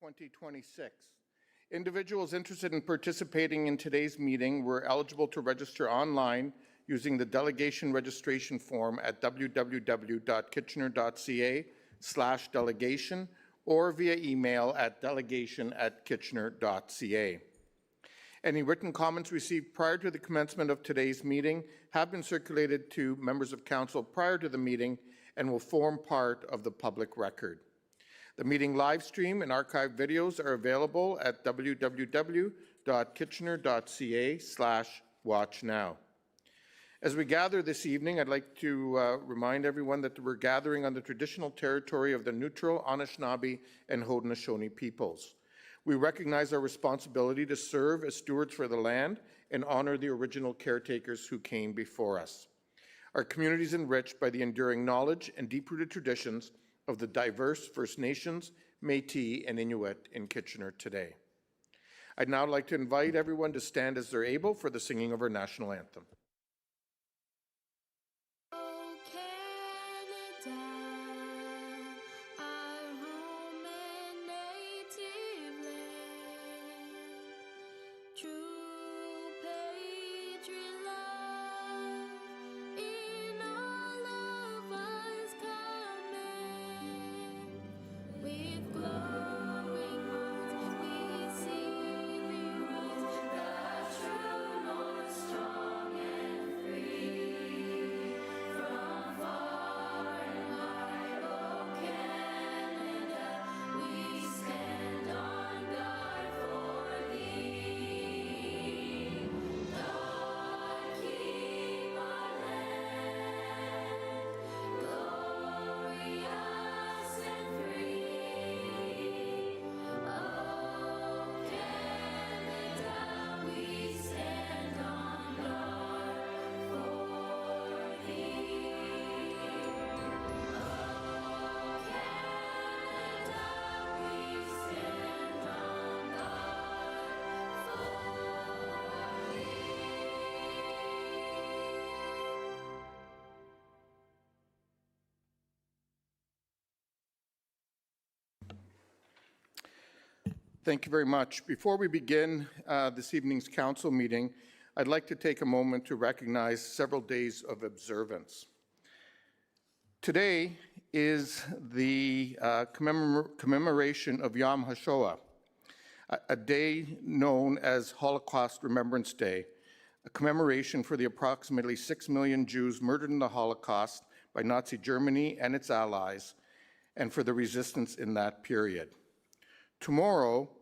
2026. Individuals interested in participating in today's meeting were eligible to register online using the delegation registration form at www.kitchener.ca/delegation or via email at delegation@kitchener.ca. Any written comments received prior to the commencement of today's meeting have been circulated to members of council prior to the meeting and will form part of the public record. The meeting live stream and archived videos are available at www.kitchener.ca/watchnow. As we gather this evening, I'd like to remind everyone that we're gathering on the traditional territory of the Neutral, Anishinaabe, and Haudenosaunee peoples. We recognize our responsibility to serve as stewards for the land and honor the original caretakers who came before us. Our community is enriched by the enduring knowledge and deep-rooted traditions of the diverse First Nations, Métis, and Inuit in Kitchener today. I'd now like to invite everyone to stand as they're able for the singing of our national anthem. Thank you very much. Before we begin this evening's council meeting, I'd like to take a moment to recognize several days of observance. Today is the commemoration of Yom HaShoah, a day known as Holocaust Remembrance Day, a commemoration for the approximately 6 million Jews murdered in the Holocaust by Nazi Germany and its allies, and for the resistance in that period. Tomorrow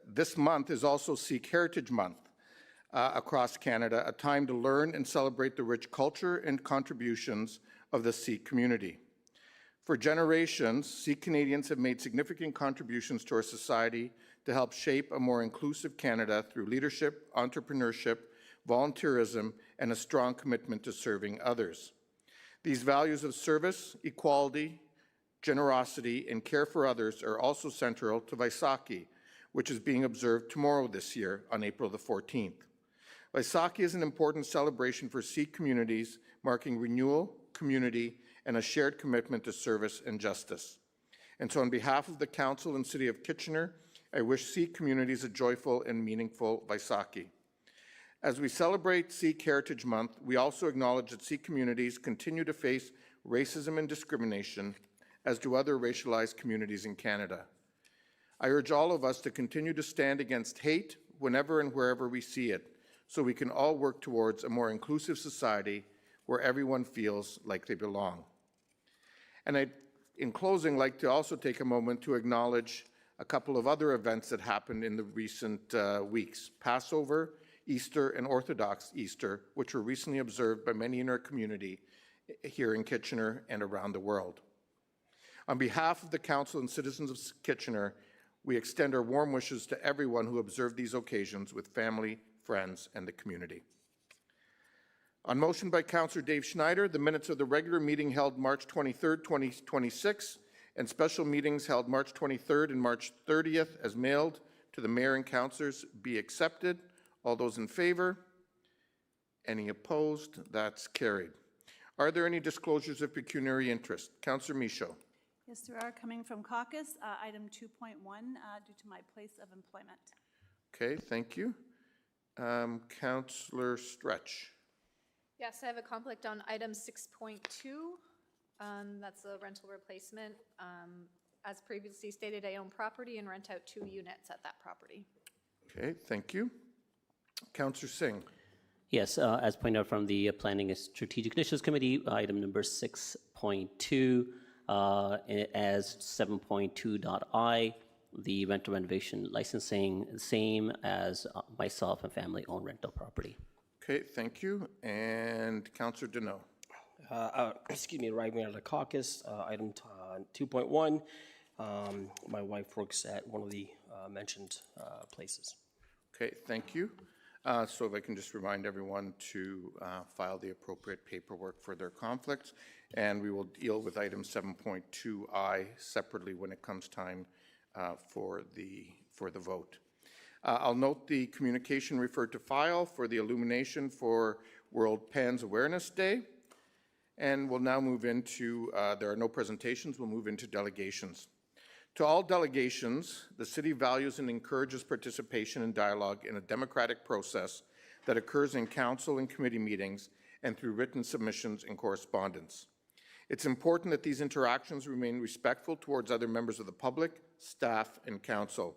this month is also Sikh Heritage Month across Canada, a time to learn and celebrate the rich culture and contributions of the Sikh community. For generations, Sikh Canadians have made significant contributions to our society to help shape a more inclusive Canada through leadership, entrepreneurship, volunteerism, and a strong commitment to serving others. These values of service, equality, generosity, and care for others are also central to Vaisakhi, which is being observed tomorrow this year on April the 14th. Vaisakhi is an important celebration for Sikh communities, marking renewal, community, and a shared commitment to service and justice. And so on behalf of the Council and City of Kitchener, I wish Sikh communities a joyful and meaningful Vaisakhi. As we celebrate Sikh Heritage Month, we also acknowledge that Sikh communities continue to face racism and discrimination, as do other racialized communities in Canada. I urge all of us to continue to stand against hate whenever and wherever we see it, so we can all work towards a more inclusive society where everyone feels like they belong. And I'd, in closing, like to also take a moment to acknowledge a couple of other events that happened in the recent weeks: Passover, Easter, and Orthodox Easter, which were recently observed by many in our community here in Kitchener and around the world. On behalf of the Council and citizens of Kitchener, we extend our warm wishes to everyone who observed these occasions with family, friends, and the community. On motion by Councillor Dave Schneider, the minutes of the regular meeting held March 23rd, 2026, and special meetings held March 23rd and March 30th as mailed to the Mayor and Councillors be accepted. All those in favor? Any opposed? That's carried. Are there any disclosures of pecuniary interest? Councillor Michaud. Yes, there are coming from caucus. Item 2.1, due to my place of employment. Okay, thank you. Councillor Stretch. Yes, I have a conflict on item 6.2. That's a rental replacement. As previously stated, I own property and rent out 2 units at that property. Okay, thank you. Councillor Singh. Yes, as pointed out from the Planning and Strategic Initiatives Committee, item number 6.2 as 7.2.I, the rental renovation licensing, same as myself and family-owned rental property. Okay, thank you. And Councillor Deneau. Excuse me, arriving out of the caucus, item 2.1. My wife works at one of the mentioned places. Okay, thank you. So if I can just remind everyone to file the appropriate paperwork for their conflicts, and we will deal with item 7.2I separately when it comes time for the vote. I'll note the communication referred to file for the illumination for World PANS Awareness Day. And we'll now move into, there are no presentations, we'll move into delegations. To all delegations, the city values and encourages participation and dialogue in a democratic process that occurs in council and committee meetings and through written submissions and correspondence. It's important that these interactions remain respectful towards other members of the public, staff, and council.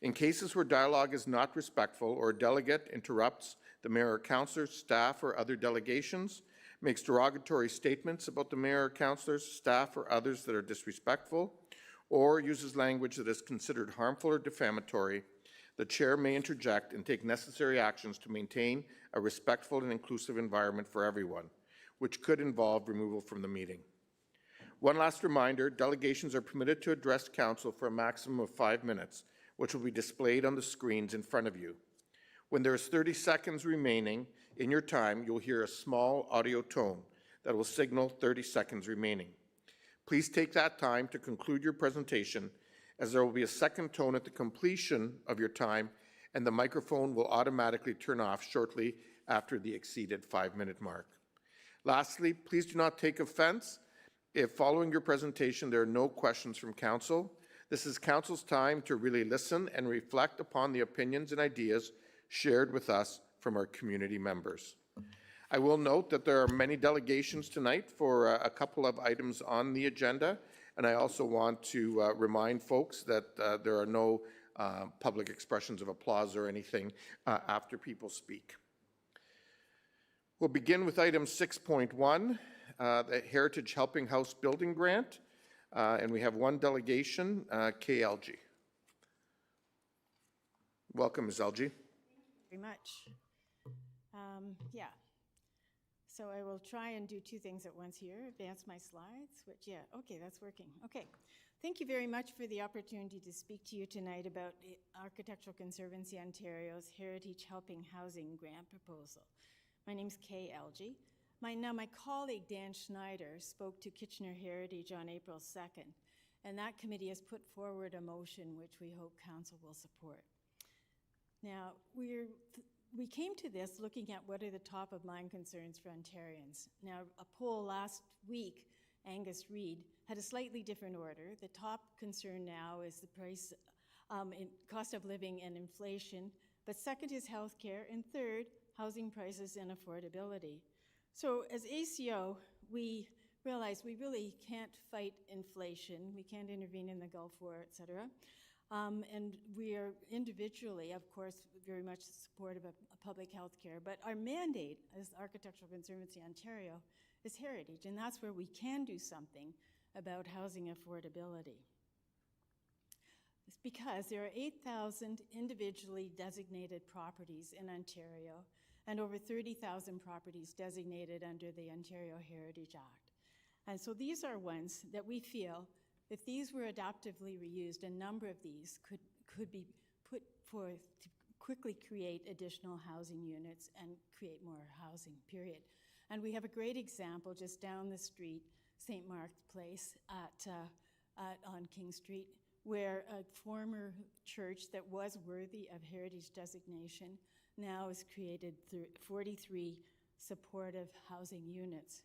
In cases where dialogue is not respectful or a delegate interrupts the mayor or councillors, staff, or other delegations, makes derogatory statements about the mayor or councillors, staff, or others that are disrespectful, or uses language that is considered harmful or defamatory, the chair may interject and take necessary actions to maintain a respectful and inclusive environment for everyone, which could involve removal from the meeting. One last reminder, delegations are permitted to address council for a maximum of 5 minutes, which will be displayed on the screens in front of you. When there is 30 seconds remaining in your time, you'll hear a small audio tone that will signal 30 seconds remaining. Please take that time to conclude your presentation, as there will be a second tone at the completion of your time, and the microphone will automatically turn off shortly after the exceeded 5-minute mark. Lastly, please do not take offense if following your presentation there are no questions from council. This is council's time to really listen and reflect upon the opinions and ideas shared with us from our community members. I will note that there are many delegations tonight for a couple of items on the agenda, and I also want to remind folks that there are no public expressions of applause or anything after people speak. We'll begin with item 6.1, the Heritage Helping House Building Grant, and we have one delegation, KLG. Welcome, Ms. LG. Thank you very much. Yeah. So I will try and do 2 things at once here. Advance my slides, which, yeah, okay, that's working. Okay. Thank you very much for the opportunity to speak to you tonight about Architectural Conservancy Ontario's Heritage Helping Housing Grant proposal. My name's Kay Elgie. My colleague Dan Schneider spoke to Kitchener Heritage on April 2nd, and that committee has put forward a motion which we hope council will support. Now, we came to this looking at what are the top of mind concerns for Ontarians. Now, a poll last week, Angus Reid, had a slightly different order. The top concern now is the price, cost of living and inflation, but second is healthcare, and third, housing prices and affordability. So as ACO, we realized we really can't fight inflation. We can't intervene in the Gulf War, et cetera. And we are individually, of course, very much supportive of public health care, but our mandate as Architectural Conservancy Ontario is heritage, and that's where we can do something about housing affordability. It's because there are 8,000 individually designated properties in Ontario and over 30,000 properties designated under the Ontario Heritage Act. And so these are ones that we feel, if these were adaptively reused, a number of these could be put forth to quickly create additional housing units and create more housing, period. And we have a great example just down the street, St. Mark's Place on King Street, where a former church that was worthy of heritage designation now has created 43 supportive housing units.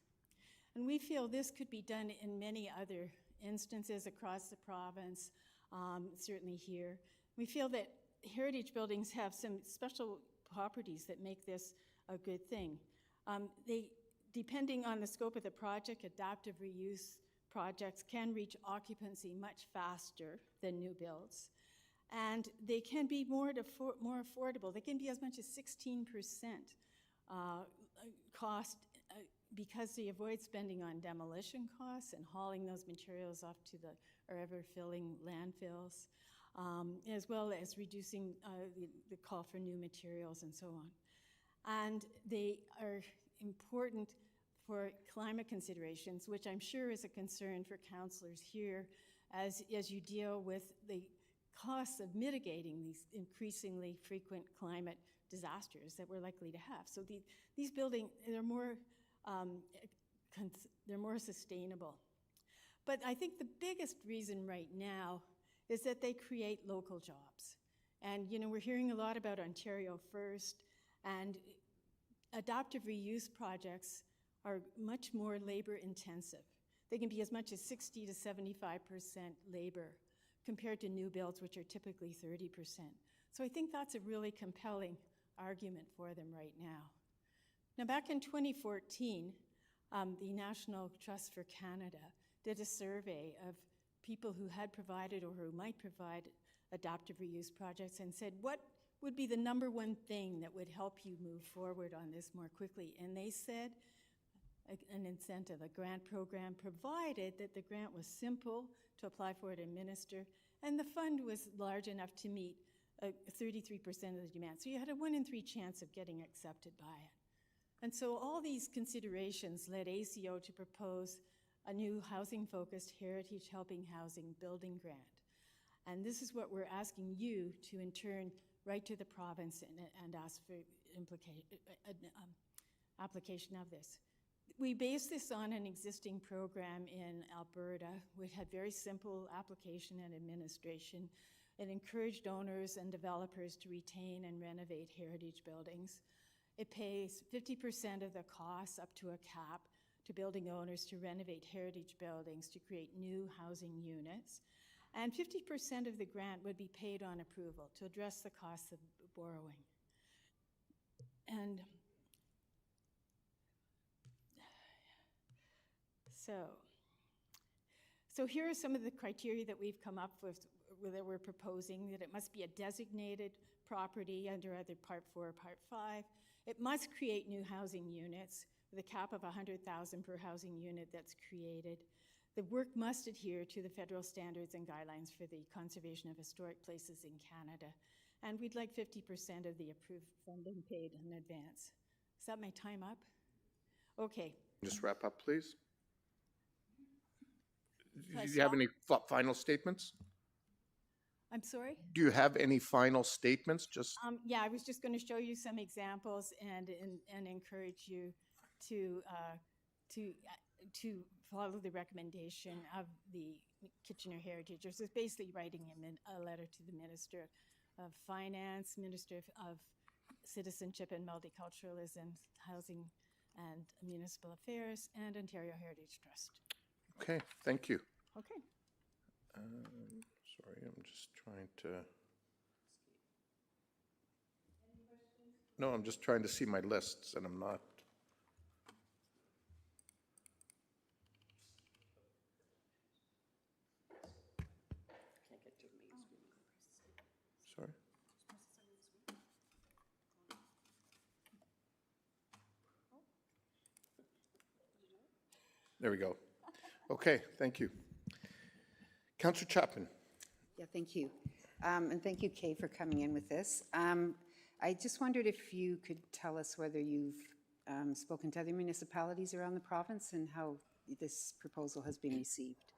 And we feel this could be done in many other instances across the province, certainly here. We feel that heritage buildings have some special properties that make this a good thing. Depending on the scope of the project, adaptive reuse projects can reach occupancy much faster than new builds. And they can be more affordable. They can be as much as 16% cost because they avoid spending on demolition costs and hauling those materials off to the or ever filling landfills, as well as reducing the call for new materials and so on. And they are important for climate considerations, which I'm sure is a concern for councillors here as you deal with the costs of mitigating these increasingly frequent climate disasters that we're likely to have. So these buildings, they're more sustainable. But I think the biggest reason right now is that they create local jobs. And, you know, we're hearing a lot about Ontario First, and adaptive reuse projects are much more labor intensive. They can be as much as 60 to 75% labor compared to new builds, which are typically 30%. So I think that's a really compelling argument for them right now. Now, back in 2014, the National Trust for Canada did a survey of people who had provided or who might provide adaptive reuse projects and said, what would be the number one thing that would help you move forward on this more quickly? And they said an incentive, a grant program, provided that the grant was simple to apply for and administer, and the fund was large enough to meet 33% of the demand. So you had a 1 in 3 chance of getting accepted by it. And so all these considerations led ACO to propose a new housing-focused Heritage Helping Housing building grant. And this is what we're asking you to, in turn, write to the province and ask for application of this. We base this on an existing program in Alberta, which had very simple application and administration. It encouraged owners and developers to retain and renovate heritage buildings. It pays 50% of the costs up to a cap to building owners to renovate heritage buildings to create new housing units. And 50% of the grant would be paid on approval to address the costs of borrowing. And so here are some of the criteria that we've come up with that we're proposing: that it must be a designated property under either Part 4 or Part 5. It must create new housing units with a cap of $100,000 per housing unit that's created. The work must adhere to the federal standards and guidelines for the conservation of historic places in Canada. And we'd like 50% of the approved funding paid in advance. Is that my time up? Okay. Just wrap up, please. Can I Do you have stop? any final statements? I'm sorry? Do you have any final statements? Just Yeah, I was just going to show you some examples and encourage you to follow the recommendation of the Kitchener Heritage. It's basically writing him a letter to the Minister of Finance, Minister of Citizenship and Multiculturalism, Housing and Municipal Affairs, and Ontario Heritage Trust. okay, thank you. Okay. Sorry, I'm just trying to. No, I'm just trying to see my lists, and I'm not. Sorry. There we go. Okay, thank you. Councillor Chapman. Yeah, thank you. And thank you, Kay, for coming in with this. I just wondered if you could tell us whether you've spoken to other municipalities around the province and how this proposal has been received.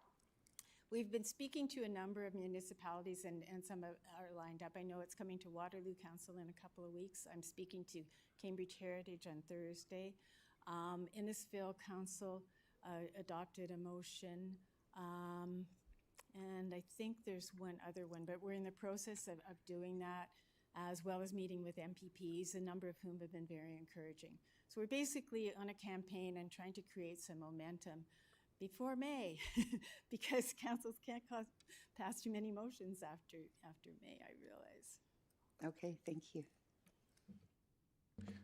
We've been speaking to a number of municipalities, and some are lined up. I know it's coming to Waterloo Council in a couple of weeks. I'm speaking to Cambridge Heritage on Thursday. Innisfil Council adopted a motion, and I think there's one other one, but we're in the process of doing that, as well as meeting with MPPs, a number of whom have been very encouraging. So we're basically on a campaign and trying to create some momentum before May, because councils can't pass too many motions after May, I realize. Okay, thank you.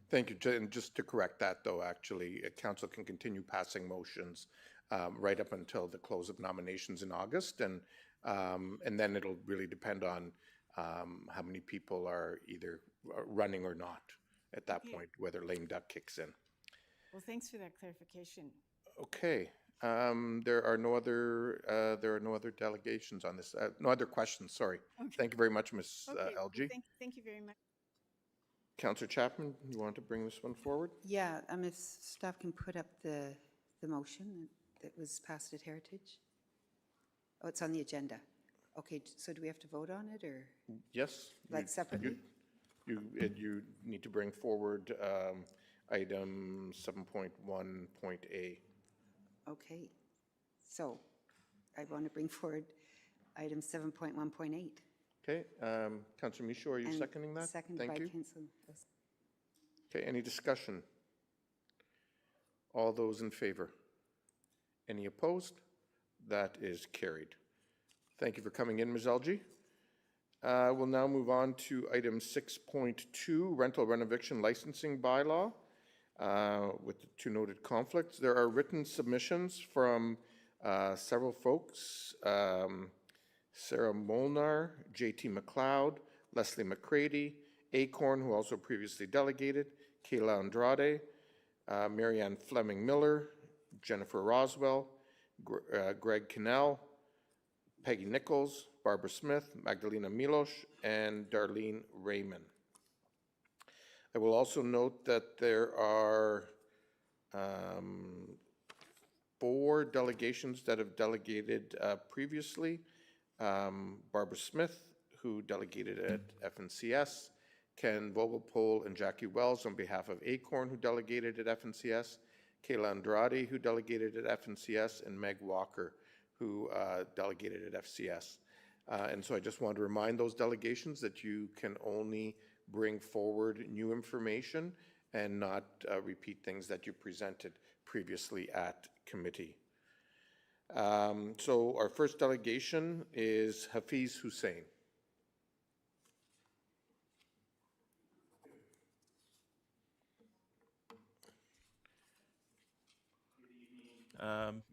Thank you. And just to correct that, though, actually, council can continue passing motions right up until the close of nominations in August, and then it'll really depend on how many people are either running or not at that point, whether lame duck kicks in. Well, thanks for that clarification. Okay. There are no other delegations on this. No other questions. Sorry. Thank you very much, Ms. Okay, well, LG. thank you very much. Councillor Chapman, you want to bring this one forward? Yeah, if staff can put up the motion that was passed at Heritage. Oh, it's on the agenda. Okay, so do we have to vote on it, or Yes. like separately? You need to bring forward item 7.1.A. Okay, so I want to bring forward item 7.1.8. Okay, Councillor Michaud, are you seconding that? Seconded by Thank you. Councillor. Okay, any discussion? All those in favor? Any opposed? That is carried. Thank you for coming in, Ms. Elgie. We'll now move on to item 6.2, rental renovation licensing bylaw, with the two noted conflicts. There are written submissions from several folks, Sarah Molnar, J.T. McLeod, Leslie McCready, Acorn, who also previously delegated, Kayla Andrade, Marianne Fleming Miller, Jennifer Roswell, Greg Cannell, Peggy Nichols, Barbara Smith, Magdalena Milosh, and Darlene Raymond. I will also note that there are 4 delegations that have delegated previously. Barbara Smith, who delegated at FNCS, Ken Vogelpol and Jackie Wells on behalf of Acorn, who delegated at FNCS, Kayla Andrade, who delegated at FNCS, and Meg Walker, who delegated at FCS. And so I just want to remind those delegations that you can only bring forward new information and not repeat things that you presented previously at committee. So our first delegation is Hafiz Hussein.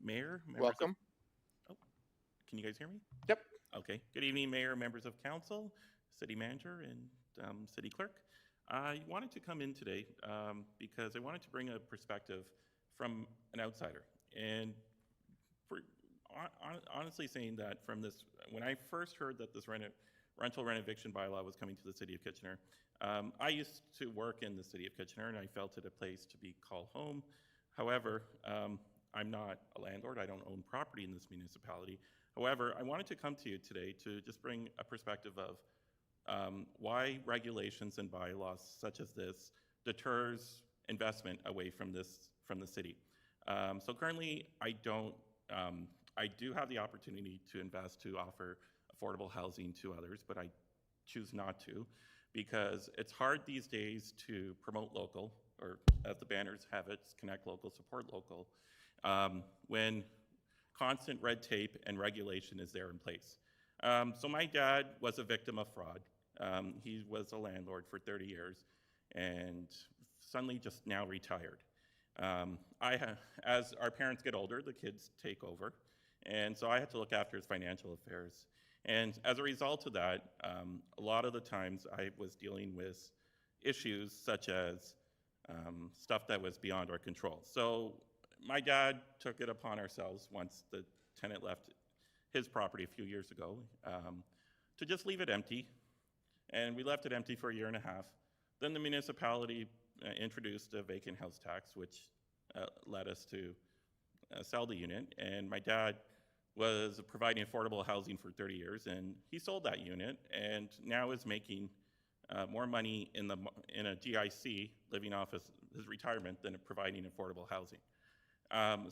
Mayor, members Welcome. can you guys hear me? Yep. Okay. Good evening, Mayor, members of council, city manager, and city clerk. I wanted to come in today because I wanted to bring a perspective from an outsider. And for honestly saying that from this, when I first heard that this rental renovation bylaw was coming to the city of Kitchener, I used to work in the city of Kitchener, and I felt it a place to be called home. However, I'm not a landlord. I don't own property in this municipality. However, I wanted to come to you today to just bring a perspective of why regulations and bylaws such as this deters investment away from the city. So currently, I do have the opportunity to invest to offer affordable housing to others, but I choose not to because it's hard these days to promote local, or as the banners have it, connect local, support local, when constant red tape and regulation is there in place. So my dad was a victim of fraud. He was a landlord for 30 years and suddenly just now retired. As our parents get older, the kids take over. And so I had to look after his financial affairs. And as a result of that, a lot of the times I was dealing with issues such as stuff that was beyond our control. So my dad took it upon ourselves once the tenant left his property a few years ago to just leave it empty. And we left it empty for 1.5 years. Then the municipality introduced a vacant house tax, which led us to sell the unit. And my dad was providing affordable housing for 30 years, and he sold that unit and now is making more money in a GIC living off his retirement than providing affordable housing.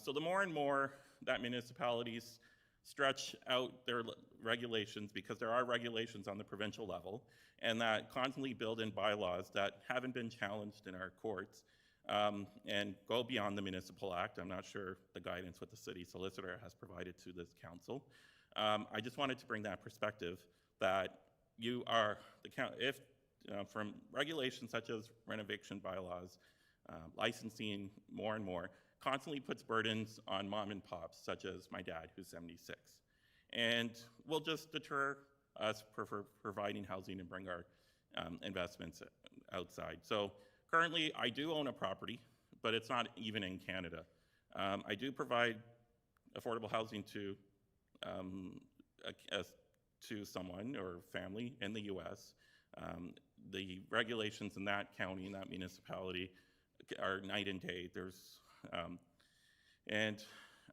So the more and more that municipalities stretch out their regulations, because there are regulations on the provincial level, and that constantly build in bylaws that haven't been challenged in our courts, and go beyond the Municipal Act. I'm not sure the guidance what the city solicitor has provided to this council. I just wanted to bring that perspective that you are, if from regulations such as renovation bylaws, licensing more and more, constantly puts burdens on mom and pops, such as my dad, who's 76. And will just deter us providing housing and bring our investments outside. So currently, I do own a property, but it's not even in Canada. I do provide affordable housing to someone or family in the U.S. The regulations in that county, in that municipality, are night and day. And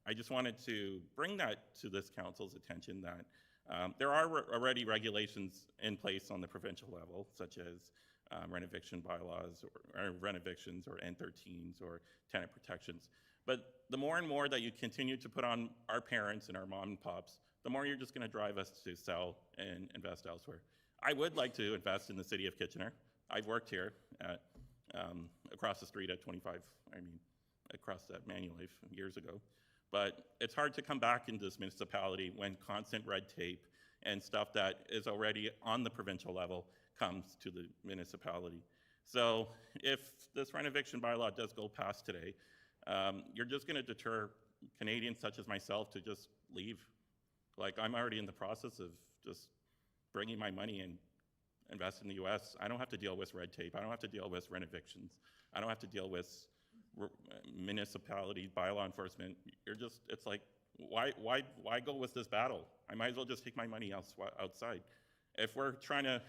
I just wanted to bring that to this council's attention that there are already regulations in place on the provincial level, such as renovation bylaws or renovictions or N13s or tenant protections. But the more and more that you continue to put on our parents and our mom and pops, the more you're just going to drive us to sell and invest elsewhere. I would like to invest in the city of Kitchener. I've worked here at, across the street at 25, across that Manulife years ago. But it's hard to come back into this municipality when constant red tape and stuff that is already on the provincial level comes to the municipality. So if this renovation bylaw does go past today, you're just going to deter Canadians such as myself to just leave. Like, I'm already in the process of just bringing my money and invest in the U.S. I don't have to deal with red tape. I don't have to deal with renovictions. I don't have to deal with municipality bylaw enforcement. It's like, why go with this battle? I might as well just take my money outside. If we're trying to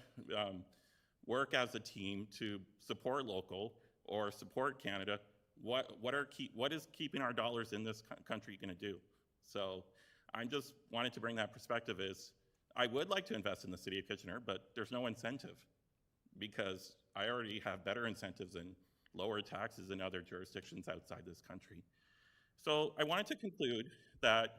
work as a team to support local or support Canada, what is keeping our dollars in this country going to do? So I just wanted to bring that perspective. Is I would like to invest in the city of Kitchener, but there's no incentive because I already have better incentives and lower taxes in other jurisdictions outside this country. So I wanted to conclude that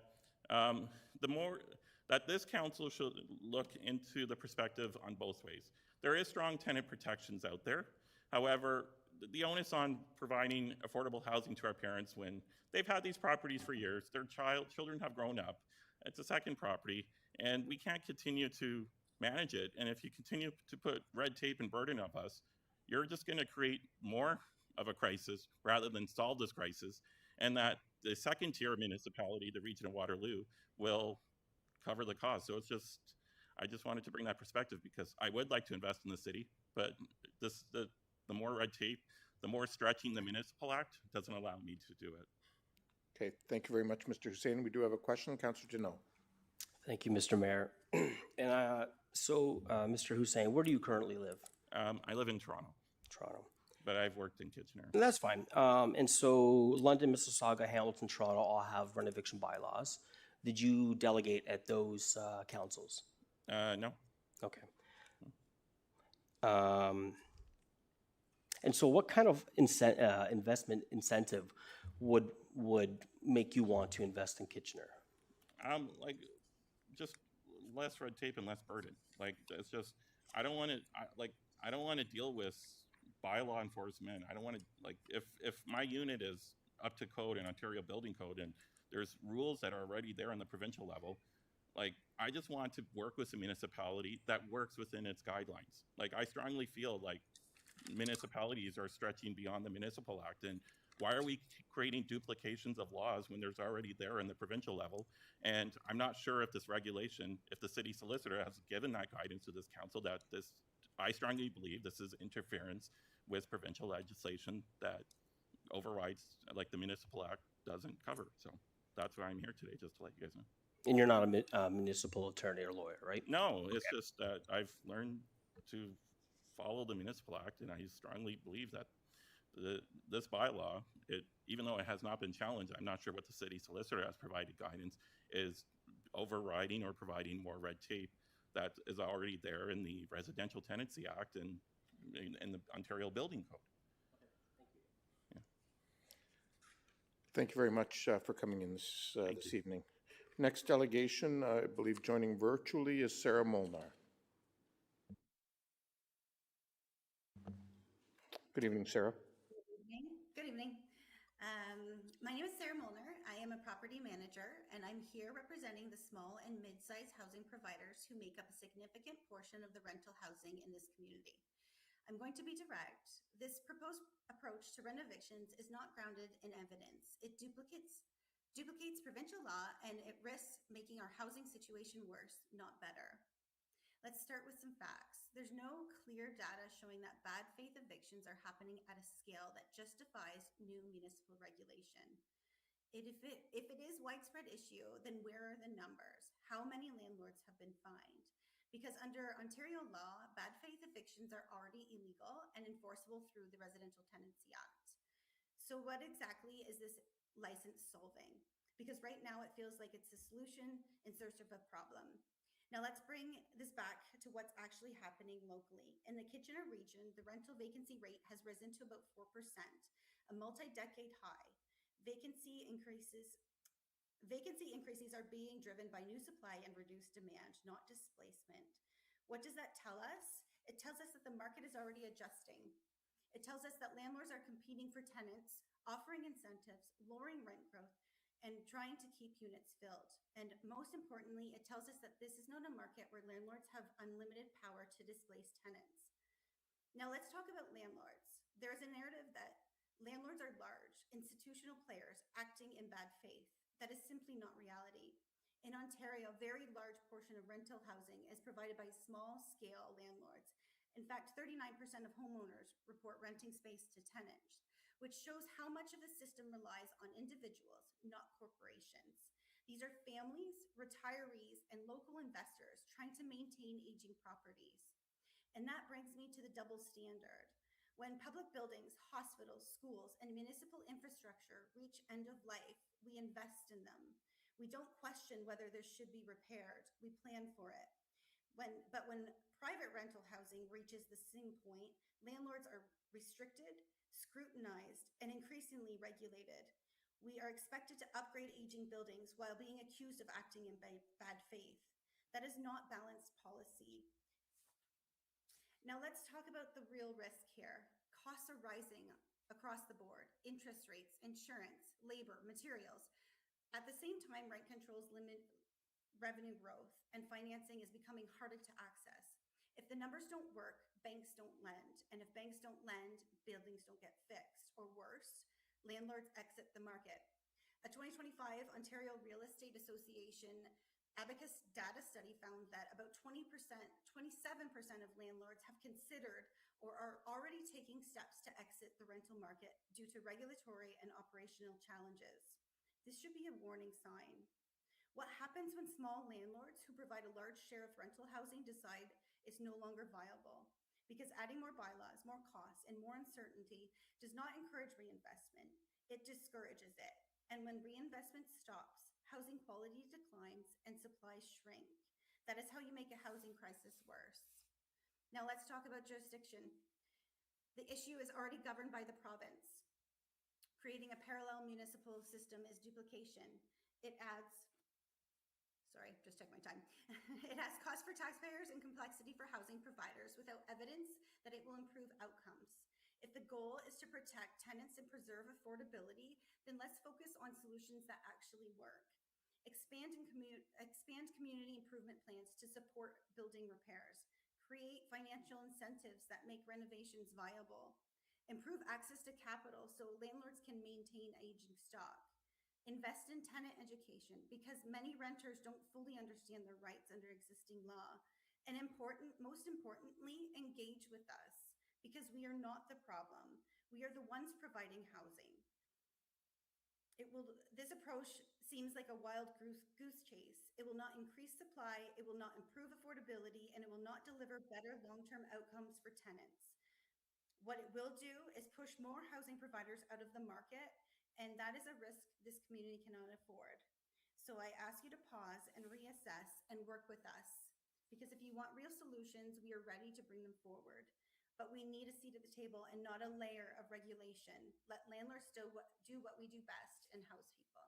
that this council should look into the perspective on both ways. There is strong tenant protections out there. However, the onus on providing affordable housing to our parents when they've had these properties for years, their children have grown up, it's a second property, and we can't continue to manage it. And if you continue to put red tape and burden on us, you're just going to create more of a crisis rather than solve this crisis, and that the second tier municipality, the region of Waterloo, will cover the cost. So I just wanted to bring that perspective because I would like to invest in the city, but the more red tape, the more stretching the Municipal Act doesn't allow me to do it. Okay, thank you very much, Mr. Hussein. We do have a question, Councillor Janot. Thank you, Mr. Mayor. And Mr. Hussein, where do you currently live? I live in Toronto, Toronto. but I've worked in Kitchener. That's fine. And so London, Mississauga, Hamilton, Toronto all have renovation bylaws. Did you delegate at those councils? No. Okay. And so what kind of investment incentive would make you want to invest in Kitchener? Like, just less red tape and less burden. Like, it's just, I don't want to deal with bylaw enforcement. I don't want to, like, if my unit is up to code in Ontario Building Code and there's rules that are already there on the provincial level, like, I just want to work with a municipality that works within its guidelines. Like, I strongly feel like municipalities are stretching beyond the Municipal Act, and why are we creating duplications of laws when there's already there in the provincial level? And I'm not sure if this regulation, if the city solicitor has given that guidance to this council, that this, I strongly believe this is interference with provincial legislation that overrides, like the Municipal Act doesn't cover. So that's why I'm here today, just to let you guys know. And you're not a municipal attorney or lawyer, right? No, it's just that I've learned to follow the Municipal Act, and I strongly believe that this bylaw, even though it has not been challenged, I'm not sure what the city solicitor has provided guidance, is overriding or providing more red tape that is already there in the Residential Tenancy Act and in the Ontario Building Code. Thank you very much for coming in this evening. Next delegation, I believe joining virtually, is Sarah Molnar. Good evening, Sarah. Good My name is Sarah Molnar. I am a property manager, and I'm here representing the small and mid-sized housing providers who make up a significant portion of the rental housing in this community. I'm going to be direct. This proposed approach to rent evictions is not grounded in evidence. It duplicates provincial law, and it risks making our housing situation worse, not better. Let's start with some facts. There's no clear data showing that bad faith evictions are happening at a scale that justifies new municipal regulation. If it is widespread issue, then where are the numbers? How many landlords have been fined? Because under Ontario law, bad faith evictions are already illegal and enforceable through the Residential Tenancy Act. So what exactly is this license solving? Because right now it feels like it's a solution in search of a problem. Now let's bring this back to what's actually happening locally. In the Kitchener region, the rental vacancy rate has risen to about 4%, a multi-decade high. Vacancy increases are being driven by new supply and reduced demand, not displacement. What does that tell us? It tells us that the market is already adjusting. It tells us that landlords are competing for tenants, offering incentives, lowering rent growth, and trying to keep units filled. And most importantly, it tells us that this is not a market where landlords have unlimited power to displace tenants. Now let's talk about landlords. There is a narrative that landlords are large, institutional players acting in bad faith. That is simply not reality. In Ontario, a very large portion of rental housing is provided by small-scale landlords. In fact, 39% of homeowners report renting space to tenants, which shows how much of the system relies on individuals, not corporations. These are families, retirees, and local investors trying to maintain aging properties. And that brings me to the double standard. When public buildings, hospitals, schools, and municipal infrastructure reach end of life, we invest in them. We don't question whether this should be repaired. We plan for it. But when private rental housing reaches the same point, landlords are restricted, scrutinized, and increasingly regulated. We are expected to upgrade aging buildings while being accused of acting in bad faith. That is not balanced policy. Now let's talk about the real risk here. Costs are rising across the board: interest rates, insurance, labor, materials. At the same time, rent controls limit revenue growth, and financing is becoming harder to access. If the numbers don't work, banks don't lend. And if banks don't lend, buildings don't get fixed. Or worse, landlords exit the market. A 2025 Ontario Real Estate Association Abacus data study found that about 27% of landlords have considered or are already taking steps to exit the rental market due to regulatory and operational challenges. This should be a warning sign. What happens when small landlords who provide a large share of rental housing decide it's no longer viable? Because adding more bylaws, more costs, and more uncertainty does not encourage reinvestment. It discourages it. And when reinvestment stops, housing quality declines and supplies shrink. That is how you make a housing crisis worse. Now let's talk about jurisdiction. The issue is already governed by the province. Creating a parallel municipal system is duplication. It adds cost for taxpayers and complexity for housing providers without evidence that it will improve outcomes. If the goal is to protect tenants and preserve affordability, then let's focus on solutions that actually work. Expand community improvement plans to support building repairs. Create financial incentives that make renovations viable. Improve access to capital so landlords can maintain aging stock. Invest in tenant education because many renters don't fully understand their rights under existing law. And most importantly, engage with us because we are not the problem. We are the ones providing housing. This approach seems like a wild goose chase. It will not increase supply, it will not improve affordability, and it will not deliver better long-term outcomes for tenants. What it will do is push more housing providers out of the market, and that is a risk this community cannot afford. So I ask you to pause and reassess and work with us, because if you want real solutions, we are ready to bring them forward. But we need a seat at the table and not a layer of regulation. Let landlords still do what we do best and house people.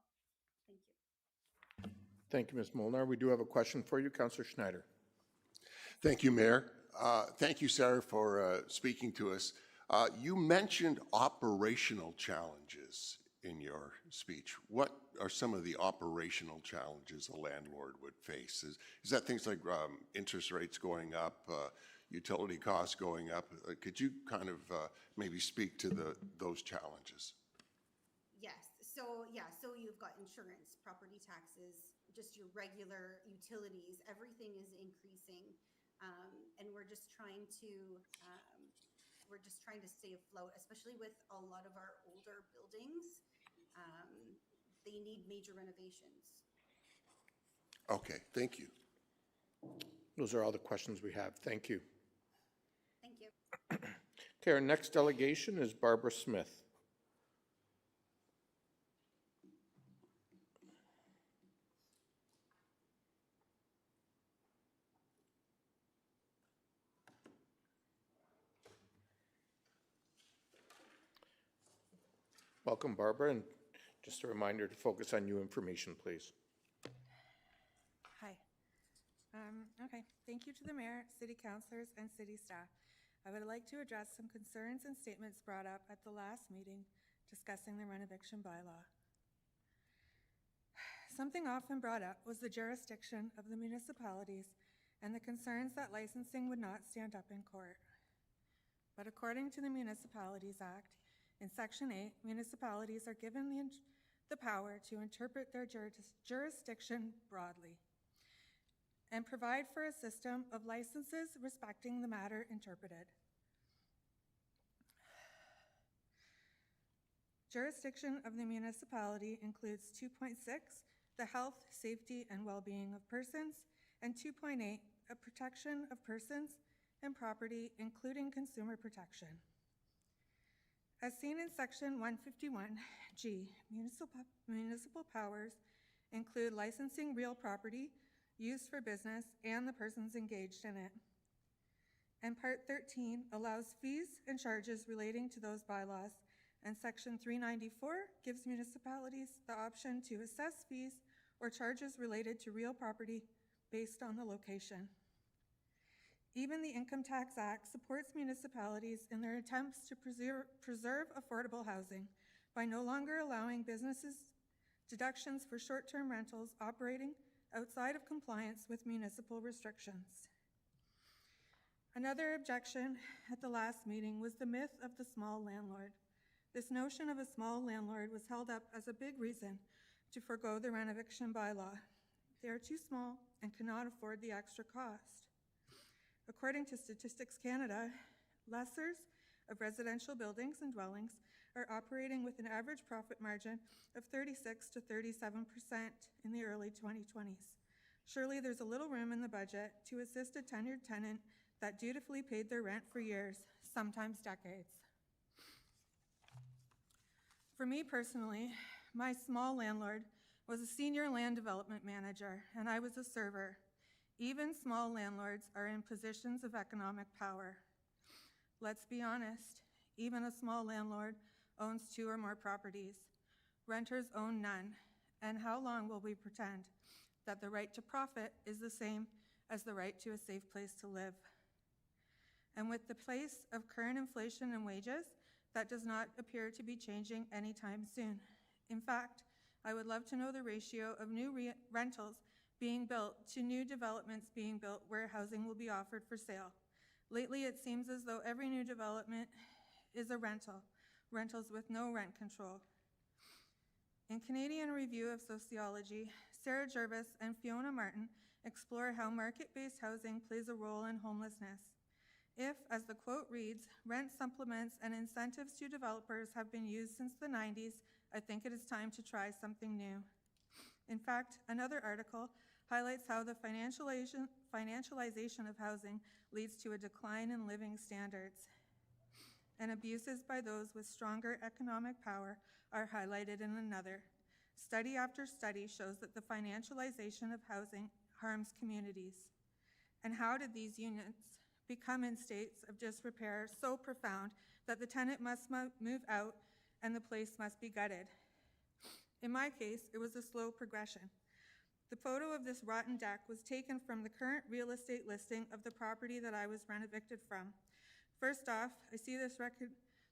Thank you. Thank you, Ms. Molnar. We do have a question for you, Councillor Schneider. Thank you, Mayor. Thank you, Sarah, for speaking to us. You mentioned operational challenges in your speech. What are some of the operational challenges a landlord would face? Is that things like interest rates going up, utility costs going up? Could you kind of maybe speak to those challenges? Yes, so you've got insurance, property taxes, just your regular utilities, everything is increasing. And we're just trying to stay afloat, especially with a lot of our older buildings. They need major renovations. Okay, thank you. Those are all the questions we have. Thank you. Thank you. Okay, our next delegation is Barbara Smith. Welcome, Barbara, and just a reminder to focus on new information, please. Hi. Okay, thank you to the mayor, city councilors, and city staff. I would like to address some concerns and statements brought up at the last meeting discussing the rent eviction bylaw. Something often brought up was the jurisdiction of the municipalities and the concerns that licensing would not stand up in court. But according to the Municipalities Act, in Section 8, municipalities are given the power to interpret their jurisdiction broadly and provide for a system of licenses respecting the matter interpreted. Jurisdiction of the municipality includes 2.6, the health, safety, and well-being of persons, and 2.8, a protection of persons and property, including consumer protection. As seen in Section 151G, municipal powers include licensing real property used for business and the persons engaged in it. And Part 13 allows fees and charges relating to those bylaws, and Section 394 gives municipalities the option to assess fees or charges related to real property based on the location. Even the Income Tax Act supports municipalities in their attempts to preserve affordable housing by no longer allowing businesses deductions for short-term rentals operating outside of compliance with municipal restrictions. Another objection at the last meeting was the myth of the small landlord. This notion of a small landlord was held up as a big reason to forego the rent eviction bylaw. They are too small and cannot afford the extra cost. According to Statistics Canada, lessors of residential buildings and dwellings are operating with an average profit margin of 36 to 37% in the early 2020s. Surely there's a little room in the budget to assist a tenured tenant that dutifully paid their rent for years, sometimes decades. For me personally, my small landlord was a senior land development manager, and I was a server. Even small landlords are in positions of economic power. Let's be honest, even a small landlord owns 2 or more properties. Renters own none. And how long will we pretend that the right to profit is the same as the right to a safe place to live? And with the pace of current inflation and wages, that does not appear to be changing anytime soon. In fact, I would love to know the ratio of new rentals being built to new developments being built where housing will be offered for sale. Lately, it seems as though every new development is a rental, rentals with no rent control. In Canadian Review of Sociology, Sarah Jervis and Fiona Martin explore how market-based housing plays a role in homelessness. If, as the quote reads, rent supplements and incentives to developers have been used since the 90s, I think it is time to try something new. In fact, another article highlights how the financialization of housing leads to a decline in living standards, and abuses by those with stronger economic power are highlighted in another. Study after study shows that the financialization of housing harms communities. And how did these units become in states of disrepair so profound that the tenant must move out and the place must be gutted? In my case, it was a slow progression. The photo of this rotten deck was taken from the current real estate listing of the property that I was rent evicted from. First off, I see this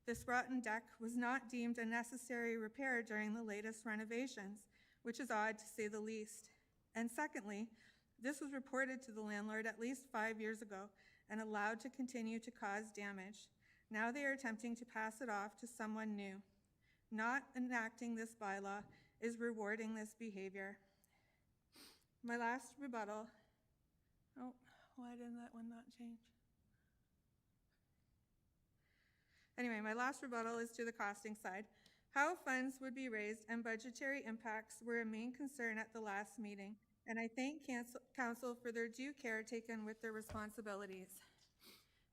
This rotten deck was not deemed a necessary repair during the latest renovations, which is odd to say the least. And secondly, this was reported to the landlord at least 5 years ago and allowed to continue to cause damage. Now they are attempting to pass it off to someone new. Not enacting this bylaw is rewarding this behavior. My last rebuttal. Oh, why didn't that one not change? Anyway, my last rebuttal is to the costing side. How funds would be raised and budgetary impacts were a main concern at the last meeting, and I thank council for their due care taken with their responsibilities.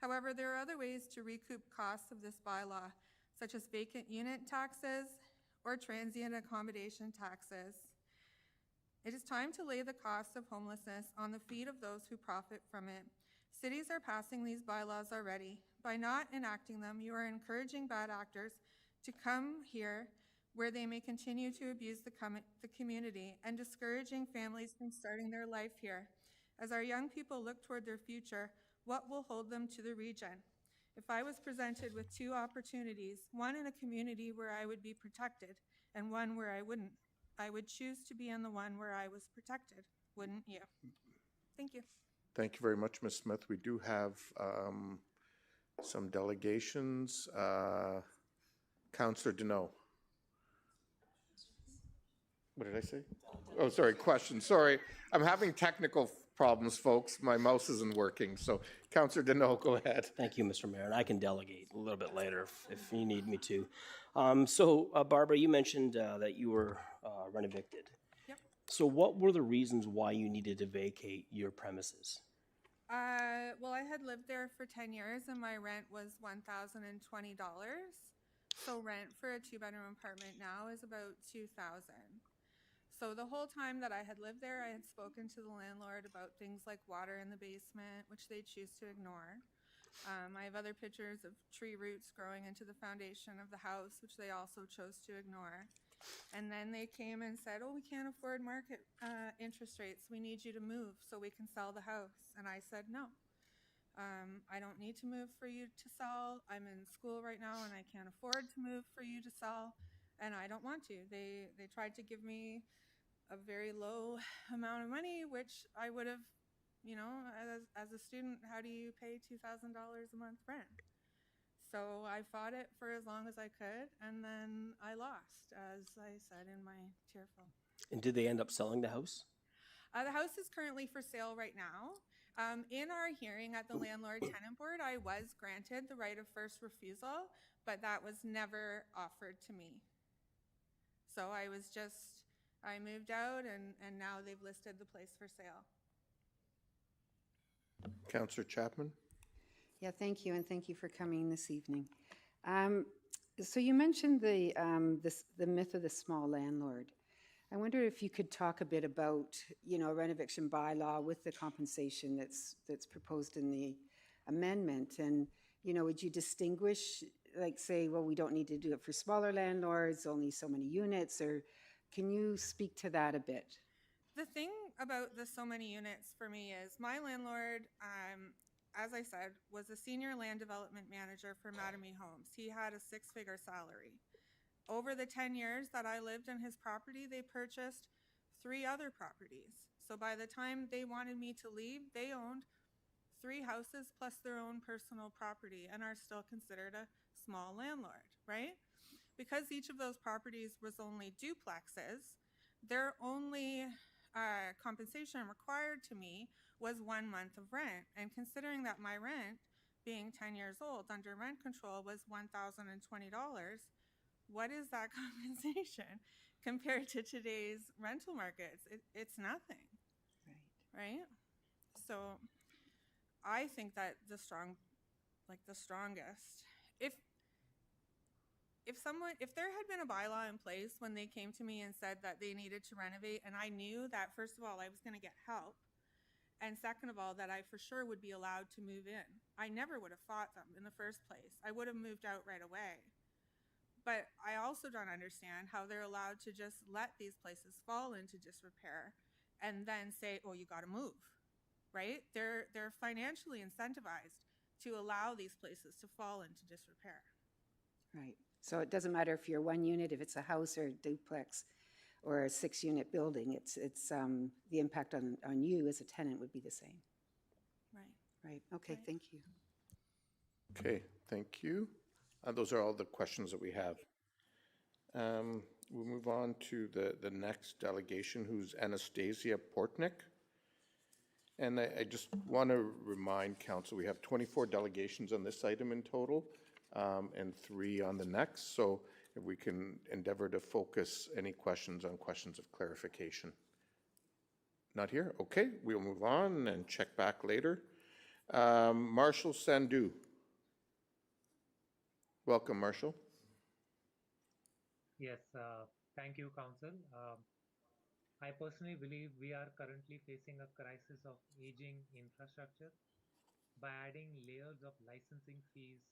However, there are other ways to recoup costs of this bylaw, such as vacant unit taxes or transient accommodation taxes. It is time to lay the cost of homelessness on the feet of those who profit from it. Cities are passing these bylaws already. By not enacting them, you are encouraging bad actors to come here where they may continue to abuse the community and discouraging families from starting their life here. As our young people look toward their future, what will hold them to the region? If I was presented with two opportunities, one in a community where I would be protected and one where I wouldn't, I would choose to be in the one where I was protected, wouldn't you? Thank you. Thank you very much, Ms. Smith. We do have some delegations. Councillor Deneau. What did I say? Oh, sorry, question. Sorry. I'm having technical problems, folks. My mouse isn't working. So, Councillor Deneau, go ahead. Thank you, Mr. Mayor, and I can delegate a little bit later if you need me to. Barbara, you mentioned that you were rent-evicted. Yep. So what were the reasons why you needed to vacate your premises? Well, I had lived there for 10 years and my rent was $1,020. So rent for a 2-bedroom apartment now is about $2,000. So the whole time that I had lived there, I had spoken to the landlord about things like water in the basement, which they choose to ignore. I have other pictures of tree roots growing into the foundation of the house, which they also chose to ignore. And then they came and said, oh, we can't afford market interest rates. We need you to move so we can sell the house. And I said, no, I don't need to move for you to sell. I'm in school right now and I can't afford to move for you to sell. And I don't want to. They tried to give me a very low amount of money, which I would have, you know, as a student, how do you pay $2,000 a month rent? So I fought it for as long as I could, and then I lost, as I said in my tearful. And did they end up selling the house? The house is currently for sale right now. In our hearing at the Landlord-Tenant Board, I was granted the right of first refusal, but that was never offered to me. So I moved out, and now they've listed the place for sale. Councillor Chapman. Yeah, thank you, and thank you for coming this evening. So you mentioned the myth of the small landlord. I wonder if you could talk a bit about, you know, a rent-eviction bylaw with the compensation that's proposed in the amendment, and, you know, would you distinguish, like, say, well, we don't need to do it for smaller landlords, only so many units, or can you speak to that a bit? The thing about the so many units for me is my landlord, as I said, was a senior land development manager for Mattamy Homes. He had a 6-figure salary. Over the 10 years that I lived in his property, they purchased 3 other properties. So by the time they wanted me to leave, they owned 3 houses plus their own personal property and are still considered a small landlord, right? Because each of those properties was only duplexes, their only compensation required to me was 1 month of rent. And considering that my rent, being 10 years old under rent control, was $1,020, what is that compensation compared to today's rental markets? It's nothing, right? So I think that the strongest, if there had been a bylaw in place when they came to me and said that they needed to renovate, and I knew that, first of all, I was going to get help, and second of all, that I for sure would be allowed to move in, I never would have fought them in the first place. I would have moved out right away. But I also don't understand how they're allowed to just let these places fall into disrepair and then say, oh, you got to move, right? They're financially incentivized to allow these places to fall into disrepair. Right. So it doesn't matter if you're one unit, if it's a house or a duplex or a 6-unit building, the impact on you as a tenant would be the same. Right. Right. Okay, Right. thank you. Okay, thank you. Those are all the questions that we have. We'll move on to the next delegation, who's Anastasia Portnik. And I just want to remind council, we have 24 delegations on this item in total, and 3 on the next. So if we can endeavor to focus any questions on questions of clarification. Not here? Okay, we'll move on and check back later. Marshall Sandhu. Welcome, Marshall. Yes, thank you, Council. I personally believe we are currently facing a crisis of aging infrastructure. By adding layers of licensing fees,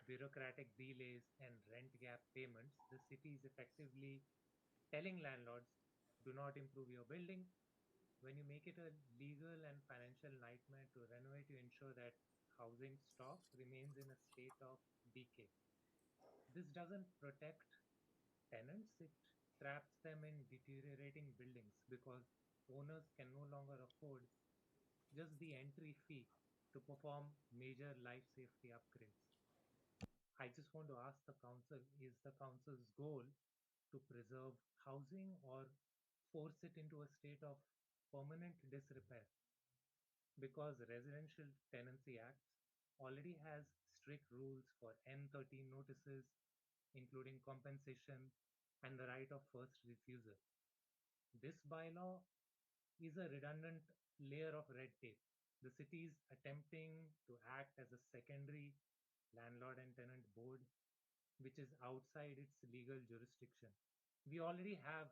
bureaucratic delays, and rent gap payments, the city is effectively telling landlords, do not improve your building. When you make it a legal and financial nightmare to renovate, you ensure that housing stock remains in a state of decay. This doesn't protect tenants, it traps them in deteriorating buildings because owners can no longer afford just the entry fee to perform major life safety upgrades. I just want to ask the council, is the council's goal to preserve housing or force it into a state of permanent disrepair? Because Residential Tenancy Act already has strict rules for N13 notices, including compensation and the right of first refusal. This bylaw is a redundant layer of red tape. The city is attempting to act as a secondary landlord and tenant board, which is outside its legal jurisdiction. We already have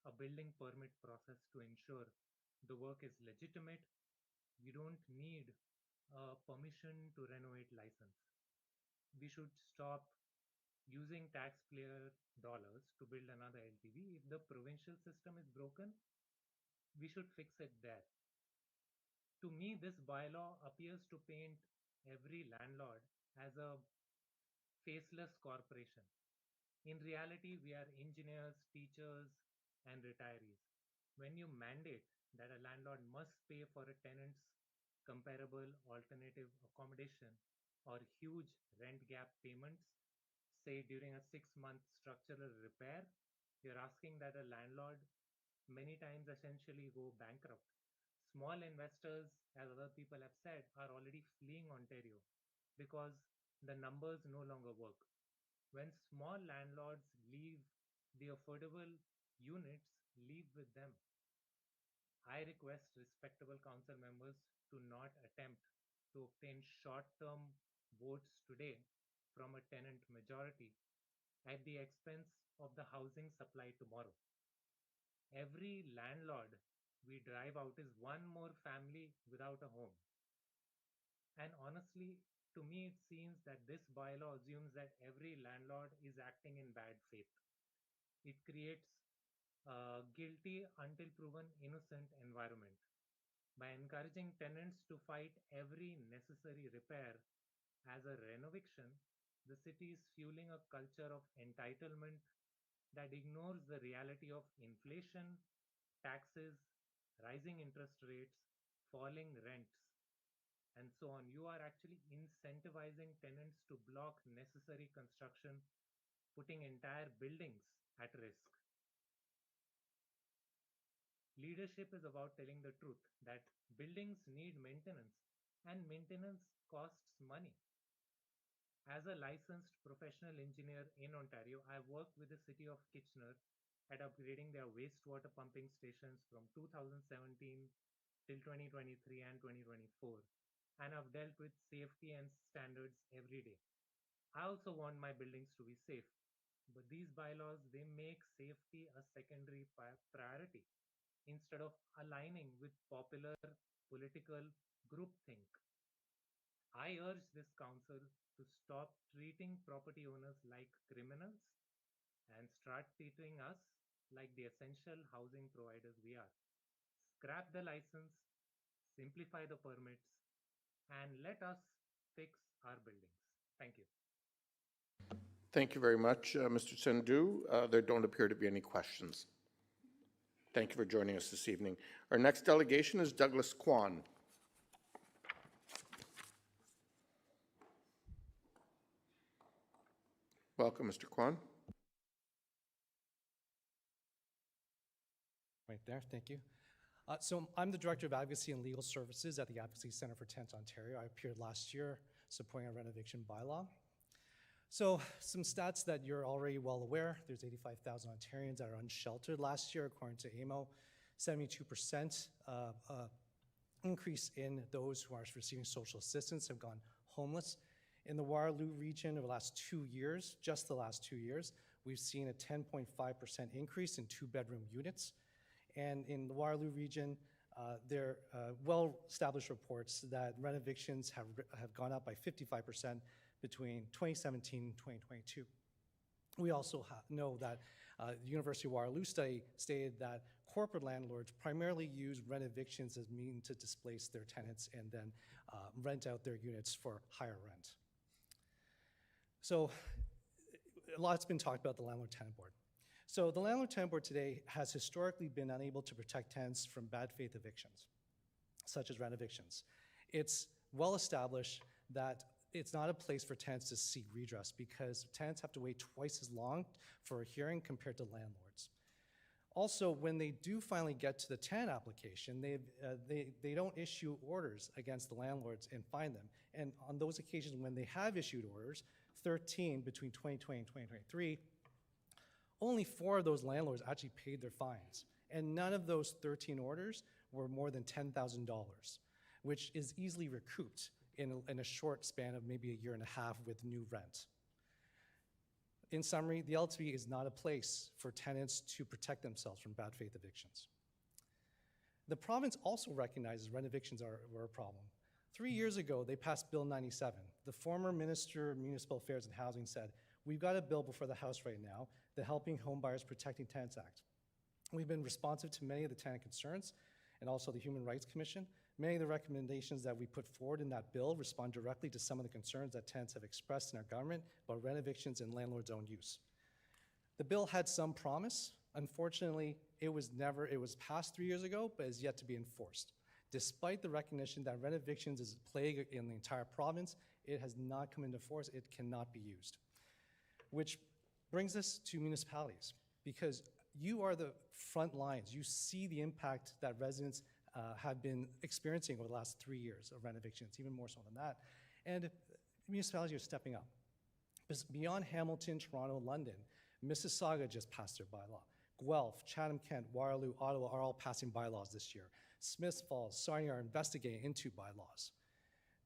a building permit process to ensure the work is legitimate. You don't need a permission to renovate license. We should stop using taxpayer dollars to build another LTV. If the provincial system is broken, we should fix it there. To me, this bylaw appears to paint every landlord as a faceless corporation. In reality, we are engineers, teachers, and retirees. When you mandate that a landlord must pay for a tenant's comparable alternative accommodation or huge rent gap payments, say during a 6-month structural repair, you're asking that a landlord many times essentially go bankrupt. Small investors, as other people have said, are already fleeing Ontario because the numbers no longer work. When small landlords leave, the affordable units leave with them. I request respectable council members to not attempt to obtain short-term votes today from a tenant majority at the expense of the housing supply tomorrow. Every landlord we drive out is one more family without a home. And honestly, to me, it seems that this bylaw assumes that every landlord is acting in bad faith. It creates a guilty until proven innocent environment. By encouraging tenants to fight every necessary repair as a renovation, the city is fueling a culture of entitlement that ignores the reality of inflation, taxes, rising interest rates, falling rents, and so on. You are actually incentivizing tenants to block necessary construction, putting entire buildings at risk. Leadership is about telling the truth that buildings need maintenance and maintenance costs money. As a licensed professional engineer in Ontario, I worked with the city of Kitchener at upgrading their wastewater pumping stations from 2017 till 2023 and 2024. And I've dealt with safety and standards every day. I also want my buildings to be safe, but these bylaws, they make safety a secondary priority instead of aligning with popular political groupthink. I urge this council to stop treating property owners like criminals and start treating us like the essential housing providers we are. Scrap the license, simplify the permits, and let us fix our buildings. Thank you. Thank you very much, Mr. Sandhu. There don't appear to be any questions. Thank you for joining us this evening. Our next delegation is Douglas Kwan. Welcome, Mr. Kwan. Right there, thank you. So I'm the Director of Advocacy and Legal Services at the Advocacy Center for Tent Ontario. I appeared last year supporting a renovation bylaw. So some stats that you're already well aware, there's 85,000 Ontarians that are unsheltered last year, according to AMO. 72% increase in those who are receiving social assistance have gone homeless. In the Waterloo region over the last 2 years, just the last 2 years, we've seen a 10.5% increase in two-bedroom units. And in the Waterloo region, there are well-established reports that renovictions have gone up by 55% between 2017 and 2022. We also know that the University of Waterloo study stated that corporate landlords primarily use renovictions as means to displace their tenants and then rent out their units for higher rent. So a lot's been talked about the Landlord-Tenant Board. So the Landlord-Tenant Board today has historically been unable to protect tenants from bad faith evictions, such as renovictions. It's well established that it's not a place for tenants to seek redress because tenants have to wait twice as long for a hearing compared to landlords. Also, when they do finally get to the tenant application, they don't issue orders against the landlords and fine them. And on those occasions when they have issued orders, 13 between 2020 and 2023, only 4 of those landlords actually paid their fines. And none of those 13 orders were more than $10,000, which is easily recouped in a short span of maybe a year and a half with new rent. In summary, the LTB is not a place for tenants to protect themselves from bad faith evictions. The province also recognizes renovictions were a problem. 3 years ago, they passed Bill 97. The former Minister of Municipal Affairs and Housing said, "We've got a bill before the House right now, the Helping Homebuyers Protecting Tenants Act." We've been responsive to many of the tenant concerns and also the Human Rights Commission. Many of the recommendations that we put forward in that bill respond directly to some of the concerns that tenants have expressed in our government about renovictions and landlord's own use. The bill had some promise. Unfortunately, it was passed 3 years ago, but is yet to be enforced. Despite the recognition that renovictions is a plague in the entire province, it has not come into force. It cannot be used. Which brings us to municipalities, because you are the front lines. You see the impact that residents have been experiencing over the last 3 years of renovictions, even more so than that. And municipalities are stepping up. Beyond Hamilton, Toronto, London, Mississauga just passed their bylaw. Guelph, Chatham-Kent, Waterloo, Ottawa are all passing bylaws this year. Smiths Falls, Sarnia are investigating into bylaws.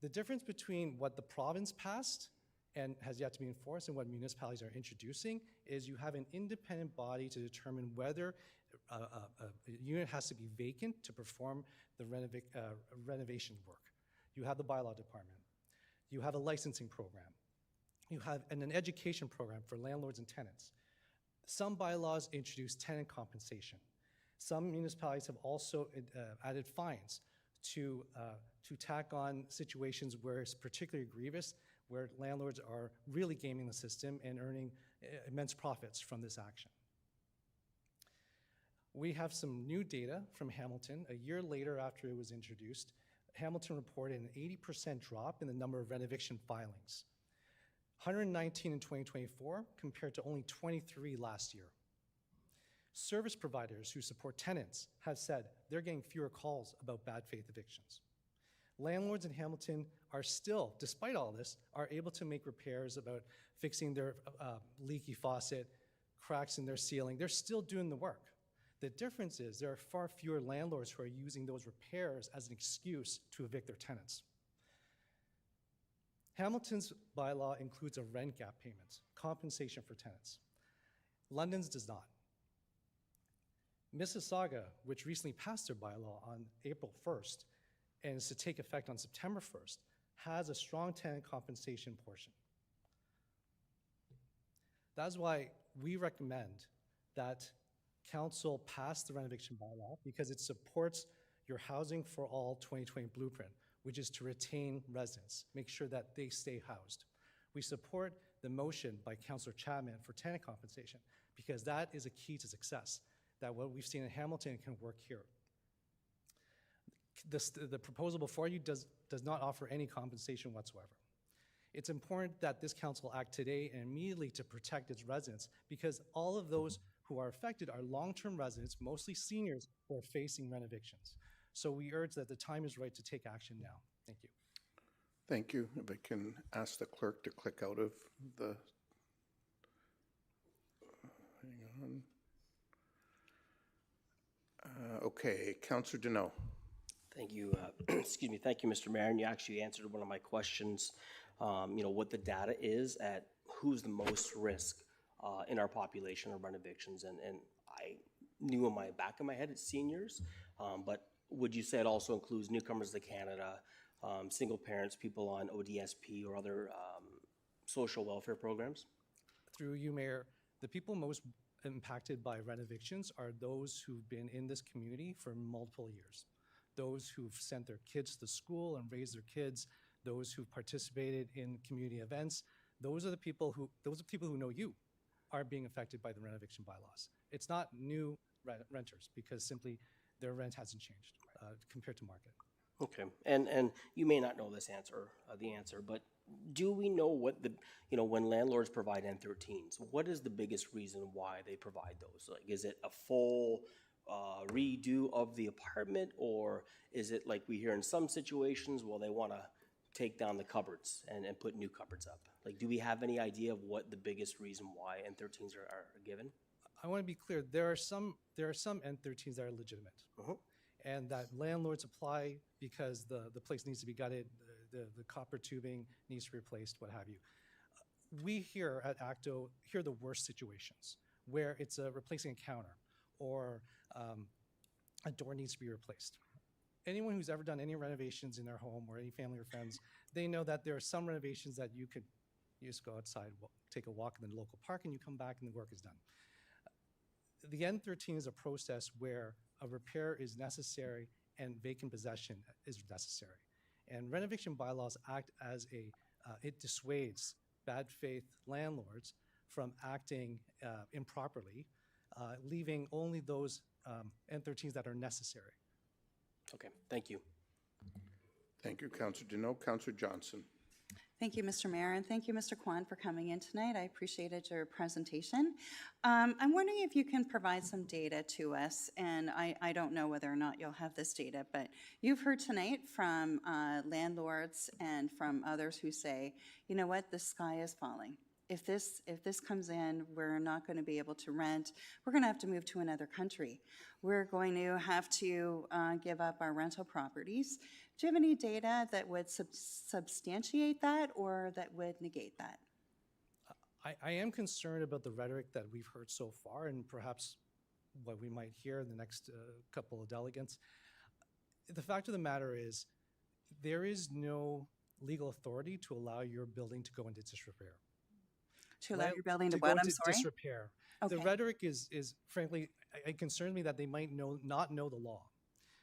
The difference between what the province passed and has yet to be enforced and what municipalities are introducing is you have an independent body to determine whether a unit has to be vacant to perform the renovation work. You have the bylaw department. You have a licensing program. You have an education program for landlords and tenants. Some bylaws introduce tenant compensation. Some municipalities have also added fines to tack on situations where it's particularly grievous, where landlords are really gaming the system and earning immense profits from this action. We have some new data from Hamilton. A year later after it was introduced, Hamilton reported an 80% drop in the number of renovation filings. 119 in 2024 compared to only 23 last year. Service providers who support tenants have said they're getting fewer calls about bad faith evictions. Landlords in Hamilton are still, despite all this, are able to make repairs about fixing their leaky faucet, cracks in their ceiling. They're still doing the work. The difference is there are far fewer landlords who are using those repairs as an excuse to evict their tenants. Hamilton's bylaw includes a rent gap payment, compensation for tenants. London's does not. Mississauga, which recently passed their bylaw on April 1st and is to take effect on September 1st, has a strong tenant compensation portion. That's why we recommend that Council pass the renovation bylaw, because it supports your Housing for All 2020 blueprint, which is to retain residents, make sure that they stay housed. We support the motion by Councillor Chapman for tenant compensation, because that is a key to success, that what we've seen in Hamilton can work here. The proposal before you does not offer any compensation whatsoever. It's important that this council act today and immediately to protect its residents, because all of those who are affected are long-term residents, mostly seniors, who are facing renovictions. So we urge that the time is right to take action now. Thank you. Thank you. If I can ask the clerk to click out of the, hang on. Okay, Councillor Deneau. Thank you. Excuse me. Thank you, Mr. Mayor. And you actually answered one of my questions, what the data is at who's the most risk in our population of renovations. And I knew in my back of my head it's seniors, but would you say it also includes newcomers to Canada, single parents, people on ODSP or other social welfare programs? Through you, Mayor, the people most impacted by renovictions are those who've been in this community for multiple years. Those who've sent their kids to school and raised their kids, those who've participated in community events, those are the people who know you are being affected by the renovation bylaws. It's not new renters, because simply their rent hasn't changed compared to market. Okay, and you may not know this answer, but do we know what when landlords provide N13s, what is the biggest reason why they provide those? Like, is it a full redo of the apartment, or is it like we hear in some situations, well, they want to take down the cupboards and put new cupboards up? Like, do we have any idea of what the biggest reason why N13s are given? I want to be clear, there are some N13s that are legitimate. And that landlords apply because the place needs to be gutted, the copper tubing needs to be replaced, what have you. We here at ACTO hear the worst situations where it's replacing a counter or a door needs to be replaced. Anyone who's ever done any renovations in their home or any family or friends, they know that there are some renovations that you just go outside, take a walk in the local park, and you come back and the work is done. The N13 is a process where a repair is necessary and vacant possession is necessary. And renovation bylaws act as it dissuades bad faith landlords from acting improperly, leaving only those N13s that are necessary. Okay, thank you. Thank you, Councillor Deneau. Councillor Johnson. Thank you, Mr. Mayor, and thank you, Mr. Kwan, for coming in tonight. I appreciated your presentation. I'm wondering if you can provide some data to us, and I don't know whether or not you'll have this data, but you've heard tonight from landlords and from others who say, you know what, the sky is falling. If this comes in, we're not going to be able to rent. We're going to have to move to another country. We're going to have to give up our rental properties. Do you have any data that would substantiate that or that would negate that? I am concerned about the rhetoric that we've heard so far and perhaps what we might hear in the next couple of delegates. The fact of the matter is there is no legal authority to allow your building to go into disrepair. To allow your building to what? I'm sorry? Disrepair. Okay. The rhetoric is frankly, it concerns me that they might not know the law.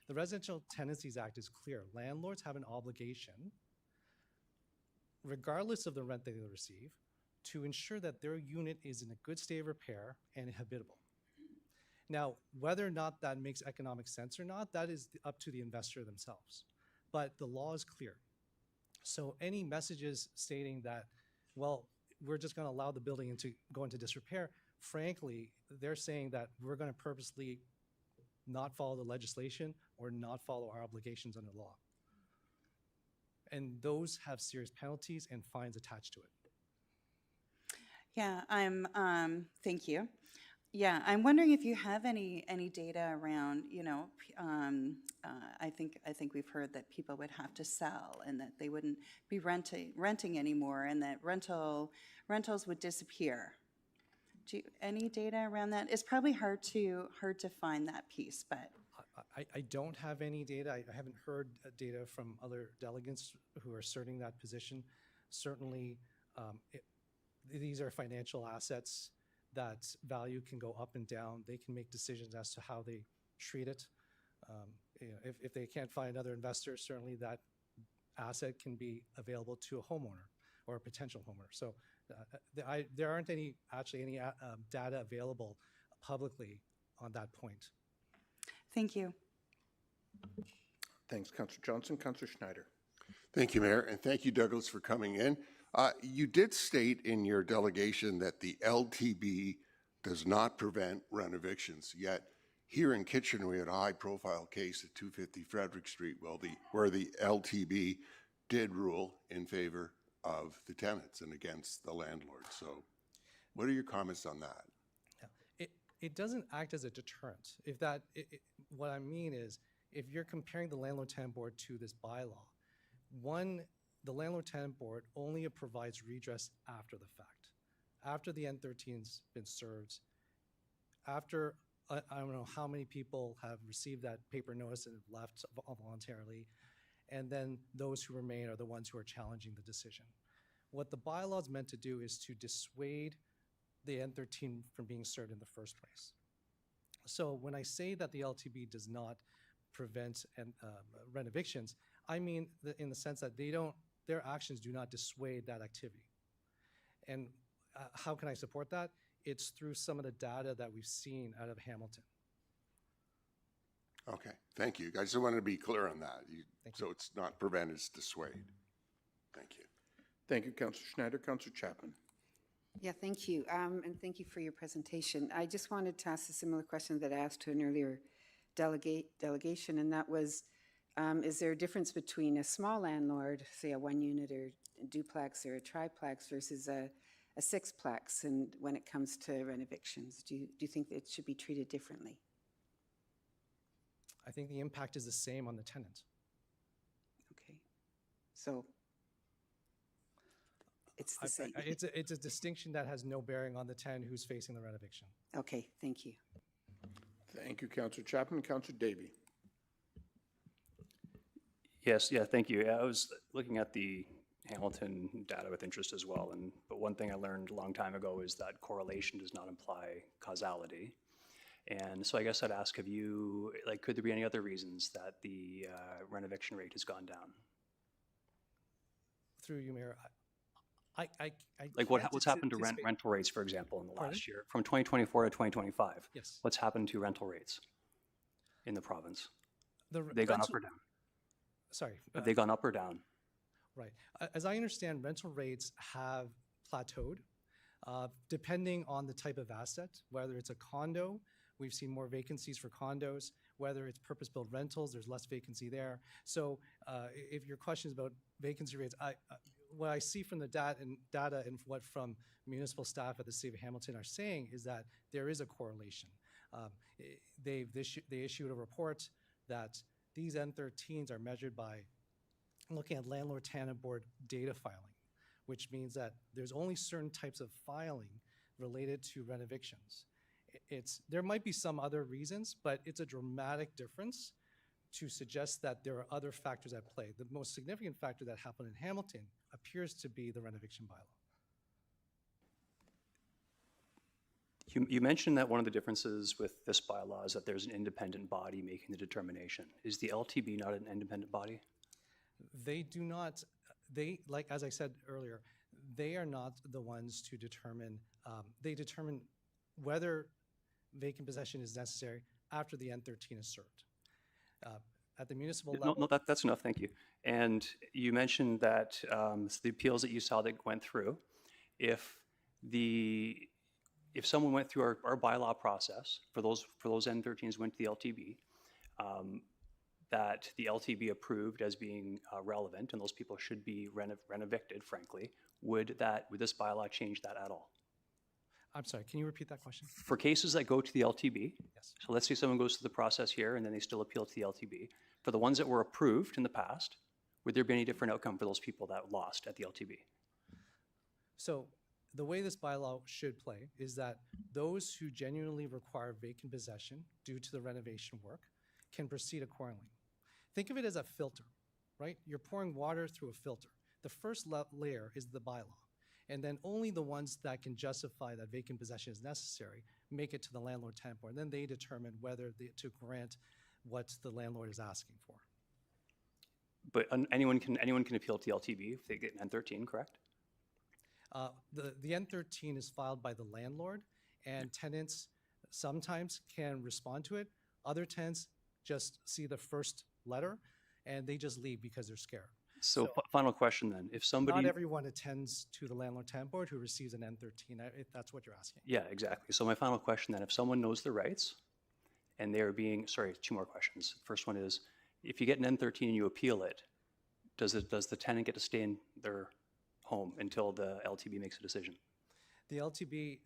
The Residential Tenancies Act is clear. Landlords have an obligation, regardless of the rent that they receive, to ensure that their unit is in a good state of repair and habitable. Now, whether or not that makes economic sense or not, that is up to the investor themselves. But the law is clear. So any messages stating that, well, we're just going to allow the building to go into disrepair, frankly, they're saying that we're going to purposely not follow the legislation or not follow our obligations under law. And those have serious penalties and fines attached to it. Yeah, thank you. Yeah, I'm wondering if you have any data around, I think we've heard that people would have to sell and that they wouldn't be renting anymore and that rentals would disappear. Any data around that? It's probably hard to find that piece, but. I don't have any data. I haven't heard data from other delegates who are asserting that position. Certainly, these are financial assets that value can go up and down. They can make decisions as to how they treat it. If they can't find another investor, certainly that asset can be available to a homeowner or a potential homeowner. So There aren't any data available publicly on that point. Thank you. Thanks, Councillor Johnson. Councillor Schneider. Thank you, Mayor, and thank you, Douglas, for coming in. You did state in your delegation that the LTB does not prevent rent evictions, yet here in Kitchener, we had a high-profile case at 250 Frederick Street where the LTB did rule in favor of the tenants and against the landlord. So what are your comments on that? It doesn't act as a deterrent. What I mean is, if you're comparing the landlord-tenant board to this bylaw, the landlord-tenant board only provides redress after the fact, after the N13's been served, after I don't know how many people have received that paper notice and have left voluntarily, and then those who remain are the ones who are challenging the decision. What the bylaw is meant to do is to dissuade the N13 from being served in the first place. So when I say that the LTB does not prevent rent evictions, I mean in the sense that their actions do not dissuade that activity. And how can I support that? It's through some of the data that we've seen out of Hamilton. Okay, thank you. I just wanted to be clear on that. So it's not prevent, it's dissuade. Thank you. Thank you, Councillor Schneider. Councillor Chapman. Yeah, thank you. And thank you for your presentation. I just wanted to ask a similar question that I asked to an earlier delegation, and that was, is there a difference between a small landlord, say a one-unit or a duplex or a triplex, versus a sixplex, and when it comes to rent evictions? Do you think that it should be treated differently? I think the impact is the same on the tenant. Okay. So it's the same. It's a distinction that has no bearing on the tenant who's facing the rent eviction. Okay, thank you. Thank you, Councillor Chapman. Councillor Davey. Yes, yeah, thank you. I was looking at the Hamilton data with interest as well, but one thing I learned a long time ago is that correlation does not imply causality. And so I guess I'd ask, could there be any other reasons that the rent eviction rate has gone down? Through you, Mayor, what's happened to rental rates, for example, in the last year, from 2024 to 2025? Yes. What's happened to rental rates in the province? They gone up or down? Sorry. Have they gone up or down? Right. As I understand, rental rates have plateaued, depending on the type of asset, whether it's a condo. We've seen more vacancies for condos. Whether it's purpose-built rentals, there's less vacancy there. So if your question is about vacancy rates, what I see from the data and what from municipal staff at the City of Hamilton are saying is that there is a correlation. They issued a report that these N13s are measured by looking at landlord-tenant board data filing, which means that there's only certain types of filing related to rent evictions. There might be some other reasons, but it's a dramatic difference to suggest that there are other factors at play. The most significant factor that happened in Hamilton appears to be the rent eviction bylaw. You mentioned that one of the differences with this bylaw is that there's an independent body making the determination. Is the LTB not an independent body? They do not, as I said earlier, they are not the ones to determine, they determine whether vacant possession is necessary after the N13 is served. At the municipal level. No, that's enough, thank you. And you mentioned that the appeals that you saw that went through, if someone went through our bylaw process for those N13s went to the LTB, that the LTB approved as being relevant, and those people should be rent evicted, frankly, would this bylaw change that at all? I'm sorry, can you repeat that question? For cases that go to the LTB, yes. So let's say someone goes through the process here and then they still appeal to the LTB. For the ones that were approved in the past, would there be any different outcome for those people that lost at the LTB? So the way this bylaw should play is that those who genuinely require vacant possession due to the renovation work can proceed accordingly. Think of it as a filter, right? You're pouring water through a filter. The first layer is the bylaw. And then only the ones that can justify that vacant possession is necessary make it to the landlord-tenant board. And then they determine whether to grant what the landlord is asking for. But anyone can appeal to the LTB if they get an N13, correct? The N13 is filed by the landlord, and tenants sometimes can respond to it. Other tenants just see the first letter, and they just leave because they're scared. So final question then, if somebody. Not everyone attends to the landlord-tenant board who receives an N13, if that's what you're asking. Yeah, exactly. So my final question then, if someone knows their rights and they're being, sorry, two more questions. First one is, if you get an N13 and you appeal it, does the tenant get to stay in their home until the LTB makes a decision? The LTB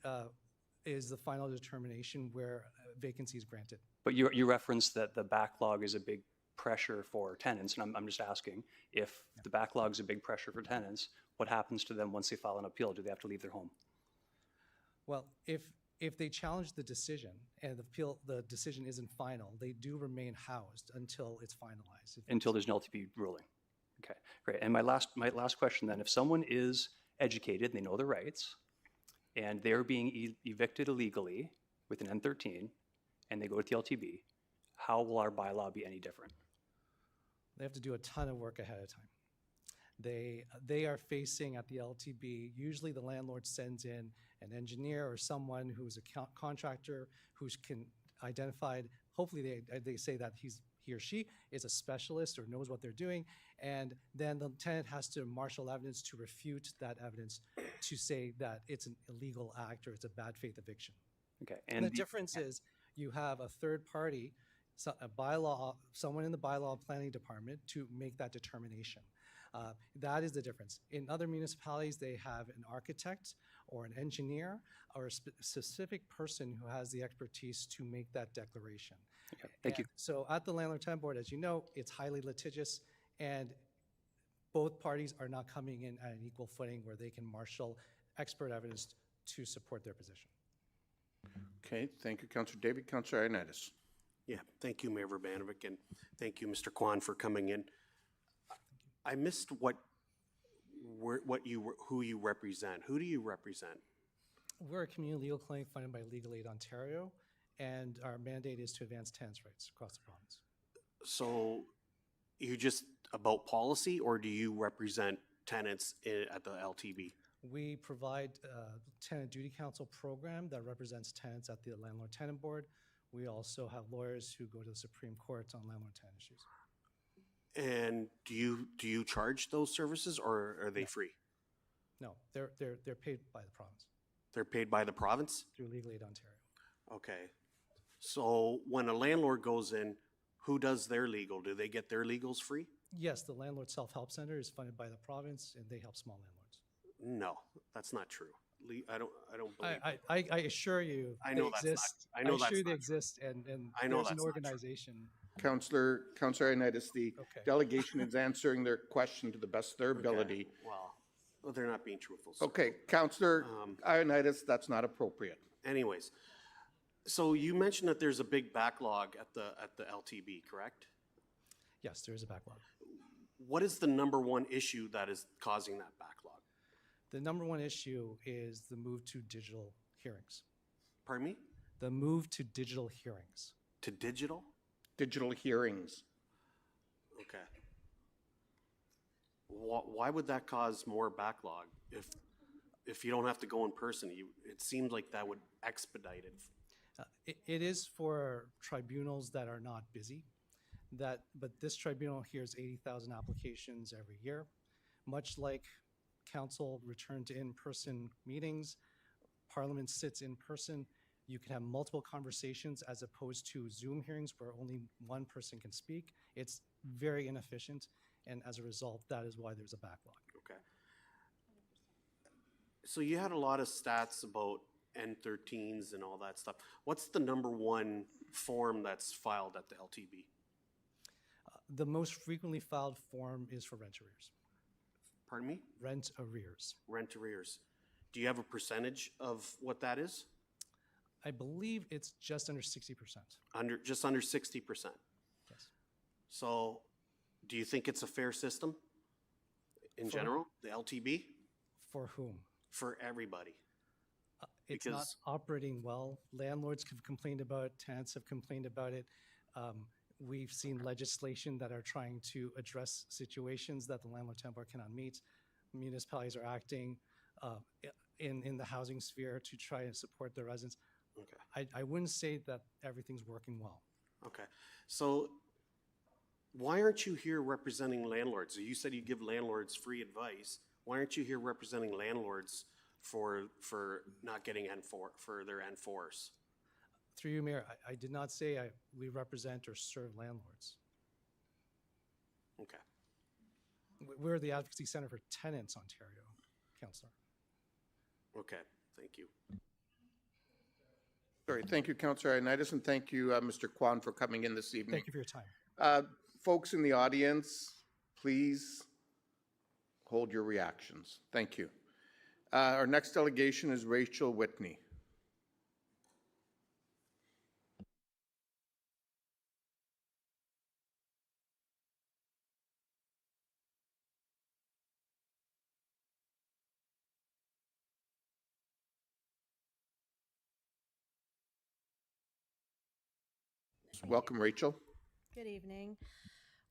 is the final determination where vacancy is granted. But you referenced that the backlog is a big pressure for tenants, and I'm just asking, if the backlog is a big pressure for tenants, what happens to them once they file an appeal? Do they have to leave their home? Well, if they challenge the decision and the decision isn't final, they do remain housed until it's finalized. Until there's an LTB ruling. Okay, great. And my last question then, if someone is educated and they know their rights, and they're being evicted illegally with an N13, and they go to the LTB, how will our bylaw be any different? They have to do a ton of work ahead of time. They are facing at the LTB, usually the landlord sends in an engineer or someone who's a contractor who can identify, hopefully they say that he or she is a specialist or knows what they're doing, and then the tenant has to marshal evidence to refute that evidence to say that it's an illegal act or it's a bad faith eviction. Okay, And the difference is you have a third party, someone in the bylaw planning department to make that determination. That is the difference. In other municipalities, they have an architect or an engineer or a specific person who has the expertise to make that declaration. Okay, thank you. So at the landlord-tenant board, as you know, it's highly litigious, and both parties are not coming in at an equal footing where they can marshal expert evidence to support their position. Okay, thank you, Councillor David. Councillor Ioannidis. Yeah, thank you, Mayor Urbanovic, and thank you, Mr. Kwan, for coming in. I missed who you represent. Who do you represent? We're a community legal clinic funded by Legal Aid Ontario, and our mandate is to advance tenants' rights across the province. So you just about policy, or do you represent tenants at the LTB? We provide a tenant duty council program that represents tenants at the landlord-tenant board. We also have lawyers who go to the Supreme Court on landlord-tenant issues. And do you charge those services, or are they free? No, they're paid by the province. They're paid by the province? Through Legal Aid Ontario. Okay. So when a landlord goes in, who does their legal? Do they get their legals free? Yes, the Landlord Self-Help Center is funded by the province, and they help small landlords. No, that's not true. I don't believe. I assure you, I know they that's exist. not. I know I that's assure they not exist, and I know there's that's an not true. organization. Councillor Ioannidis, the delegation is answering their question to the best of their ability. Well, they're not being truthful. So. Okay, Councillor Ioannidis, that's not appropriate. Anyways, so you mentioned that there's a big backlog at the LTB, correct? Yes, there is a backlog. What is the number one issue that is causing that backlog? The number one issue is the move to digital hearings. Pardon me? The move to digital hearings. To digital? Digital hearings. Okay. Why would that cause more backlog if you don't have to go in person? It seems like that would expedite it. It is for tribunals that are not busy. But this tribunal hears 80,000 applications every year. Much like council returned to in-person meetings, Parliament sits in person. You can have multiple conversations as opposed to Zoom hearings where only one person can speak. It's very inefficient, and as a result, that is why there's a backlog. Okay. So you had a lot of stats about N13s and all that stuff. What's the number one form that's filed at the LTB? The most frequently filed form is for rent arrears. Pardon me? Rent arrears. Rent arrears. Do you have a percentage of what that is? I believe it's just under 60%. Just under 60%? Yes. So do you think it's a fair system in general, the LTB? For whom? For everybody. It's not operating well. Landlords have complained about it. Tenants have complained about it. We've seen legislation that are trying to address situations that the landlord-tenant board cannot meet. Municipalities are acting. in the housing sphere to try and support the residents. Okay. I wouldn't say that everything's working well. Okay. So why aren't you here representing landlords? You said you give landlords free advice. Why aren't you here representing landlords for not getting for their N4s? Through you, Mayor, I did not say we represent or serve landlords. Okay. We're the Advocacy Center for Tenants Ontario, Councillor. Okay. Thank you. Sorry, thank you, Councillor Ioannidis, and thank you, Mr. Kwan, for coming in this evening. Thank you for your time. Folks in the audience, please hold your reactions. Thank you. Our next delegation is Rachel Whitney. Welcome, Rachel. Good evening.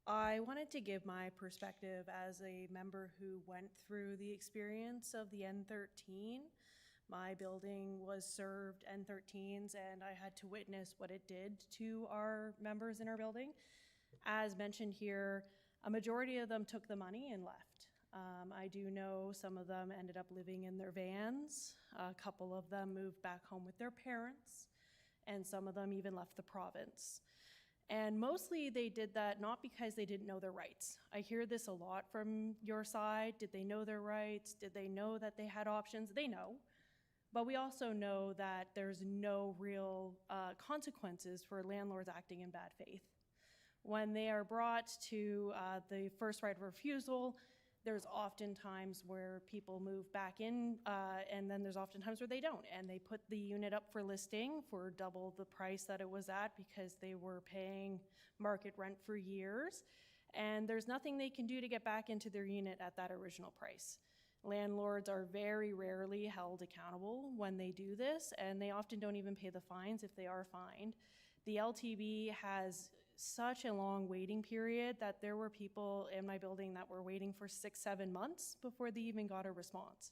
I wanted to give my perspective as a member who went through the experience of the N13. My building was served N13s and I had to witness what it did to our members in our building. As mentioned here, a majority of them took the money and left. I do know some of them ended up living in their vans. A couple of them moved back home with their parents, and some of them even left the province. And mostly they did that not because they didn't know their rights. I hear this a lot from your side. Did they know their rights? Did they know that they had options? They know. But we also know that there's no real consequences for landlords acting in bad faith. When they are brought to the first right of refusal, there's often times where people move back in, and then there's often times where they don't, and they put the unit up for listing for double the price that it was at because they were paying market rent for years, and there's nothing they can do to get back into their unit at that original price. Landlords are very rarely held accountable when they do this, and they often don't even pay the fines if they are fined. The LTB has such a long waiting period that there were people in my building that were waiting for 6-7 months before they even got a response.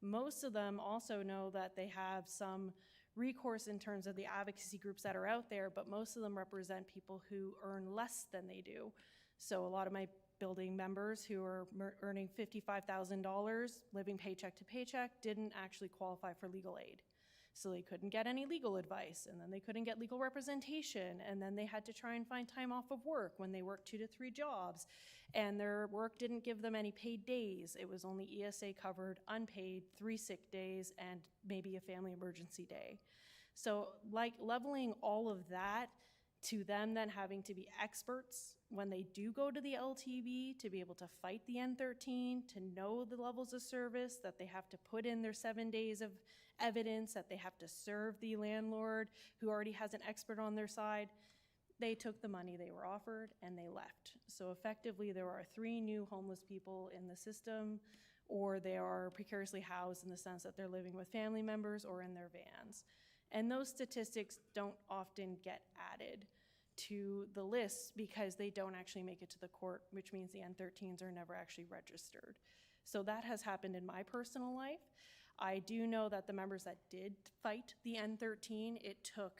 Most of them also know that they have some recourse in terms of the advocacy groups that are out there, but most of them represent people who earn less than they do. So a lot of my building members who are earning $55,000, living paycheck to paycheck, didn't actually qualify for legal aid. So they couldn't get any legal advice, and then they couldn't get legal representation, and then they had to try and find time off of work when they worked 2 to 3 jobs, and their work didn't give them any paid days. It was only ESA covered, unpaid, 3 sick days, and maybe a family emergency day. So like leveling all of that to them then having to be experts when they do go to the LTB to be able to fight the N13, to know the levels of service, that they have to put in their 7 days of evidence, that they have to serve the landlord who already has an expert on their side. They took the money they were offered and they left. So effectively there are 3 new homeless people in the system, or they are precariously housed in the sense that they're living with family members or in their vans. And those statistics don't often get added to the list because they don't actually make it to the court, which means the N13s are never actually registered. So that has happened in my personal life. I do know that the members that did fight the N13, it took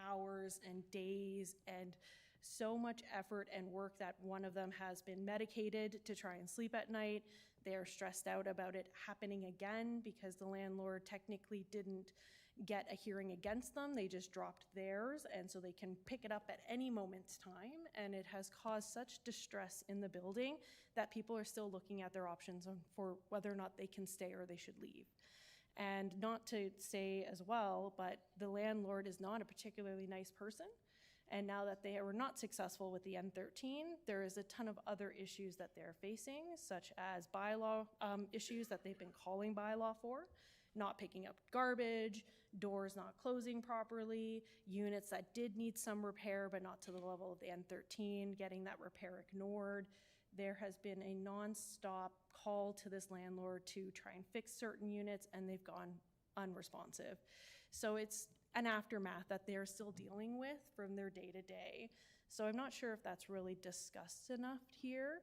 hours and days and so much effort and work that one of them has been medicated to try and sleep at night. They are stressed out about it happening again because the landlord technically didn't get a hearing against them. They just dropped theirs, and so they can pick it up at any moment's time, and it has caused such distress in the building that people are still looking at their options for whether or not they can stay or they should leave. And not to say as well, but the landlord is not a particularly nice person, and now that they were not successful with the N13, there is a ton of other issues that they're facing, such as bylaw issues that they've been calling bylaw for, not picking up garbage, doors not closing properly, units that did need some repair but not to the level of the N13, getting that repair ignored. There has been a non-stop call to this landlord to try and fix certain units, and they've gone unresponsive. So it's an aftermath that they're still dealing with from their day-to-day. So I'm not sure if that's really discussed enough here.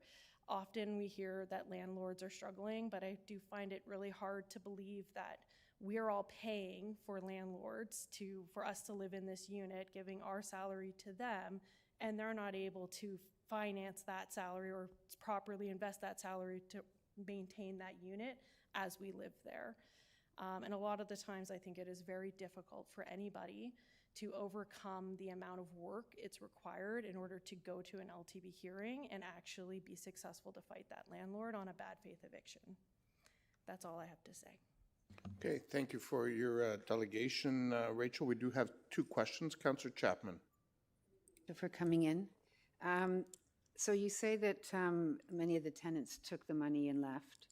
Often we hear that landlords are struggling, but I do find it really hard to believe that we're all paying for landlords for us to live in this unit, giving our salary to them, and they're not able to finance that salary or properly invest that salary to maintain that unit as we live there. And a lot of the times I think it is very difficult for anybody to overcome the amount of work it's required in order to go to an LTB hearing and actually be successful to fight that landlord on a bad faith eviction. That's all I have to say. Okay, thank you for your delegation. Rachel, we do have 2 questions. Councillor Chapman. For coming in. So you say that many of the tenants took the money and left.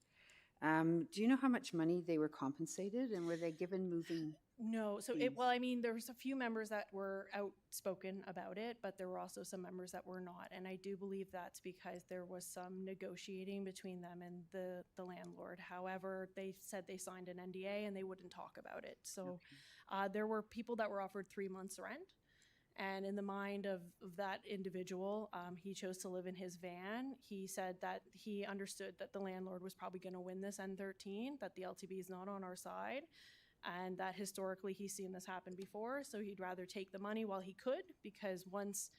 Do you know how much money they were compensated, and were they given moving? No, so there was a few members that were outspoken about it, but there were also some members that were not. And I do believe that's because there was some negotiating between them and the landlord. However, they said they signed an NDA and they wouldn't talk about it. So there were people that were offered 3 months rent. And in the mind of that individual, he chose to live in his van. He said that he understood that the landlord was probably going to win this N13, that the LTB is not on our side, and that historically he's seen this happen before. So he'd rather take the money while he could, because once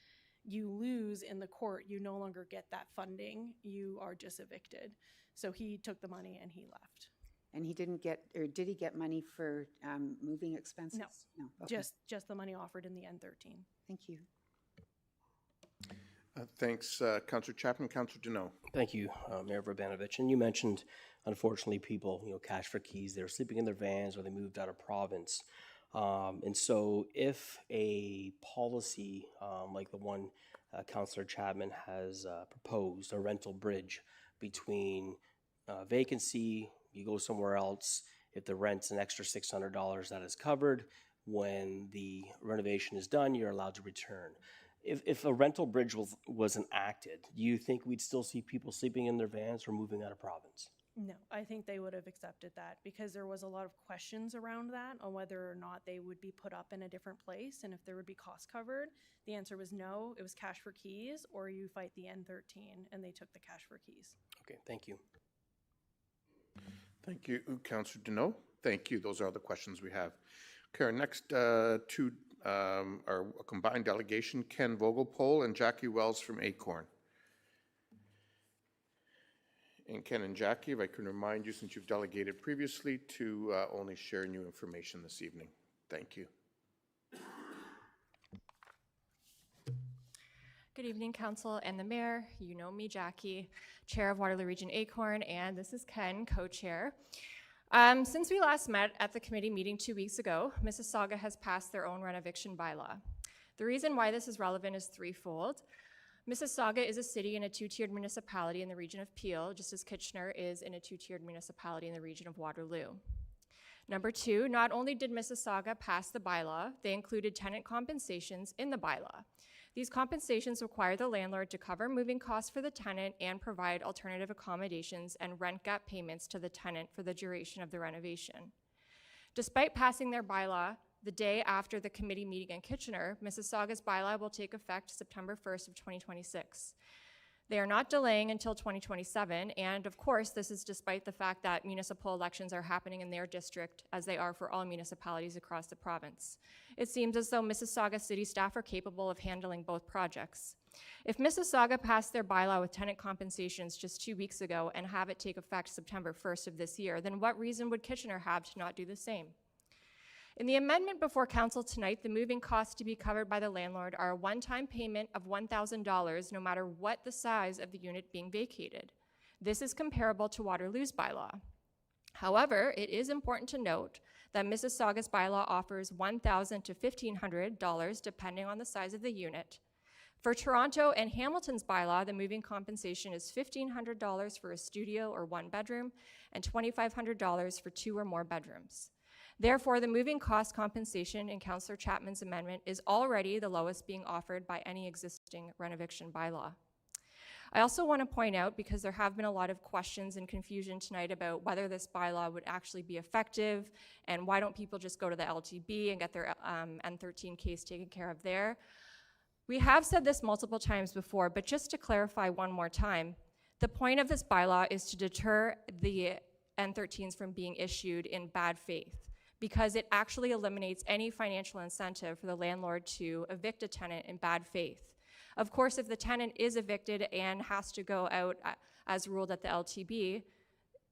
you lose in the court, you no longer get that funding. You are just evicted. So he took the money and he left. And he didn't get, or did he get money for moving expenses? No, Okay. just the money offered in the N13. Thank you. Thanks, Councillor Chapman. Councillor Deneau. Thank you, Mayor Vrbanovich. And you mentioned, unfortunately, people, cash for keys. They're sleeping in their vans or they moved out of province. And so if a policy like the one Councillor Chapman has proposed, a rental bridge between vacancy, you go somewhere else, if the rent's an extra $600, that is covered. When the renovation is done, you're allowed to return. If a rental bridge was enacted, do you think we'd still see people sleeping in their vans or moving out of province? No, I think they would have accepted that because there was a lot of questions around that on whether or not they would be put up in a different place and if there would be cost covered. The answer was no, it was cash for keys, or you fight the N13, and they took the cash for keys. Okay, thank you. Thank you, Councillor Deneau. Thank you. Those are all the questions we have. Okay, our next 2 are a combined delegation, Ken Vogelpol and Jackie Wells from Acorn. And Ken and Jackie, if I can remind you, since you've delegated previously, to only share new information this evening. Thank you. Good evening, Council and the Mayor. You know me, Jackie, Chair of Waterloo Region Acorn, and this is Ken, Co-Chair. Since we last met at the committee meeting 2 weeks ago, Mississauga has passed their own rent eviction bylaw. The reason why this is relevant is threefold. Mississauga is a city and a 2-tiered municipality in the region of Peel, just as Kitchener is in a 2-tiered municipality in the region of Waterloo. Number 2, not only did Mississauga pass the bylaw, they included tenant compensations in the bylaw. These compensations require the landlord to cover moving costs for the tenant and provide alternative accommodations and rent gap payments to the tenant for the duration of the renovation. Despite passing their bylaw the day after the committee meeting in Kitchener, Mississauga's bylaw will take effect September 1st of 2026. They are not delaying until 2027, and of course, this is despite the fact that municipal elections are happening in their district, as they are for all municipalities across the province. It seems as though Mississauga city staff are capable of handling both projects. If Mississauga passed their bylaw with tenant compensations just 2 weeks ago and have it take effect September 1st of this year, then what reason would Kitchener have to not do the same? In the amendment before Council tonight, the moving costs to be covered by the landlord are a one-time payment of $1,000 no matter what the size of the unit being vacated. This is comparable to Waterloo's bylaw. However, it is important to note that Mississauga's bylaw offers $1,000 to $1,500 depending on the size of the unit. For Toronto and Hamilton's bylaw, the moving compensation is $1,500 for a studio or 1 bedroom and $2,500 for 2 or more bedrooms. Therefore, the moving cost compensation in Councillor Chapman's amendment is already the lowest being offered by any existing rent-eviction bylaw. I also want to point out, because there have been a lot of questions and confusion tonight about whether this bylaw would actually be effective and why don't people just go to the LTB and get their N13 case taken care of there. We have said this multiple times before, but just to clarify one more time, The point of this bylaw is to deter the N13s from being issued in bad faith, because it actually eliminates any financial incentive for the landlord to evict a tenant in bad faith. Of course, if the tenant is evicted and has to go out as ruled at the LTB,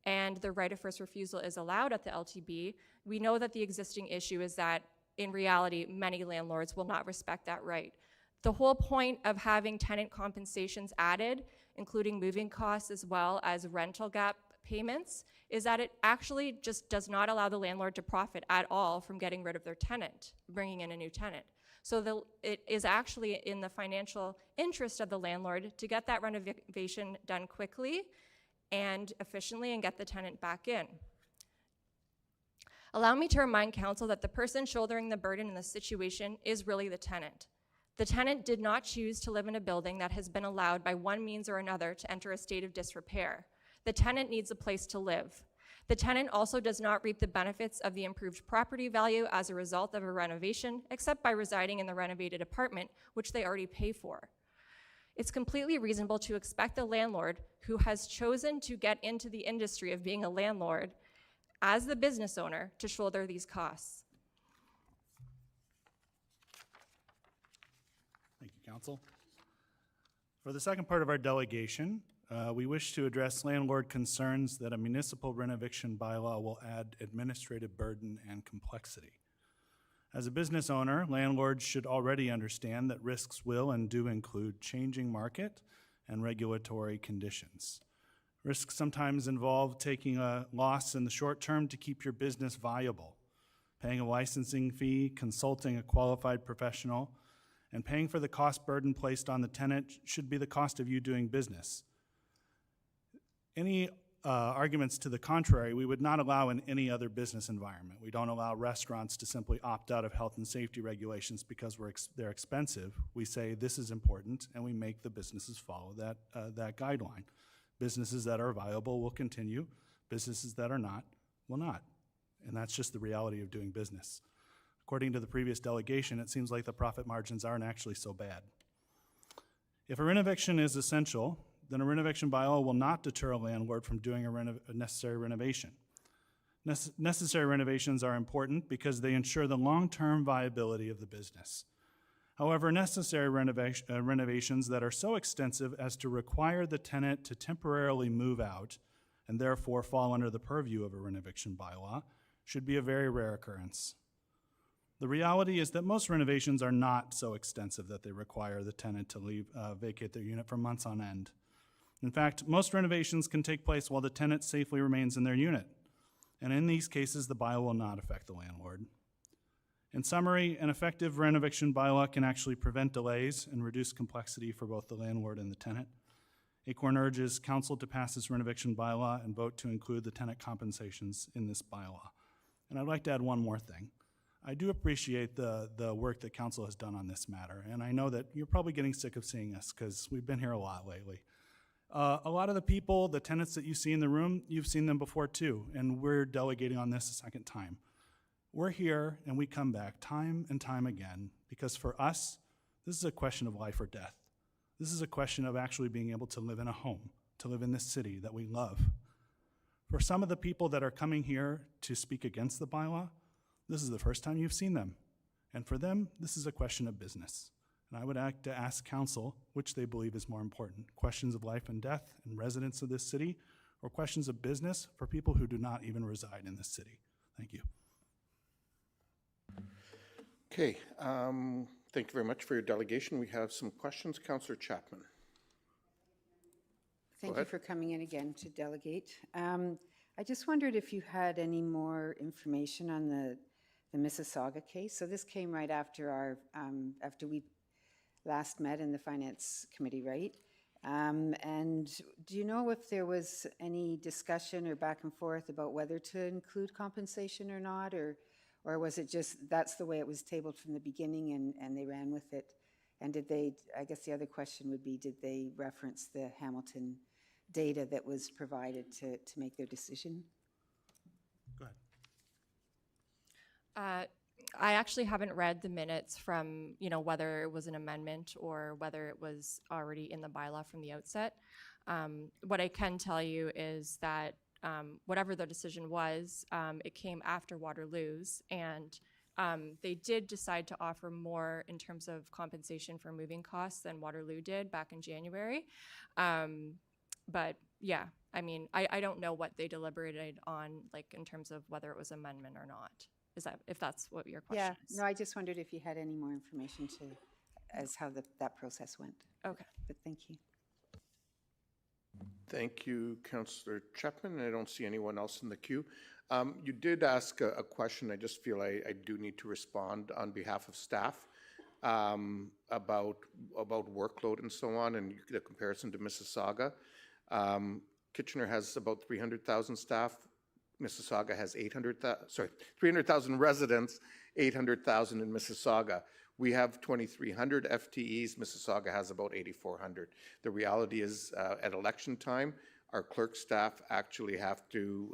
and the right of first refusal is allowed at the LTB, we know that the existing issue is that, in reality, many landlords will not respect that right. The whole point of having tenant compensations added, including moving costs as well as rental gap payments, is that it actually just does not allow the landlord to profit at all from getting rid of their tenant, bringing in a new tenant. So it is actually in the financial interest of the landlord to get that renovation done quickly and efficiently and get the tenant back in. Allow me to remind council that the person shouldering the burden in this situation is really the tenant. The tenant did not choose to live in a building that has been allowed by one means or another to enter a state of disrepair. The tenant needs a place to live. The tenant also does not reap the benefits of the improved property value as a result of a renovation, except by residing in the renovated apartment, which they already pay for. It's completely reasonable to expect the landlord who has chosen to get into the industry of being a landlord as the business owner to shoulder these costs. Thank you, Council. For the second part of our delegation, we wish to address landlord concerns that a municipal renoviction bylaw will add administrative burden and complexity. As a business owner, landlords should already understand that risks will and do include changing market and regulatory conditions. Risks sometimes involve taking a loss in the short term to keep your business viable, paying a licensing fee, consulting a qualified professional, and paying for the cost burden placed on the tenant should be the cost of you doing business. Any arguments to the contrary, we would not allow in any other business environment. We don't allow restaurants to simply opt out of health and safety regulations because they're expensive. We say this is important, and we make the businesses follow that guideline. Businesses that are viable will continue. Businesses that are not will not. And that's just the reality of doing business. According to the previous delegation, it seems like the profit margins aren't actually so bad. If a renovation is essential, then a renovation bylaw will not deter a landlord from doing a necessary renovation. Necessary renovations are important because they ensure the long-term viability of the business. However, necessary renovations that are so extensive as to require the tenant to temporarily move out and therefore fall under the purview of a renovation bylaw should be a very rare occurrence. The reality is that most renovations are not so extensive that they require the tenant to vacate their unit for months on end. In fact, most renovations can take place while the tenant safely remains in their unit. And in these cases, the bylaw will not affect the landlord. In summary, an effective renovation bylaw can actually prevent delays and reduce complexity for both the landlord and the tenant. Acorn urges council to pass this renovation bylaw and vote to include the tenant compensations in this bylaw. And I'd like to add one more thing. I do appreciate the work that council has done on this matter, and I know that you're probably getting sick of seeing us because we've been here a lot lately. A lot of the people, the tenants that you see in the room, you've seen them before too, and we're delegating on this a second time. We're here and we come back time and time again because for us, this is a question of life or death. This is a question of actually being able to live in a home, to live in this city that we love. For some of the people that are coming here to speak against the bylaw, this is the first time you've seen them. And for them, this is a question of business. And I would like to ask council which they believe is more important, questions of life and death and residents of this city, or questions of business for people who do not even reside in this city. Thank you. Okay, thank you very much for your delegation. We have some questions. Councillor Chapman. Thank you for coming in again to delegate. I just wondered if you had any more information on the Mississauga case. So this came right after after we last met in the Finance Committee, right? And do you know if there was any discussion or back and forth about whether to include compensation or not, or was it just that's the way it was tabled from the beginning and they ran with it? And did they, I guess the other question would be, did they reference the Hamilton data that was provided to make their decision? Go ahead. I actually haven't read the minutes from, whether it was an amendment or whether it was already in the bylaw from the outset. What I can tell you is that whatever the decision was, it came after Waterloo's, and they did decide to offer more in terms of compensation for moving costs than Waterloo did back in January. But yeah, I mean, I don't know what they deliberated on, like in terms of whether it was amendment or not. If that's what your question is? No, I just wondered if you had any more information as how that process went. Okay. But thank you. Thank you, Councillor Chapman. I don't see anyone else in the queue. You did ask a question. I just feel I do need to respond on behalf of staff about workload and so on, and the comparison to Mississauga. Kitchener has about 300,000 staff. Mississauga has 300,000 residents, 800,000 in Mississauga. We have 2,300 FTEs. Mississauga has about 8,400. The reality is, at election time, our clerk staff actually have to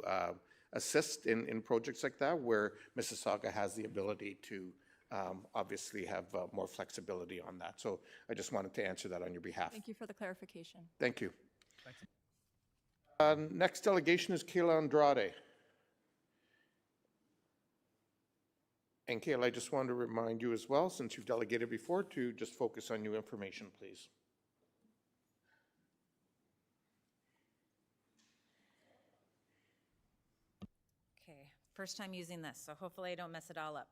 assist in projects like that, where Mississauga has the ability to obviously have more flexibility on that. So I just wanted to answer that on your behalf. Thank you for the clarification. Thank you. Next delegation is Kayla Andrade. And Kayla, I just wanted to remind you as well, since you've delegated before, to just focus on new information, please. Okay, first time using this, so hopefully I don't mess it all up.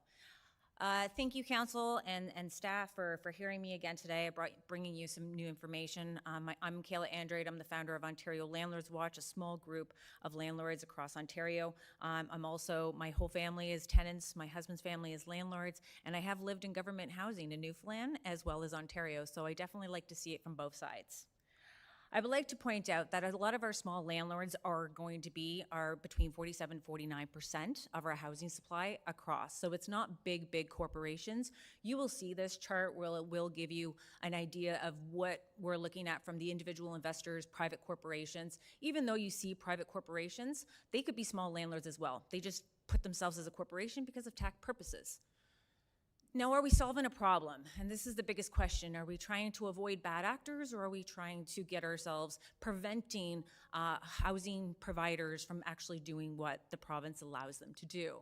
Thank you, council and staff, for hearing me again today. Bringing you some new information. I'm Kayla Andrade. I'm the founder of Ontario Landlords Watch, a small group of landlords across Ontario. I'm also, my whole family is tenants. My husband's family is landlords, and I have lived in government housing in Newfoundland as well as Ontario, so I definitely like to see it from both sides. I would like to point out that a lot of our small landlords are between 47-49% of our housing supply across. So it's not big corporations. You will see this chart where it will give you an idea of what we're looking at from the individual investors, private corporations. Even though you see private corporations, they could be small landlords as well. They just put themselves as a corporation because of tax purposes. Now, are we solving a problem? And this is the biggest question. Are we trying to avoid bad actors, or are we trying to get ourselves preventing housing providers from actually doing what the province allows them to do?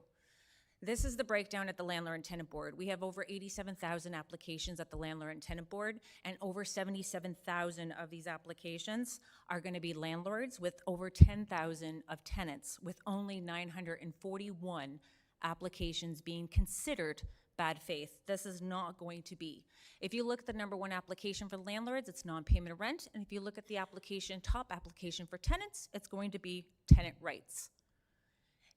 This is the breakdown at the Landlord and Tenant Board. We have over 87,000 applications at the Landlord and Tenant Board, and over 77,000 of these applications are going to be landlords, with over 10,000 of tenants, with only 941 applications being considered bad faith. This is not going to be. If you look at the number one application for landlords, it's non-payment of rent. And if you look at the top application for tenants, it's going to be tenant rights.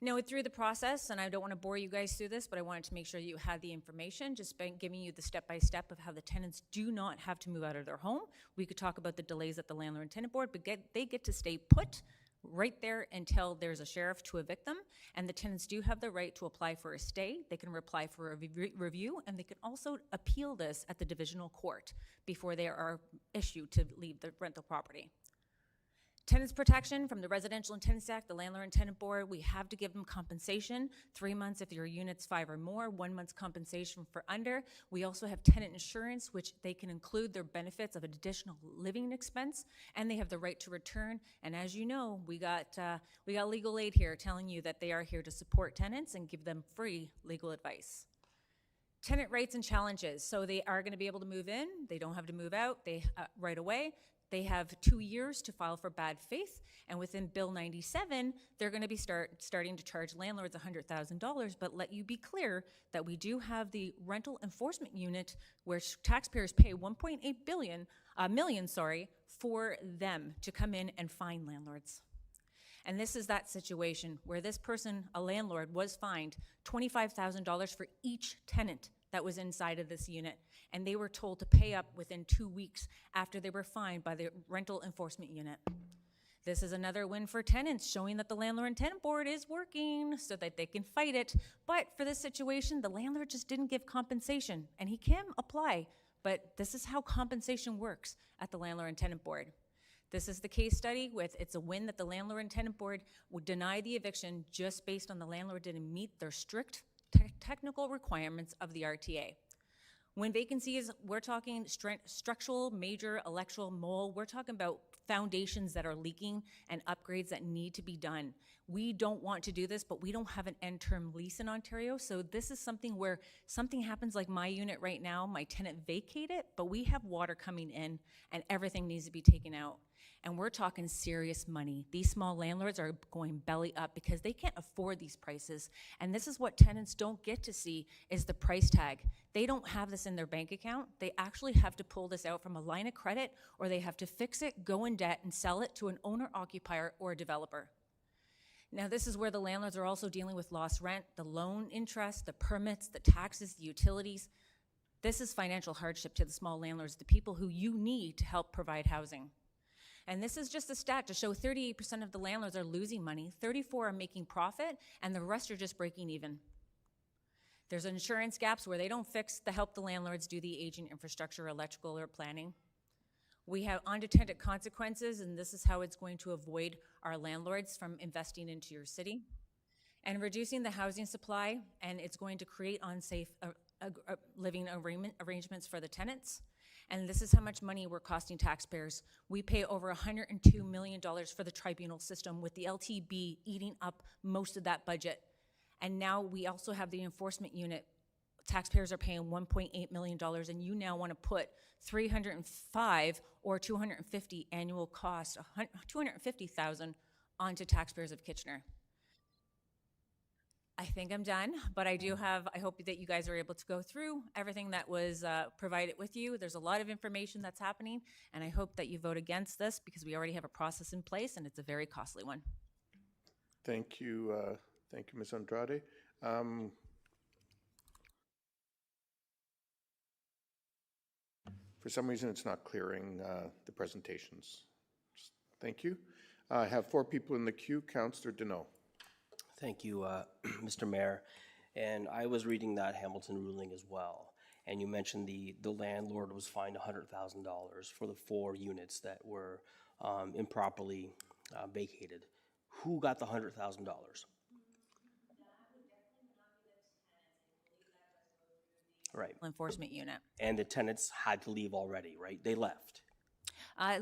Now, through the process, and I don't want to bore you guys through this, but I wanted to make sure you had the information, just by giving you the step-by-step of how the tenants do not have to move out of their home. We could talk about the delays at the Landlord and Tenant Board, but they get to stay put right there until there's a sheriff to evict them, and the tenants do have the right to apply for a stay. They can apply for a review, and they can also appeal this at the divisional court before they are issued to leave the rental property. Tenants protection from the Residential and Tenants Act, the Landlord and Tenant Board, we have to give them compensation, 3 months if your unit's 5 or more, 1 month's compensation for under. We also have tenant insurance, which they can include their benefits of an additional living expense, and they have the right to return. And as you know, we got legal aid here telling you that they are here to support tenants and give them free legal advice. Tenant rights and challenges. So they are going to be able to move in. They don't have to move out right away. They have 2 years to file for bad faith, and within Bill 97, they're going to be starting to charge landlords $100,000. But let you be clear that we do have the rental enforcement unit, where taxpayers pay $1.8 million for them to come in and fine landlords. And this is that situation where this person, a landlord, was fined $25,000 for each tenant that was inside of this unit, and they were told to pay up within 2 weeks after they were fined by the rental enforcement unit. This is another win for tenants, showing that the Landlord and Tenant Board is working so that they can fight it. But for this situation, the landlord just didn't give compensation, and he can apply, but this is how compensation works at the Landlord and Tenant Board. This is the case study with, it's a win that the Landlord and Tenant Board would deny the eviction just based on the landlord didn't meet their strict technical requirements of the RTA. When vacancies, we're talking structural, major, electrical, mold, we're talking about foundations that are leaking and upgrades that need to be done. We don't want to do this, but we don't have an end-term lease in Ontario, so this is something where something happens like my unit right now, my tenant vacated, but we have water coming in and everything needs to be taken out. And we're talking serious money. These small landlords are going belly up because they can't afford these prices. And this is what tenants don't get to see is the price tag. They don't have this in their bank account. They actually have to pull this out from a line of credit, or they have to fix it, go in debt, and sell it to an owner-occupier or a developer. Now, this is where the landlords are also dealing with lost rent, the loan interest, the permits, the taxes, the utilities. This is financial hardship to the small landlords, the people who you need to help provide housing. And this is just a stat to show 38% of the landlords are losing money, 34 are making profit, and the rest are just breaking even. There's insurance gaps where they don't help the landlords do the aging infrastructure, electrical, or planning. We have unintended consequences, and this is how it's going to avoid our landlords from investing into your city. And reducing the housing supply, and it's going to create unsafe living arrangements for the tenants. And this is how much money we're costing taxpayers. We pay over $102 million for the tribunal system, with the LTB eating up most of that budget. And now we also have the enforcement unit. Taxpayers are paying $1.8 million, and you now want to put 305 or 250 annual cost, 250,000 onto taxpayers of Kitchener. I think I'm done, but I hope that you guys are able to go through everything that was provided with you. There's a lot of information that's happening, and I hope that you vote against this because we already have a process in place, and it's a very costly one. Thank you, Ms. Andrade. For some reason, it's not clearing the presentations. Thank you. I have 4 people in the queue. Councillor Deneau. Thank you, Mr. Mayor. And I was reading that Hamilton ruling as well. And you mentioned the landlord was fined $100,000 for the 4 units that were improperly vacated. Who got the $100,000? Right. Enforcement unit. And the tenants had to leave already, right? They left.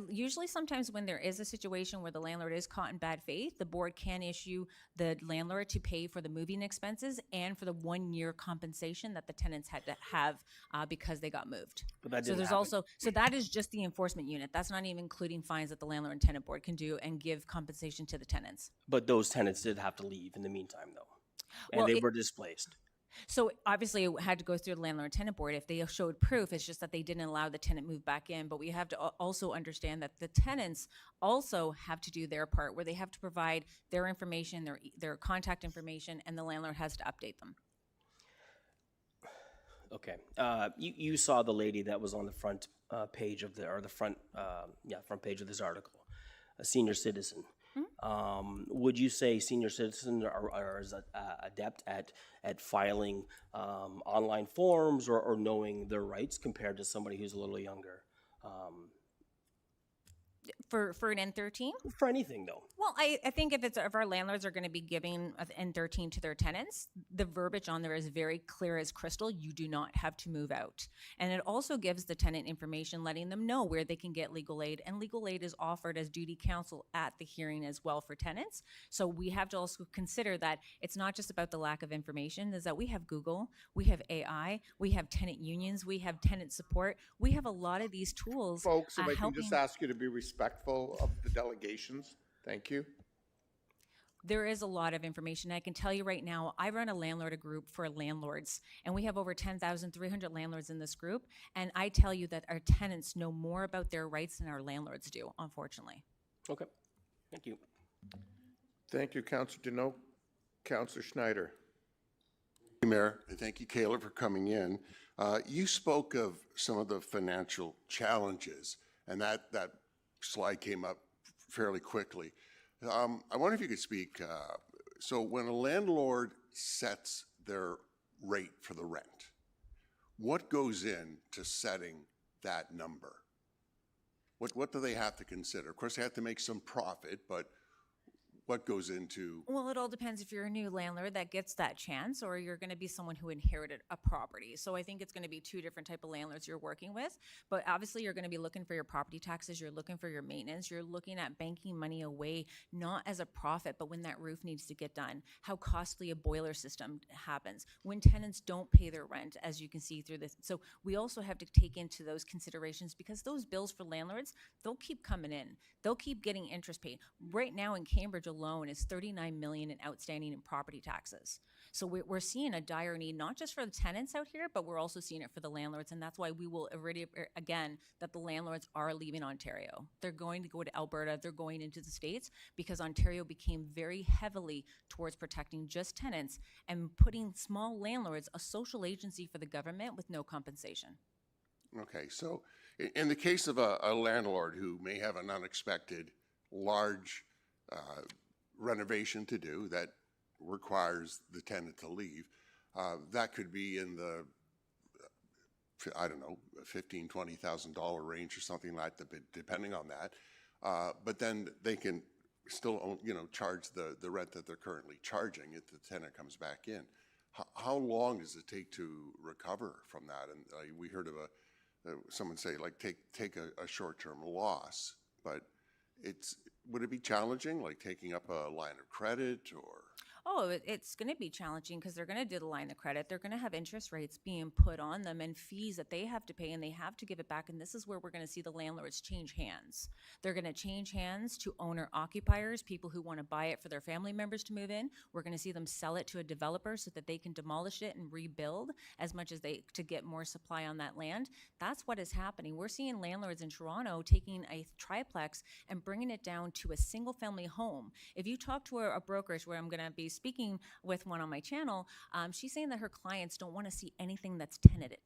Usually sometimes when there is a situation where the landlord is caught in bad faith, the board can issue the landlord to pay for the moving expenses and for the 1-year compensation that the tenants had to have because they got moved. But that So didn't there's happen. also, so that is just the enforcement unit. That's not even including fines that the landlord and tenant board can do and give compensation to the tenants. But those tenants did have to leave in the meantime, though. And Well, they it- were displaced. So obviously it had to go through the landlord and tenant board if they showed proof. It's just that they didn't allow the tenant move back in. But we have to also understand that the tenants also have to do their part, where they have to provide their information, their contact information, and the landlord has to update them. Okay. You saw the lady that was on the front page of front page of this article, a senior citizen. Would you say senior citizens are as adept at filing online forms or knowing their rights compared to somebody who's a little younger? For an N13? For anything, though. Well, I think if our landlords are going to be giving an N13 to their tenants, the verbiage on there is very clear as crystal. You do not have to move out. And it also gives the tenant information letting them know where they can get legal aid. And legal aid is offered as duty counsel at the hearing as well for tenants. So we have to also consider that it's not just about the lack of information, is that we have Google, we have AI, we have tenant unions, we have tenant support. We have a lot of these tools. Folks, if I can helping. just ask you to be respectful of the delegations. Thank you. There is a lot of information. I can tell you right now, I run a landlord group for landlords, and we have over 10,300 landlords in this group. And I tell you that our tenants know more about their rights than our landlords do, unfortunately. Okay. Thank you. Thank you, Councillor Deneau. Councillor Schneider. Thank you, Mayor, and thank you, Kayla, for coming in. You spoke of some of the financial challenges, and that slide came up fairly quickly. I wonder if you could speak, so when a landlord sets their rate for the rent, what goes into setting that number? What do they have to consider? Of course, they have to make some profit, but what goes into, Well, it all depends if you're a new landlord that gets that chance, or you're going to be someone who inherited a property. So I think it's going to be two different type of landlords you're working with. But obviously, you're going to be looking for your property taxes. You're looking for your maintenance. You're looking at banking money away, not as a profit, but when that roof needs to get done, how costly a boiler system happens, when tenants don't pay their rent, as you can see through this. So we also have to take into those considerations, because those bills for landlords, they'll keep coming in. They'll keep getting interest paid. Right now in Cambridge alone is $39 million in outstanding in property taxes. So we're seeing a dire need, not just for the tenants out here, but we're also seeing it for the landlords. And that's why we will already, again, that the landlords are leaving Ontario. They're going to go to Alberta. They're going into the States, because Ontario became very heavily towards protecting just tenants and putting small landlords, a social agency for the government with no compensation. okay, so in the case of a landlord who may have an unexpected large renovation to do that requires the tenant to leave, that could be in the, I don't know, $15,000, $20,000 range or something like that, depending on that. But then they can still, charge the rent that they're currently charging if the tenant comes back in. How long does it take to recover from that? And we heard of someone say, like, take a short-term loss, but would it be challenging, like taking up a line of credit or? Oh, it's going to be challenging, because they're going to do the line of credit. They're going to have interest rates being put on them and fees that they have to pay, and they have to give it back. And this is where we're going to see the landlords change hands. They're going to change hands to owner-occupiers, people who want to buy it for their family members to move in. We're going to see them sell it to a developer so that they can demolish it and rebuild as much as to get more supply on that land. That's what is happening. We're seeing landlords in Toronto taking a triplex and bringing it down to a single-family home. If you talk to a brokerage, where I'm going to be speaking with one on my channel, she's saying that her clients don't want to see anything that's tenanted.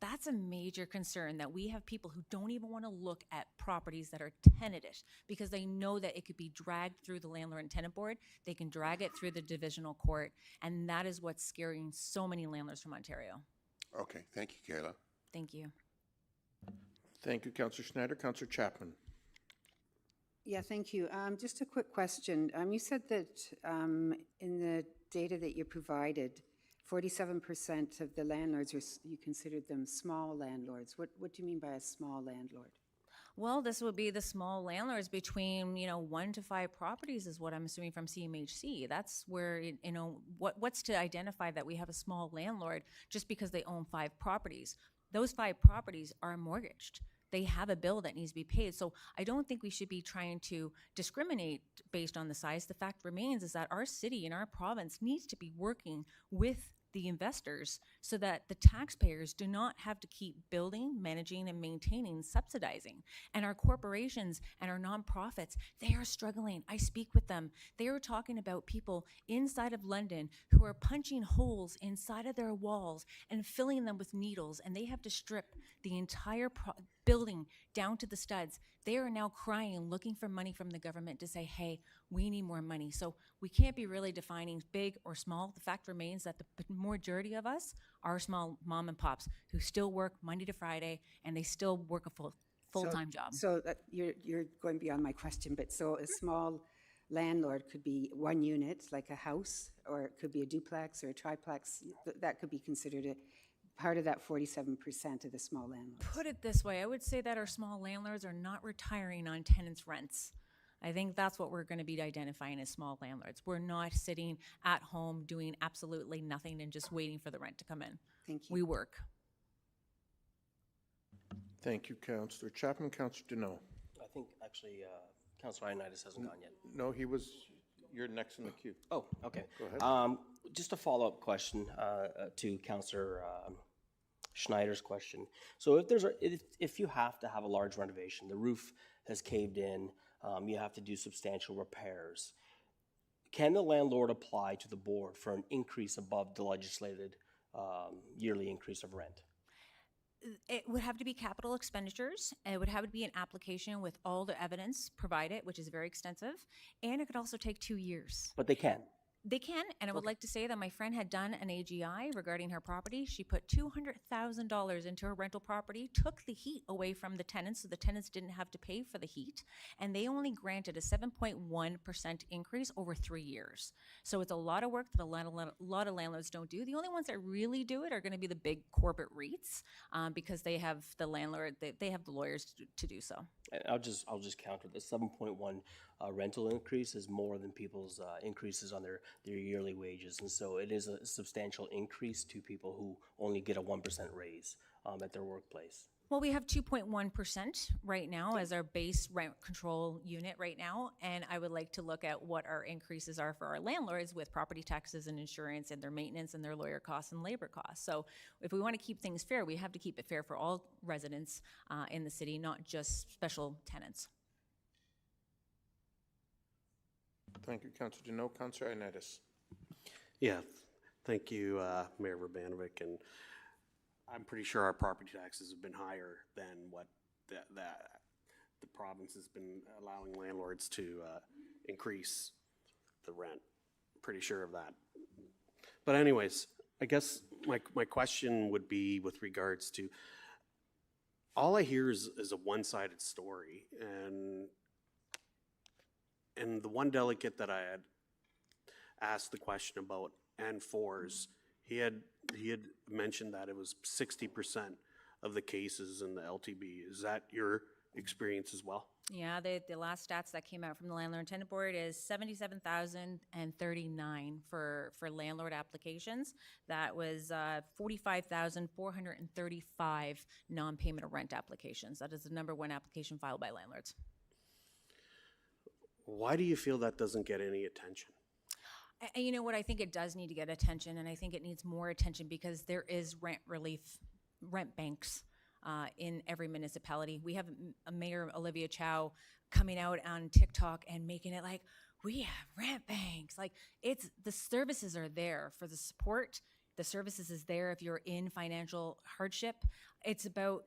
That's a major concern, that we have people who don't even want to look at properties that are tenanted, because they know that it could be dragged through the landlord and tenant board. They can drag it through the divisional court, and that is what's scaring so many landlords from Ontario. Okay, thank you, Kayla. Thank you. Thank you, Councillor Schneider. Councillor Chapman. Yeah, thank you. Just a quick question. You said that in the data that you provided, 47% of the landlords, you considered them small landlords. What do you mean by a small landlord? Well, this would be the small landlords between, 1 to 5 properties is what I'm assuming from CMHC. That's where, what's to identify that we have a small landlord just because they own 5 properties. Those 5 properties are mortgaged. They have a bill that needs to be paid. So I don't think we should be trying to discriminate based on the size. The fact remains is that our city and our province needs to be working with the investors so that the taxpayers do not have to keep building, managing, and maintaining, subsidizing. And our corporations and our nonprofits, they are struggling. I speak with them. They are talking about people inside of London who are punching holes inside of their walls and filling them with needles, and they have to strip the entire building down to the studs. They are now crying, looking for money from the government to say, hey, we need more money. So we can't be really defining big or small. The fact remains that the majority of us are small mom and pops who still work Monday to Friday, and they still work a full-time job. So that you're going beyond my question, but so a small landlord could be 1 unit, like a house, or it could be a duplex or a triplex. That could be considered a part of that 47% of the small landlords. Put it this way, I would say that our small landlords are not retiring on tenants' rents. I think that's what we're going to be identifying as small landlords. We're not sitting at home doing absolutely nothing and just waiting for the rent to come in. Thank you. We work. Thank you, Councillor Chapman. Councillor Deneau. I think actually Councillor Ioannidis hasn't gone yet. No, you're next in the queue. Oh, okay. Go ahead. Just a follow-up question to Councillor Schneider's question. So if you have to have a large renovation, the roof has caved in, you have to do substantial repairs, can the landlord apply to the board for an increase above the legislated yearly increase of rent? It would have to be capital expenditures. It would have to be an application with all the evidence provided, which is very extensive, and it could also take 2 years. But they can. They can, and I would like to say that my friend had done an AGI regarding her property. She put $200,000 into her rental property, took the heat away from the tenants, so the tenants didn't have to pay for the heat, and they only granted a 7.1% increase over 3 years. So it's a lot of work that a lot of landlords don't do. The only ones that really do it are going to be the big corporate REITs, because they have the landlord, they have the lawyers to do so. And I'll just counter the 7.1 rental increase is more than people's increases on their yearly wages, and so it is a substantial increase to people who only get a 1% raise at their workplace. Well, we have 2.1% right now as our base rent control unit right now, and I would like to look at what our increases are for our landlords with property taxes and insurance and their maintenance and their lawyer costs and labor costs. So if we want to keep things fair, we have to keep it fair for all residents in the city, not just special tenants. Thank you, Councillor Deneau. Councillor Ioannidis. Yeah, thank you, Mayor Urbanovic, and I'm pretty sure our property taxes have been higher than what the province has been allowing landlords to increase the rent. Pretty sure of that. But anyways, I guess my question would be with regards to, all I hear is a one-sided story, and the one delegate that I had asked the question about N4s, he had mentioned that it was 60% of the cases in the LTB. Is that your experience as well? Yeah, the last stats that came out from the Landlord and Tenant Board is 77,039 for landlord applications. That was 45,435 non-payment of rent applications. That is the #1 application filed by landlords. Why do you feel that doesn't get any attention? And you know what? I think it does need to get attention, and I think it needs more attention because there is rent relief, rent banks in every municipality. We have Mayor Olivia Chow coming out on TikTok and making it like, we have rent banks. Like, it's, the services are there for the support. The services is there if you're in financial hardship. It's about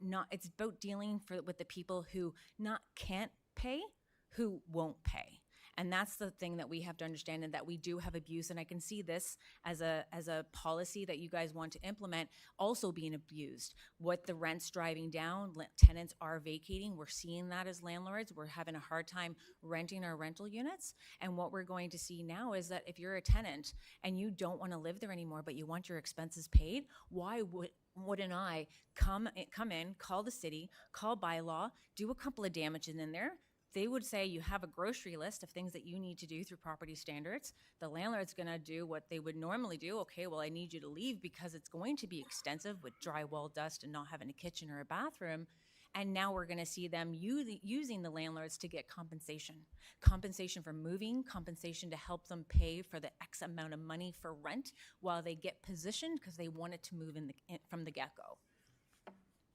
dealing with the people who can't pay, who won't pay. And that's the thing that we have to understand, and that we do have abuse. And I can see this as a policy that you guys want to implement also being abused. What the rent's driving down, tenants are vacating. We're seeing that as landlords. We're having a hard time renting our rental units. And what we're going to see now is that if you're a tenant and you don't want to live there anymore, but you want your expenses paid, why wouldn't I come in, call the city, call bylaw, do a couple of damages in there? They would say you have a grocery list of things that you need to do through property standards. The landlord's going to do what they would normally do. Okay, well, I need you to leave because it's going to be extensive with drywall dust and not having a kitchen or a bathroom. And now we're going to see them using the landlords to get compensation. Compensation for moving, compensation to help them pay for the X amount of money for rent while they get positioned because they wanted to move from the get-go.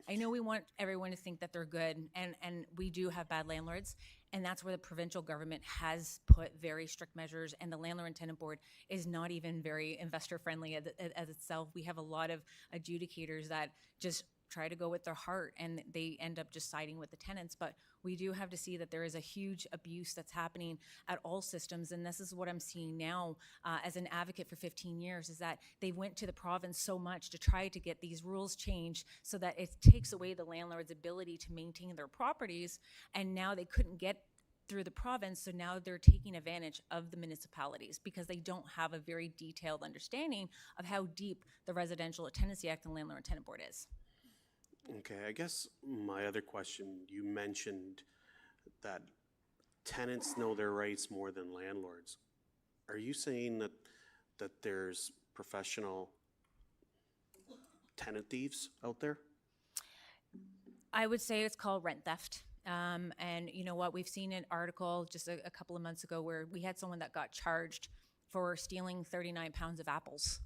I know we want everyone to think that they're good, and we do have bad landlords, and that's where the provincial government has put very strict measures, and the Landlord and Tenant Board is not even very investor-friendly as itself. We have a lot of adjudicators that just try to go with their heart, and they end up just siding with the tenants. But we do have to see that there is a huge abuse that's happening at all systems, and this is what I'm seeing now as an advocate for 15 years, is that they went to the province so much to try to get these rules changed so that it takes away the landlord's ability to maintain their properties, and now they couldn't get through the province, so now they're taking advantage of the municipalities because they don't have a very detailed understanding of how deep the Residential Tenancy Act and Landlord and Tenant Board is. Okay, I guess my other question, you mentioned that tenants know their rights more than landlords. Are you saying that there's professional tenant thieves out there? I would say it's called rent theft. And you know what, we've seen an article just a couple of months ago where we had someone that got charged for stealing 39 pounds of apples.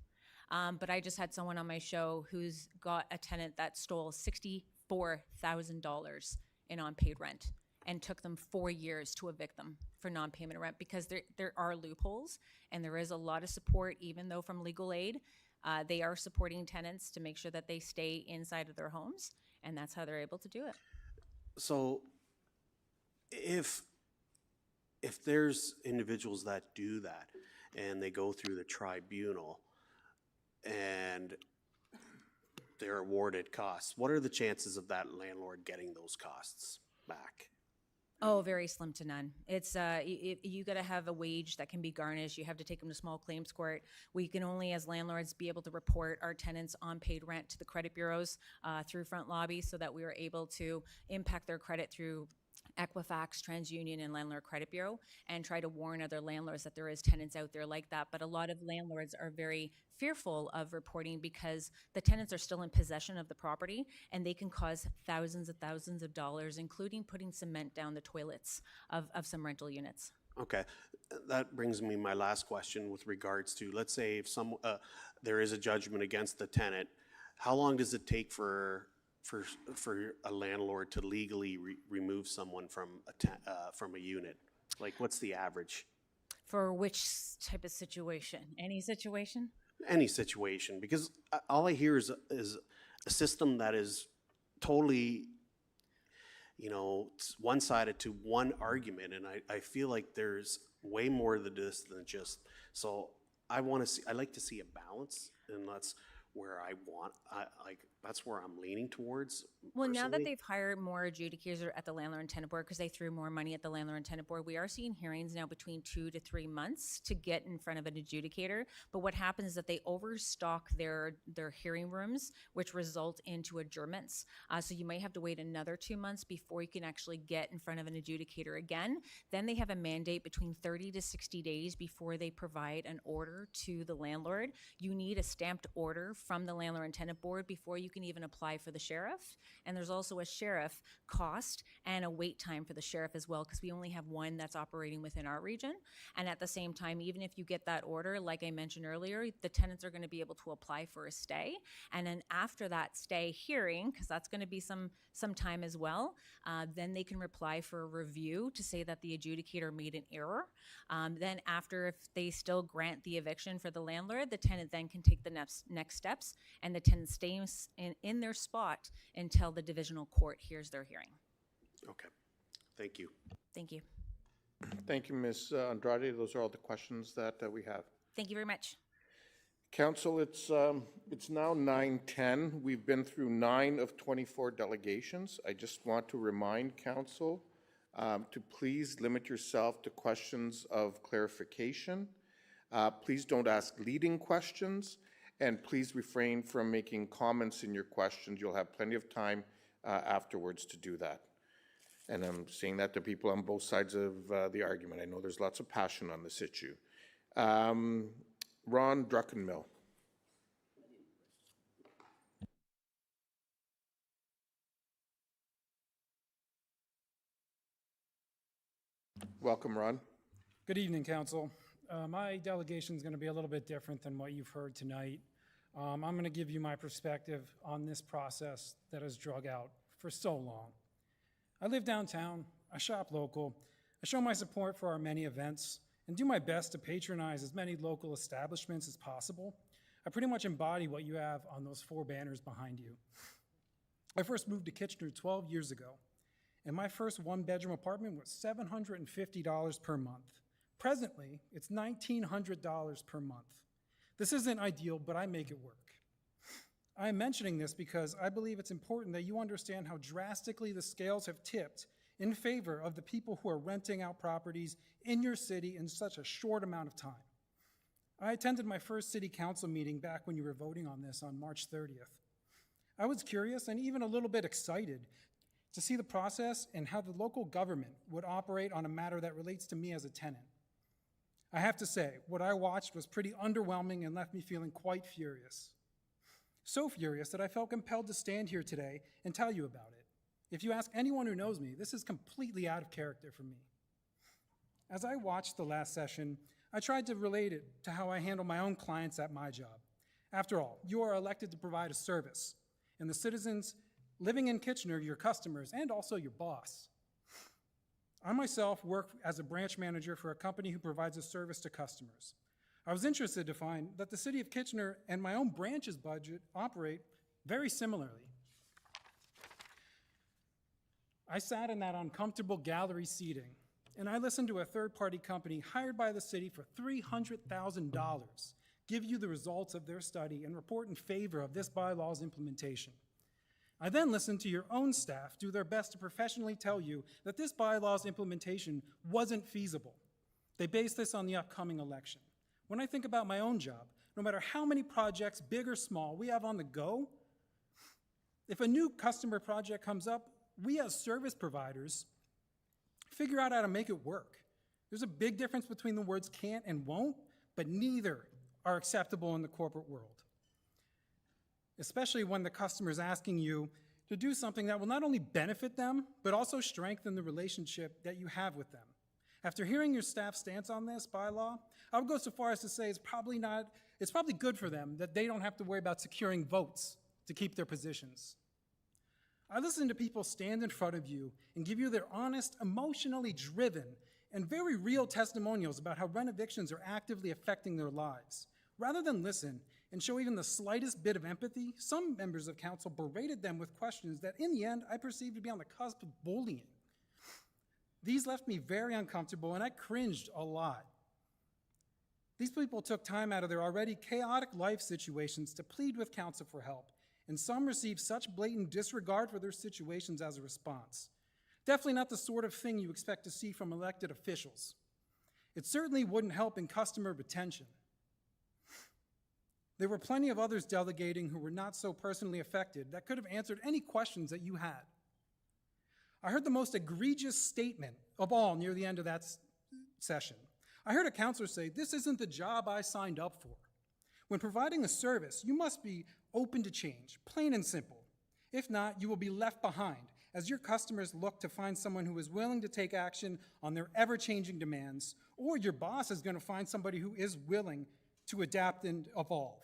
But I just had someone on my show who's got a tenant that stole $64,000 in unpaid rent and took them 4 years to evict them for non-payment of rent because there are loopholes and there is a lot of support, even though from legal aid, they are supporting tenants to make sure that they stay inside of their homes, and that's how they're able to do it. So if there's individuals that do that and they go through the tribunal and they're awarded costs. What are the chances of that landlord getting those costs back? Oh, very slim to none. It's you got to have a wage that can be garnished. You have to take them to small claims court. We can only, as landlords, be able to report our tenants' unpaid rent to the credit bureaus through Front Lobby, so that we are able to impact their credit through Equifax, TransUnion, and Landlord Credit Bureau, and try to warn other landlords that there is tenants out there like that. But a lot of landlords are very fearful of reporting because the tenants are still in possession of the property, and they can cause thousands of dollars, including putting cement down the toilets of some rental units. Okay, that brings me my last question with regards to, let's say if there is a judgment against the tenant, how long does it take for a landlord to legally remove someone from a unit? Like, what's the average? For which type of situation? Any situation? Any situation, because all I hear is a system that is totally, it's one-sided to one argument, and I feel like there's way more to this than just. So I like to see a balance, and that's where that's where I'm leaning towards. Well, now that personally. they've hired more adjudicators at the Landlord and Tenant Board, because they threw more money at the Landlord and Tenant Board, we are seeing hearings now between 2 to 3 months to get in front of an adjudicator. But what happens is that they overstock their hearing rooms, which result into adjournments. So you may have to wait another 2 months before you can actually get in front of an adjudicator again. Then they have a mandate between 30 to 60 days before they provide an order to the landlord. You need a stamped order from the Landlord and Tenant Board before you can even apply for the sheriff. And there's also a sheriff cost and a wait time for the sheriff as well, because we only have one that's operating within our region. And at the same time, even if you get that order, like I mentioned earlier, the tenants are going to be able to apply for a stay. And then after that stay hearing, because that's going to be some time as well, then they can apply for a review to say that the adjudicator made an error. Then after, if they still grant the eviction for the landlord, the tenant then can take the next steps, and the tenant stays in their spot until the divisional court hears their hearing. Okay, thank you. Thank you. Thank you, Ms. Andrade. Those are all the questions that we have. Thank you very much. Council, it's now 9:10. We've been through 9 of 24 delegations. I just want to remind Council to please limit yourself to questions of clarification. Please don't ask leading questions, and please refrain from making comments in your questions. You'll have plenty of time afterwards to do that. And I'm saying that to people on both sides of the argument. I know there's lots of passion on this issue. Ron Druckenmill. Welcome, Ron. Good evening, Council. My delegation is going to be a little bit different than what you've heard tonight. I'm going to give you my perspective on this process that has drug out for so long. I live downtown, I shop local, I show my support for our many events, and do my best to patronize as many local establishments as possible. I pretty much embody what you have on those 4 banners behind you. I first moved to Kitchener 12 years ago, and my first 1-bedroom apartment was $750 per month. Presently, it's $1,900 per month. This isn't ideal, but I make it work. I am mentioning this because I believe it's important that you understand how drastically the scales have tipped in favor of the people who are renting out properties in your city in such a short amount of time. I attended my first city council meeting back when you were voting on this on March 30th. I was curious and even a little bit excited to see the process and how the local government would operate on a matter that relates to me as a tenant. I have to say, what I watched was pretty underwhelming and left me feeling quite furious. So furious that I felt compelled to stand here today and tell you about it. If you ask anyone who knows me, this is completely out of character for me. As I watched the last session, I tried to relate it to how I handle my own clients at my job. After all, you are elected to provide a service, and the citizens living in Kitchener are your customers and also your boss. I myself work as a branch manager for a company who provides a service to customers. I was interested to find that the City of Kitchener and my own branch's budget operate very similarly. I sat in that uncomfortable gallery seating and I listened to a third-party company hired by the city for $300,000 give you the results of their study and report in favor of this bylaw's implementation. I then listened to your own staff do their best to professionally tell you that this bylaw's implementation wasn't feasible. They based this on the upcoming election. When I think about my own job, no matter how many projects, big or small, we have on the go, if a new customer project comes up, we as service providers figure out how to make it work. There's a big difference between the words can't and won't, but neither are acceptable in the corporate world, especially when the customer is asking you to do something that will not only benefit them, but also strengthen the relationship that you have with them. After hearing your staff's stance on this bylaw, I would go so far as to say it's probably good for them that they don't have to worry about securing votes to keep their positions. I listen to people stand in front of you and give you their honest, emotionally driven, and very real testimonials about how rent evictions are actively affecting their lives. Rather than listen and show even the slightest bit of empathy, some members of council berated them with questions that in the end I perceived to be on the cusp of bullying. These left me very uncomfortable and I cringed a lot. These people took time out of their already chaotic life situations to plead with council for help, and some received such blatant disregard for their situations as a response. Definitely not the sort of thing you expect to see from elected officials. It certainly wouldn't help in customer retention. There were plenty of others delegating who were not so personally affected that could have answered any questions that you had. I heard the most egregious statement of all near the end of that session. I heard a counselor say, "This isn't the job I signed up for." When providing a service, you must be open to change, plain and simple. If not, you will be left behind as your customers look to find someone who is willing to take action on their ever-changing demands, or your boss is going to find somebody who is willing to adapt and evolve.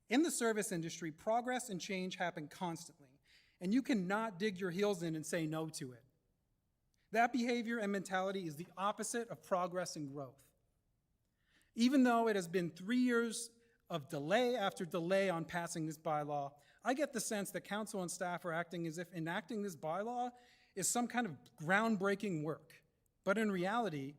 In the service industry, progress and change happen constantly, and you cannot dig your heels in and say no to it. That behavior and mentality is the opposite of progress and growth. Even though it has been 3 years of delay after delay on passing this bylaw, I get the sense that council and staff are acting as if enacting this bylaw is some kind of groundbreaking work. But in reality,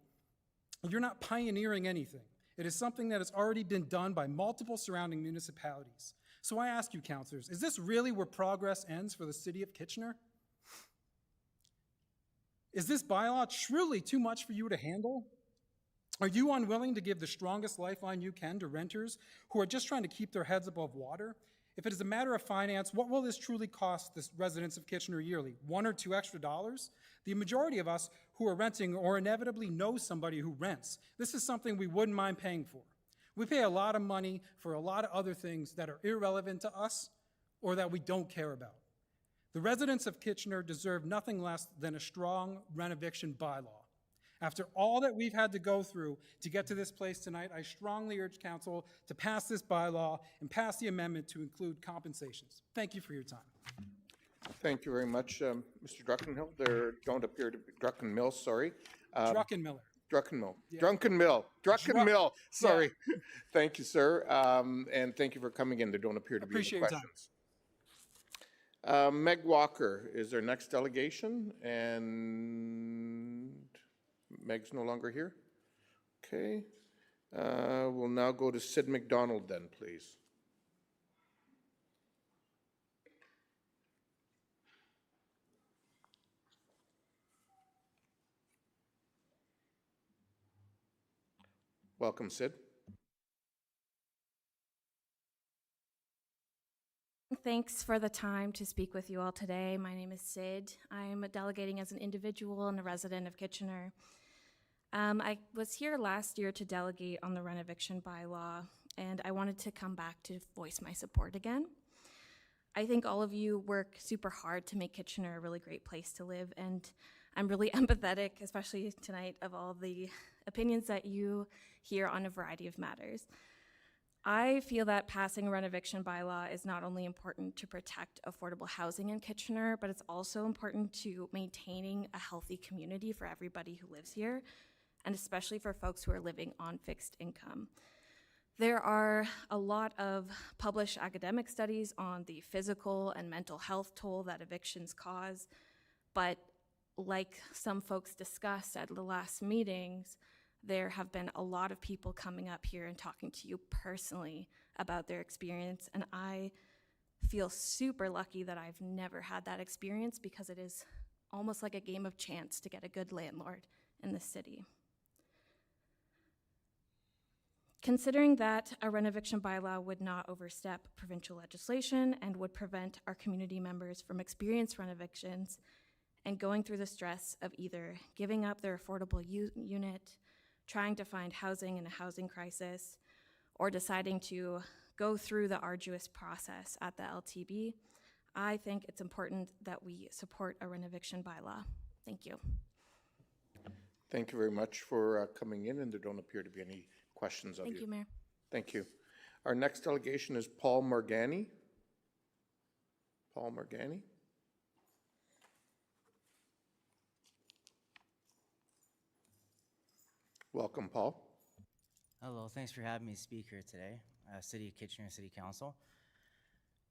you're not pioneering anything. It is something that has already been done by multiple surrounding municipalities. So I ask you, councilors, is this really where progress ends for the city of Kitchener? Is this bylaw truly too much for you to handle? Are you unwilling to give the strongest lifeline you can to renters who are just trying to keep their heads above water? If it is a matter of finance, what will this truly cost the residents of Kitchener yearly? $1 or $2 extra? The majority of us who are renting or inevitably know somebody who rents, this is something we wouldn't mind paying for. We pay a lot of money for a lot of other things that are irrelevant to us or that we don't care about. The residents of Kitchener deserve nothing less than a strong rent eviction bylaw. After all that we've had to go through to get to this place tonight, I strongly urge council to pass this bylaw and pass the amendment to include compensations. Thank you for your time. Thank you very much, Mr. Druckenhill. There don't appear to be Druckenmill, sorry. Druckenmiller. Druckenmill. Yeah. Druckenmill. Sorry. Thank you, sir. And thank you for coming in. There don't appear to be any Appreciate your time. questions. Meg Walker is our next delegation, and Meg's no longer here. Okay. We'll now go to Sid McDonald then, please. Welcome, Sid. Thanks for the time to speak with you all today. My name is Sid. I'm delegating as an individual and a resident of Kitchener. I was here last year to delegate on the rent eviction bylaw, and I wanted to come back to voice my support again. I think all of you work super hard to make Kitchener a really great place to live, and I'm really empathetic, especially tonight, of all the opinions that you hear on a variety of matters. I feel that passing a rent eviction bylaw is not only important to protect affordable housing in Kitchener, but it's also important to maintaining a healthy community for everybody who lives here, and especially for folks who are living on fixed income. There are a lot of published academic studies on the physical and mental health toll that evictions cause, but like some folks discussed at the last meetings, there have been a lot of people coming up here and talking to you personally about their experience, and I feel super lucky that I've never had that experience because it is almost like a game of chance to get a good landlord in the city. Considering that a rent eviction bylaw would not overstep provincial legislation and would prevent our community members from experiencing rent evictions and going through the stress of either giving up their affordable unit, trying to find housing in a housing crisis, or deciding to go through the arduous process at the LTB, I think it's important that we support a rent eviction bylaw. Thank you. Thank you very much for coming in, and there don't appear to be any questions of you. Thank you, Mayor. Thank you. Our next delegation is Paul Morgani. Paul Morgani. Welcome, Paul. Hello, thanks for having me speak here today, City of Kitchener City Council.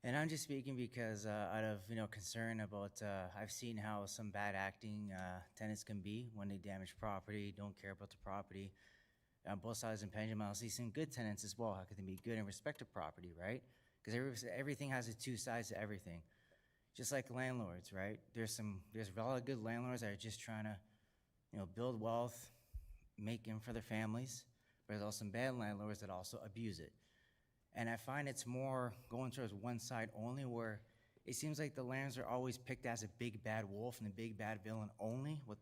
And I'm just speaking because out of concern about, I've seen how some bad acting tenants can be when they damage property, don't care about the property. On both sides of the pendulum, I'll see some good tenants as well. How can they be good and respect the property, right? Because everything has the two sides to everything. Just like landlords, right? There's a lot of good landlords that are just trying to, build wealth, make in for their families. But there's also some bad landlords that also abuse it. And I find it's more going towards one side only, where it seems like the landlords are always picked as a big bad wolf and a big bad villain only, with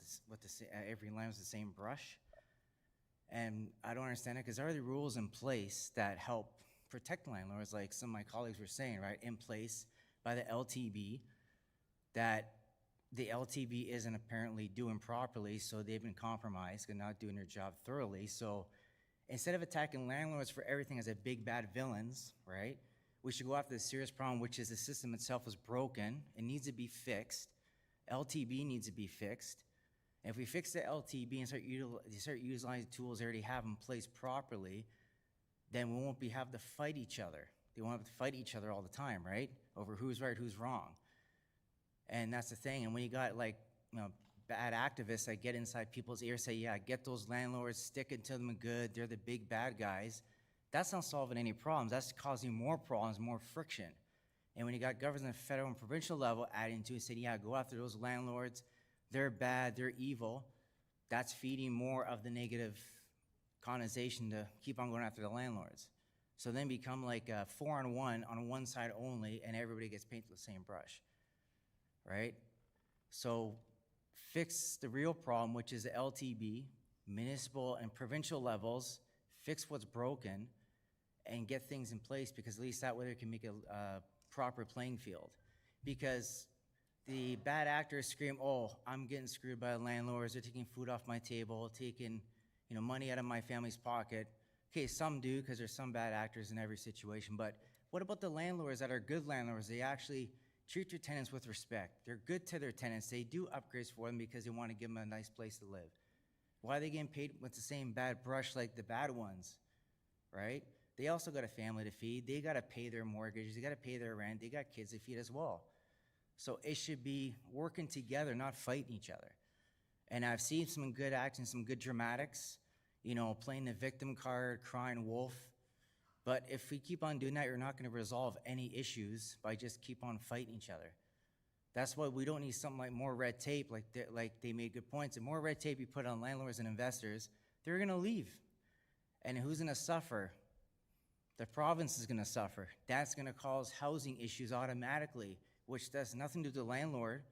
every landlord's the same brush. And I don't understand it, because there are the rules in place that help protect landlords, like some of my colleagues were saying, right, in place by the LTB, that the LTB isn't apparently doing properly, so they've been compromised and not doing their job thoroughly. So instead of attacking landlords for everything as a big bad villains, right, we should go after the serious problem, which is the system itself is broken. It needs to be fixed. LTB needs to be fixed. And if we fix the LTB and start utilizing tools they already have in place properly, then we won't have to fight each other. They won't have to fight each other all the time, right, over who's right, who's wrong. And that's the thing. And when you got bad activists that get inside people's ears, say, yeah, get those landlords, stick it to them good, they're the big bad guys, that's not solving any problems. That's causing more problems, more friction. And when you got governors at the federal and provincial level adding to it, saying, yeah, go after those landlords, they're bad, they're evil, that's feeding more of the negative connotation to keep on going after the landlords. So then become like a 4-on-1 on one side only, and everybody gets painted with the same brush, right? So fix the real problem, which is the LTB, municipal and provincial levels, fix what's broken, and get things in place, because at least that way they can make a proper playing field. Because the bad actors scream, oh, I'm getting screwed by the landlords, they're taking food off my table, taking money out of my family's pocket. Okay, some do, because there's some bad actors in every situation, but what about the landlords that are good landlords? They actually treat their tenants with respect. They're good to their tenants. They do upgrades for them because they want to give them a nice place to live. Why are they getting paid with the same bad brush like the bad ones, right? They also got a family to feed. They got to pay their mortgages. They got to pay their rent. They got kids to feed as well. So it should be working together, not fighting each other. And I've seen some good action, some good dramatics, playing the victim card, crying wolf. But if we keep on doing that, you're not going to resolve any issues by just keep on fighting each other. That's why we don't need something like more red tape, like they made good points. The more red tape you put on landlords and investors, they're going to leave. And who's going to suffer? The province is going to suffer. That's going to cause housing issues automatically, which does nothing to do with the landlord.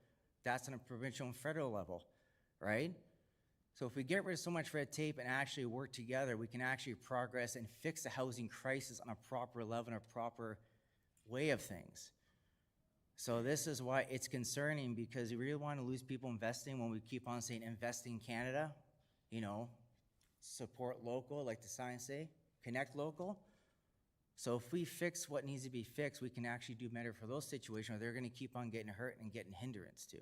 That's on a provincial and federal level, right? So if we get rid of so much red tape and actually work together, we can actually progress and fix the housing crisis on a proper level and a proper way of things. So this is why it's concerning, because we really want to lose people investing when we keep on saying invest in Canada, support local, like the signs say, connect local. So if we fix what needs to be fixed, we can actually do better for those situations where they're going to keep on getting hurt and getting hindrance to.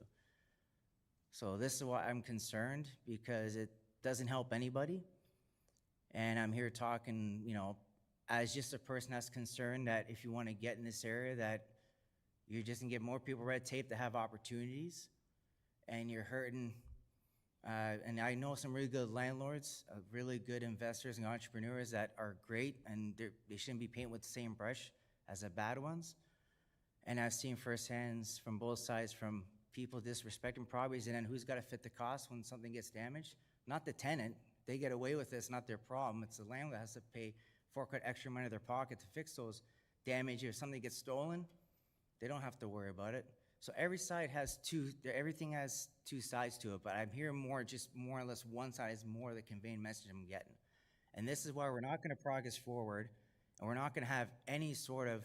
So this is why I'm concerned, because it doesn't help anybody. And I'm here talking, as just a person that's concerned that if you want to get in this area, that you're just going to get more people red tape to have opportunities. and you're hurting. And I know some really good landlords, really good investors and entrepreneurs that are great, and they shouldn't be painted with the same brush as the bad ones. And I've seen firsthand from both sides, from people disrespecting properties, and then who's got to fit the cost when something gets damaged? Not the tenant. They get away with this, not their problem. It's the landlord that has to fork out extra money in their pocket to fix those damage. If something gets stolen, they don't have to worry about it. So everything has two sides to it, but I'm hearing more or less one side is more the conveying message I'm getting. And this is why we're not gonna progress forward, and we're not gonna have any sort of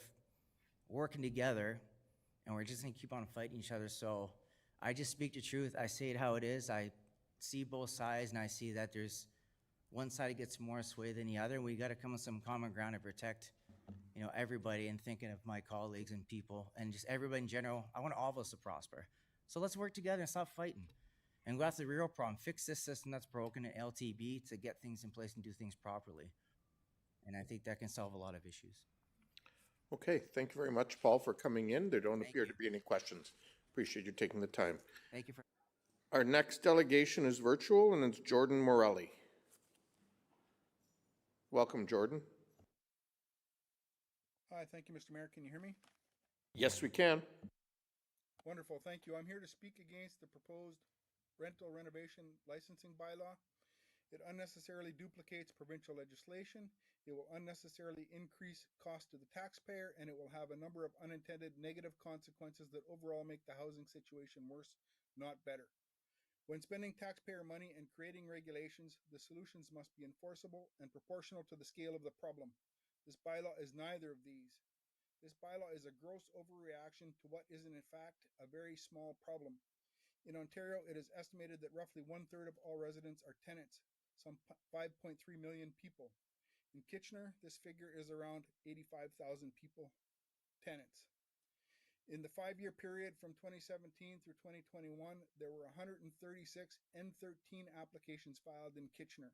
working together, and we're just gonna keep on fighting each other. So I just speak the truth. I say it how it is. I see both sides, and I see that there's one side that gets more sway than the other, and we gotta come with some common ground to protect everybody, and thinking of my colleagues and people and just everybody in general. I want all of us to prosper. So let's work together and stop fighting and go after the real problem. Fix this system that's broken at LTB to get things in place and do things properly. And I think that can solve a lot of issues. Okay, thank you very much, Paul, for coming in. There don't appear to be any questions. Appreciate you taking the time. Thank you for. Our next delegation is virtual, and it's Jordan Morelli. Welcome, Jordan. Hi, thank you, Mr. Mayor. Can you hear me? Yes, we can. Wonderful, thank you. I'm here to speak against the proposed rental renovation licensing bylaw. It unnecessarily duplicates provincial legislation. It will unnecessarily increase cost to the taxpayer, and it will have a number of unintended negative consequences that overall make the housing situation worse, not better. When spending taxpayer money and creating regulations, the solutions must be enforceable and proportional to the scale of the problem. This bylaw is neither of these. This bylaw is a gross overreaction to what is in fact a very small problem. In Ontario, it is estimated that roughly 1/3 of all residents are tenants, some 5.3 million people. In Kitchener, this figure is around 85,000 people, tenants. In the 5-year period from 2017 through 2021, there were 136 N13 applications filed in Kitchener.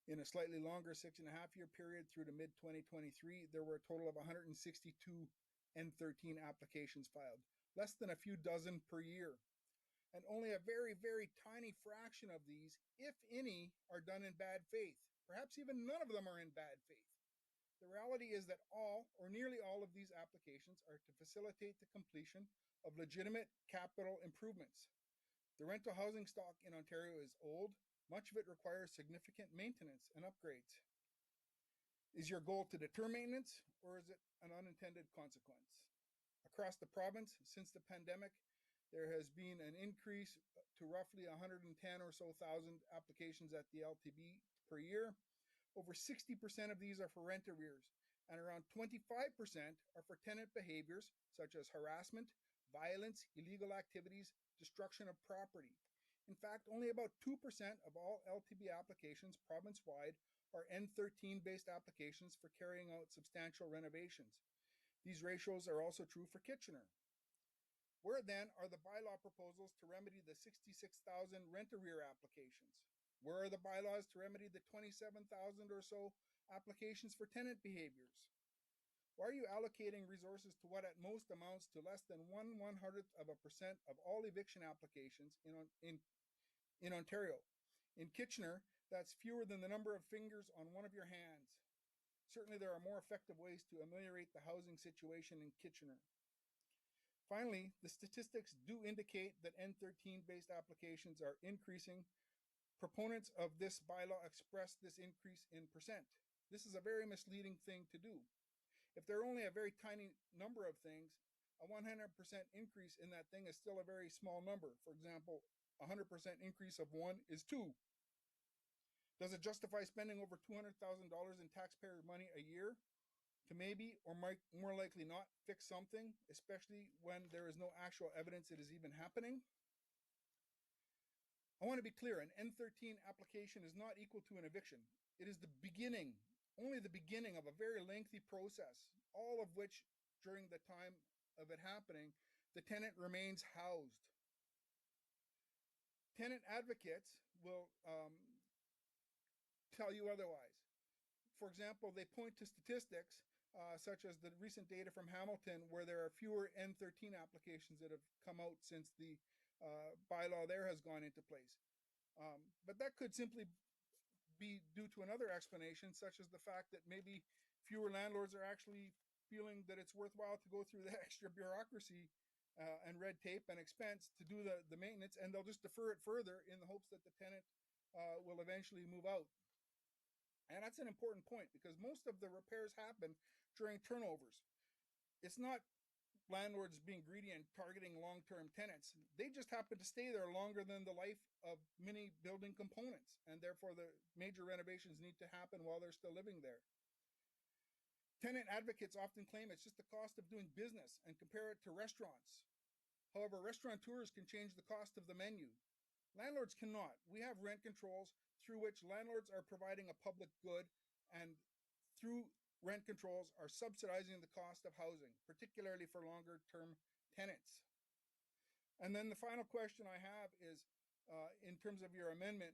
In a slightly longer 6.5-year period through to mid-2023, there were a total of 162 N13 applications filed, less than a few dozen per year. And only a very, very tiny fraction of these, if any, are done in bad faith. Perhaps even none of them are in bad faith. The reality is that all, or nearly all, of these applications are to facilitate the completion of legitimate capital improvements. The rental housing stock in Ontario is old. Much of it requires significant maintenance and upgrades. Is your goal to deter maintenance, or is it an unintended consequence? Across the province, since the pandemic, there has been an increase to roughly 110 or so thousand applications at the LTB per year. Over 60% of these are for rent arrears, and around 25% are for tenant behaviors such as harassment, violence, illegal activities, destruction of property. In fact, only about 2% of all LTB applications province-wide are N13-based applications for carrying out substantial renovations. These ratios are also true for Kitchener. Where then are the bylaw proposals to remedy the 66,000 rent arrear applications? Where are the bylaws to remedy the 27,000 or so applications for tenant behaviors? Why are you allocating resources to what at most amounts to less than 1/100% of all eviction applications in Ontario? In Kitchener, that's fewer than the number of fingers on one of your hands. Certainly there are more effective ways to ameliorate the housing situation in Kitchener. Finally, the statistics do indicate that N13-based applications are increasing. Proponents of this bylaw express this increase in percent. This is a very misleading thing to do. If there are only a very tiny number of things, a 100% increase in that thing is still a very small number. For example, 100% increase of 1 is 2. Does it justify spending over $200,000 in taxpayer money a year to maybe, or more likely not, fix something, especially when there is no actual evidence it is even happening? I want to be clear, an N13 application is not equal to an eviction. It is the beginning, only the beginning of a very lengthy process, all of which, during the time of it happening, the tenant remains housed. Tenant advocates will tell you otherwise. For example, they point to statistics such as the recent data from Hamilton, where there are fewer N13 applications that have come out since the bylaw there has gone into place. But that could simply be due to another explanation, such as the fact that maybe fewer landlords are actually feeling that it's worthwhile to go through the extra bureaucracy and red tape and expense to do the maintenance, and they'll just defer it further in the hopes that the tenant will eventually move out. And that's an important point, because most of the repairs happen during turnovers. It's not landlords being greedy and targeting long-term tenants. They just happen to stay there longer than the life of many building components, and therefore the major renovations need to happen while they're still living there. Tenant advocates often claim it's just the cost of doing business and compare it to restaurants. However, restaurateurs can change the cost of the menu. Landlords cannot. We have rent controls through which landlords are providing a public good, and through rent controls are subsidizing the cost of housing, particularly for longer term tenants. And then the final question I have is, in terms of your amendment,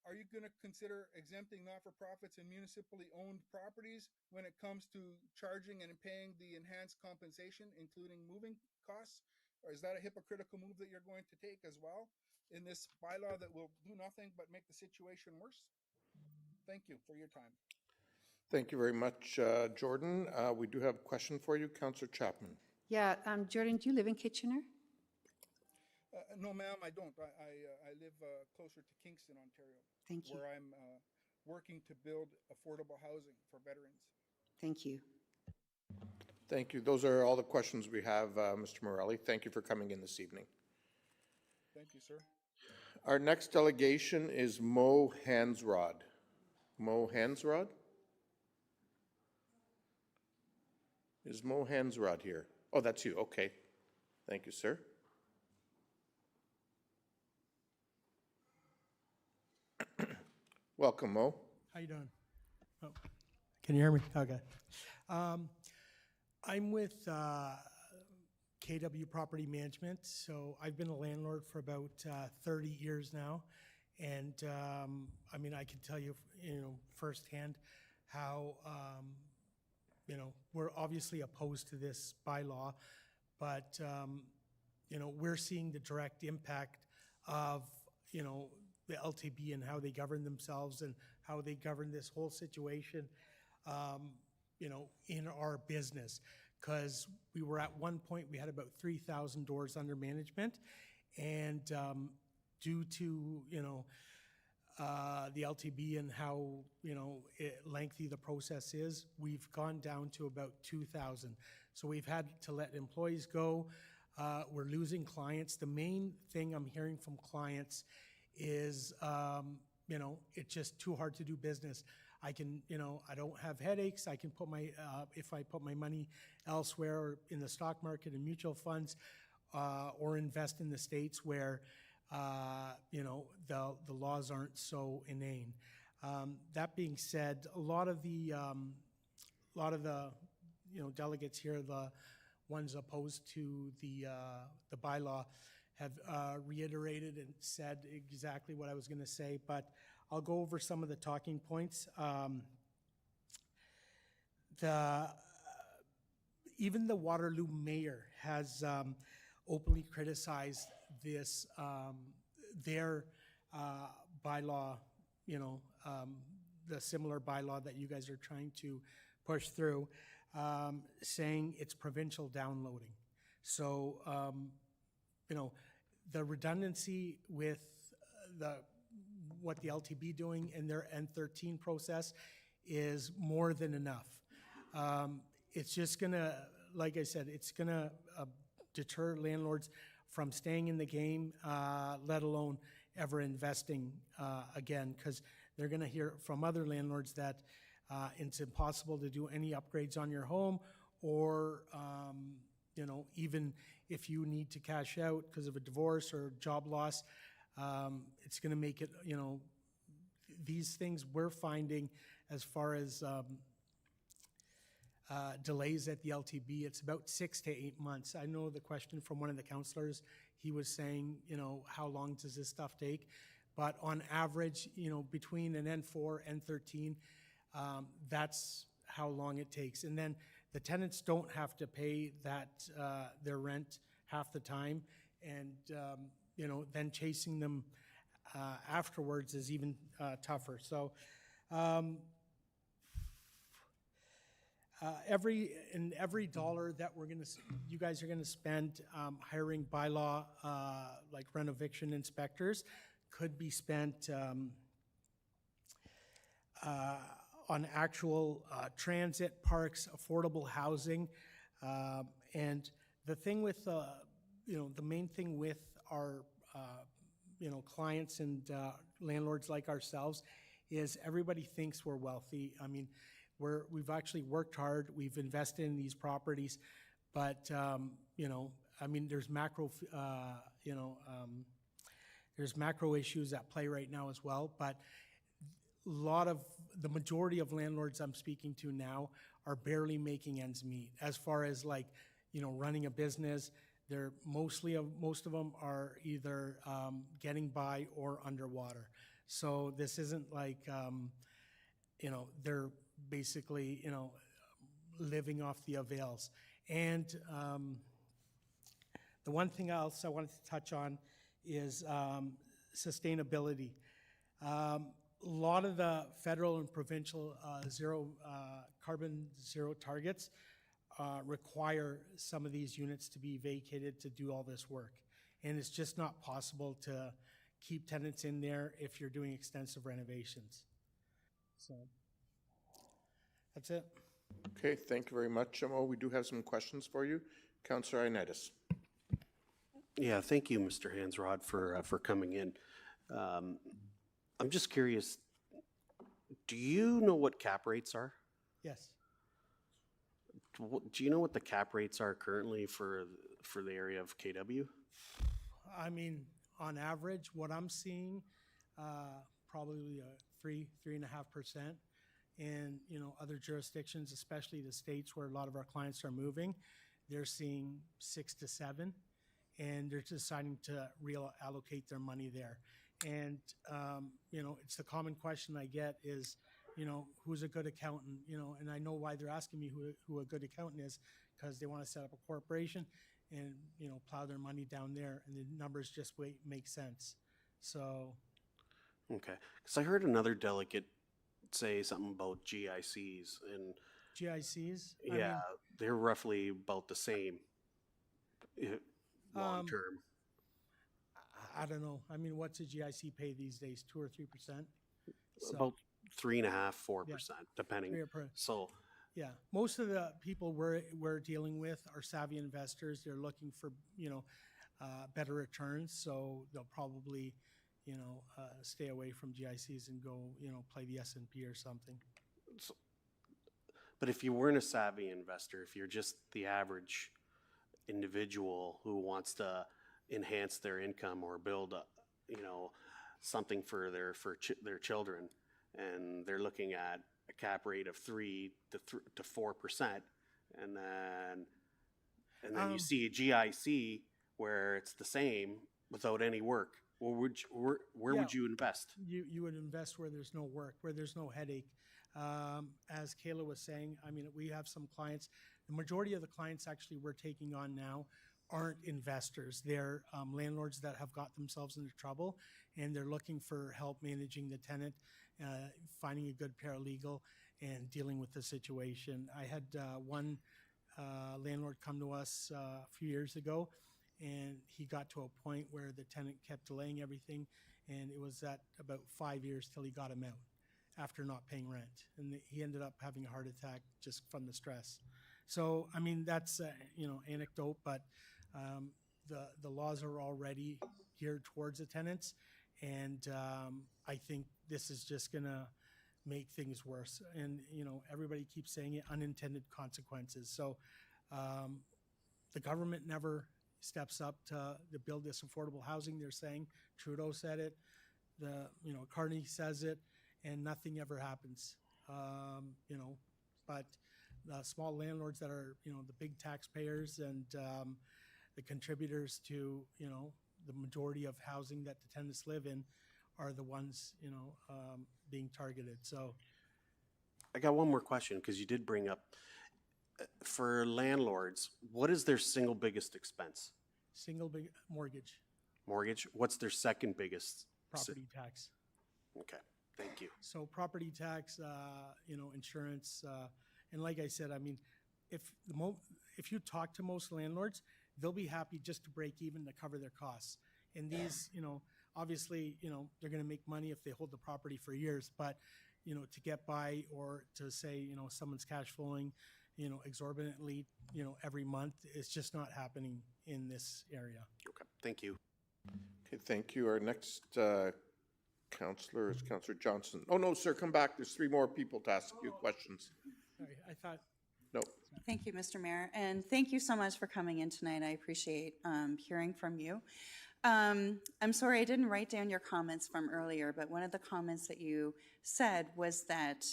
are you going to consider exempting not-for-profits and municipally owned properties when it comes to charging and paying the enhanced compensation, including moving costs? Or is that a hypocritical move that you're going to take as well in this bylaw that will do nothing but make the situation worse? Thank you for your time. Thank you very much, Jordan. We do have a question for you, Councillor Chapman. Yeah, Jordan, do you live in Kitchener? No, ma'am, I don't. I live closer to Kingston, Ontario. Thank you. Where I'm working to build affordable housing for veterans. Thank you. Thank you. Those are all the questions we have, Mr. Morelli. Thank you for coming in this evening. Thank you, sir. Our next delegation is Mo Hansrod. Mo Hansrod? Is Mo Hansrod here? Oh, that's you. Okay. Thank you, sir. Welcome, Mo. How you doing? Oh, can you hear me? Okay. I'm with KW Property Management. So I've been a landlord for about 30 years now. And I mean, I can tell you, firsthand how, we're obviously opposed to this bylaw, but, we're seeing the direct impact of, the LTB and how they govern themselves and how they govern this whole situation, in our business. Because we were at one point, we had about 3,000 doors under management, and due to, the LTB and how, lengthy the process is, we've gone down to about 2,000. So we've had to let employees go. We're losing clients. The main thing I'm hearing from clients is, it's just too hard to do business. I can, I don't have headaches. I can put my, if I put my money elsewhere or in the stock market and mutual funds, or invest in the States where, the laws aren't so inane. That being said, a lot of the, delegates here, the ones opposed to the bylaw, have reiterated and said exactly what I was going to say, but I'll go over some of the talking points. Even the Waterloo mayor has openly criticized this, their bylaw, the similar bylaw that you guys are trying to push through, saying it's provincial downloading. So, the redundancy with what the LTB doing in their N13 process is more than enough. It's just gonna, like I said, it's gonna deter landlords from staying in the game, let alone ever investing again, because they're gonna hear from other landlords that it's impossible to do any upgrades on your home, or even if you need to cash out because of a divorce or job loss, it's going to make it, these things we're finding as far as delays at the LTB, it's about 6 to 8 months. I know the question from one of the councillors, he was saying, how long does this stuff take? But on average, between an N4, N13, that's how long it takes. And then the tenants don't have to pay that their rent half the time, and you know, then chasing them afterwards is even tougher. So every dollar that you guys are gonna spend hiring bylaw like renovation inspectors could be spent on actual transit, parks, affordable housing. And the thing with, you know, the main thing with our, you know, clients and landlords like ourselves is everybody thinks we're wealthy. I mean, we've actually worked hard, we've invested in these properties, but, you know, I mean, there's macro, you know, there's macro issues at play right now as well, but the majority of landlords I'm speaking to now are barely making ends meet. As far as like, you know, running a business, most of them are either getting by or underwater. So this isn't like, you know, they're basically, you know, living off the avails. And the one thing else I wanted to touch on is sustainability. A lot of the federal and provincial carbon zero targets require some of these units to be vacated to do all this work. And it's just not possible to keep tenants in there if you're doing extensive renovations. So that's it. Okay, thank you very much, Mo. We do have some questions for you. Councillor Ioannidis. Yeah, thank you, Mr. Hansrod, for coming in. I'm just curious, do you know what cap rates are? Yes. Do you know what the cap rates are currently for the area of KW? I mean, on average, what I'm seeing, probably 3.5%. And, you know, other jurisdictions, especially the states where a lot of our clients are moving, they're seeing 6 to 7, and they're deciding to reallocate their money there. And, you know, it's the common question I get is, you know, who's a good accountant? You know, and I know why they're asking me who a good accountant is, because they want to set up a corporation and, you know, plow their money down there, and the numbers just make sense. So. Okay, because I heard another delegate say something about GICs, and GICs? yeah, they're roughly about the same long term. I don't know. I mean, what's a GIC pay these days? 2 or 3%? So, About 3.5%, 4%, Yeah. depending. 3%. So, yeah, most of the people we're dealing with are savvy investors. They're looking for, you know, better returns. So they'll probably, you know, stay away from GICs and go, you know, play the S&P or something. but if you weren't a savvy investor, if you're just the average individual who wants to enhance their income or build you know, something for their children, and they're looking at a cap rate of 3 to 4%, and then you see a GIC where it's the same without any work. Where would you invest? You would invest where there's no work, where there's no headache. As Kayla was saying, I mean, we have some clients. The majority of the clients actually we're taking on now aren't investors. They're landlords that have got themselves into trouble, and they're looking for help managing the tenant, finding a good paralegal, and dealing with the situation. I had one landlord come to us a few years ago, and he got to a point where the tenant kept delaying everything, and it was at about 5 years till he got him out after not paying rent. And he ended up having a heart attack just from the stress. So, I mean, that's, you know, anecdote, but the laws are already geared towards the tenants, and I think this is just going to make things worse. And, you know, everybody keeps saying it, unintended consequences. So the government never steps up to build this affordable housing. They're saying Trudeau said it, you know, Carney says it, and nothing ever happens. You know, but the small landlords that are, you know, the big taxpayers and the contributors to, you know, the majority of housing that the tenants live in are the ones, you know, being targeted. So I got one more question, because you did bring up, for landlords, what is their single biggest expense? Single big mortgage. mortgage. What's their second biggest? Property tax. Okay, thank you. So property tax, insurance, and like I said, I mean, if you talk to most landlords, they'll be happy just to break even to cover their costs. And these, obviously, they're going to make money if they hold the property for years, but, to get by or to say, someone's cash flowing, exorbitantly, every month, it's just not happening in this area. Okay, thank you. Okay, thank you. Our next counselor is Counselor Johnson. Oh, no, sir, come back. There's 3 more people to ask you questions. Sorry, I thought. No. Thank you, Mr. Mayor, and thank you so much for coming in tonight. I appreciate hearing from you. I'm sorry I didn't write down your comments from earlier, but one of the comments that you said was that,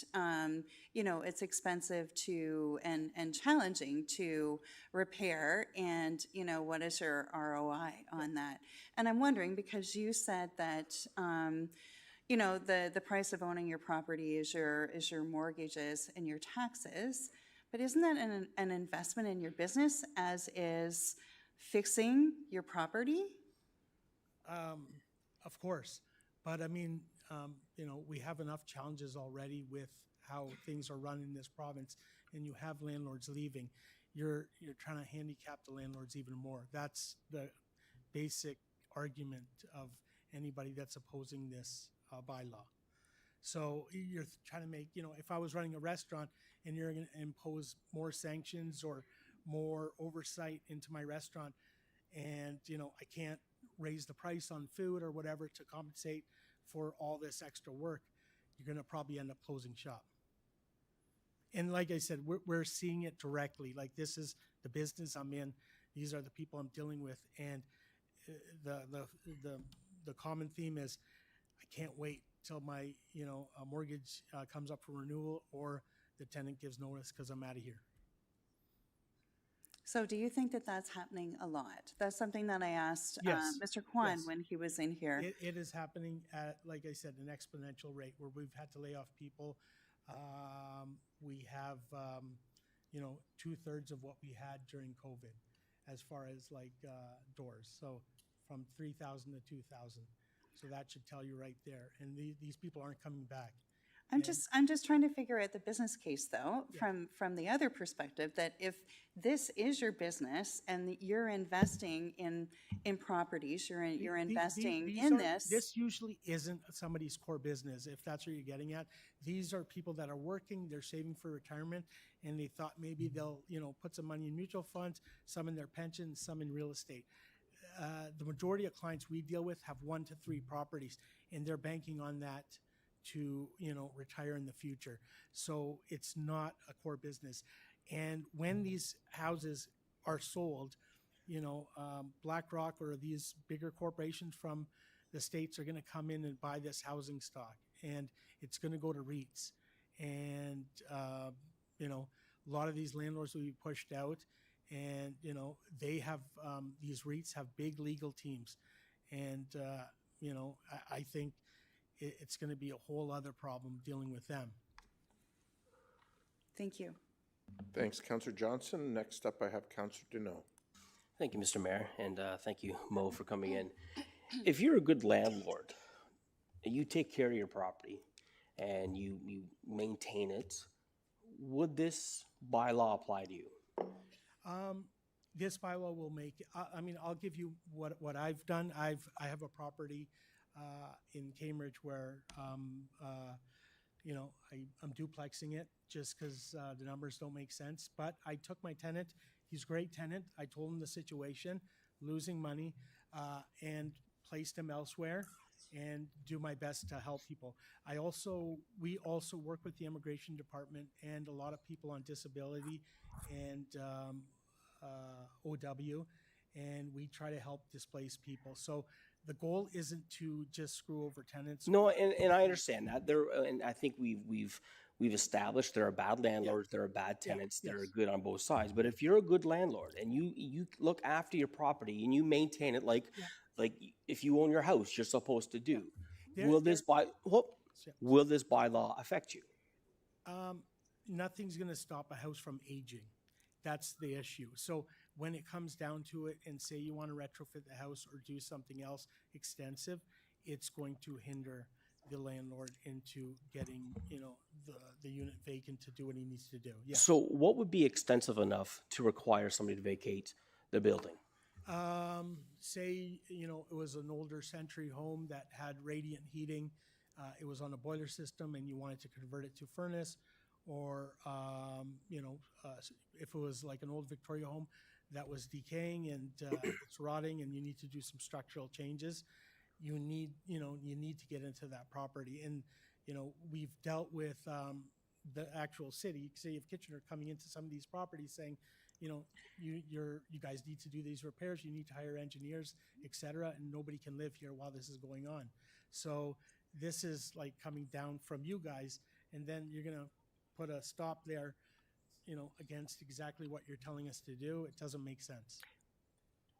it's expensive to and challenging to repair, and, what is your ROI on that? And I'm wondering, because you said that, the price of owning your property is your mortgages and your taxes, but isn't that an investment in your business, as is fixing your property? Of course, but I mean, we have enough challenges already with how things are run in this province, and you have landlords leaving. You're trying to handicap the landlords even more. That's the basic argument of anybody that's opposing this bylaw. So you're trying to make, if I was running a restaurant and you're going to impose more sanctions or more oversight into my restaurant, and, I can't raise the price on food or whatever to compensate for all this extra work, you're going to probably end up closing shop. And like I said, we're seeing it directly. Like, this is the business I'm in. These are the people I'm dealing with. And the common theme is, I can't wait till my, mortgage comes up for renewal or the tenant gives notice because I'm out of here. So do you think that that's happening a lot? That's something that I asked Yes. Mr. Kwan Yes. when he was in here. It is happening at, like I said, an exponential rate where we've had to lay off people. We have, 2/3 of what we had during COVID as far as doors. So from 3,000 to 2,000. So that should tell you right there. And these people aren't coming back. I'm just trying to figure out the business case, though, from the other perspective, that if this is your business and you're investing in properties, you're investing in this. This usually isn't somebody's core business, if that's what you're getting at. These are people that are working, they're saving for retirement, and they thought maybe they'll, put some money in mutual funds, some in their pension, some in real estate. The majority of clients we deal with have 1 to 3 properties, and they're banking on that to, retire in the future. So it's not a core business. And when these houses are sold, BlackRock or these bigger corporations from the States are going to come in and buy this housing stock, and it's going to go to REITs. And, a lot of these landlords will be pushed out, and, they have, these REITs have big legal teams. And, I think it's going to be a whole other problem dealing with them. Thank you. Thanks, Counselor Johnson. Next up, I have Counselor Deneau. Thank you, Mr. Mayor, and thank you, Mo, for coming in. If you're a good landlord, and you take care of your property, and you maintain it, would this bylaw apply to you? This bylaw will make, I'll give you what I've done. I have a property in Cambridge where, I'm duplexing it just because the numbers don't make sense. But I took my tenant, he's a great tenant. I told him the situation, losing money, and placed him elsewhere and do my best to help people. We also work with the immigration department and a lot of people on disability and OW, and we try to help displaced people. So the goal isn't to just screw over tenants. No, and I understand that. And I think we've established there are bad landlords, there are bad tenants that are good on both sides. But if you're a good landlord and you look after your property and you maintain it like if you own your house, you're supposed to do, will this bylaw affect you? Nothing's going to stop a house from aging. That's the issue. So when it comes down to it and say you want to retrofit the house or do something else extensive, it's going to hinder the landlord into getting, the unit vacant to do what he needs to do. Yeah. So what would be extensive enough to require somebody to vacate the building? Say, it was an older century home that had radiant heating. It was on a boiler system and you wanted to convert it to furnace, or, if it was like an old Victoria home that was decaying and it's rotting and you need to do some structural changes, you need to get into that property. And, we've dealt with the actual city of Kitchener coming into some of these properties saying, you guys need to do these repairs, you need to hire engineers, et cetera, and nobody can live here while this is going on. So this is like coming down from you guys, and then you're gonna put a stop there, against exactly what you're telling us to do. It doesn't make sense.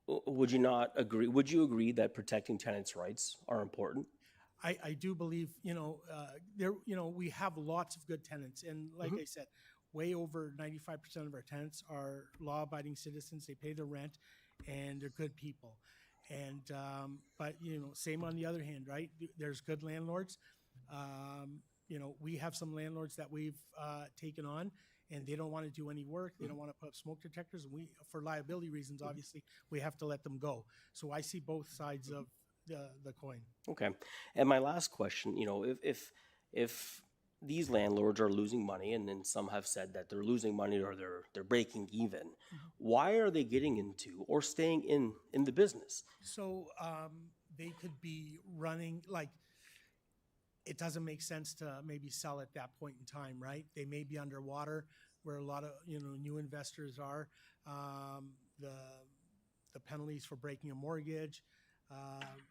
Would you not agree? Would you agree that protecting tenants' rights are important? I do believe, we have lots of good tenants, and like I said, way over 95% of our tenants are law-abiding citizens. They pay their rent, and they're good people. And but same on the other hand, right? There's good landlords. We have some landlords that we've taken on, and they don't want to do any work. They don't want to put up smoke detectors. And for liability reasons, obviously, we have to let them go. So I see both sides of the coin. Okay. And my last question, if these landlords are losing money, and then some have said that they're losing money or they're breaking even, why are they getting into or staying in the business? So they could be running, like, it doesn't make sense to maybe sell at that point in time, right? They may be underwater where a lot of, new investors are. The penalties for breaking a mortgage.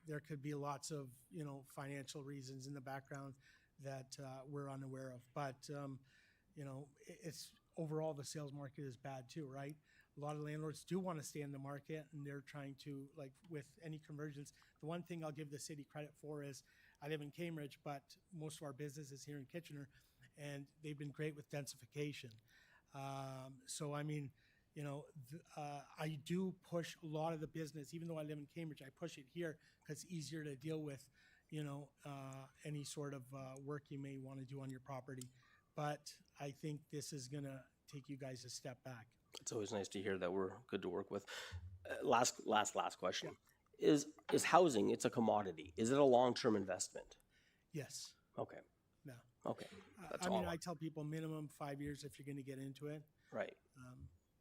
There could be lots of, financial reasons in the background that we're unaware of. But, it's overall the sales market is bad too, right? A lot of landlords do want to stay in the market, and they're trying to, like, with any conversions. The one thing I'll give the city credit for is I live in Cambridge, but most of our business is here in Kitchener, and they've been great with densification. So, I mean, I do push a lot of the business, even though I live in Cambridge, I push it here because it's easier to deal with, any sort of work you may want to do on your property. But I think this is going to take you guys a step back. It's always nice to hear that we're good to work with. Last question. Is housing, it's a commodity. Is it a long-term investment? Yes. Okay. No. Okay. That's I all. mean, I tell people minimum 5 years if you're going to get into it. Right.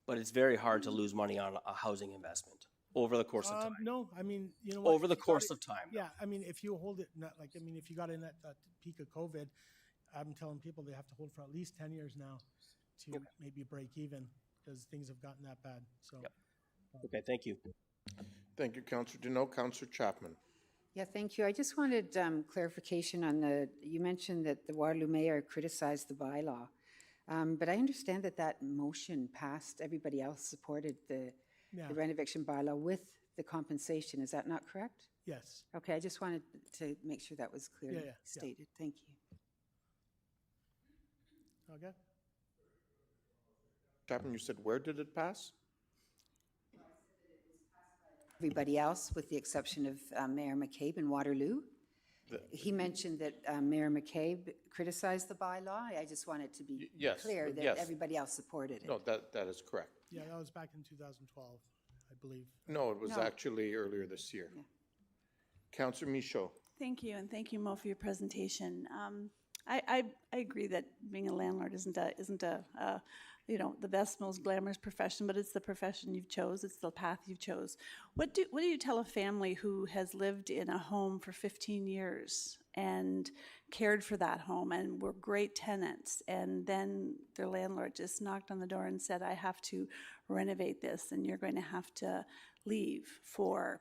But it's very hard to lose money on a housing investment over the course of time. No, I mean, you know what? Over the course of time. Yeah, I mean, if you hold it, if you got in at the peak of COVID, I'm telling people they have to hold for at least 10 years now to maybe break even because things have gotten that bad. So. Yep. Okay, thank you. Thank you, Councillor Deneau. Councillor Chapman. Yeah, thank you. I just wanted clarification on you mentioned that the Waterloo mayor criticized the bylaw. But I understand that motion passed. Everybody else supported the renovation bylaw with the compensation. Is that not correct? Yes. Okay, I just wanted to make sure that was clearly stated. Thank you. Okay. Chapman, you said where did it pass? Everybody else, with the exception of Mayor McCabe in Waterloo. He mentioned that Mayor McCabe criticized the bylaw. I just wanted to be clear that everybody else supported it. No, that is correct. Yeah, that was back in 2012, I believe. No, it was actually earlier this year. Yeah. Councillor Michaud. Thank you, and thank you, Mo, for your presentation. I agree that being a landlord isn't a the best, most glamorous profession, but it's the profession you've chose. It's the path you've chose. What do you tell a family who has lived in a home for 15 years and cared for that home and were great tenants, and then their landlord just knocked on the door and said, I have to renovate this, and you're going to have to leave for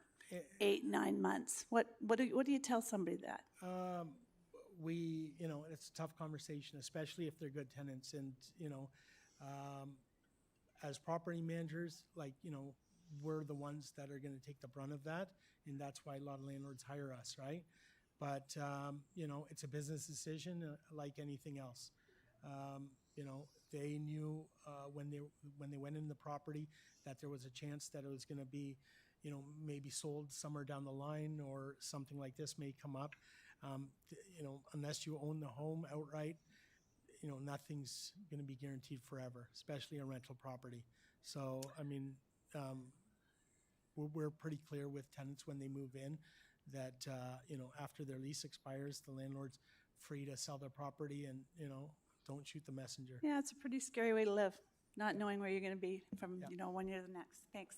8-9 months? What do you tell somebody that? It's a tough conversation, especially if they're good tenants. And, as property managers, we're the ones that are going to take the brunt of that. And that's why a lot of landlords hire us, right? But, it's a business decision like anything else. You know, they knew when they went in the property that there was a chance that it was going to be, you know, maybe sold somewhere down the line or something like this may come up. You know, unless you own the home outright, you know, nothing's going to be guaranteed forever, especially a rental property. So, I mean, we're pretty clear with tenants when they move in that, you know, after their lease expires, the landlord's free to sell their property and, you know, don't shoot the messenger. Yeah, it's a pretty scary way to live, not knowing where you're going to be from, you know, one year to the next. Thanks.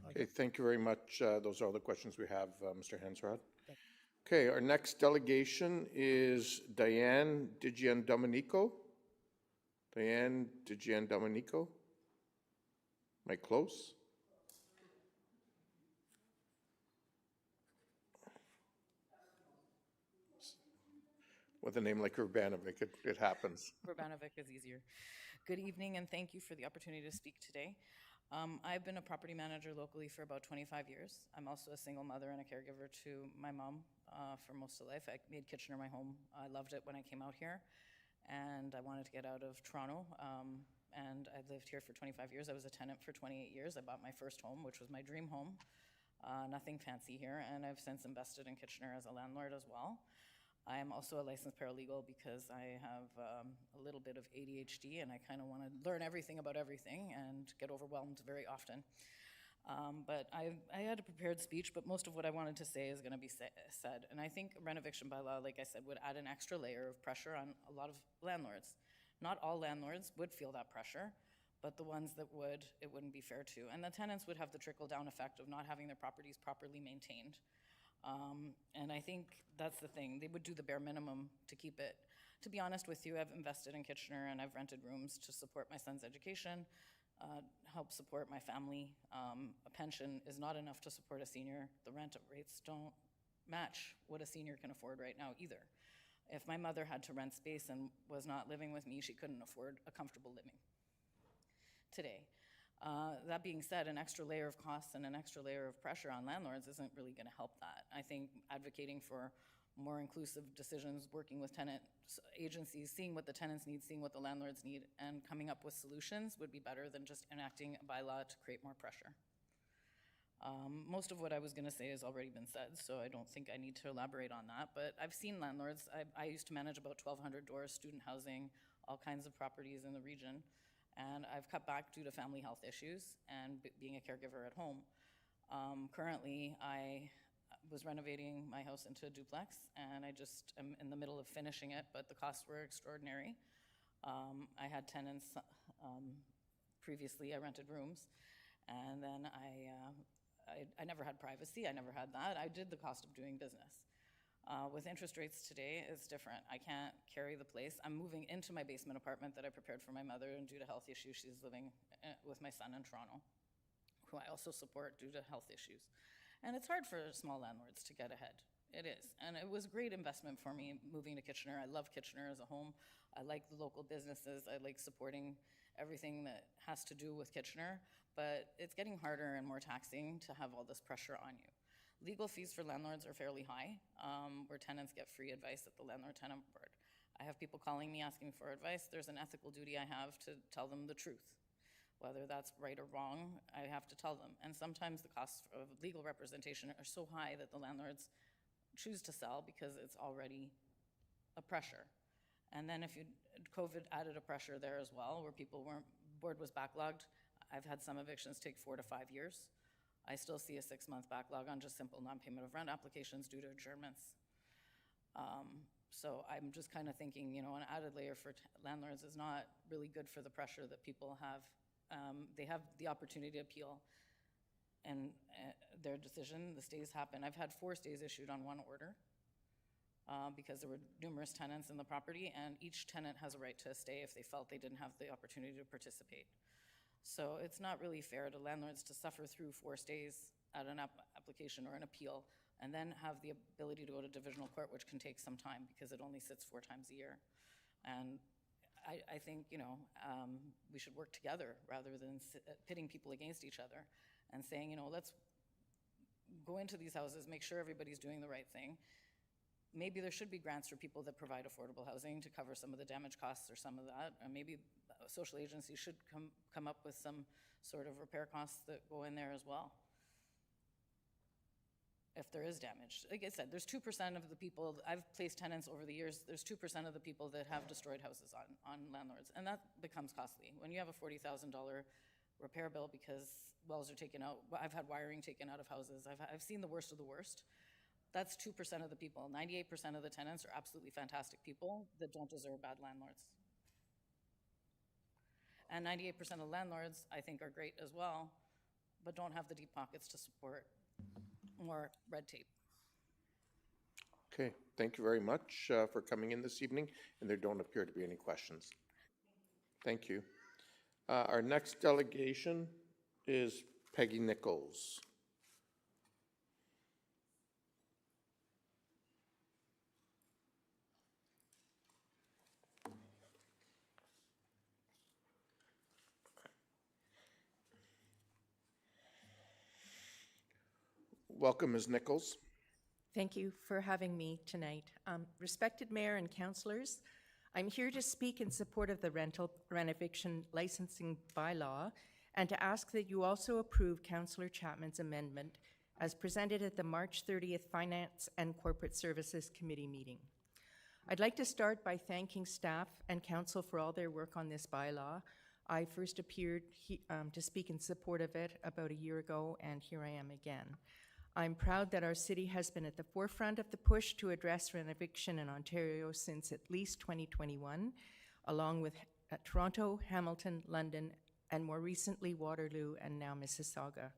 Okay, thank you very much. Those are all the questions we have, Mr. Hansrod. Okay, our next delegation is Diane Digian-Domenico. Diane Digian-Domenico. Am I close? With a name like Urbanovic, it happens. Urbanovic is easier. Good evening, and thank you for the opportunity to speak today. I've been a property manager locally for about 25 years. I'm also a single mother and a caregiver to my mom for most of life. I made Kitchener my home. I loved it when I came out here, and I wanted to get out of Toronto. And I lived here for 25 years. I was a tenant for 28 years. I bought my first home, which was my dream home. Nothing fancy here, and I've since invested in Kitchener as a landlord as well. I am also a licensed paralegal because I have a little bit of ADHD and I kind of want to learn everything about everything and get overwhelmed very often. But I had a prepared speech, but most of what I wanted to say is going to be said. And I think a renoviction bylaw, like I said, would add an extra layer of pressure on a lot of landlords. Not all landlords would feel that pressure, but the ones that would, it wouldn't be fair to. And the tenants would have the trickle-down effect of not having their properties properly maintained. And I think that's the thing. They would do the bare minimum to keep it. To be honest with you, I've invested in Kitchener and I've rented rooms to support my son's education, help support my family. A pension is not enough to support a senior. The rent rates don't match what a senior can afford right now either. If my mother had to rent space and was not living with me, she couldn't afford a comfortable living today. That being said, an extra layer of costs and an extra layer of pressure on landlords isn't really going to help that. I think advocating for more inclusive decisions, working with tenant agencies, seeing what the tenants need, seeing what the landlords need, and coming up with solutions would be better than just enacting a bylaw to create more pressure. Most of what I was going to say has already been said, so I don't think I need to elaborate on that. But I've seen landlords. I used to manage about 1,200 doors, student housing, all kinds of properties in the region. And I've cut back due to family health issues and being a caregiver at home. Currently, I was renovating my house into a duplex, and I just am in the middle of finishing it, but the costs were extraordinary. I had tenants. Previously, I rented rooms, and then I never had privacy. I never had that. I did the cost of doing business. With interest rates today, it's different. I can't carry the place. I'm moving into my basement apartment that I prepared for my mother, and due to health issues, she's living with my son in Toronto, who I also support due to health issues. And it's hard for small landlords to get ahead. It is. And it was a great investment for me moving to Kitchener. I love Kitchener as a home. I like the local businesses. I like supporting everything that has to do with Kitchener, but it's getting harder and more taxing to have all this pressure on you. Legal fees for landlords are fairly high, where tenants get free advice at the Landlord-Tenant Board. I have people calling me asking for advice. There's an ethical duty I have to tell them the truth. Whether that's right or wrong, I have to tell them. And sometimes the costs of legal representation are so high that the landlords choose to sell because it's already a pressure. And then if COVID added a pressure there as well, where board was backlogged. I've had some evictions take 4 to 5 years. I still see a 6-month backlog on just simple non-payment of rent applications due to adjournments. So I'm just kind of thinking, you know, an added layer for landlords is not really good for the pressure that people have. They have the opportunity to appeal and their decision. The stays happen. I've had 4 stays issued on one order because there were numerous tenants in the property, and each tenant has a right to a stay if they felt they didn't have the opportunity to participate. So it's not really fair to landlords to suffer through 4 stays at an application or an appeal and then have the ability to go to divisional court, which can take some time because it only sits 4 times a year. And I think, you know, we should work together rather than pitting people against each other and saying, you know, let's go into these houses, make sure everybody's doing the right thing, maybe there should be grants for people that provide affordable housing to cover some of the damage costs or some of that. Or maybe social agencies should come up with some sort of repair costs that go in there as well. If there is damage. Like I said, there's 2% of the people, I've placed tenants over the years, there's 2% of the people that have destroyed houses on landlords, and that becomes costly. When you have a $40,000 repair bill because wells are taken out, I've had wiring taken out of houses, I've seen the worst of the worst. That's 2% of the people. 98% of the tenants are absolutely fantastic people that don't deserve bad landlords. And 98% of landlords, I think, are great as well, but don't have the deep pockets to support more red tape. Okay, thank you very much for coming in this evening, and there don't appear to be any questions. Thank you. Our next delegation is Peggy Nichols. Welcome, Ms. Nichols. Thank you for having me tonight. Respected Mayor and Councillors, I'm here to speak in support of the rental renovation licensing bylaw and to ask that you also approve Councillor Chapman's amendment as presented at the March 30th Finance and Corporate Services Committee meeting. I'd like to start by thanking staff and council for all their work on this bylaw. I first appeared to speak in support of it about a year ago, and here I am again. I'm proud that our city has been at the forefront of the push to address renovation in Ontario since at least 2021, along with Toronto, Hamilton, London, and more recently Waterloo and now Mississauga.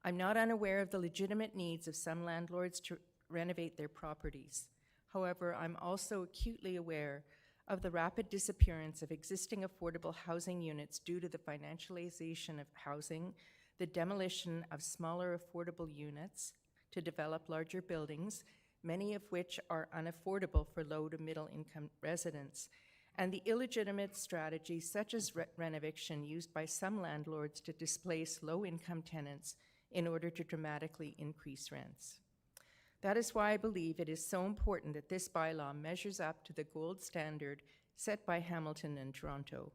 I'm not unaware of the legitimate needs of some landlords to renovate their properties. However, I'm also acutely aware of the rapid disappearance of existing affordable housing units due to the financialization of housing, the demolition of smaller affordable units to develop larger buildings, many of which are unaffordable for low to middle income residents, and the illegitimate strategies such as renovation used by some landlords to displace low income tenants in order to dramatically increase rents. That is why I believe it is so important that this bylaw measures up to the gold standard set by Hamilton and Toronto.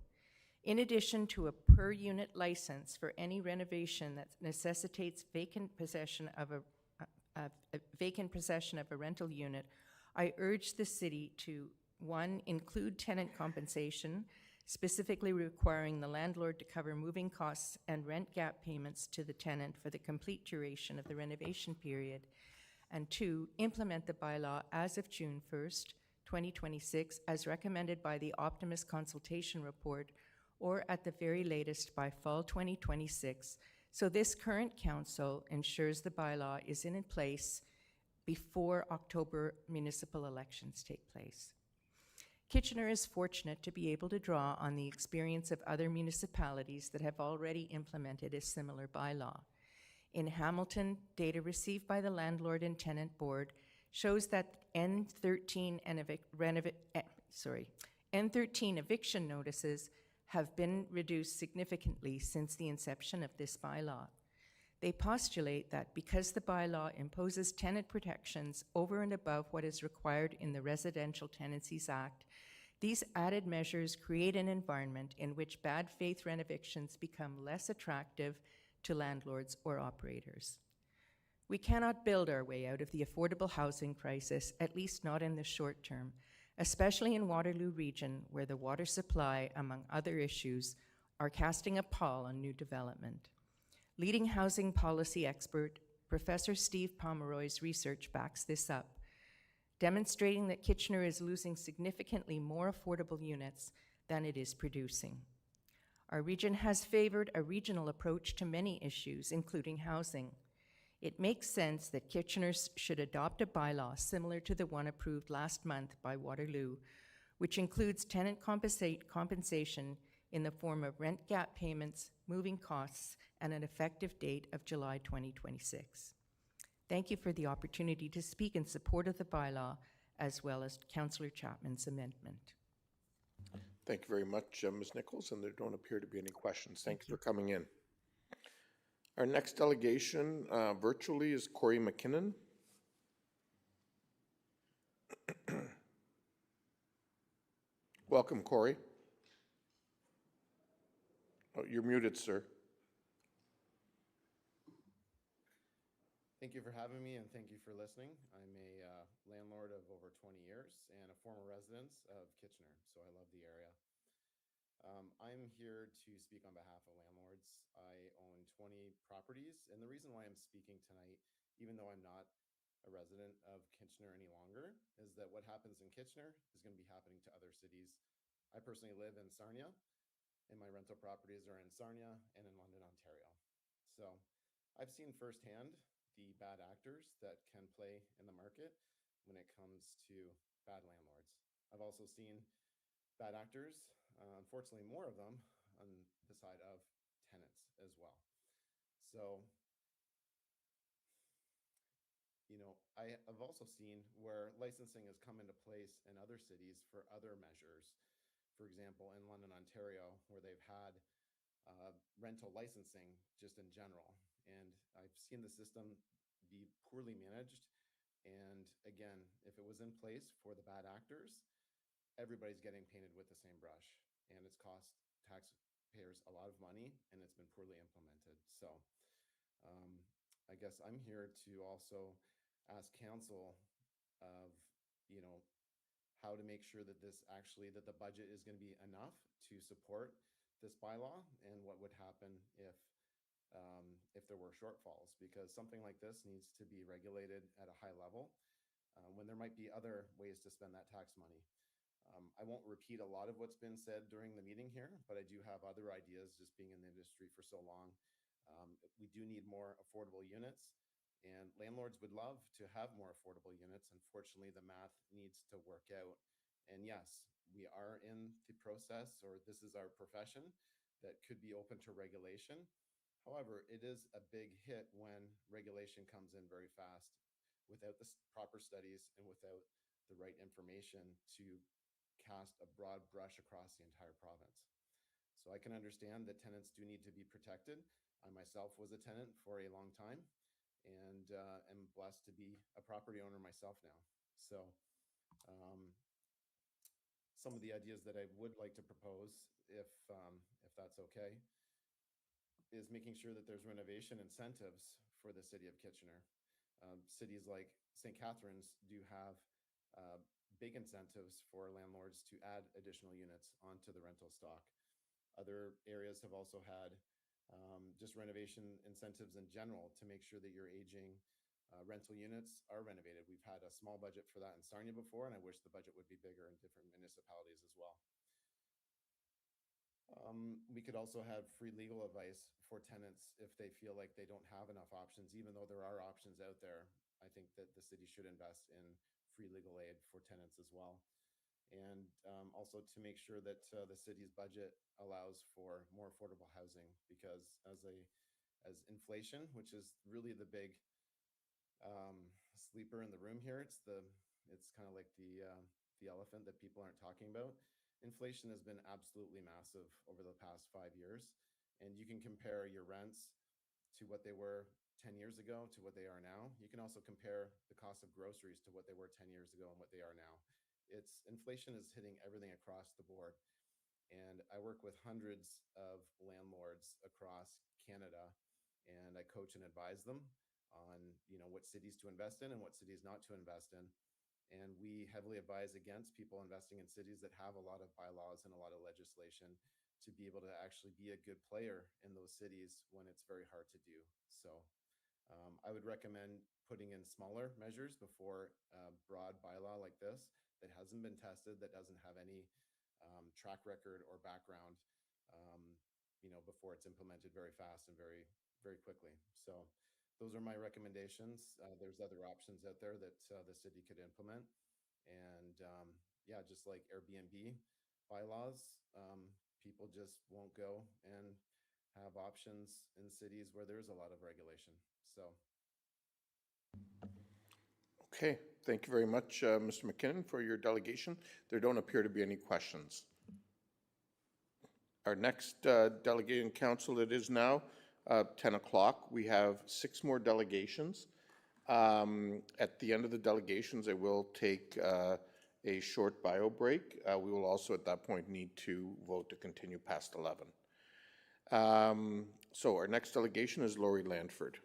In addition to a per-unit license for any renovation that necessitates vacant possession of a rental unit, I urge the city to, 1, include tenant compensation, specifically requiring the landlord to cover moving costs and rent gap payments to the tenant for the complete duration of the renovation period, and 2, implement the bylaw as of June 1st, 2026, as recommended by the Optimus Consultation Report, or at the very latest by fall 2026, so this current council ensures the bylaw is in place before October municipal elections take place. Kitchener is fortunate to be able to draw on the experience of other municipalities that have already implemented a similar bylaw. In Hamilton, data received by the Landlord and Tenant Board shows that N13 eviction notices have been reduced significantly since the inception of this bylaw. They postulate that because the bylaw imposes tenant protections over and above what is required in the Residential Tenancies Act, these added measures create an environment in which bad faith renovictions become less attractive to landlords or operators. We cannot build our way out of the affordable housing crisis, at least not in the short term, especially in Waterloo Region, where the water supply, among other issues, are casting a pall on new development. Leading housing policy expert, Professor Steve Pomeroy's research backs this up, demonstrating that Kitchener is losing significantly more affordable units than it is producing. Our region has favored a regional approach to many issues, including housing. It makes sense that Kitchener should adopt a bylaw similar to the one approved last month by Waterloo, which includes tenant compensation in the form of rent gap payments, moving costs, and an effective date of July 2026. Thank you for the opportunity to speak in support of the bylaw, as well as Councillor Chapman's amendment. Thank you very much, Ms. Nichols, and there don't appear to be any questions. Thank you for coming in. Our next delegation virtually is Corey McKinnon. Welcome, Corey. Oh, you're muted, sir. Thank you for having me, and thank you for listening. I'm a landlord of over 20 years and a former resident of Kitchener, so I love the area. I'm here to speak on behalf of landlords. I own 20 properties, and the reason why I'm speaking tonight, even though I'm not a resident of Kitchener any longer, is that what happens in Kitchener is going to be happening to other cities. I personally live in Sarnia, and my rental properties are in Sarnia and in London, Ontario. So I've seen firsthand the bad actors that can play in the market when it comes to bad landlords. I've also seen bad actors, unfortunately more of them, on the side of tenants as well. So, you know, I have also seen where licensing has come into place in other cities for other measures. For example, in London, Ontario, where they've had rental licensing just in general. And I've seen the system be poorly managed. And again, if it was in place for the bad actors, everybody's getting painted with the same brush. And it's cost taxpayers a lot of money, and it's been poorly implemented. So I guess I'm here to also ask council of, you know, how to make sure that this actually, that the budget is going to be enough to support this bylaw, and what would happen if there were shortfalls, because something like this needs to be regulated at a high level when there might be other ways to spend that tax money. I won't repeat a lot of what's been said during the meeting here, but I do have other ideas, just being in the industry for so long. We do need more affordable units, and landlords would love to have more affordable units. Unfortunately, the math needs to work out. And yes, we are in the process, or this is our profession, that could be open to regulation. However, it is a big hit when regulation comes in very fast without the proper studies and without the right information to cast a broad brush across the entire province. So I can understand that tenants do need to be protected. I myself was a tenant for a long time, and am blessed to be a property owner myself now. So some of the ideas that I would like to propose, if that's okay, is making sure that there's renovation incentives for the city of Kitchener. Cities like St. Catharines do have big incentives for landlords to add additional units onto the rental stock. Other areas have also had just renovation incentives in general to make sure that your aging rental units are renovated. We've had a small budget for that in Sarnia before, and I wish the budget would be bigger in different municipalities as well. We could also have free legal advice for tenants if they feel like they don't have enough options. Even though there are options out there, I think that the city should invest in free legal aid for tenants as well. And also to make sure that the city's budget allows for more affordable housing, because as inflation, which is really the big sleeper in the room here, it's kind of like the elephant that people aren't talking about. Inflation has been absolutely massive over the past 5 years, and you can compare your rents to what they were 10 years ago to what they are now. You can also compare the cost of groceries to what they were 10 years ago and what they are now. Inflation is hitting everything across the board. And I work with hundreds of landlords across Canada, and I coach and advise them on, you know, what cities to invest in and what cities not to invest in. And we heavily advise against people investing in cities that have a lot of bylaws and a lot of legislation, to be able to actually be a good player in those cities when it's very hard to do. So I would recommend putting in smaller measures before a broad bylaw like this that hasn't been tested, that doesn't have any track record or background, you know, before it's implemented very fast and very, very quickly. So those are my recommendations. There's other options out there that the city could implement. And yeah, just like Airbnb bylaws, people just won't go and have options in cities where there's a lot of regulation. So. Okay, thank you very much, Mr. McKinnon, for your delegation. There don't appear to be any questions. Our next delegating council, it is now 10 o'clock. We have 6 more delegations. At the end of the delegations, I will take a a short bio break. We will also at that point need to vote to continue past 11. So our next delegation is Lori Landford.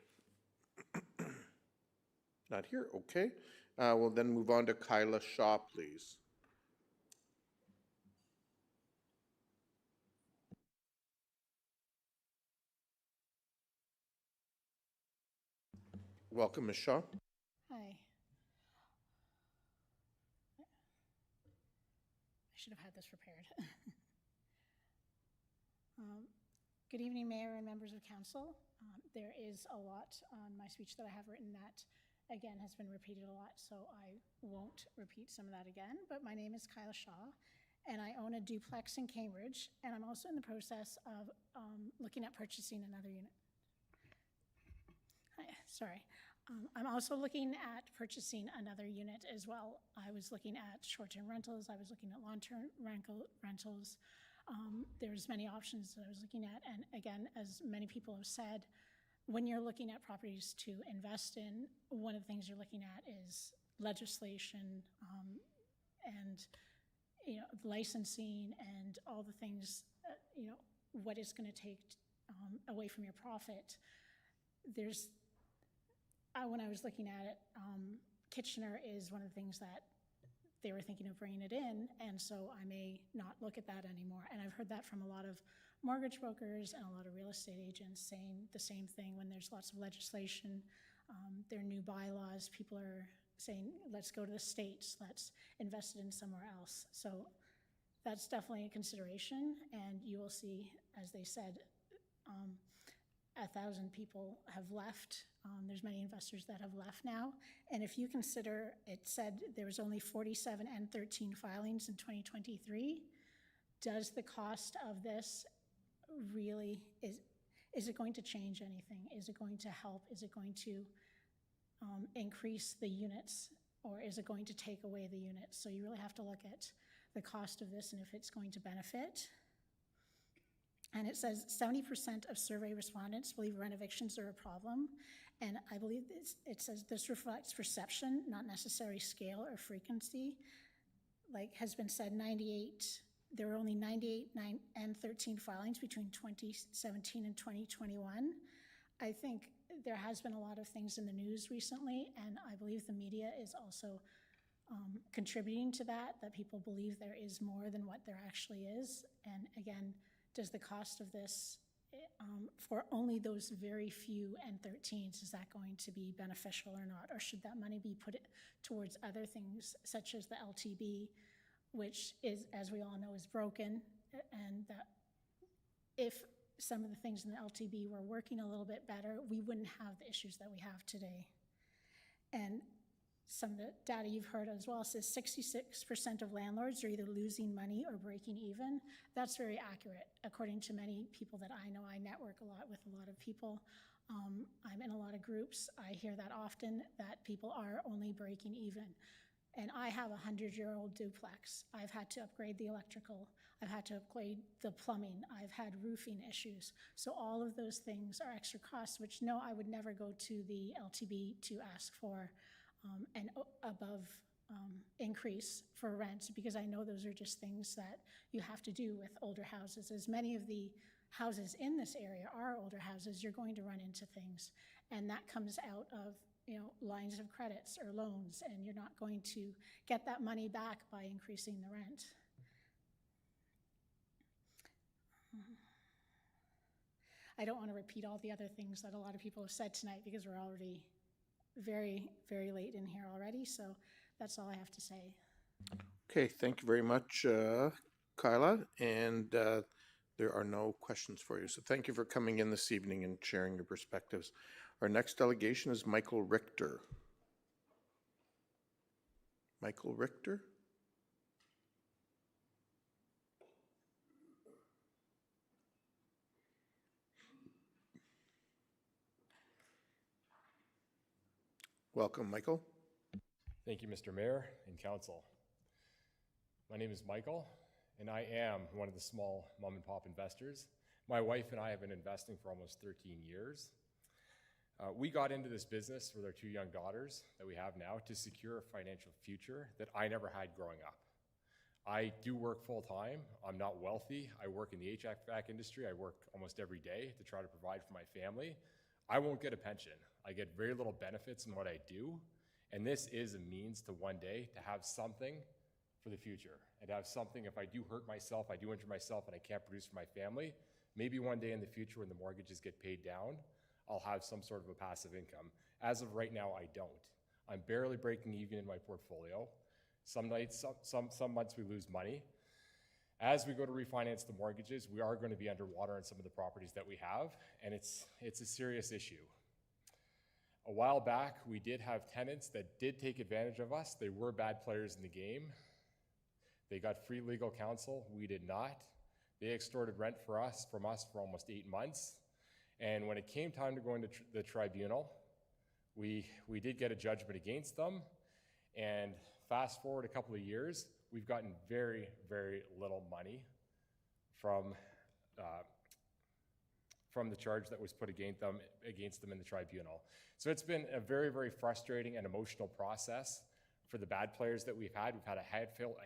Not here, okay. We'll then move on to Kyla Shaw, please. Welcome, Ms. Shaw. Hi. I should have had this prepared. Good evening, Mayor and members of council. There is a lot on my speech that I have written that, again, has been repeated a lot, so I won't repeat some of that again. But my name is Kyla Shaw, and I own a duplex in Cambridge, and I'm also in the process of looking at purchasing another unit. Hi, sorry. I'm also looking at purchasing another unit as well. I was looking at short-term rentals. I was looking at long-term rentals. There's many options that I was looking at. And again, as many people have said, when you're looking at properties to invest in, one of the things you're looking at is legislation and licensing and all the things, what it's going to take away from your profit. When I was looking at it, Kitchener is one of the things that they were thinking of bringing it in, and so I may not look at that anymore. And I've heard that from a lot of mortgage brokers and a lot of real estate agents saying the same thing when there's lots of legislation. There are new bylaws. People are saying, let's go to the States, let's invest it in somewhere else. So that's definitely a consideration, and you will see, as they said, 1,000 people have left. There's many investors that have left now. And if you consider, it said there was only 47 N13 filings in 2023. Does the cost of this really, is it going to change anything? Is it going to help? Is it going to increase the units, or is it going to take away the units? So you really have to look at the cost of this and if it's going to benefit. And it says 70% of survey respondents believe rent evictions are a problem. And I believe it says this reflects perception, not necessarily scale or frequency. Like has been said, there were only 98 N13 filings between 2017 and 2021. I think there has been a lot of things in the news recently, and I believe the media is also contributing to that people believe there is more than what there actually is. And again, does the cost of this for only those very few N13s, is that going to be beneficial or not? Or should that money be put towards other things such as the LTB, which is, as we all know, is broken, and that if some of the things in the LTB were working a little bit better, we wouldn't have the issues that we have today. And some of the data you've heard as well says 66% of landlords are either losing money or breaking even. That's very accurate, according to many people that I know. I network a lot with a lot of people. I'm in a lot of groups. I hear that often, that people are only breaking even. And I have a 100-year-old duplex. I've had to upgrade the electrical. I've had to upgrade the plumbing. I've had roofing issues. So all of those things are extra costs, which no, I would never go to the LTB to ask for an above increase for rent, because I know those are just things that you have to do with older houses. As many of the houses in this area are older houses, you're going to run into things. And that comes out of lines of credits or loans, and you're not going to get that money back by increasing the rent. I don't want to repeat all the other things that a lot of people have said tonight because we're already very, very late in here already, so that's all I have to say. Okay, thank you very much, Kyla, and there are no questions for you. So thank you for coming in this evening and sharing your perspectives. Our next delegation is Michael Richter. Michael Richter? Welcome, Michael. Thank you, Mr. Mayor and Council. My name is Michael, and I am one of the small mom and pop investors. My wife and I have been investing for almost 13 years. We got into this business with our 2 young daughters that we have now to secure a financial future that I never had growing up. I do work full-time. I'm not wealthy. I work in the HVAC industry. I work almost every day to try to provide for my family. I won't get a pension. I get very little benefits in what I do, and this is a means to one day to have something for the future, and to have something if I do hurt myself, I do injure myself, and I can't produce for my family, maybe one day in the future when the mortgages get paid down, I'll have some sort of a passive income. As of right now, I don't. I'm barely breaking even in my portfolio. Some nights, some months we lose money. As we go to refinance the mortgages, we are going to be underwater on some of the properties that we have, and it's a serious issue. A while back, we did have tenants that did take advantage of us. They were bad players in the game. They got free legal counsel. We did not. They extorted rent from us for almost 8 months. And when it came time to go into the tribunal, we did get a judgment against them. And fast forward a couple of years, we've gotten very, very little money from the charge that was put against them in the tribunal. So it's been a very, very frustrating and emotional process for the bad players that we've had. We've had a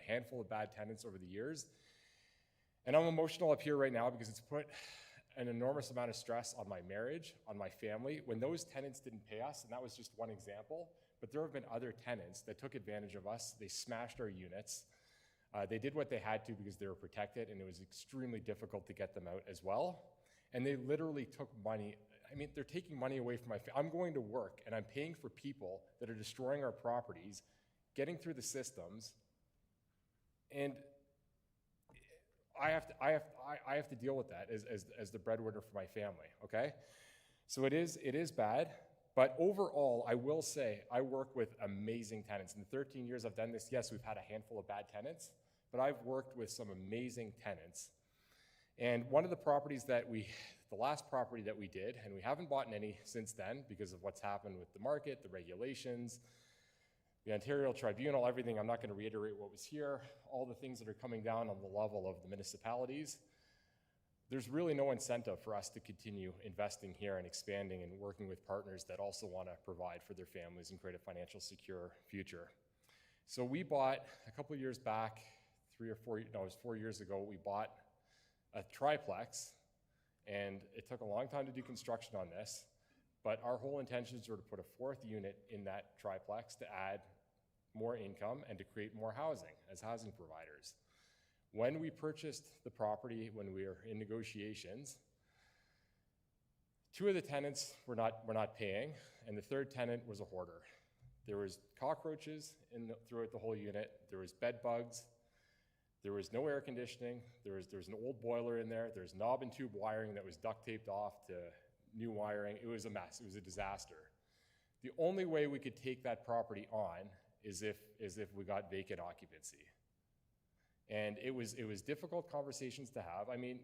handful of bad tenants over the years. And I'm emotional up here right now because it's put an enormous amount of stress on my marriage, on my family. When those tenants didn't pay us, and that was just one example, but there have been other tenants that took advantage of us. They smashed our units. They did what they had to because they were protected, and it was extremely difficult to get them out as well. And they literally took money. I mean, they're taking money away from my family. I'm going to work, and I'm paying for people that are destroying our properties, getting through the systems, and I have to deal with that as the breadwinner for my family, okay? So it is bad, but overall, I will say I work with amazing tenants. In the 13 years I've done this, yes, we've had a handful of bad tenants, but I've worked with some amazing tenants. And one of the properties the last property that we did, and we haven't bought any since then because of what's happened with the market, the regulations, the Ontario Tribunal, everything. I'm not going to reiterate what was here, all the things that are coming down on the level of the municipalities. There's really no incentive for us to continue investing here and expanding and working with partners that also want to provide for their families and create a financial secure future. So we bought, a couple of years back, 4 years ago, we bought a triplex, and it took a long time to do construction on this, but our whole intentions were to put a 4th unit in that triplex to add more income and to create more housing as housing providers. When we purchased the property, when we were in negotiations, 2 of the tenants were not paying, and the 3rd tenant was a hoarder. There was cockroaches throughout the whole unit. There was bed bugs. There was no air conditioning. There was an old boiler in there. There's knob and tube wiring that was duct taped off to new wiring. It was a mess. It was a disaster. The only way we could take that property on is if we got vacant occupancy. And it was difficult conversations to have. I mean,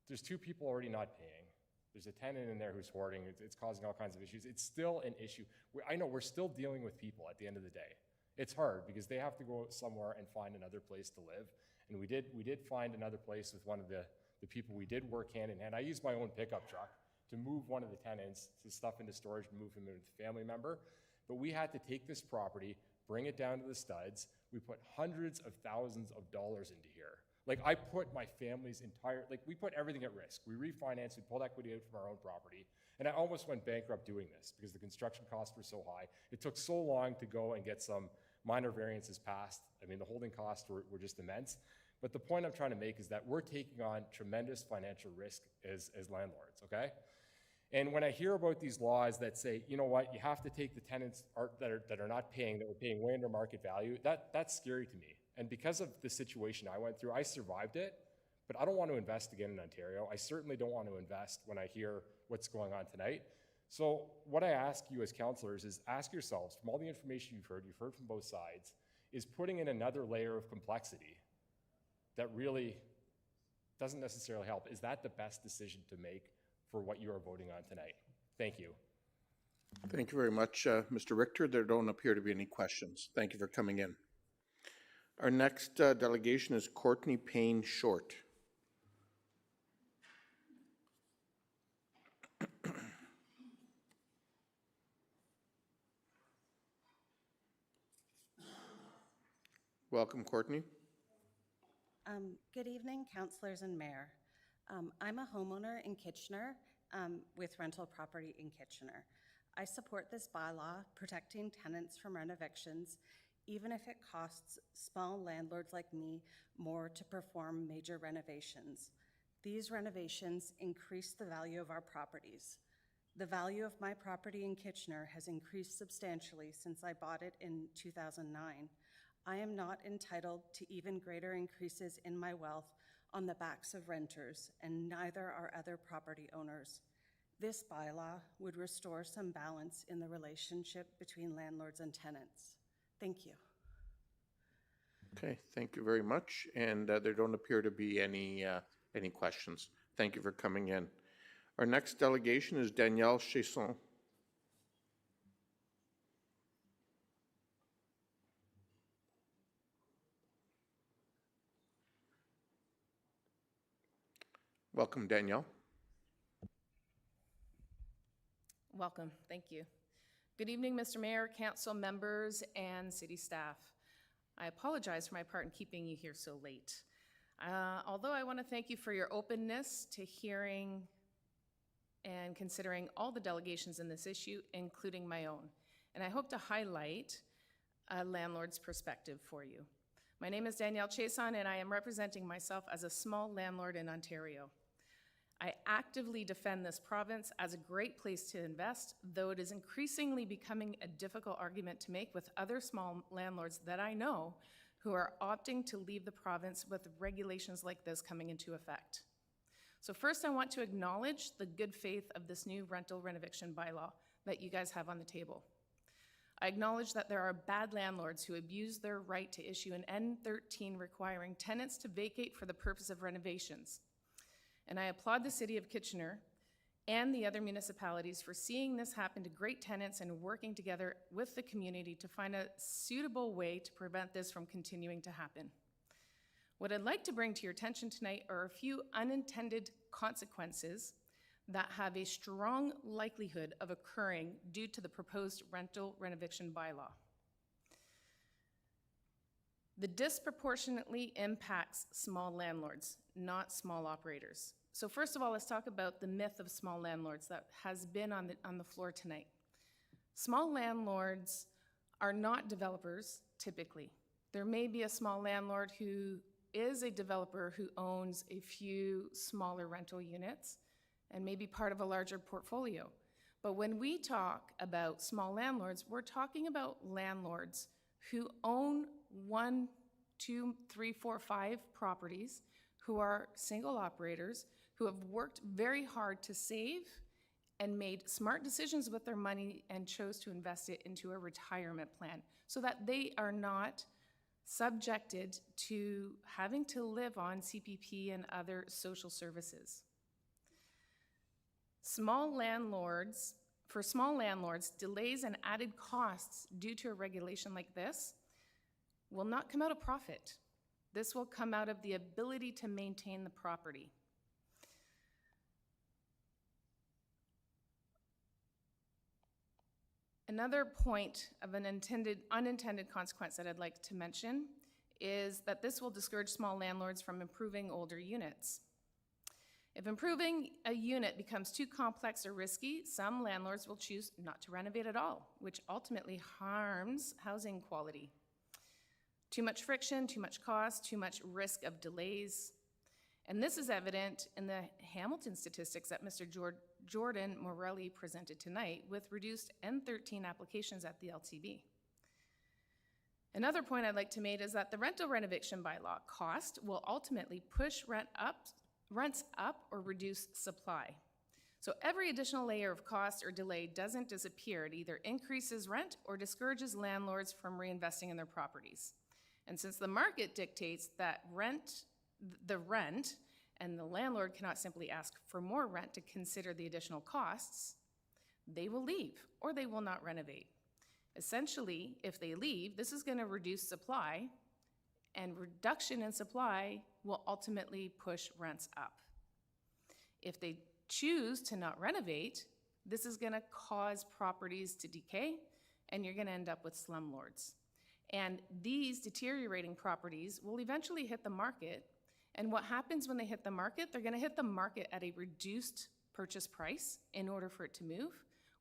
there's 2 people already not paying. There's a tenant in there who's hoarding. It's causing all kinds of issues. It's still an issue. I know we're still dealing with people at the end of the day. It's hard because they have to go somewhere and find another place to live. And we did find another place with one of the people we did work hand in hand. I used my own pickup truck to move one of the tenants to stuff into storage and move him in with a family member. But we had to take this property, bring it down to the studs. We put hundreds of thousands of dollars into here. Like, I put my family's we put everything at risk. We refinanced, we pulled equity out from our own property, and I almost went bankrupt doing this because the construction costs were so high. It took so long to go and get some minor variances passed. I mean, the holding costs were just immense. But the point I'm trying to make is that we're taking on tremendous financial risk as landlords, okay? And when I hear about these laws that say, you know what, you have to take the tenants that are not paying, that were paying way under market value, that's scary to me. And because of the situation I went through, I survived it, but I don't want to invest again in Ontario. I certainly don't want to invest when I hear what's going on tonight. So what I ask you as councillors is ask yourselves, from all the information you've heard from both sides, is putting in another layer of complexity that really doesn't necessarily help. Is that the best decision to make for what you are voting on tonight? Thank you. Thank you very much, Mr. Richter. There don't appear to be any questions. Thank you for coming in. Our next delegation is Courtney Payne Short. Welcome, Courtney. Good evening, councilors and mayor. I'm a homeowner in Kitchener with rental property in Kitchener. I support this bylaw protecting tenants from rent evictions, even if it costs small landlords like me more to perform major renovations. These renovations increase the value of our properties. The value of my property in Kitchener has increased substantially since I bought it in 2009. I am not entitled to even greater increases in my wealth on the backs of renters, and neither are other property owners. This bylaw would restore some balance in the relationship between landlords and tenants. Thank you. Okay, thank you very much. And there don't appear to be any questions. Thank you for coming in. Our next delegation is Danielle Chesson. Welcome, Danielle. Welcome. Thank you. Good evening, Mr. Mayor, council members, and city staff. I apologize for my part in keeping you here so late. Although I want to thank you for your openness to hearing and considering all the delegations in this issue, including my own. And I hope to highlight a landlord's perspective for you. My name is Danielle Chesson, and I am representing myself as a small landlord in Ontario. I actively defend this province as a great place to invest, though it is increasingly becoming a difficult argument to make with other small landlords that I know who are opting to leave the province with regulations like this coming into effect. So first, I want to acknowledge the good faith of this new rental renoviction bylaw that you guys have on the table. I acknowledge that there are bad landlords who abuse their right to issue an N13 requiring tenants to vacate for the purpose of renovations. And I applaud the City of Kitchener and the other municipalities for seeing this happen to great tenants and working together with the community to find a suitable way to prevent this from continuing to happen. What I'd like to bring to your attention tonight are a few unintended consequences that have a strong likelihood of occurring due to the proposed rental renoviction bylaw. The disproportionately impacts small landlords, not small operators. So first of all, let's talk about the myth of small landlords that has been on the floor tonight. Small landlords are not developers, typically. There may be a small landlord who is a developer who owns a few smaller rental units and may be part of a larger portfolio. But when we talk about small landlords, we're talking about landlords who own 1, 2, 3, 4, 5 properties, who are single operators, who have worked very hard to save and made smart decisions with their money and chose to invest it into a retirement plan so that they are not subjected to having to live on CPP and other social services. For small landlords, delays and added costs due to a regulation like this will not come out of profit. This will come out of the ability to maintain the property. Another point of an unintended consequence that I'd like to mention is that this will discourage small landlords from improving older units. If improving a unit becomes too complex or risky, some landlords will choose not to renovate at all, which ultimately harms housing quality. Too much friction, too much cost, too much risk of delays. And this is evident in the Hamilton statistics that Mr. Jordan Morelli presented tonight with reduced N13 applications at the LTB. Another point I'd like to make is that the rental renovation bylaw cost will ultimately push rents up or reduce supply. So every additional layer of cost or delay doesn't disappear. It either increases rent or discourages landlords from reinvesting in their properties. And since the market dictates that the rent, and the landlord cannot simply ask for more rent to consider the additional costs, they will leave or they will not renovate. Essentially, if they leave, this is going to reduce supply, and reduction in supply will ultimately push rents up. If they choose to not renovate, this is going to cause properties to decay, and you're going to end up with slumlords. And these deteriorating properties will eventually hit the market. And what happens when they hit the market? They're going to hit the market at a reduced purchase price in order for it to move,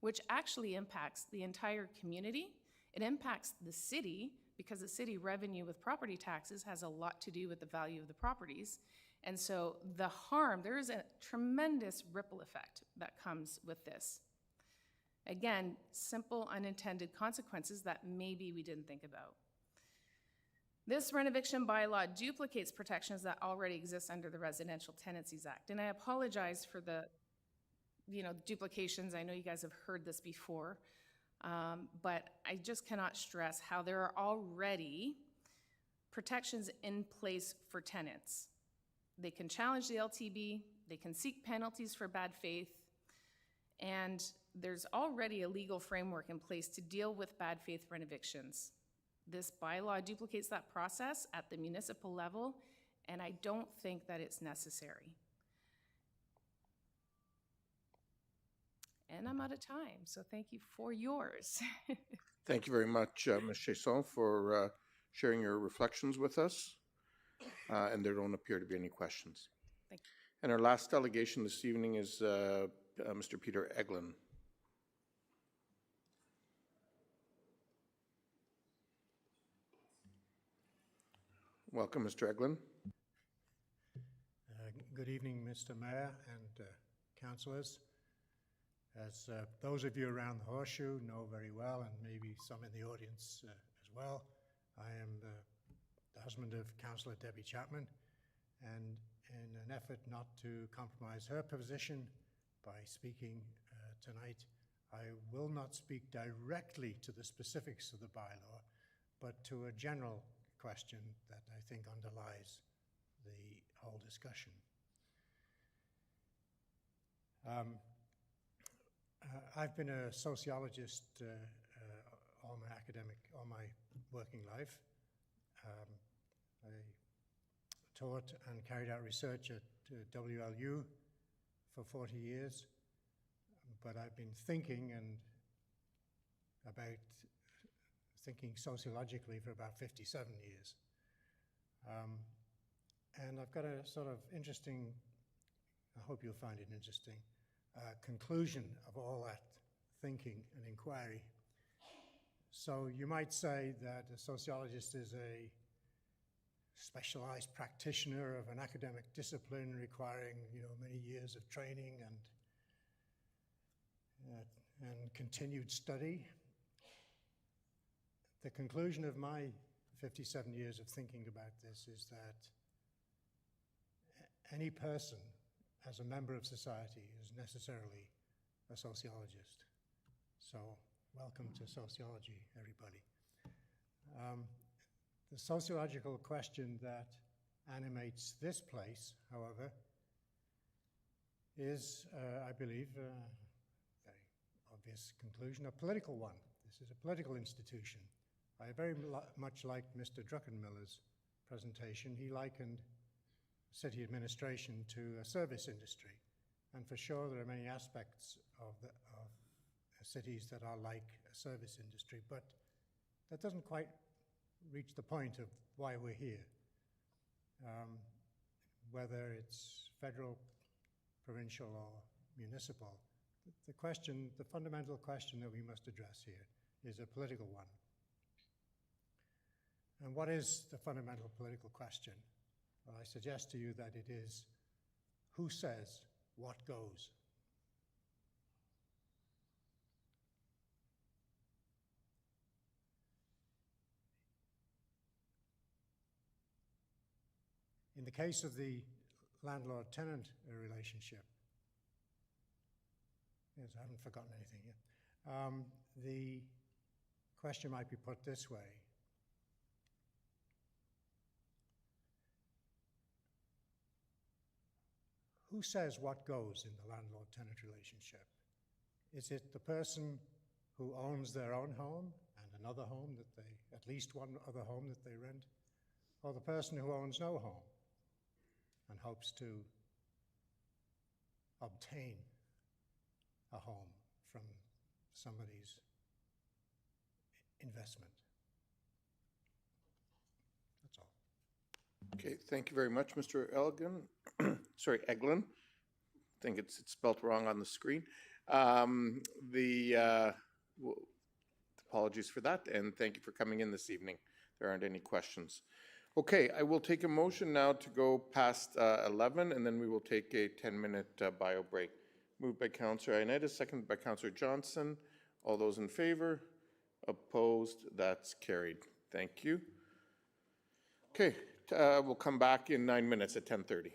which actually impacts the entire community. It impacts the city because the city revenue with property taxes has a lot to do with the value of the properties. And so the harm, there is a tremendous ripple effect that comes with this. Again, simple unintended consequences that maybe we didn't think about. This renovation bylaw duplicates protections that already exist under the Residential Tenancies Act. And I apologize for the duplications. I know you guys have heard this before, but I just cannot stress how there are already protections in place for tenants. They can challenge the LTB, they can seek penalties for bad faith, and there's already a legal framework in place to deal with bad faith renovictions. This bylaw duplicates that process at the municipal level, and I don't think that it's necessary. And I'm out of time, so thank you for yours. Thank you very much, Ms. Chasson, for sharing your reflections with us. And there don't appear to be any questions. Thank you. And our last delegation this evening is Mr. Peter Eglin. Welcome, Mr. Eglin. Good evening, Mr. Mayor and councillors. As those of you around the Horseshoe know very well, and maybe some in the audience as well, I am the husband of Councillor Debbie Chapman, and in an effort not to compromise her position by speaking tonight, I will not speak directly to the specifics of the bylaw, but to a general question that I think underlies the whole discussion. I've been a sociologist all my working life. I taught and carried out research at WLU for 40 years, but I've been thinking sociologically for about 57 years. And I've got a sort of interesting, I hope you'll find it interesting, conclusion of all that thinking and inquiry. So you might say that a sociologist is a specialized practitioner of an academic discipline requiring, many years of training and continued study. The conclusion of my 57 years of thinking about this is that any person as a member of society is necessarily a sociologist. So welcome to sociology, everybody. The sociological question that animates this place, however, is, I believe, a very obvious conclusion, a political one. This is a political institution. I very much liked Mr. Druckenmiller's presentation. He likened city administration to a service industry. And for sure, there are many aspects of cities that are like a service industry, but that doesn't quite reach the point of why we're here. Whether it's federal, provincial, or municipal, the fundamental question that we must address here is a political one. And what is the fundamental political question? Well, I suggest to you that it is, who says what goes? In the case of the landlord-tenant relationship, yes, I haven't forgotten anything yet. The question might be put this way. Who says what goes in the landlord-tenant relationship? Is it the person who owns their own home and another home at least one other home that they rent, or the person who owns no home and hopes to obtain a home from somebody's investment? Okay, thank you very much, Mr. Elgin. Sorry, Eglin. I think it's spelled wrong on the screen. Apologies for that, and thank you for coming in this evening. There aren't any questions. Okay, I will take a motion now to go past 11, and then we will take a 10-minute bio break. Moved by Councillor Ioannidis, seconded by Councillor Johnson. All those in favor? Opposed? That's carried. Thank you. Okay, we'll come back in 9 minutes at 10:30.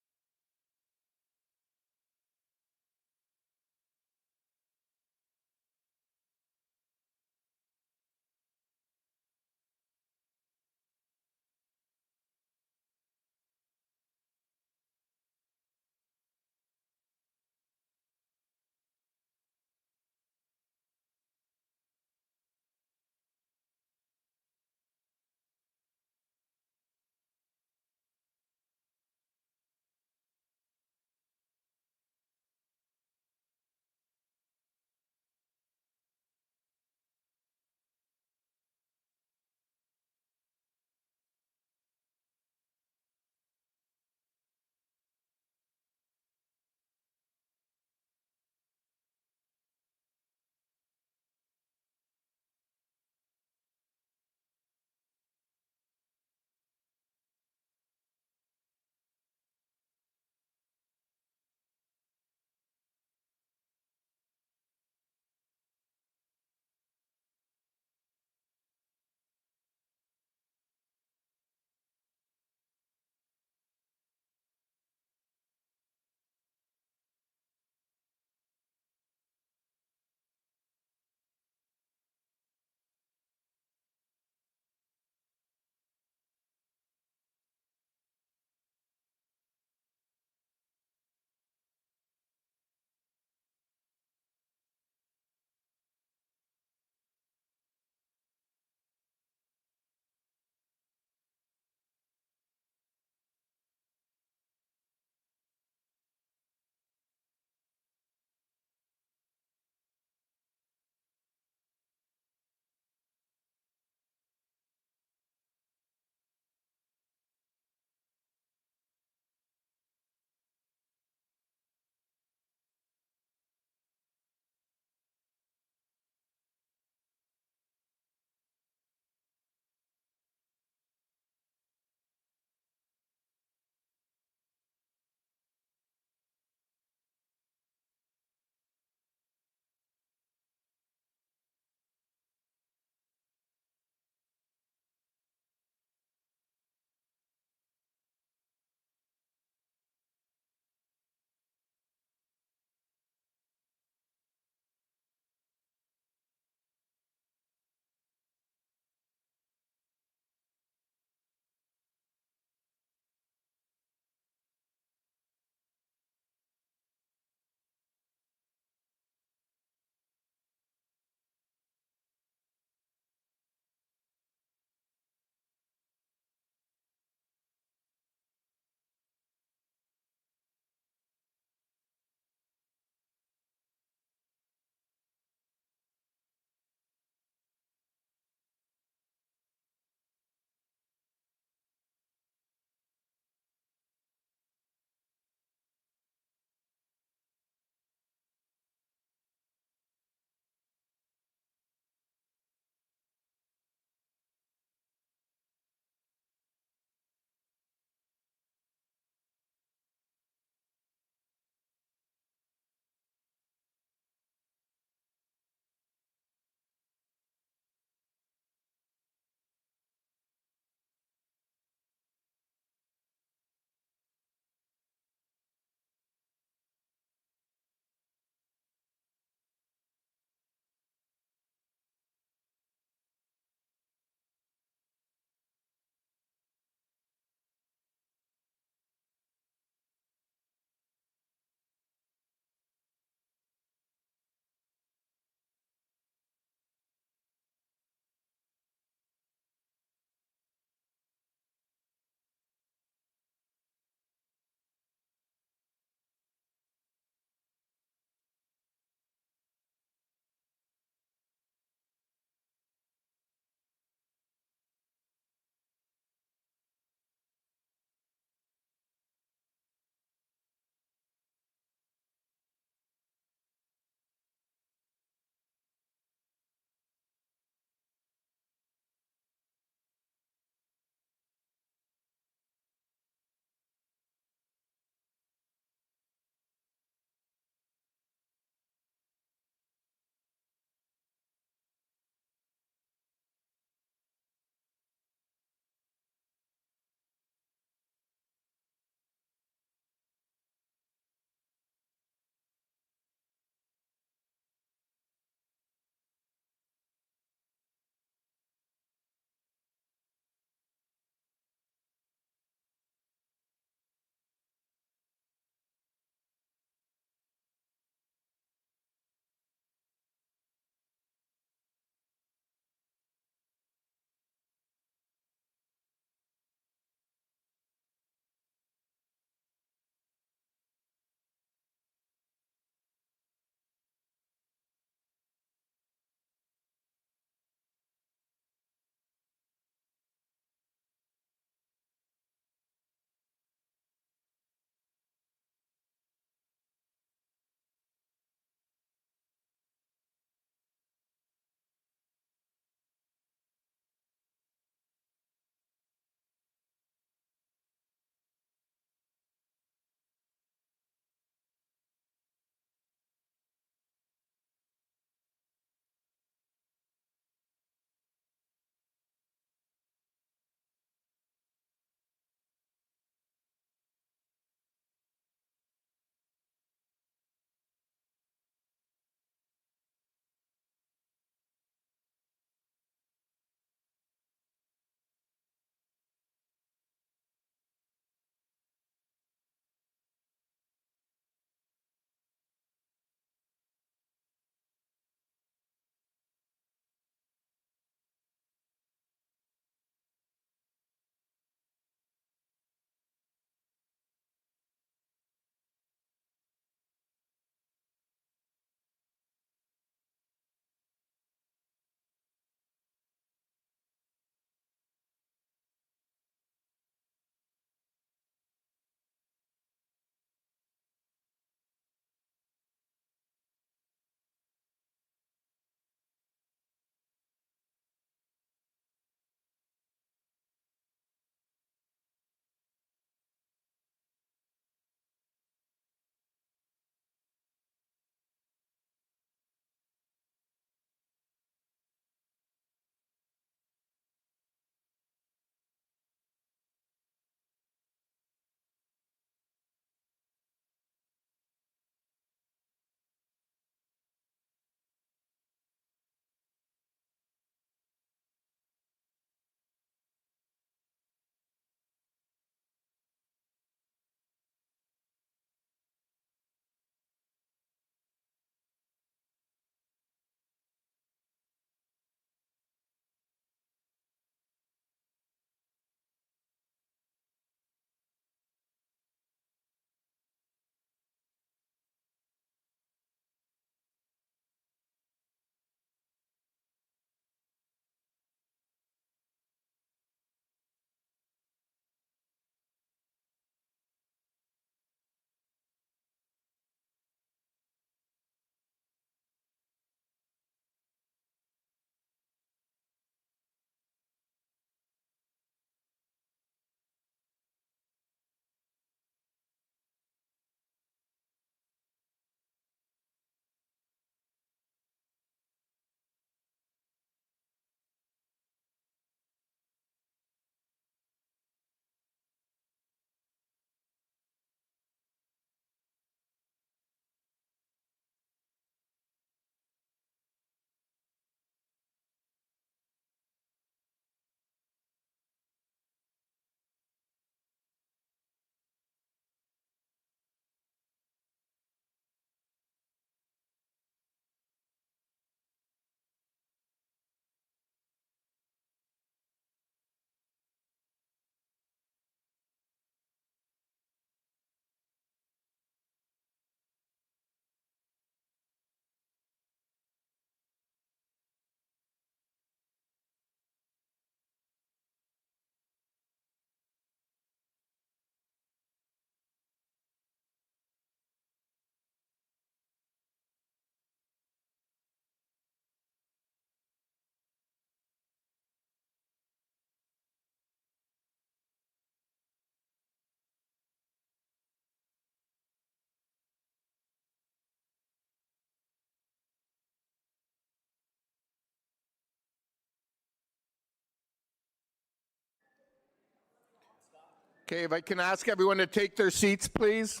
Okay, if I can ask everyone to take their seats, please.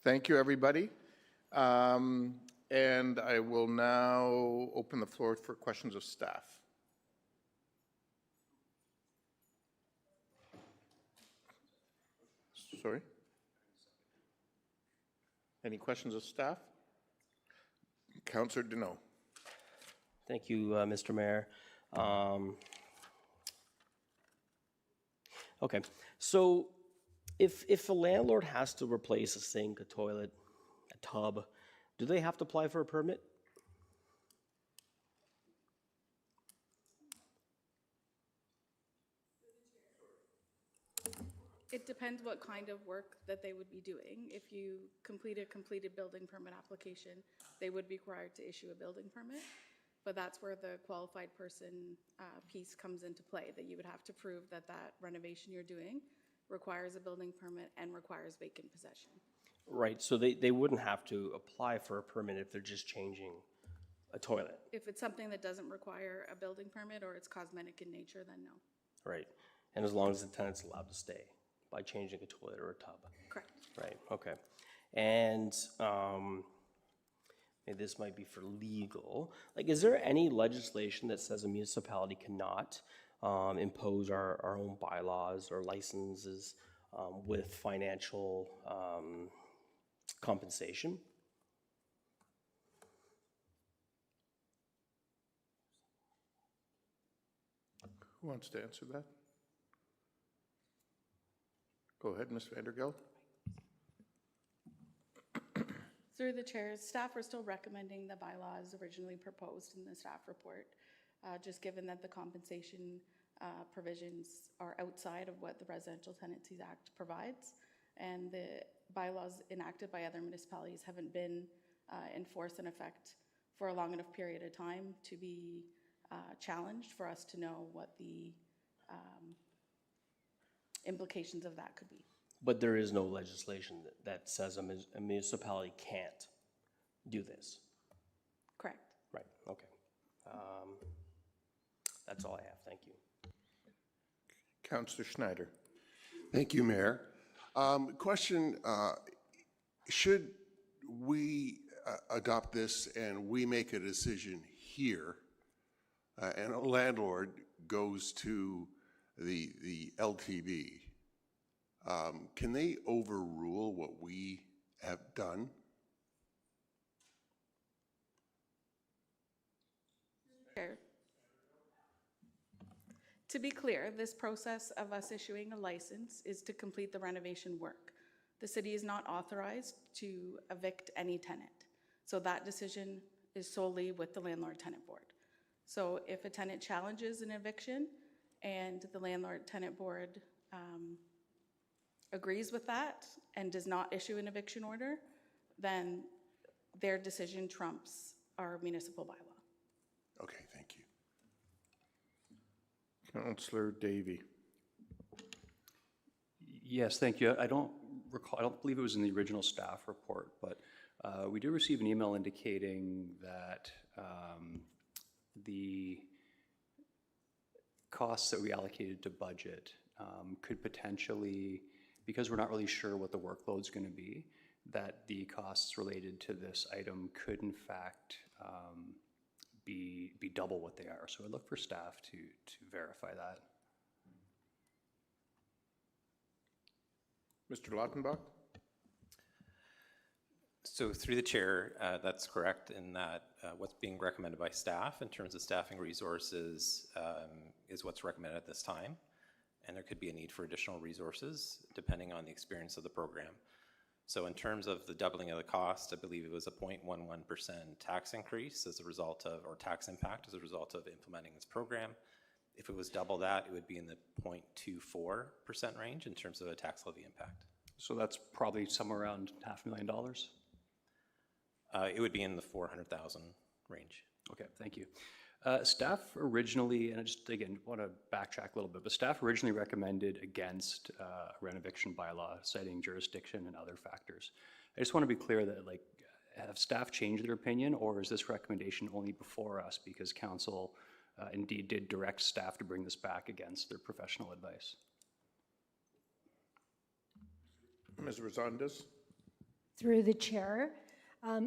Thank you, everybody. And I will now open the floor for questions of staff. Sorry? Any questions of staff? Councillor Deneau. Thank you, Mr. Mayor. Okay, so if a landlord has to replace a sink, a toilet, a tub, do they have to apply for a permit? It depends what kind of work that they would be doing. If you complete a completed building permit application, they would be required to issue a building permit. But that's where the qualified person piece comes into play, that you would have to prove that that renovation you're doing requires a building permit and requires vacant possession. Right, so they wouldn't have to apply for a permit if they're just changing a toilet. If it's something that doesn't require a building permit or it's cosmetic in nature, then no. Right, and as long as the tenant's allowed to stay by changing a toilet or a tub. Correct. Right, okay. And maybe this might be for legal. Like, is there any legislation that says a municipality cannot impose our own bylaws or licenses with financial compensation? Who wants to answer that? Go ahead, Ms. Vandergeld. Through the chair, staff are still recommending the bylaws originally proposed in the staff report, just given that the compensation provisions are outside of what the Residential Tenancies Act provides, and the bylaws enacted by other municipalities haven't been in force and effect for a long enough period of time to be challenged for us to know what the implications of that could be. But there is no legislation that says a municipality can't do this. Correct. Right, okay. That's all I have, thank you. Councillor Schneider. Thank you, Mayor. Question, should we adopt this and we make a decision here and a landlord goes to the LTB, can they overrule what we have done? Chair. To be clear, this process of us issuing a license is to complete the renovation work. The city is not authorized to evict any tenant. So that decision is solely with the Landlord-Tenant Board. So if a tenant challenges an eviction and the Landlord-Tenant Board agrees with that and does not issue an eviction order, then their decision trumps our municipal bylaw. Okay, thank you. Councillor Davey. Yes, thank you. I don't recall, I don't believe it was in the original staff report, but we did receive an email indicating that the costs that we allocated to budget could potentially, because we're not really sure what the workload's going to be, that the costs related to this item could in fact be double what they are. So I look for staff to verify that. Mr. Lautenbach? So through the chair, that's correct in that what's being recommended by staff in terms of staffing resources is what's recommended at this time. And there could be a need for additional resources depending on the experience of the program. So in terms of the doubling of the cost, I believe it was a 0.11% tax increase as a result of, or tax impact as a result of implementing this program. If it was double that, it would be in the 0.24% range in terms of a tax levy impact. So that's probably somewhere around $500,000? It would be in the 400,000 range. Okay, thank you. Staff originally, and I just, again, want to backtrack a little bit, but staff originally recommended against a rent-eviction bylaw, citing jurisdiction and other factors. I just want to be clear that, like, have staff changed their opinion, or is this recommendation only before us because council indeed did direct staff to bring this back against their professional advice. Ms. Rosales? Through the chair,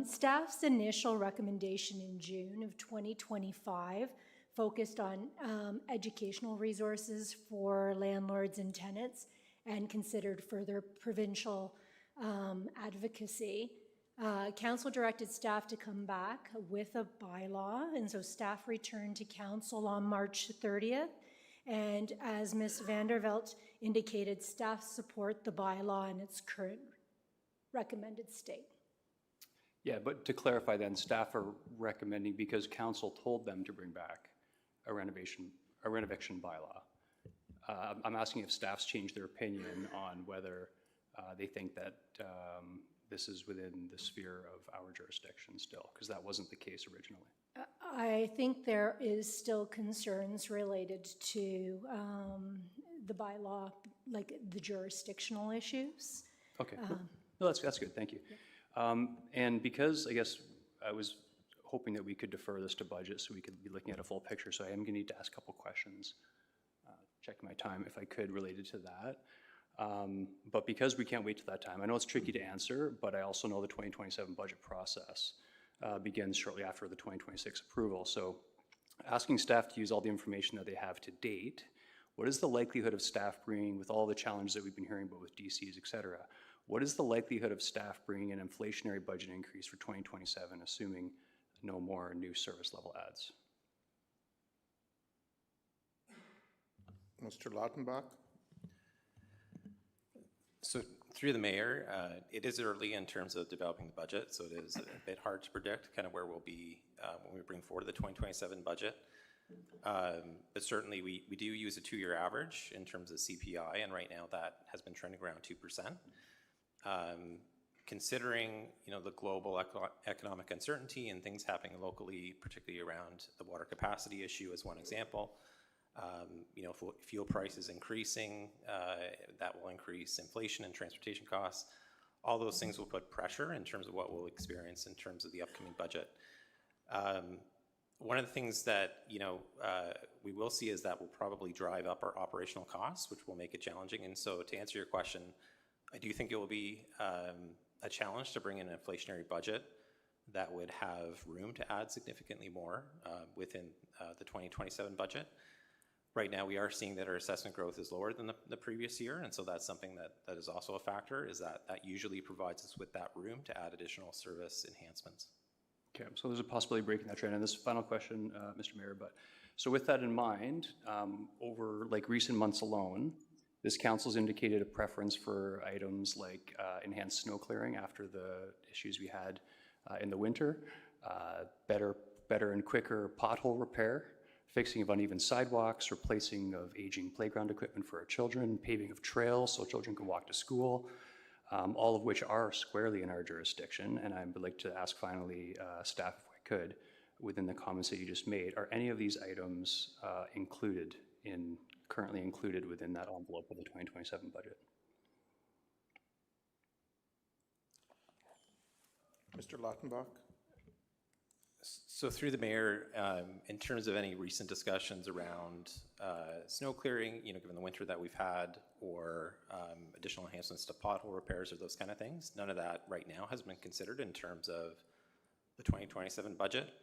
staff's initial recommendation in June of 2025 focused on educational resources for landlords and tenants and considered further provincial advocacy. Council directed staff to come back with a bylaw, and so staff returned to council on March 30th. And as Ms. Vandervelt indicated, staff support the bylaw in its current recommended state. Yeah, but to clarify then, staff are recommending, because council told them to bring back a renovation bylaw. I'm asking if staff's changed their opinion on whether they think that this is within the sphere of our jurisdiction still, because that wasn't the case originally. I think there is still concerns related to the bylaw, like the jurisdictional issues. Okay, no, that's good, thank you. And because I guess I was hoping that we could defer this to budget so we could be looking at a full picture, so I am gonna need to ask a couple questions, checking my time if I could, related to that. But because we can't wait till that time, I know it's tricky to answer, but I also know the 2027 budget process begins shortly after the 2026 approval. So asking staff to use all the information that they have to date, what is the likelihood of staff bringing, with all the challenges that we've been hearing about with DCs, et cetera, what is the likelihood of staff bringing an inflationary budget increase for 2027, assuming no more new service level adds? Mr. Lautenbach? So through the mayor, it is early in terms of developing the budget, so it is a bit hard to predict kind of where we'll be when we bring forward the 2027 budget. But certainly we do use a 2-year average in terms of CPI, and right now that has been trending around 2%. Considering the global economic uncertainty and things happening locally, particularly around the water capacity issue as one example, fuel prices increasing, that will increase inflation and transportation costs. All those things will put pressure in terms of what we'll experience in terms of the upcoming budget. One of the things that we will see is that will probably drive up our operational costs, which will make it challenging. And so to answer your question, I do think it will be a challenge to bring in an inflationary budget that would have room to add significantly more within the 2027 budget. Right now, we are seeing that our assessment growth is lower than the previous year, and so that's something that is also a factor, is that usually provides us with that room to add additional service enhancements. Okay, so there's a possibility of breaking that trend. And this final question, Mr. Mayor, but so with that in mind, over like recent months alone, this council's indicated a preference for items like enhanced snow clearing after the issues we had in the winter, better and quicker pothole repair, fixing of uneven sidewalks, replacing of aging playground equipment for our children, paving of trails so children can walk to school, all of which are squarely in our jurisdiction. And I would like to ask finally, staff, if I could, within the comments that you just made, are any of these items currently included within that envelope of the 2027 budget? Mr. Lautenbach? So through the mayor, in terms of any recent discussions around snow clearing, given the winter that we've had, or additional enhancements to pothole repairs or those kind of things, none of that right now has been considered in terms of the 2027 budget.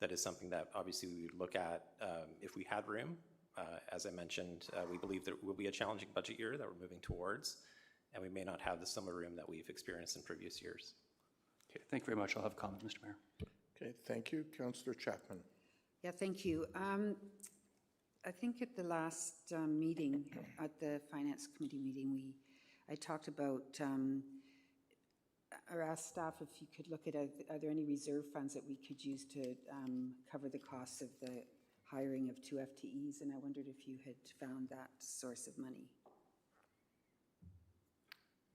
That is something that obviously we would look at if we had room. As I mentioned, we believe that it will be a challenging budget year that we're moving towards, and we may not have the similar room that we've experienced in previous years. Okay, thank you very much. I'll have a comment, Mr. Mayor. Okay, thank you. Councillor Chapman. Yeah, thank you. I think at the last meeting, at the Finance Committee meeting, I talked about, or asked staff if you could look at, are there any reserve funds that we could use to cover the costs of the hiring of 2 FTEs, and I wondered if you had found that source of money.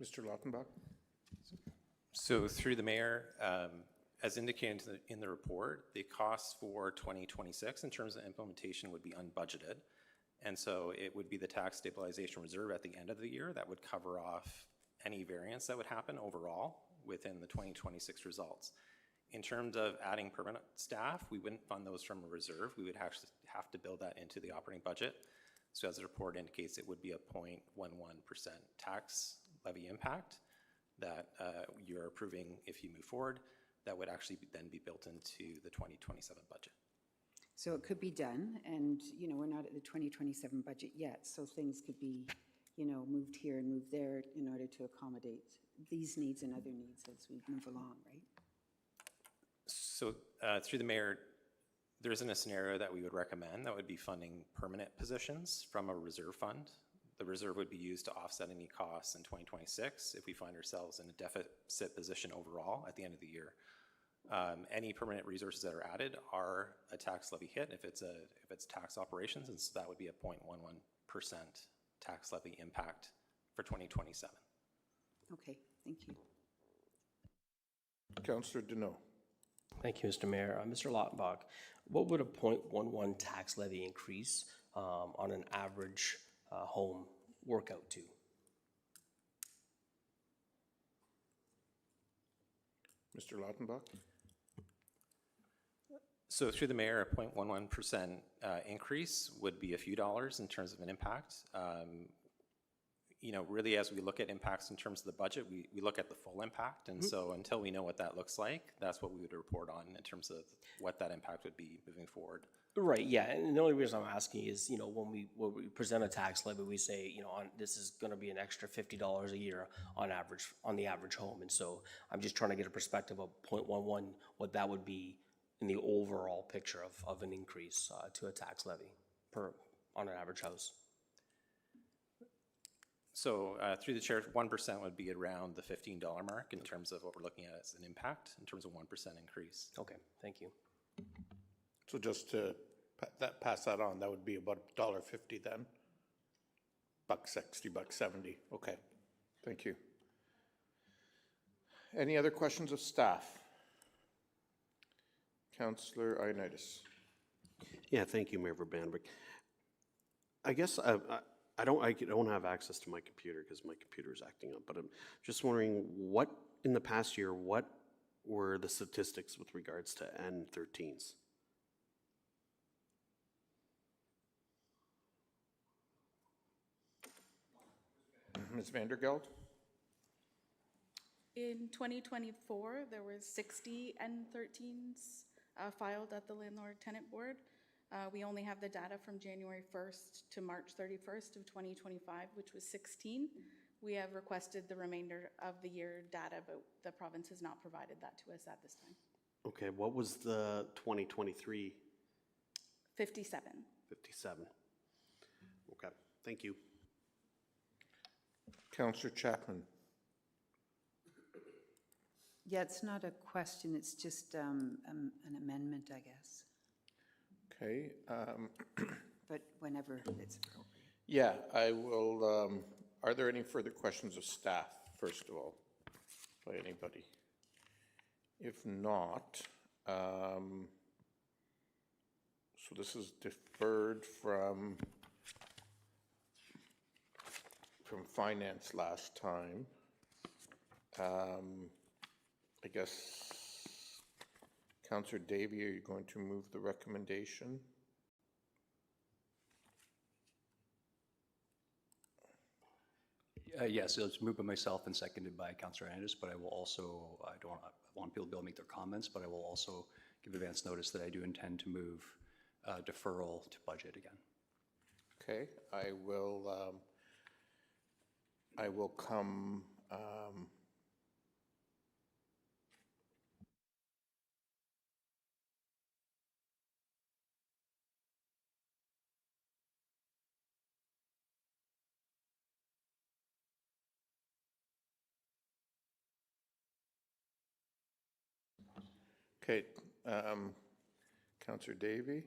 Mr. Lautenbach? So through the mayor, as indicated in the report, the costs for 2026 in terms of implementation would be unbudgeted. And so it would be the tax stabilization reserve at the end of the year that would cover off any variance that would happen overall within the 2026 results. In terms of adding permanent staff, we wouldn't fund those from a reserve. We would actually have to build that into the operating budget. So as the report indicates, it would be a 0.11% tax levy impact that you're approving if you move forward. That would actually then be built into the 2027 budget. So it could be done, and, you know, we're not at the 2027 budget yet, so things could be, you know, moved here and moved there in order to accommodate these needs and other needs as we move along, right? So through the mayor, there isn't a scenario that we would recommend that would be funding permanent positions from a reserve fund. The reserve would be used to offset any costs in 2026 if we find ourselves in a deficit position overall at the end of the year. Any permanent resources that are added are a tax levy hit if it's tax operations, and so that would be a 0.11% tax levy impact for 2027. Okay, thank you. Councillor Deneau. Thank you, Mr. Mayor. Mr. Lautenbach, what would a 0.11 tax levy increase on an average home work out to? Mr. Lautenbach. So through the mayor, a 0.11% increase would be a few dollars in terms of an impact. You know, really, as we look at impacts in terms of the budget, we look at the full impact. And so until we know what that looks like, that's what we would report on in terms of what that impact would be moving forward. Right, yeah, and the only reason I'm asking is, you know, when we present a tax levy, we say, you know, this is gonna be an extra $50 a year on average, on the average home. And so I'm just trying to get a perspective of 0.11, what that would be in the overall picture of an increase to a tax levy on an average house. So through the chair, 1% would be around the $15 mark in terms of what we're looking at as an impact in terms of 1% increase. Okay, thank you. So just to pass that on, that would be about $1.50 then? $1.60, $1.70. Okay, thank you. Any other questions of staff? Councillor Ioannidis. Yeah, thank you, Mayor Verbanberg. I guess I don't have access to my computer because my computer is acting up, but I'm just wondering what, in the past year, what were the statistics with regards to N13s? Ms. Vandergeld? In 2024, there were 60 N13s filed at the Landlord-Tenant Board. We only have the data from January 1st to March 31st of 2025, which was 16. We have requested the remainder of the year data, but the province has not provided that to us at this time. Okay, what was the 2023? 57. 57. Okay, thank you. Councillor Chapman. Yeah, it's not a question, it's just an amendment, I guess, Okay. but whenever it's appropriate. Yeah, I will, are there any further questions of staff, first of all, by anybody? If not, so this is deferred from finance last time. I guess, Councillor Davey, are you going to move the recommendation? Yes, it's moved by myself and seconded by Councillor Ioannidis, but I will also, I want people to be able to make their comments, but I will also give advance notice that I do intend to move deferral to budget again. Okay, I will come, okay, Councillor Davey?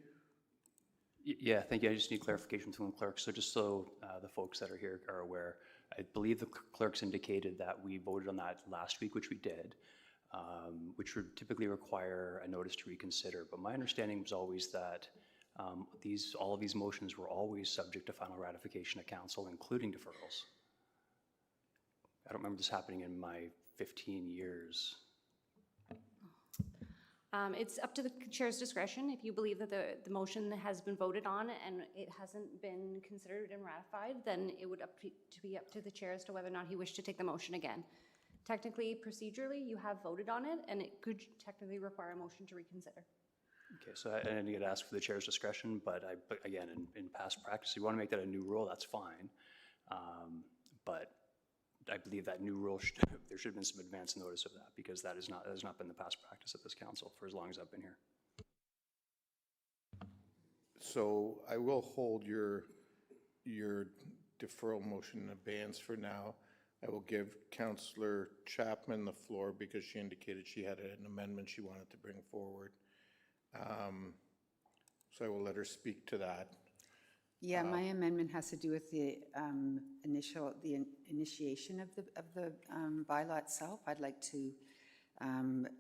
Yeah, thank you. I just need clarification from the clerk. So just so the folks that are here are aware, I believe the clerks indicated that we voted on that last week, which we did, which would typically require a notice to reconsider. But my understanding was always that all of these motions were always subject to final ratification at council, including deferrals. I don't remember this happening in my 15 years. It's up to the chair's discretion. If you believe that the motion has been voted on and it hasn't been considered and ratified, then it would be up to the chair as to whether or not he wished to take the motion again. Technically, procedurally, you have voted on it, and it could technically require a motion to reconsider. Okay, so I didn't get asked for the chair's discretion, but again, in past practice, if you want to make that a new rule, that's fine. But I believe that new rule, there should have been some advance notice of that, because that has not been the past practice at this council for as long as I've been here. So I will hold your deferral motion in abeyance for now. I will give Councillor Chapman the floor because she indicated she had an amendment she wanted to bring forward. So I will let her speak to that. Yeah, my amendment has to do with the initiation of the bylaw itself. I'd like to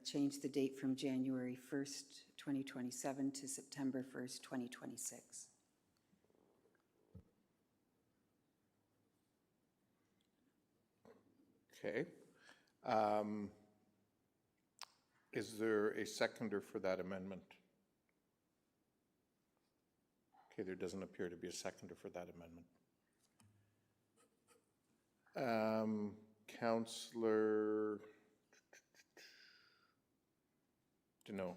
change the date from January 1st, 2027 to September 1st, 2026. Okay. Is there a seconder for that amendment? Okay, there doesn't appear to be a seconder for that amendment. Councillor Deneau.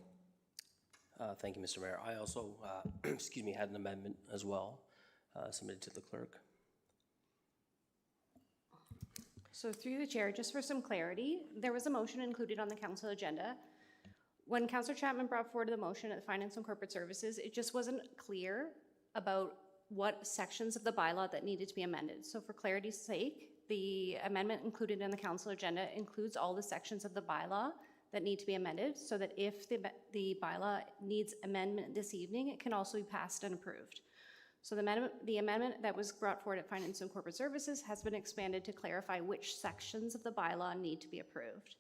Thank you, Mr. Mayor. I also, excuse me, had an amendment as well submitted to the clerk. So through the chair, just for some clarity, there was a motion included on the council agenda. When Councillor Chapman brought forward the motion at the Finance and Corporate Services, it just wasn't clear about what sections of the bylaw that needed to be amended. So for clarity's sake, the amendment included in the council agenda includes all the sections of the bylaw that need to be amended, so that if the bylaw needs amendment this evening, it can also be passed and approved. So the amendment that was brought forward at Finance and Corporate Services has been expanded to clarify which sections of the bylaw need to be approved.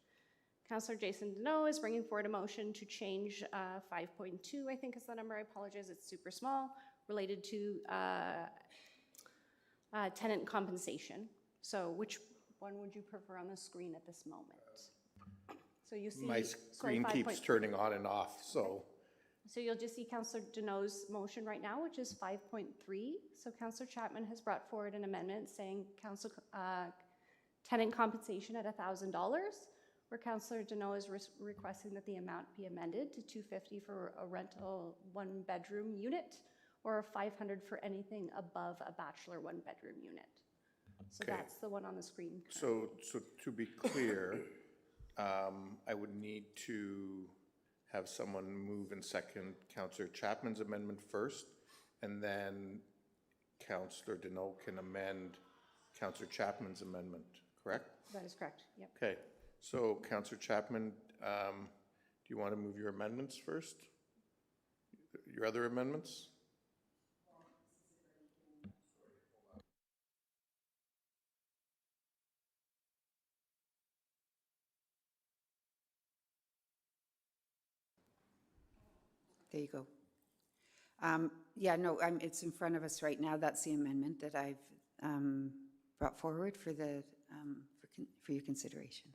Councillor Jason Deneau is bringing forward a motion to change 5.2, I think is the number, I apologize, it's super small, related to tenant compensation. So which one would you prefer on the screen at this moment? So you see— My screen keeps turning on and off, so. So you'll just see Councillor Deneau's motion right now, which is 5.3. So Councillor Chapman has brought forward an amendment saying tenant compensation at $1,000, where Councillor Deneau is requesting that the amount be amended to $250 for a rental one-bedroom unit, or $500 for anything above a bachelor one-bedroom unit. So Okay. that's the one on the screen. So to be clear, I would need to have someone move and second Councillor Chapman's amendment first, and then Councillor Deneau can amend Councillor Chapman's amendment, correct? That is correct, yep. Okay, so Councillor Chapman, do you want to move your amendments first? Your other amendments? There you go. Yeah, no, it's in front of us right now. That's the amendment that I've brought forward for for your consideration.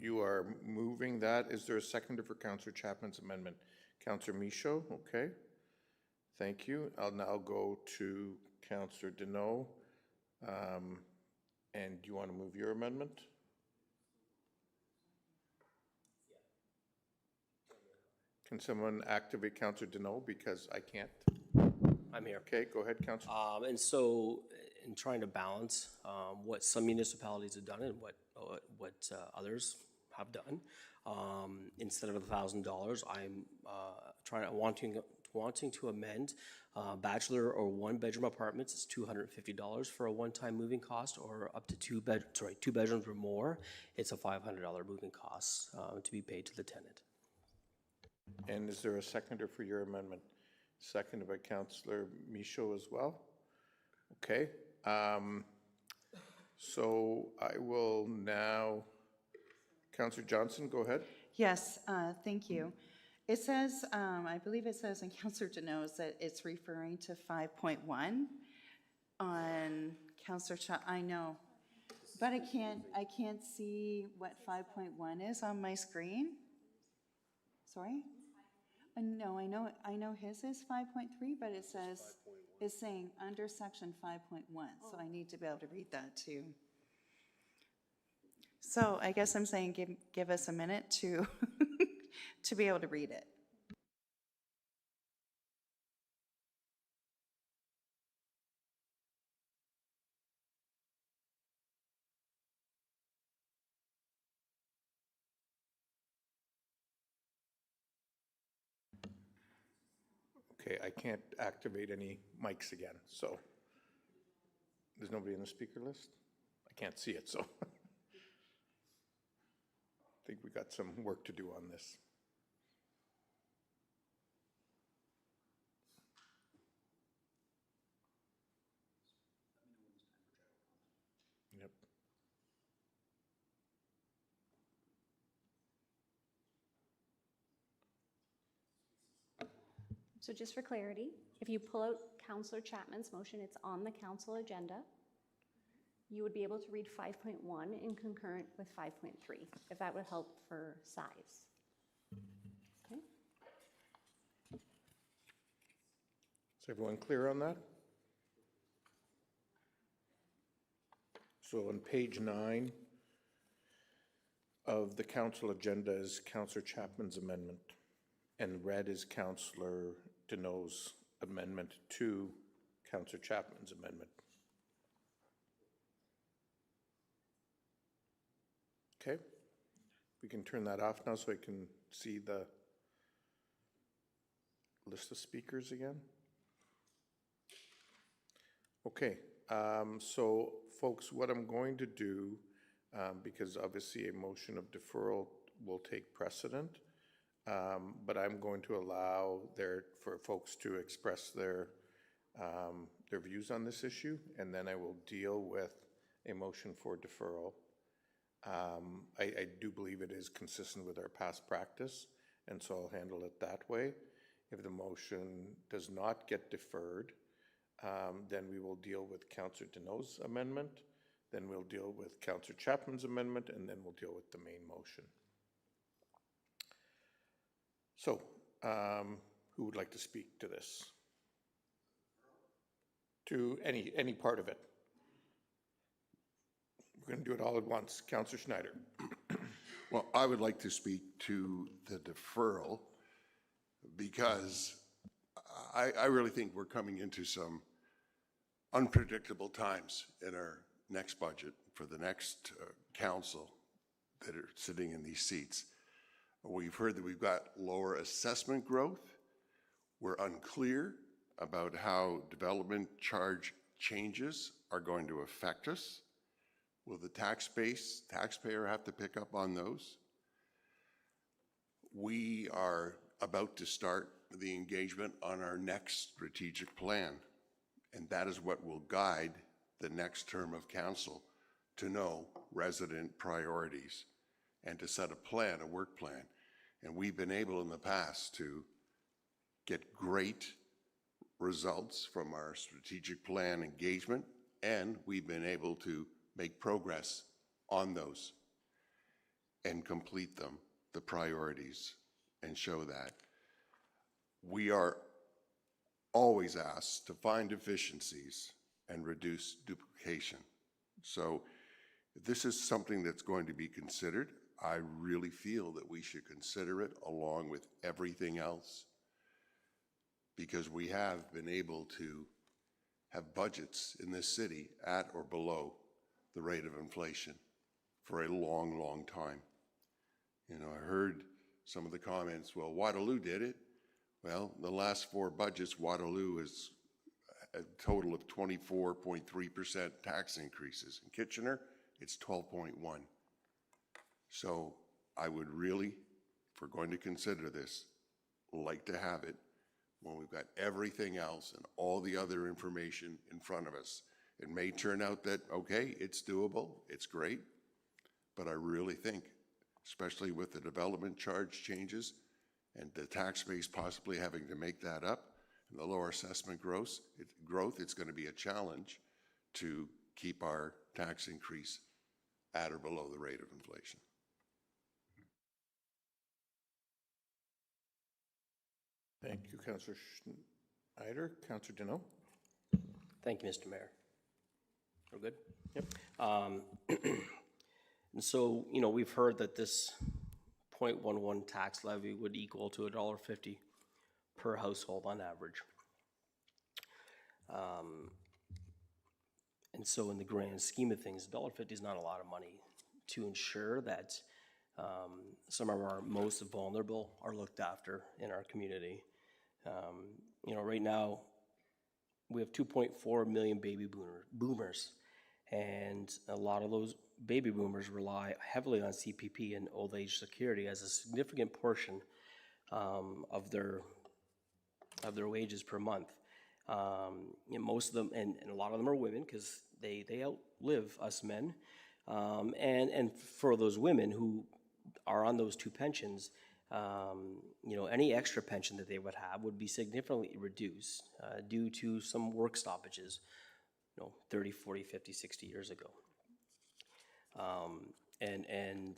You are moving that. Is there a seconder for Councillor Chapman's amendment? Councillor Michaud, okay. Thank you. I'll now go to Councillor Deneau. And do you want to move your amendment? Can someone activate Councillor Deneau, because I can't? I'm here. Okay, go ahead, Councillor. And so, in trying to balance what some municipalities have done and what others have done, instead of $1,000, I'm wanting to amend bachelor or one-bedroom apartments. It's $250 for a one-time moving cost, or up to two bedrooms or more. It's a $500 moving cost to be paid to the tenant. And is there a seconder for your amendment? Seconded by Councillor Michaud as well? Okay. So I will now, Councillor Johnson, go ahead. Yes, thank you. It says, I believe it says in Councillor Deneau's that it's referring to 5.1 on Councillor I know, but I can't see what 5.1 is on my screen. Sorry? No, I know his is 5.3, but it says, it's saying under section 5.1, so I need to be able to read that too. So I guess I'm saying give us a minute to, to be able to read it. Okay, I can't activate any mics again, so there's nobody in the speaker list? I can't see it, so I think we got some work to do on this. Yep. So just for clarity, if you pull out Councillor Chapman's motion, it's on the council agenda. You would be able to read 5.1 in concurrent with 5.3, if that would help for size. Okay. Is everyone clear on that? So on page 9 of the council agenda is Councillor Chapman's amendment, and red is Councillor Deneau's amendment to Councillor Chapman's amendment. Okay, we can turn that off now so I can see the list of speakers again. Okay, so folks, what I'm going to do, because obviously a motion of deferral will take precedent, but I'm going to allow for folks to express their views on this issue, and then I will deal with a motion for deferral. I do believe it is consistent with our past practice, and so I'll handle it that way. If the motion does not get deferred, then we will deal with Councillor Deneau's amendment, then we'll deal with Councillor Chapman's amendment, and then we'll deal with the main motion. So, who would like to speak to this? To any part of it? We're going to do it all at once. Councillor Schneider. Well, I would like to speak to the deferral because I really think we're coming into some unpredictable times in our next budget for the next council that are sitting in these seats. We've heard that we've got lower assessment growth. We're unclear about how development charge changes are going to affect us. Will the taxpayer have to pick up on those? We are about to start the engagement on our next strategic plan, and that is what will guide the next term of council to know resident priorities and to set a plan, a work plan. And we've been able in the past to get great results from our strategic plan engagement, and we've been able to make progress on those and complete them, the priorities, and show that. We are always asked to find efficiencies and reduce duplication. So this is something that's going to be considered. I really feel that we should consider it along with everything else, because we have been able to have budgets in this city at or below the rate of inflation for a long, long time. You know, I heard some of the comments, well, Waterloo did it. Well, the last 4 budgets, Waterloo is a total of 24.3% tax increases. In Kitchener, it's 12.1. So I would really, if we're going to consider this, like to have it when we've got everything else and all the other information in front of us. It may turn out that, okay, it's doable, it's great, but I really think, especially with the development charge changes and the tax base possibly having to make that up, and the lower assessment growth, it's going to be a challenge to keep our tax increase at or below the rate of inflation. Thank you, Councillor Schneider. Councillor Deneau? Thank you, Mr. Mayor. We're good? Yep. And so, you know, we've heard that this 0.11 tax levy would equal to $1.50 per household on average. And so in the grand scheme of things, $1.50 is not a lot of money to ensure that some of our most vulnerable are looked after in our community. You know, right now, we have 2.4 million baby boomers, and a lot of those baby boomers rely heavily on CPP and old age security as a significant portion of their wages per month. And most of them, and a lot of them are women, because they outlive us men. And for those women who are on those two pensions, you know, any extra pension that they would have would be significantly reduced due to some work stoppages, you know, 30, 40, 50, 60 years ago. And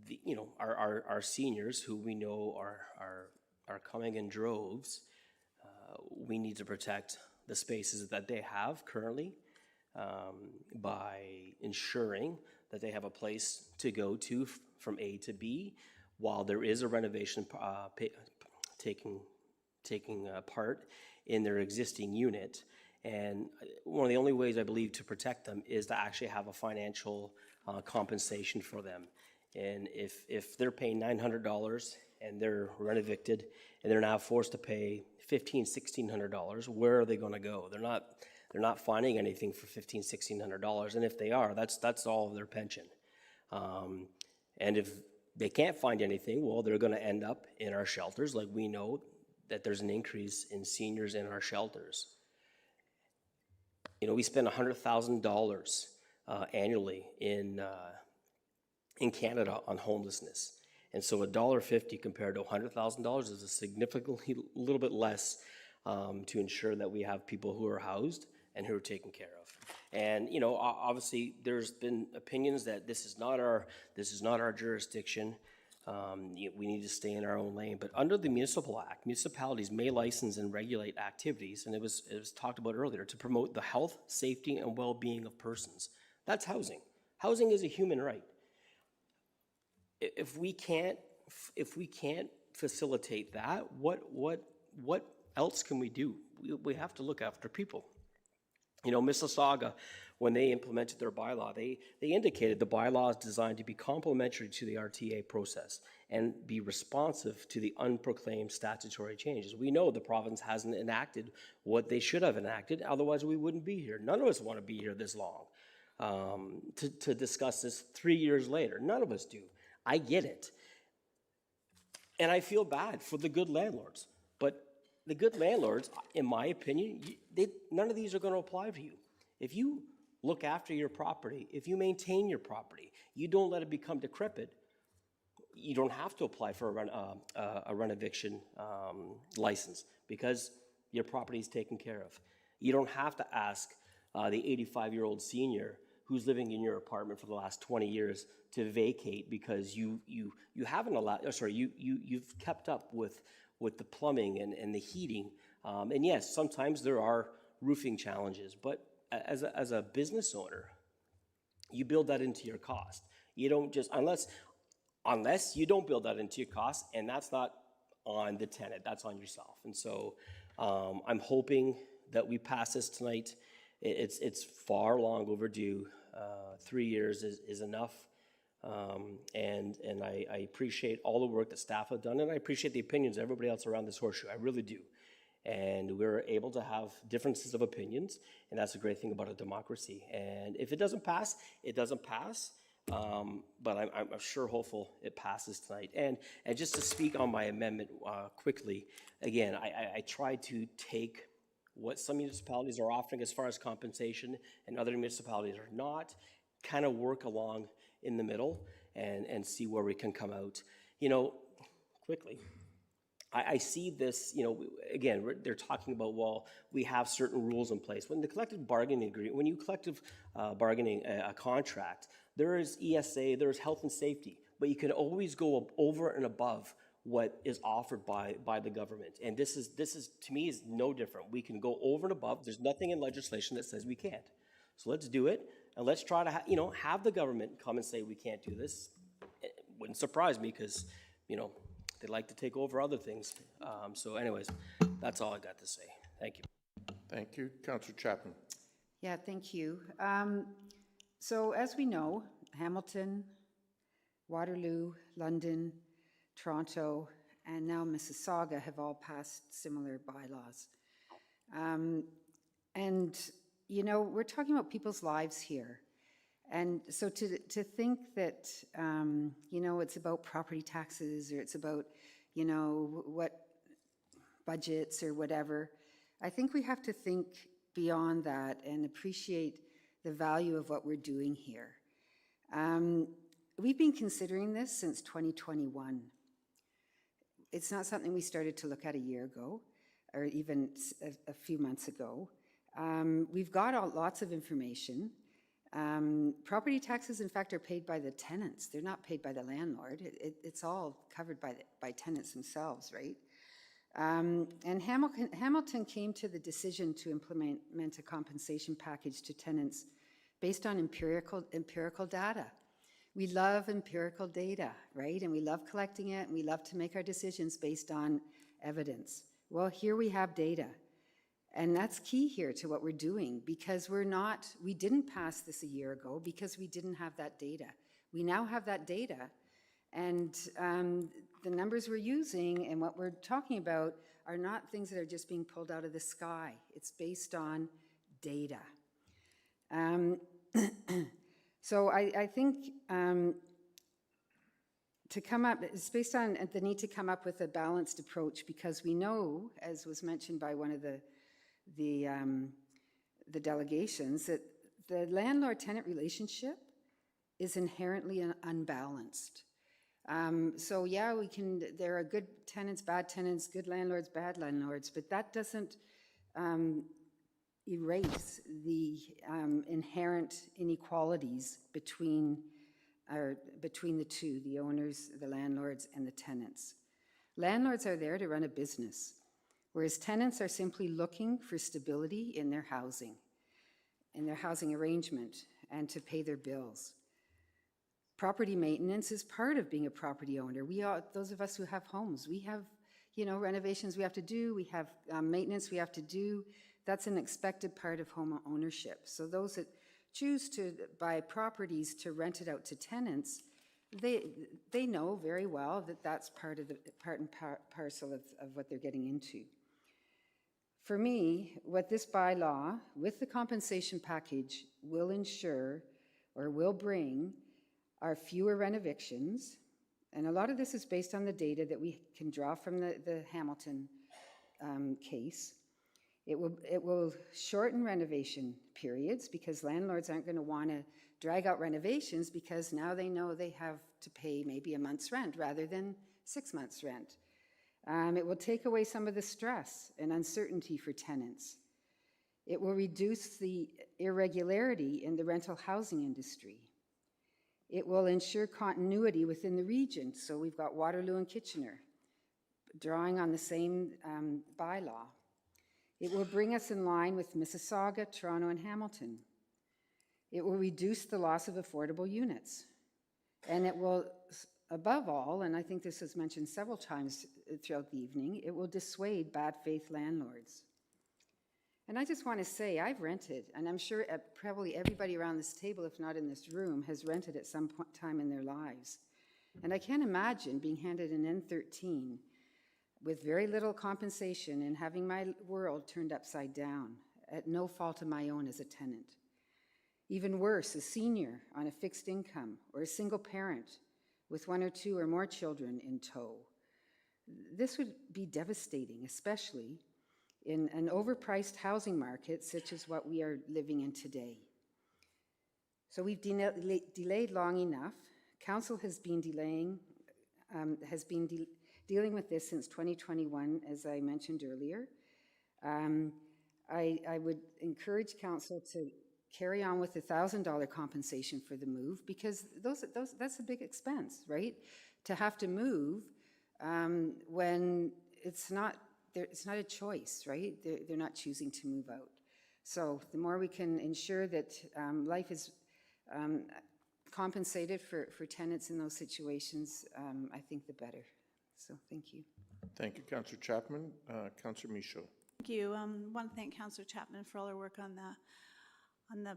the, you know, our seniors, who we know are coming in droves, we need to protect the spaces that they have currently by ensuring that they have a place to go to from A to B, while there is a renovation taking part in their existing unit. And one of the only ways, I believe, to protect them is to actually have a financial compensation for them. And if they're paying $900 and they're rent-evicted and they're now forced to pay $1,500, $1,600, where are they going to go? They're not finding anything for $1,500, $1,600, and if they are, that's all of their pension. And if they can't find anything, well, they're going to end up in our shelters. Like, we know that there's an increase in seniors in our shelters. You know, we spend $100,000 annually in Canada on homelessness. And so $1.50 compared to $100,000 is a significantly little bit less to ensure that we have people who are housed and who are taken care of. And, you know, obviously there's been opinions that this is not our jurisdiction. We need to stay in our own lane. But under the Municipal Act, municipalities may license and regulate activities, and it was talked about earlier, to promote the health, safety, and well-being of persons. That's housing. Housing is a human right. If we can't facilitate that, what else can we do? We have to look after people. You know, Mississauga, when they implemented their bylaw, they indicated the bylaw is designed to be complementary to the RTA process and be responsive to the unproclaimed statutory changes. We know the province hasn't enacted what they should have enacted, otherwise we wouldn't be here. None of us want to be here this long to discuss this 3 years later. None of us do. I get it. And I feel bad for the good landlords. But the good landlords, in my opinion, none of these are going to apply to you. If you look after your property, if you maintain your property, you don't let it become decrepit, you don't have to apply for a rent-eviction license because your property is taken care of. You don't have to ask the 85-year-old senior who's living in your apartment for the last 20 years to vacate because you haven't allowed, you've kept up with the plumbing and the heating. And yes, sometimes there are roofing challenges, but as a business owner, you build that into your cost. You don't just, unless you don't build that into your cost, and that's not on the tenant, that's on yourself. And so I'm hoping that we pass this tonight. It's far long overdue. 3 years is enough. And I appreciate all the work that staff have done, and I appreciate the opinions of everybody else around this horseshoe. I really do. And we're able to have differences of opinions, and that's a great thing about a democracy. And if it doesn't pass, it doesn't pass. But I'm sure hopeful it passes tonight. And just to speak on my amendment quickly, again, I tried to take what some municipalities are offering as far as compensation and other municipalities are not, kind of work along in the middle and see where we can come out. You know, quickly, I see this, you know, again, they're talking about, well, we have certain rules in place. When the collective bargaining agreement, when you collective bargaining a contract, there is ESA, there's health and safety, but you can always go over and above what is offered by the government. And this is, to me, is no different. We can go over and above. There's nothing in legislation that says we can't. So let's do it, and let's try to, have the government come and say we can't do this. It wouldn't surprise me because, they like to take over other things. So anyways, that's all I got to say. Thank you. Thank you. Councillor Chapman. Yeah, thank you. So as we know, Hamilton, Waterloo, London, Toronto, and now Mississauga have all passed similar bylaws. We're talking about people's lives here. And so to think that, it's about property taxes or it's about, what budgets or whatever, I think we have to think beyond that and appreciate the value of what we're doing here. We've been considering this since 2021. It's not something we started to look at a year ago or even a few months ago. We've got lots of information. Property taxes, in fact, are paid by the tenants. They're not paid by the landlord. It's all covered by tenants themselves, right? And Hamilton came to the decision to implement a compensation package to tenants based on empirical data. We love empirical data, right? And we love collecting it, and we love to make our decisions based on evidence. Well, here we have data. And that's key here to what we're doing, because we didn't pass this a year ago because we didn't have that data. We now have that data, and the numbers we're using and what we're talking about are not things that are just being pulled out of the sky. It's based on data. So I think it's based on the need to come up with a balanced approach, because we know, as was mentioned by one of the delegations, that the landlord-tenant relationship is inherently unbalanced. So yeah, there are good tenants, bad tenants, good landlords, bad landlords, but that doesn't erase the inherent inequalities between the two, the owners, the landlords, and the tenants. Landlords are there to run a business, whereas tenants are simply looking for stability in their housing arrangement, and to pay their bills. Property maintenance is part of being a property owner. Those of us who have homes, we have, renovations we have to do, we have maintenance we have to do. That's an expected part of home ownership. So those that choose to buy properties to rent it out to tenants, they know very well that that's part and parcel of what they're getting into. For me, what this bylaw with the compensation package will ensure or will bring are fewer renovictions, and a lot of this is based on the data that we can draw from the Hamilton case. It will shorten renovation periods, because landlords aren't going to want to drag out renovations, because now they know they have to pay maybe a month's rent rather than 6 months' rent. It will take away some of the stress and uncertainty for tenants. It will reduce the irregularity in the rental housing industry. It will ensure continuity within the region. So we've got Waterloo and Kitchener drawing on the same bylaw. It will bring us in line with Mississauga, Toronto, and Hamilton. It will reduce the loss of affordable units. And it will, above all, and I think this was mentioned several times throughout the evening, it will dissuade bad faith landlords. And I just want to say, I've rented, and I'm sure probably everybody around this table, if not in this room, has rented at some time in their lives. And I can't imagine being handed an N13 with very little compensation and having my world turned upside down at no fault of my own as a tenant. Even worse, a senior on a fixed income, or a single parent with 1 or 2 or more children in tow. This would be devastating, especially in an overpriced housing market such as what we are living in today. So we've delayed long enough. Council has been dealing with this since 2021, as I mentioned earlier. I would encourage Council to carry on with the $1,000 compensation for the move, because that's a big expense, right? To have to move when it's not a choice, right? They're not choosing to move out. So the more we can ensure that life is compensated for tenants in those situations, I think the better. So thank you. Thank you, Councillor Chapman. Councillor Michaud. Thank you. I want to thank Councillor Chapman for all her work on the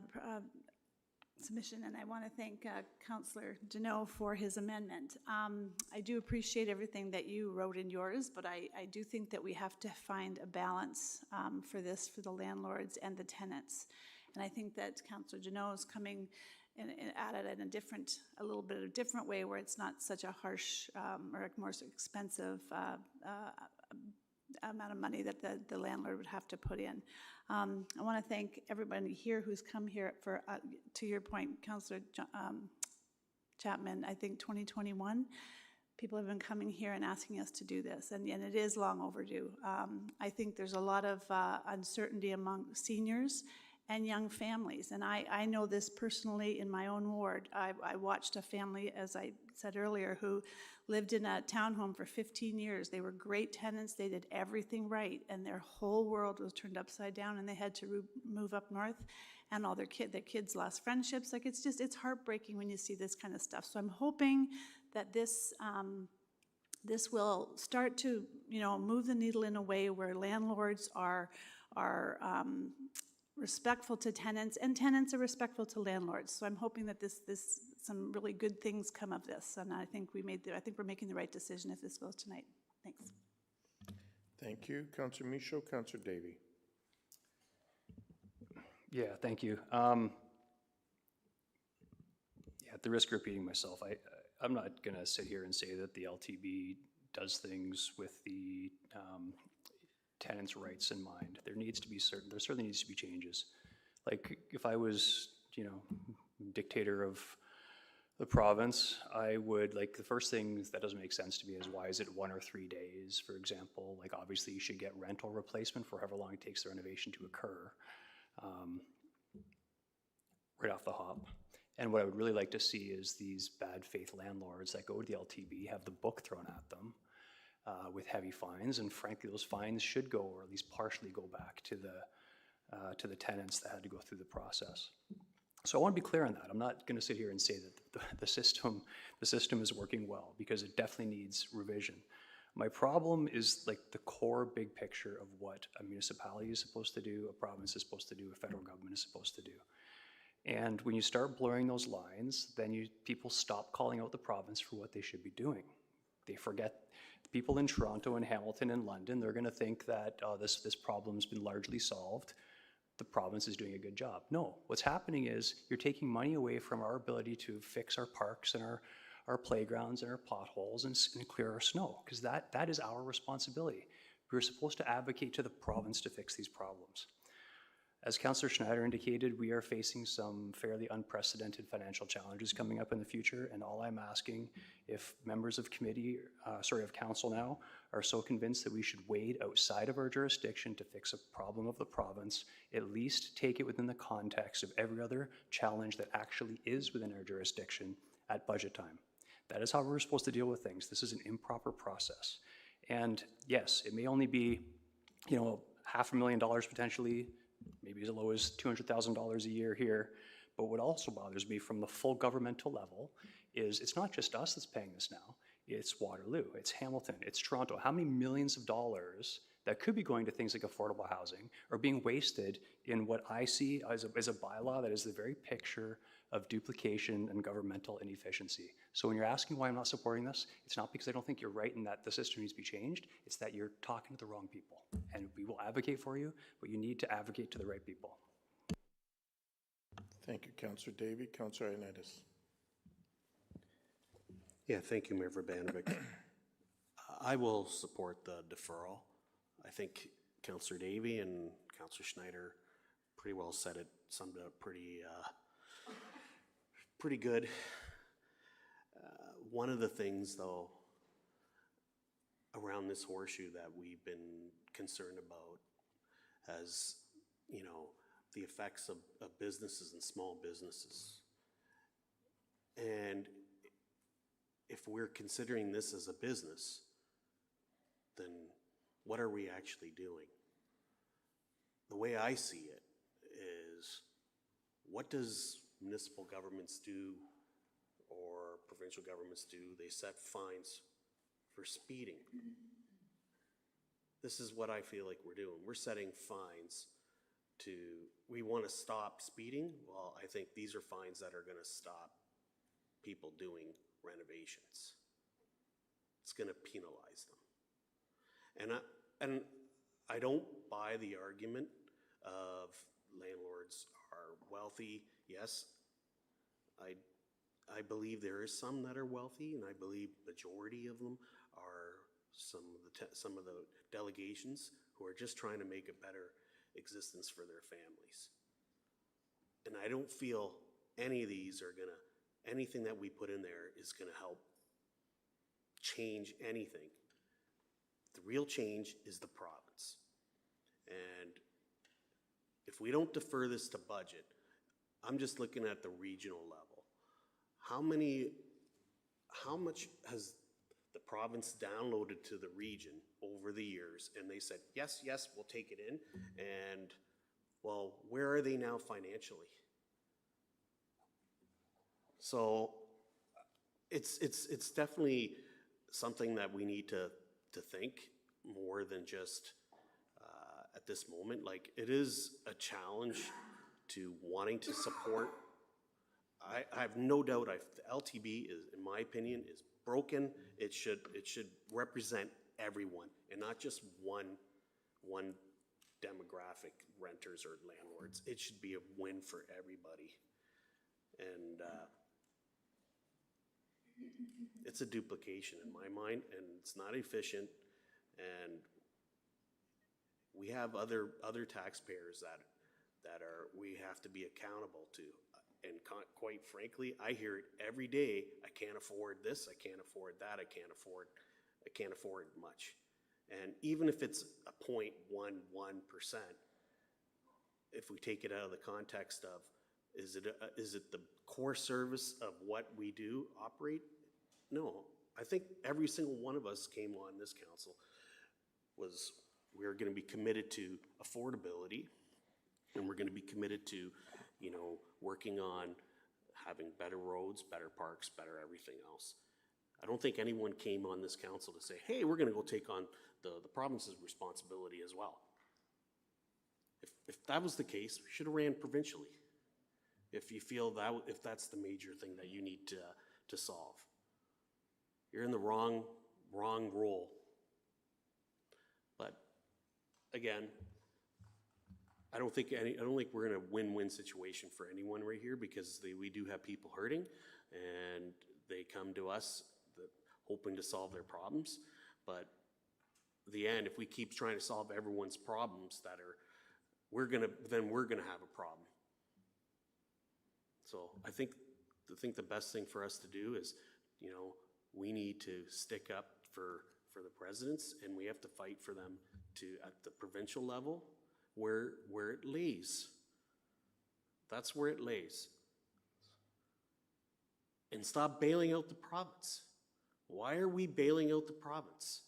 submission, and I want to thank Councillor Deneau for his amendment. I do appreciate everything that you wrote in yours, but I do think that we have to find a balance for this, for the landlords and the tenants. And I think that Councillor Deneau is coming at it in a little bit of a different way, where it's not such a harsh or more expensive amount of money that the landlord would have to put in. I want to thank everybody here who's come here for, to your point, Councillor Chapman, I think 2021, people have been coming here and asking us to do this, and it is long overdue. I think there's a lot of uncertainty among seniors and young families, and I know this personally in my own ward. I watched a family, as I said earlier, who lived in a townhome for 15 years. They were great tenants, they did everything right, and their whole world was turned upside down, and they had to move up north, and all their kids lost friendships. Like, it's heartbreaking when you see this kind of stuff. So I'm hoping that this will start to, move the needle in a way where landlords are respectful to tenants, and tenants are respectful to landlords. So I'm hoping that some really good things come of this, and I think we're making the right decision if this goes tonight. Thanks. Thank you, Councillor Michaud. Councillor Davey. Yeah, thank you. At the risk of repeating myself, I'm not going to sit here and say that the LTB does things with the tenants' rights in mind. There certainly needs to be changes. Like, if I was, dictator of the province, I would, the first thing that doesn't make sense to me is, why is it 1 or 3 days, for example? Like, obviously you should get rental replacement for however long it takes the renovation to occur, right off the hop. And what I would really like to see is these bad faith landlords that go to the LTB have the book thrown at them with heavy fines, and frankly, those fines should go, or at least partially go, back to the tenants that had to go through the process. So I want to be clear on that. I'm not going to sit here and say that the system is working well, because it definitely needs revision. My problem is the core big picture of what a municipality is supposed to do, a province is supposed to do, a federal government is supposed to do. And when you start blurring those lines, then people stop calling out the province for what they should be doing. They forget. People in Toronto and Hamilton and London, they're going to think that this problem's been largely solved. The province is doing a good job. No, what's happening is you're taking money away from our ability to fix our parks and our playgrounds and our potholes and clear our snow, because that is our responsibility. We're supposed to advocate to the province to fix these problems. As Councillor Schneider indicated, we are facing some fairly unprecedented financial challenges coming up in the future, and all I'm asking, if members of council now are so convinced that we should wade outside of our jurisdiction to fix a problem of the province, at least take it within the context of every other challenge that actually is within our jurisdiction at budget time. That is how we're supposed to deal with things. This is an improper process. And yes, it may only be, $500,000 potentially, maybe as low as $200,000 a year here. But what also bothers me from the full governmental level is it's not just us that's paying this now. It's Waterloo, it's Hamilton, it's Toronto. How many millions of dollars that could be going to things like affordable housing are being wasted in what I see as a bylaw that is the very picture of duplication and governmental inefficiency. So when you're asking why I'm not supporting this, it's not because I don't think you're right and that the system needs to be changed, it's that you're talking to the wrong people. And we will advocate for you, but you need to advocate to the right people. Thank you, Councillor Davey. Councillor Ioannidis. Yeah, thank you, Mayor Urbanovic. I will support the deferral. I think Councillor Davey and Councillor Schneider pretty well summed it up pretty good. One of the things, though, around this horseshoe that we've been concerned about has, the effects of businesses and small businesses. And if we're considering this as a business, then what are we actually doing? The way I see it is, what does municipal governments do or provincial governments do? They set fines for speeding. This is what I feel like we're doing. We're setting fines we want to stop speeding. Well, I think these are fines that are going to stop people doing renovations. It's going to penalize them. And I don't buy the argument of landlords are wealthy. Yes, I believe there is some that are wealthy, and I believe majority of them are some of the delegations who are just trying to make a better existence for their families. And I don't feel any of these are anything that we put in there is gonna help change anything. The real change is the province. And if we don't defer this to budget, I'm just looking at the regional level. How much has the province downloaded to the region over the years? And they said, yes, yes, we'll take it in. And, well, where are they now financially? So it's definitely something that we need to think more than just at this moment. Like, it is a challenge to wanting to support. I have no doubt the LTB is, in my opinion, is broken. It should represent everyone and not just one demographic, renters or landlords. It should be a win for everybody. And it's a duplication in my mind, and it's not efficient. And we have other taxpayers that we have to be accountable to. And quite frankly, I hear it every day. I can't afford this, I can't afford that, I can't afford much. And even if it's a 0.11%, if we take it out of the context of, is it the core service of what we do operate? No. I think every single one of us came on this council we were going to be committed to affordability, and we're going to be committed to, working on having better roads, better parks, better everything else. I don't think anyone came on this council to say, hey, we're going to go take on the province's responsibility as well. If that was the case, we should have ran provincially. If you feel if that's the major thing that you need to solve. You're in the wrong role. But again, I don't think we're in a win-win situation for anyone right here, because we do have people hurting, and they come to us hoping to solve their problems. But in the end, if we keep trying to solve everyone's problems we're gonna have a problem. So I think the best thing for us to do is, we need to stick up for the presidents, and we have to fight for them at the provincial level where it lays. That's where it lays. And stop bailing out the province. Why are we bailing out the province?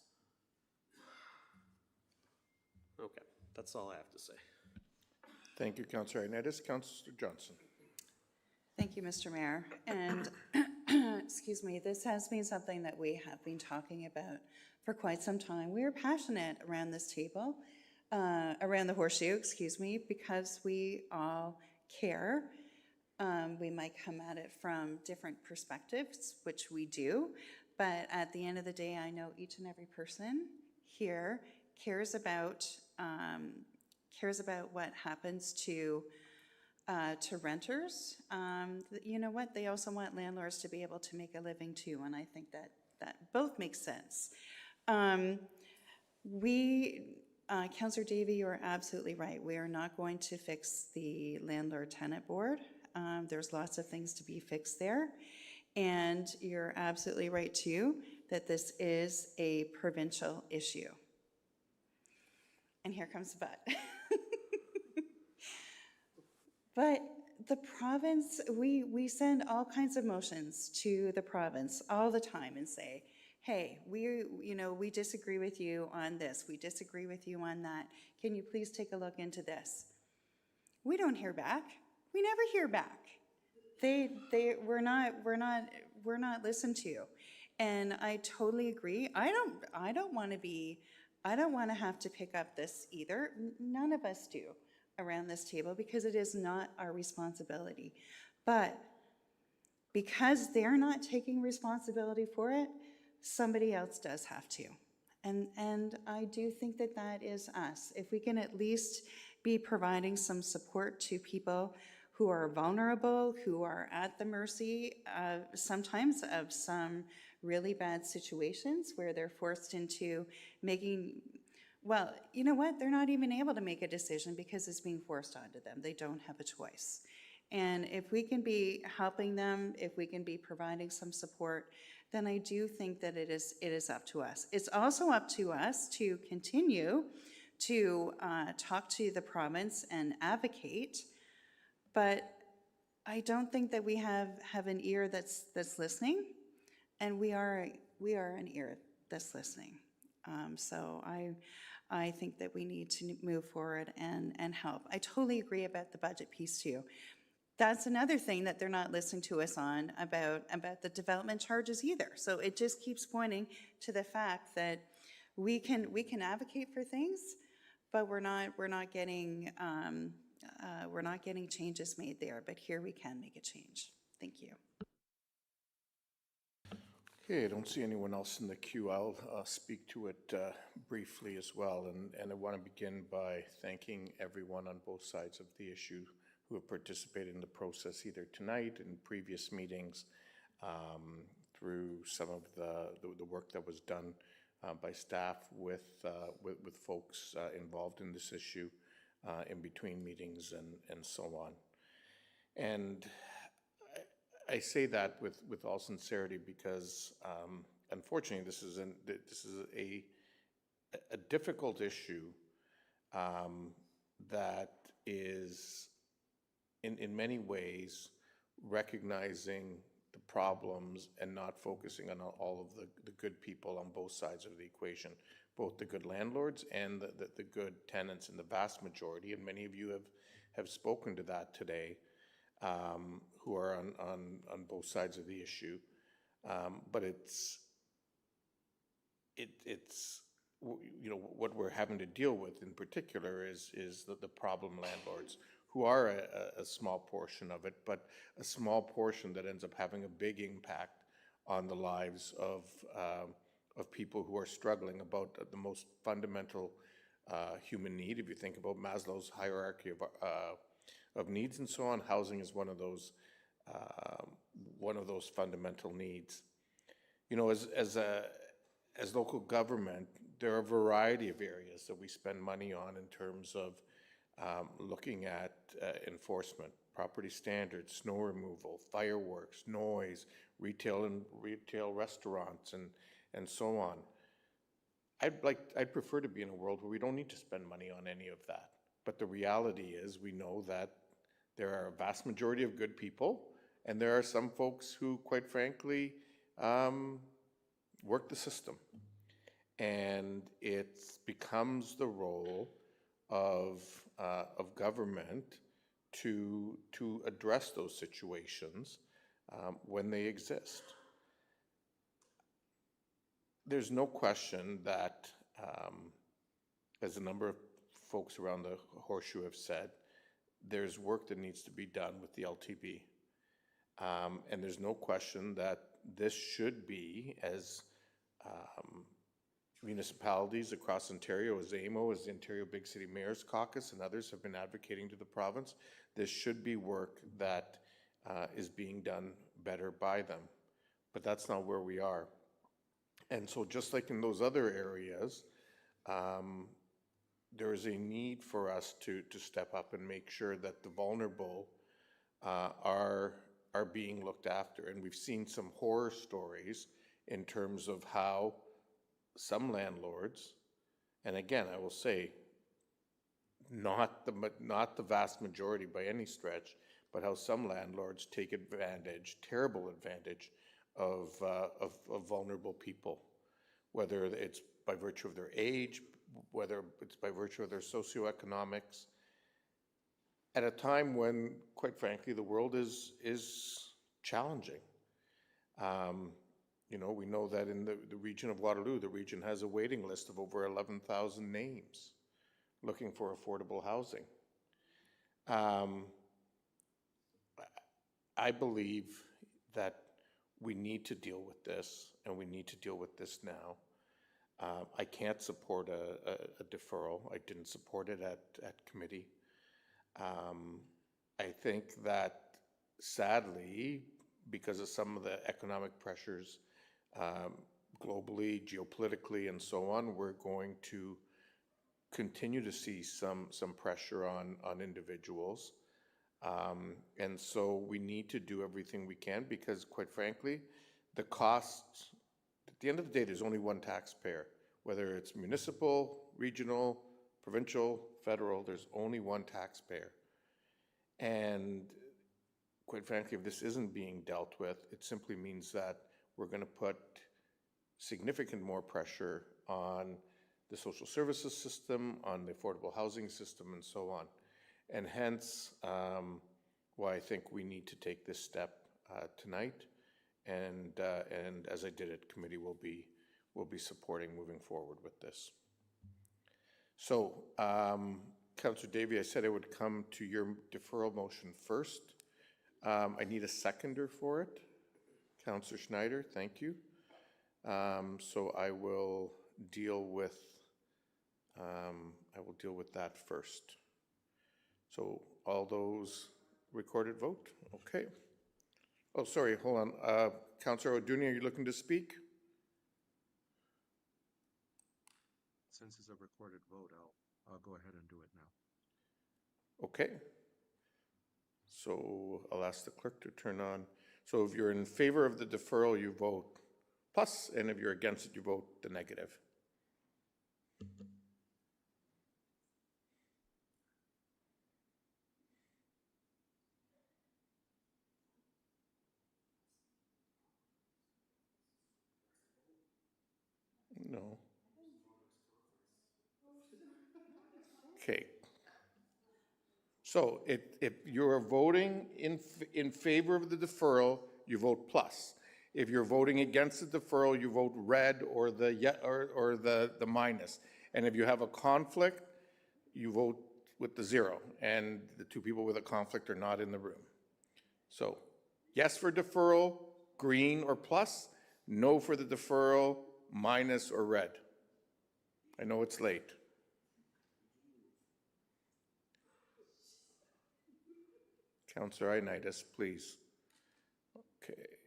Okay, that's all I have to say. Thank you, Councillor Ioannidis. Councillor Johnson. Thank you, Mr. Mayor. And excuse me, this has been something that we have been talking about for quite some time. We are passionate around this table, around the horseshoe, excuse me, because we all care. We might come at it from different perspectives, which we do, but at the end of the day, I know each and every person here cares about what happens to renters. You know what? They also want landlords to be able to make a living too, and I think that both make sense. Councillor Davey, you're absolutely right. We are not going to fix the landlord-tenant board. There's lots of things to be fixed there. And you're absolutely right too, that this is a provincial issue. And here comes the but. But the province, we send all kinds of motions to the province all the time and say, hey, we disagree with you on this, we disagree with you on that. Can you please take a look into this? We don't hear back. We never hear back. We're not listened to. And I totally agree. I don't want to have to pick up this either. None of us do around this table, because it is not our responsibility. But because they're not taking responsibility for it, somebody else does have to. And I do think that that is us. If we can at least be providing some support to people who are vulnerable, who are at the mercy sometimes of some really bad situations where they're forced into making, well, you know what? They're not even able to make a decision because it's being forced onto them. They don't have a choice. And if we can be helping them, if we can be providing some support, then I do think that it is up to us. It's also up to us to continue to talk to the province and advocate, but I don't think that we have an ear that's listening, and we are an ear that's listening. So I think that we need to move forward and help. I totally agree about the budget piece too. That's another thing that they're not listening to us on about the development charges either. So it just keeps pointing to the fact that we can advocate for things, but we're not getting changes made there. But here we can make a change. Thank you. Okay, I don't see anyone else in the queue. I'll speak to it briefly as well. And I want to begin by thanking everyone on both sides of the issue who have participated in the process either tonight in previous meetings, through some of the work that was done by staff with folks involved in this issue in between meetings and so on. And I say that with all sincerity because unfortunately this is a difficult issue that is in many ways recognizing the problems and not focusing on all of the good people on both sides of the equation, both the good landlords and the good tenants in the vast majority, and many of you have spoken to that today, who are on both sides of the issue. But it's what we're having to deal with in particular is the problem landlords, who are a small portion of it, but a small portion that ends up having a big impact on the lives of people who are struggling about the most fundamental human need. If you think about Maslow's hierarchy of needs and so on, housing is one of those fundamental needs. You know, as local government, there are a variety of areas that we spend money on in terms of looking at enforcement, property standards, snow removal, fireworks, noise, retail restaurants, and so on. I'd prefer to be in a world where we don't need to spend money on any of that. But the reality is we know that there are a vast majority of good people, and there are some folks who, quite frankly, work the system. And it becomes the role of government to address those situations when they exist. There's no question that, as a number of folks around the Horseshoe have said, there's work that needs to be done with the LTB. And there's no question that this should be, as municipalities across Ontario, as AMO, as the Ontario Big City Mayors Caucus, and others have been advocating to the province, this should be work that is being done better by them. But that's not where we are. And so just like in those other areas, there is a need for us to step up and make sure that the vulnerable are being looked after. And we've seen some horror stories in terms of how some landlords, and again, I will say, not the vast majority by any stretch, but how some landlords take advantage, terrible advantage, of vulnerable people. whether it's by virtue of their age, whether it's by virtue of their socioeconomics, at a time when, quite frankly, the world is challenging. You know, we know that in the region of Waterloo, the region has a waiting list of over 11,000 names looking for affordable housing. I believe that we need to deal with this, and we need to deal with this now. I can't support a deferral. I didn't support it at committee. I think that sadly, because of some of the economic pressures globally, geopolitically, and so on, we're going to continue to see some pressure on individuals. And so we need to do everything we can because, quite frankly, the costs, at the end of the day, there's only one taxpayer. Whether it's municipal, regional, provincial, federal, there's only one taxpayer. And quite frankly, if this isn't being dealt with, it simply means that we're going to put significant more pressure on the social services system, on the affordable housing system, and so on. And hence, why I think we need to take this step tonight. And as I did at committee, we'll be supporting moving forward with this. So, Councillor Davey, I said I would come to your deferral motion first. I need a seconder for it. Councillor Schneider, thank you. So I will deal with that first. So all those recorded vote, okay. Oh, sorry, hold on. Councillor O'Dooney, are you looking to speak? Since it's a recorded vote, I'll go ahead and do it now. Okay. So I'll ask the clerk to turn on. So if you're in favor of the deferral, you vote plus, and if you're against it, you vote the negative. No. Okay. So if you're voting in favor of the deferral, you vote plus. If you're voting against the deferral, you vote red or the minus. And if you have a conflict, you vote with the zero. And the two people with a conflict are not in the room. So yes for deferral, green or plus. No for the deferral, minus or red. I know it's late. Councillor Ioannidis, please. Okay.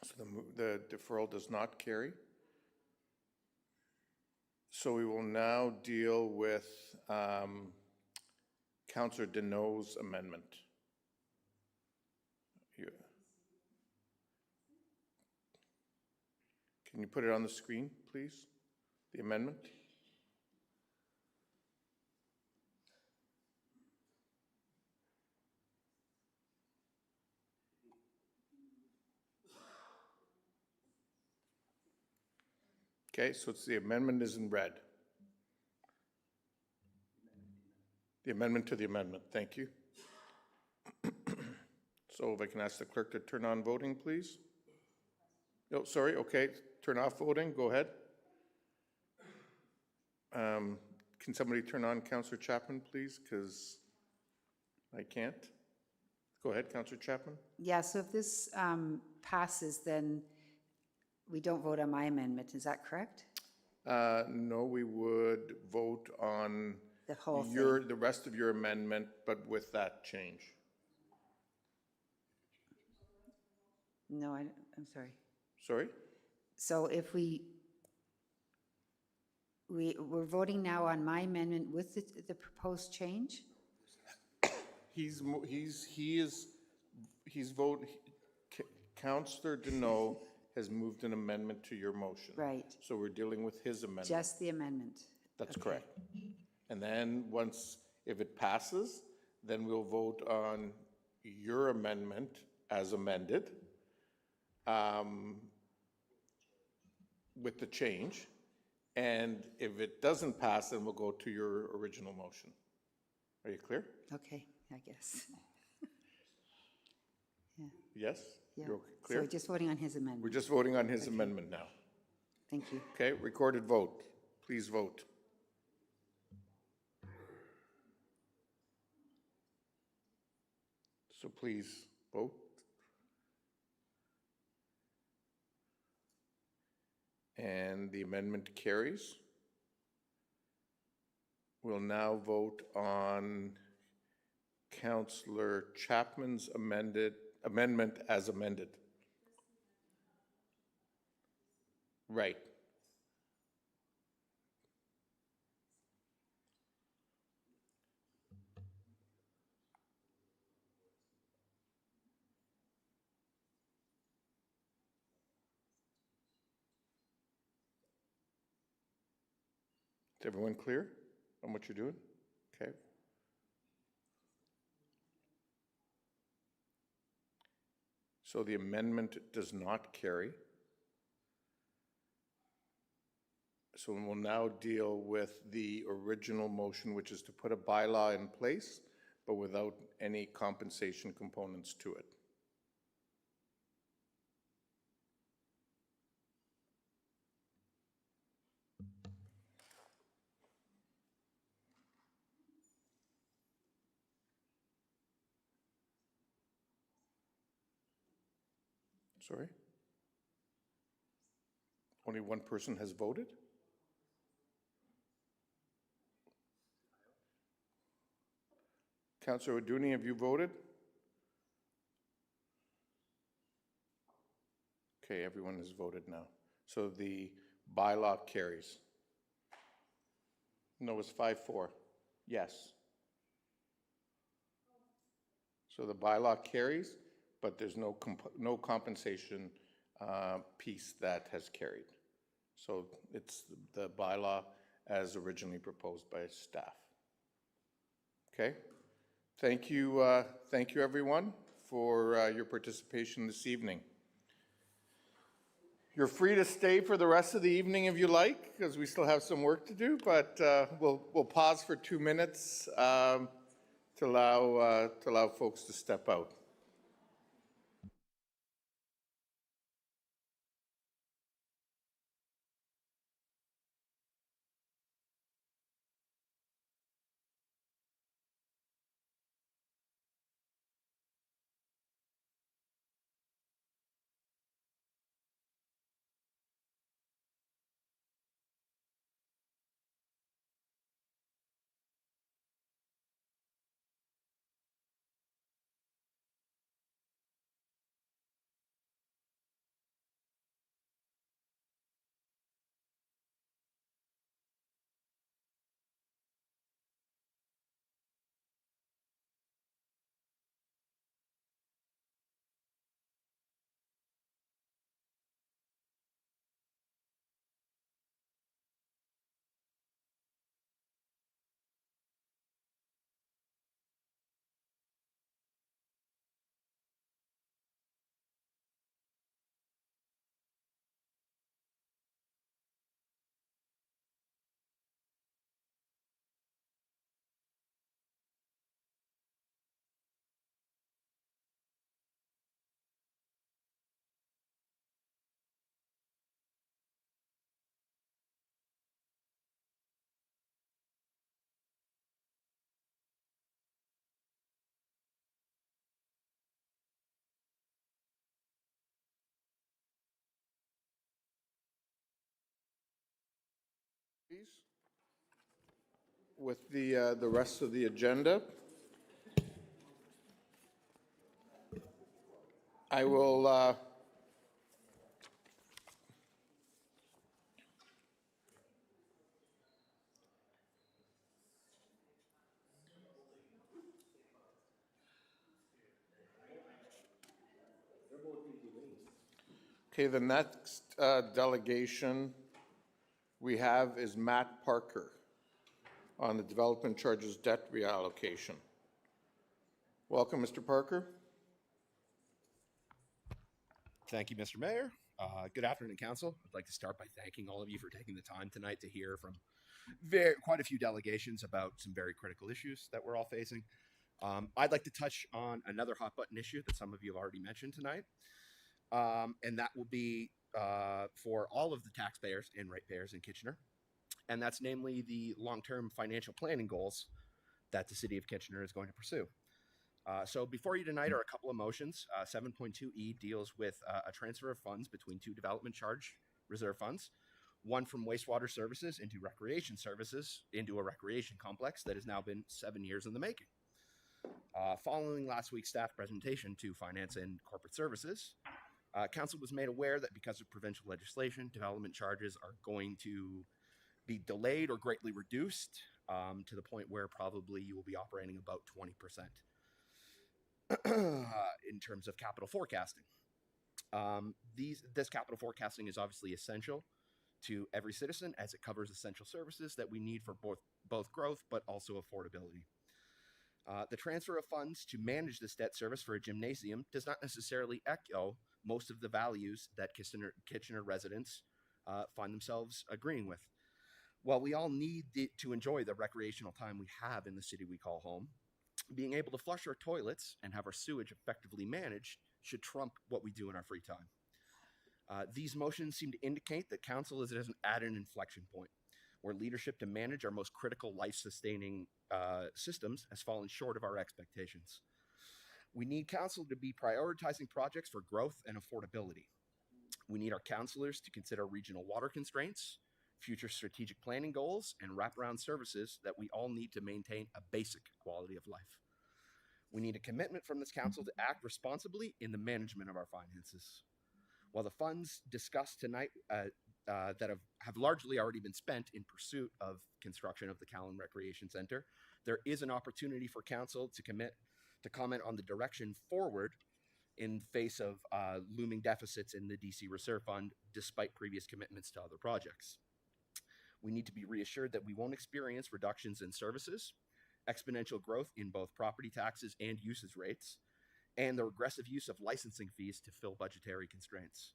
So the deferral does not carry. So we will now deal with Councillor Deneau's amendment. Can you put it on the screen, please? The amendment? Okay, so it's the amendment is in red. The amendment to the amendment, thank you. So if I can ask the clerk to turn on voting, please. Oh, sorry, okay, turn off voting, go ahead. Can somebody turn on Councillor Chapman, please, because I can't. Go ahead, Councillor Chapman. Yeah, so if this passes, then we don't vote on my amendment, is that correct? No, we would vote on the whole thing. The rest of your amendment, but with that change. No, I'm sorry. Sorry? So if we're voting now on my amendment with the proposed change? Councillor Deneau has moved an amendment to your motion. Right. So we're dealing with his amendment. Just the amendment? That's correct. And then if it passes, then we'll vote on your amendment as amended with the change. And if it doesn't pass, then we'll go to your original motion. Are you clear? Okay, I guess. Yeah. Yes? Yeah. You're So clear? we're just voting on his amendment. We're just voting on his amendment now. Thank you. Okay, recorded vote. Please vote. So please vote. And the amendment carries. We'll now vote on Councillor Chapman's amendment as amended. Right. Is everyone clear on what you're doing? Okay. So the amendment does not carry. So we'll now deal with the original motion, which is to put a bylaw in place, but without any compensation components to it. Sorry? Only one person has voted? Councillor O'Dooney, have you voted? Okay, everyone has voted now. So the bylaw carries. No, it's 5-4. Yes. So the bylaw carries, but there's no compensation piece that has carried. So it's the bylaw as originally proposed by staff. Okay? Thank you, everyone, for your participation this evening. You're free to stay for the rest of the evening if you like, because we still have some work to do, but we'll pause for 2 minutes to allow folks to step out. Please. With the rest of the agenda, I will okay, the next delegation we have is Matt Parker on the development charges debt reallocation. Welcome, Mr. Parker. Thank you, Mr. Mayor. Good afternoon, Council. I'd like to start by thanking all of you for taking the time tonight to hear from quite a few delegations about some very critical issues that we're all facing. I'd like to touch on another hot button issue that some of you have already mentioned tonight, and that will be for all of the taxpayers and ratepayers in Kitchener, and that's namely the long-term financial planning goals that the City of Kitchener is going to pursue. So before you tonight are a couple of motions. 7.2E deals with a transfer of funds between two development charge reserve funds, one from wastewater services into recreation services into a recreation complex that has now been 7 years in the making. Following last week's staff presentation to Finance and Corporate Services, Council was made aware that because of provincial legislation, development charges are going to be delayed or greatly reduced to the point where probably you will be operating about 20%. In terms of capital forecasting. This capital forecasting is obviously essential to every citizen as it covers essential services that we need for both growth but also affordability. The transfer of funds to manage this debt service for a gymnasium does not necessarily echo most of the values that Kitchener residents find themselves agreeing with. While we all need to enjoy the recreational time we have in the city we call home, being able to flush our toilets and have our sewage effectively managed should trump what we do in our free time. These motions seem to indicate that Council is at an inflection point where leadership to manage our most critical life-sustaining systems has fallen short of our expectations. We need Council to be prioritizing projects for growth and affordability. We need our councillors to consider regional water constraints, future strategic planning goals, and wraparound services that we all need to maintain a basic quality of life. We need a commitment from this Council to act responsibly in the management of our finances. While the funds discussed tonight that have largely already been spent in pursuit of construction of the Callan Recreation Centre, there is an opportunity for Council to comment on the direction forward in face of looming deficits in the DC Reserve Fund, despite previous commitments to other projects. We need to be reassured that we won't experience reductions in services, exponential growth in both property taxes and usage rates, and the regressive use of licensing fees to fill budgetary constraints.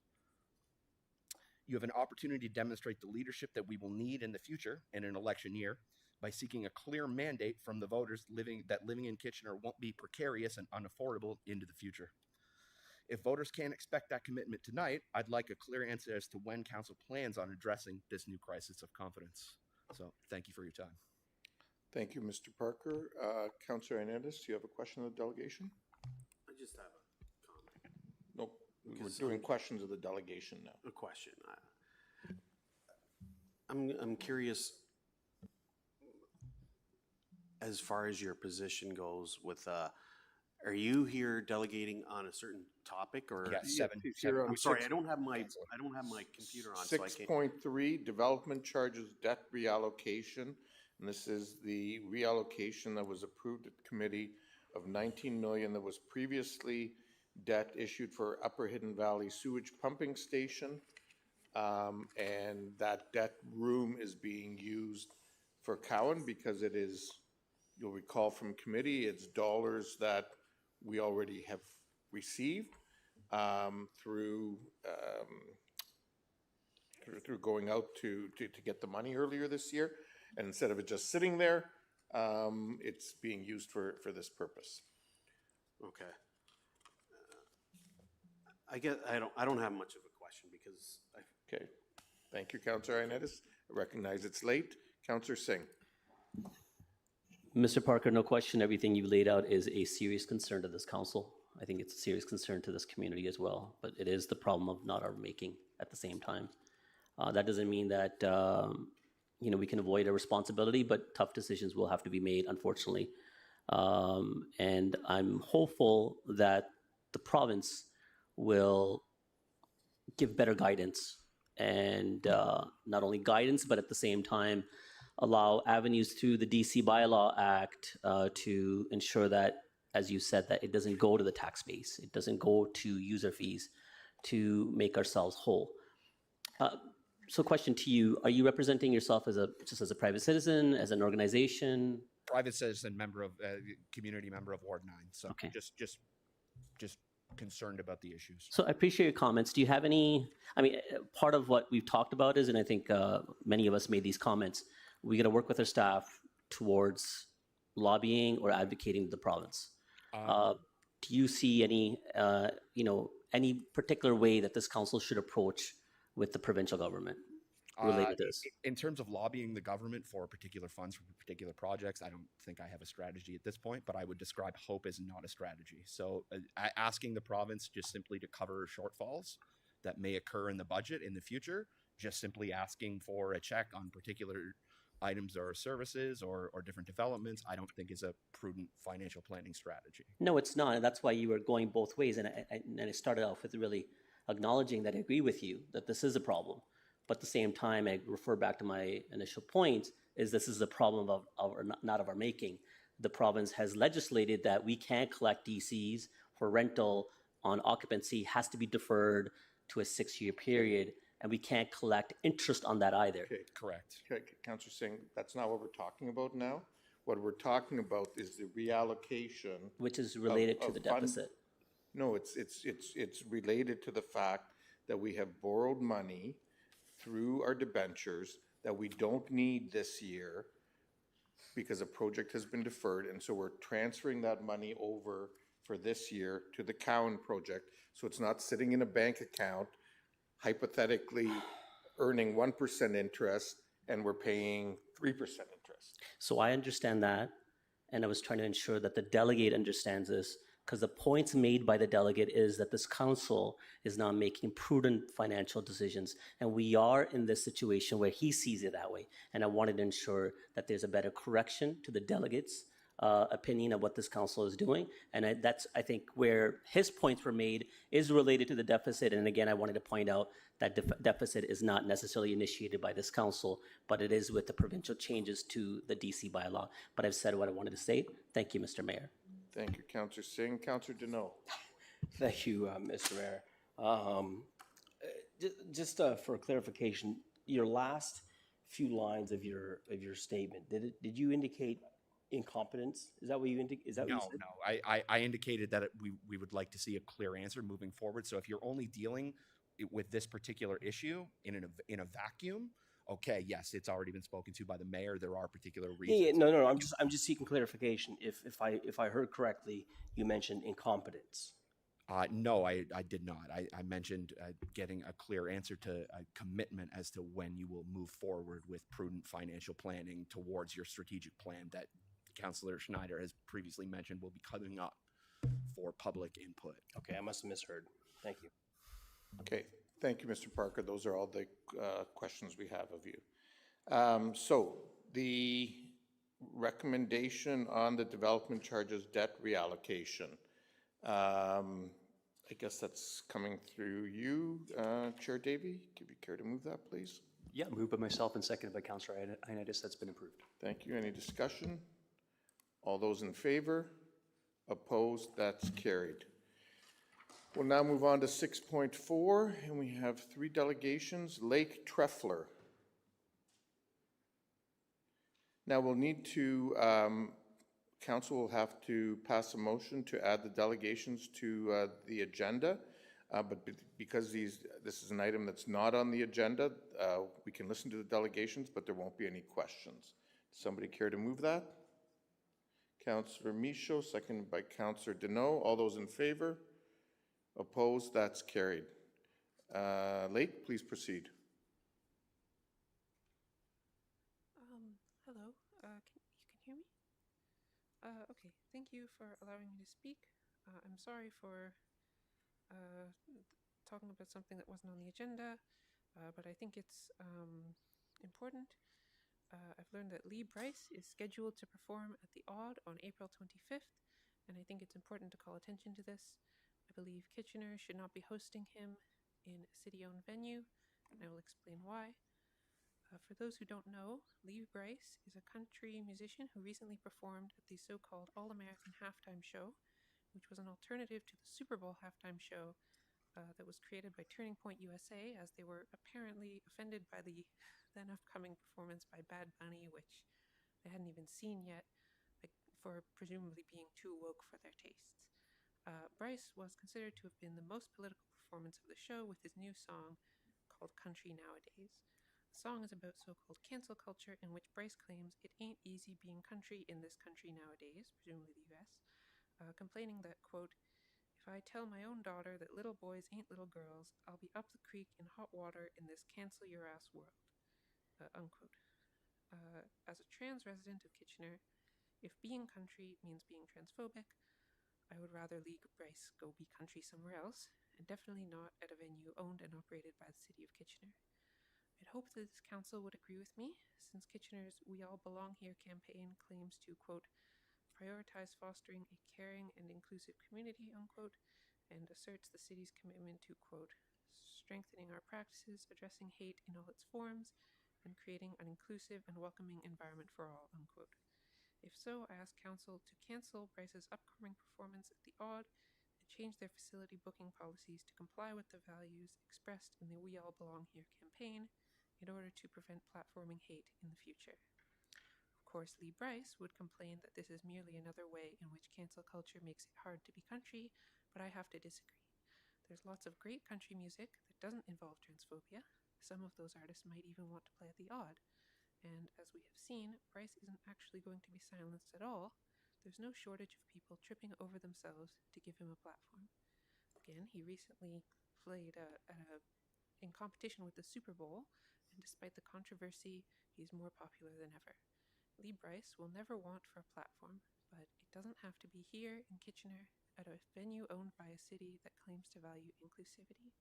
You have an opportunity to demonstrate the leadership that we will need in the future in an election year by seeking a clear mandate from the voters that living in Kitchener won't be precarious and unaffordable into the future. If voters can't expect that commitment tonight, I'd like a clear answer as to when Council plans on addressing this new crisis of confidence. So thank you for your time. Thank you, Mr. Parker. Councillor Hernandez, do you have a question of the delegation? I just have a comment. Nope. We're doing questions of the delegation now. A question. I'm curious, as far as your position goes with, are you here delegating on a certain topic or? Yeah, seven. I'm sorry, I don't have my computer on, so I can't. 6.3, development charges debt reallocation. And this is the reallocation that was approved at committee of 19 million that was previously debt issued for Upper Hidden Valley Sewage Pumping Station. And that debt room is being used for Cowan because it is, you'll recall from committee, it's dollars that we already have received through going out to get the money earlier this year. And instead of it just sitting there, it's being used for this purpose. Okay. I don't have much of a question because Okay. Thank you, Councillor Hernandez. I recognize it's late. Councillor Singh. Mr. Parker, no question, everything you laid out is a serious concern to this council. I think it's a serious concern to this community as well, but it is the problem of not our making at the same time. That doesn't mean that we can avoid a responsibility, but tough decisions will have to be made, unfortunately. And I'm hopeful that the province will give better guidance and not only guidance, but at the same time, allow avenues through the DC Bylaw Act to ensure that, as you said, that it doesn't go to the tax base. It doesn't go to user fees to make ourselves whole. So question to you, are you representing yourself just as a private citizen, as an organization? Private citizen member of, community member of Ward 9. So Okay. just concerned about the issues. So I appreciate your comments. Do you have any, I mean, part of what we've talked about is, and I think many of us made these comments, we got to work with our staff towards lobbying or advocating the province. Do you see any, any particular way that this council should approach with the provincial government related to this? In terms of lobbying the government for particular funds for particular projects, I don't think I have a strategy at this point, but I would describe hope as not a strategy. So asking the province just simply to cover shortfalls that may occur in the budget in the future, just simply asking for a check on particular items or services or different developments, I don't think is a prudent financial planning strategy. No, it's not. And that's why you were going both ways. And I started off with really acknowledging that I agree with you that this is a problem. But at the same time, I refer back to my initial point, is this is a problem not of our making. The province has legislated that we can't collect DCs for rental on occupancy, has to be deferred to a 6-year period, and we can't collect interest on that either. Okay. Correct. Okay, Councillor Singh, that's not what we're talking about now. What we're talking about is the reallocation. Which is related to the deficit. No, it's related to the fact that we have borrowed money through our debentures that we don't need this year because a project has been deferred, and so we're transferring that money over for this year to the Cowan project, so it's not sitting in a bank account, hypothetically earning 1% interest, and we're paying 3% interest. So I understand that, and I was trying to ensure that the delegate understands this, because the points made by the delegate is that this council is now making prudent financial decisions, and we are in this situation where he sees it that way. And I wanted to ensure that there's a better correction to the delegate's opinion of what this council is doing. And that's, I think, where his points were made is related to the deficit. And again, I wanted to point out that deficit is not necessarily initiated by this council, but it is with the provincial changes to the DC bylaw. But I've said what I wanted to say. Thank you, Mr. Mayor. Thank you, Councillor Singh. Councillor Deneau. Thank you, Mr. Mayor. Just for clarification, your last few lines of your statement, did you indicate incompetence? Is that what you indicated? No. I indicated that we would like to see a clear answer moving forward. So if you're only dealing with this particular issue in a vacuum, okay, yes, it's already been spoken to by the mayor. There are particular reasons. Yeah, no. I'm just seeking clarification. If I heard correctly, you mentioned incompetence. No, I did not. I mentioned getting a clear answer to a commitment as to when you will move forward with prudent financial planning towards your strategic plan that Councillor Schneider has previously mentioned will be coming up for public input. Okay, I must have misheard. Thank you. Okay, thank you, Mr. Parker. Those are all the questions we have of you. So the recommendation on the development charges debt reallocation. I guess that's coming through you, Chair Davey. Could you care to move that, please? Yeah, moved by myself and seconded by Councillor Ioannidis. That's been approved. Thank you. Any discussion? All those in favor? Opposed? That's carried. We'll now move on to 6.4, and we have 3 delegations. Lake Trefler. Now we'll need to, council will have to pass a motion to add the delegations to the agenda, but because this is an item that's not on the agenda, we can listen to the delegations, but there won't be any questions. Somebody care to move that? Councillor Michaud, seconded by Councillor Deneau. All those in favor? Opposed? That's carried. Lake, please proceed. Hello, you can hear me? Okay, thank you for allowing me to speak. I'm sorry for talking about something that wasn't on the agenda, but I think it's important. I've learned that Lee Bryce is scheduled to perform at the Odd on April 25th, and I think it's important to call attention to this. I believe Kitchener should not be hosting him in a city-owned venue, and I will explain why. For those who don't know, Lee Bryce is a country musician who recently performed at the so-called All-American Halftime Show, which was an alternative to the Super Bowl halftime show that was created by Turning Point USA, as they were apparently offended by the then upcoming performance by Bad Bunny, which they hadn't even seen yet. for presumably being too woke for their tastes. Bryce was considered to have been the most political performance of the show with his new song called Country Nowadays. The song is about so-called cancel culture, in which Bryce claims it ain't easy being country in this country nowadays, presumably the US, complaining that, quote, "If I tell my own daughter that little boys ain't little girls, I'll be up the creek in hot water in this cancel your ass world," unquote. As a trans resident of Kitchener, if being country means being transphobic, I would rather leave Bryce go be country somewhere else, and definitely not at a venue owned and operated by the City of Kitchener. I'd hope that this council would agree with me, since Kitchener's We All Belong Here campaign claims to, quote, "prioritize fostering a caring and inclusive community," unquote, and asserts the city's commitment to, quote, "strengthening our practices, addressing hate in all its forms, and creating an inclusive and welcoming environment for all," unquote. If so, I ask council to cancel Bryce's upcoming performance at the Odd and change their facility booking policies to comply with the values expressed in the We All Belong Here campaign in order to prevent platforming hate in the future. Of course, Lee Bryce would complain that this is merely another way in which cancel culture makes it hard to be country, but I have to disagree. There's lots of great country music that doesn't involve transphobia. Some of those artists might even want to play at the Odd. And as we have seen, Bryce isn't actually going to be silenced at all. There's no shortage of people tripping over themselves to give him a platform. Again, he recently played in competition with the Super Bowl, and despite the controversy, he's more popular than ever. Lee Bryce will never want for a platform, but it doesn't have to be here in Kitchener at a venue owned by a city that claims to value inclusivity.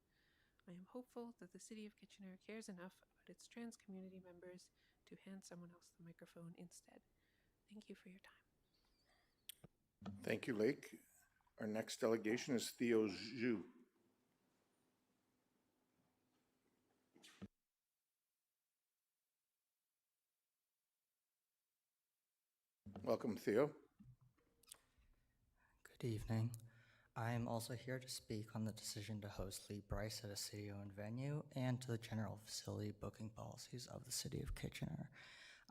I am hopeful that the City of Kitchener cares enough about its trans community members to hand someone else the microphone instead. Thank you for your time. Thank you, Lake. Our next delegation is Theo Zhu. Welcome, Theo. Good evening. I am also here to speak on the decision to host Lee Bryce at a city-owned venue and to the general facility booking policies of the City of Kitchener.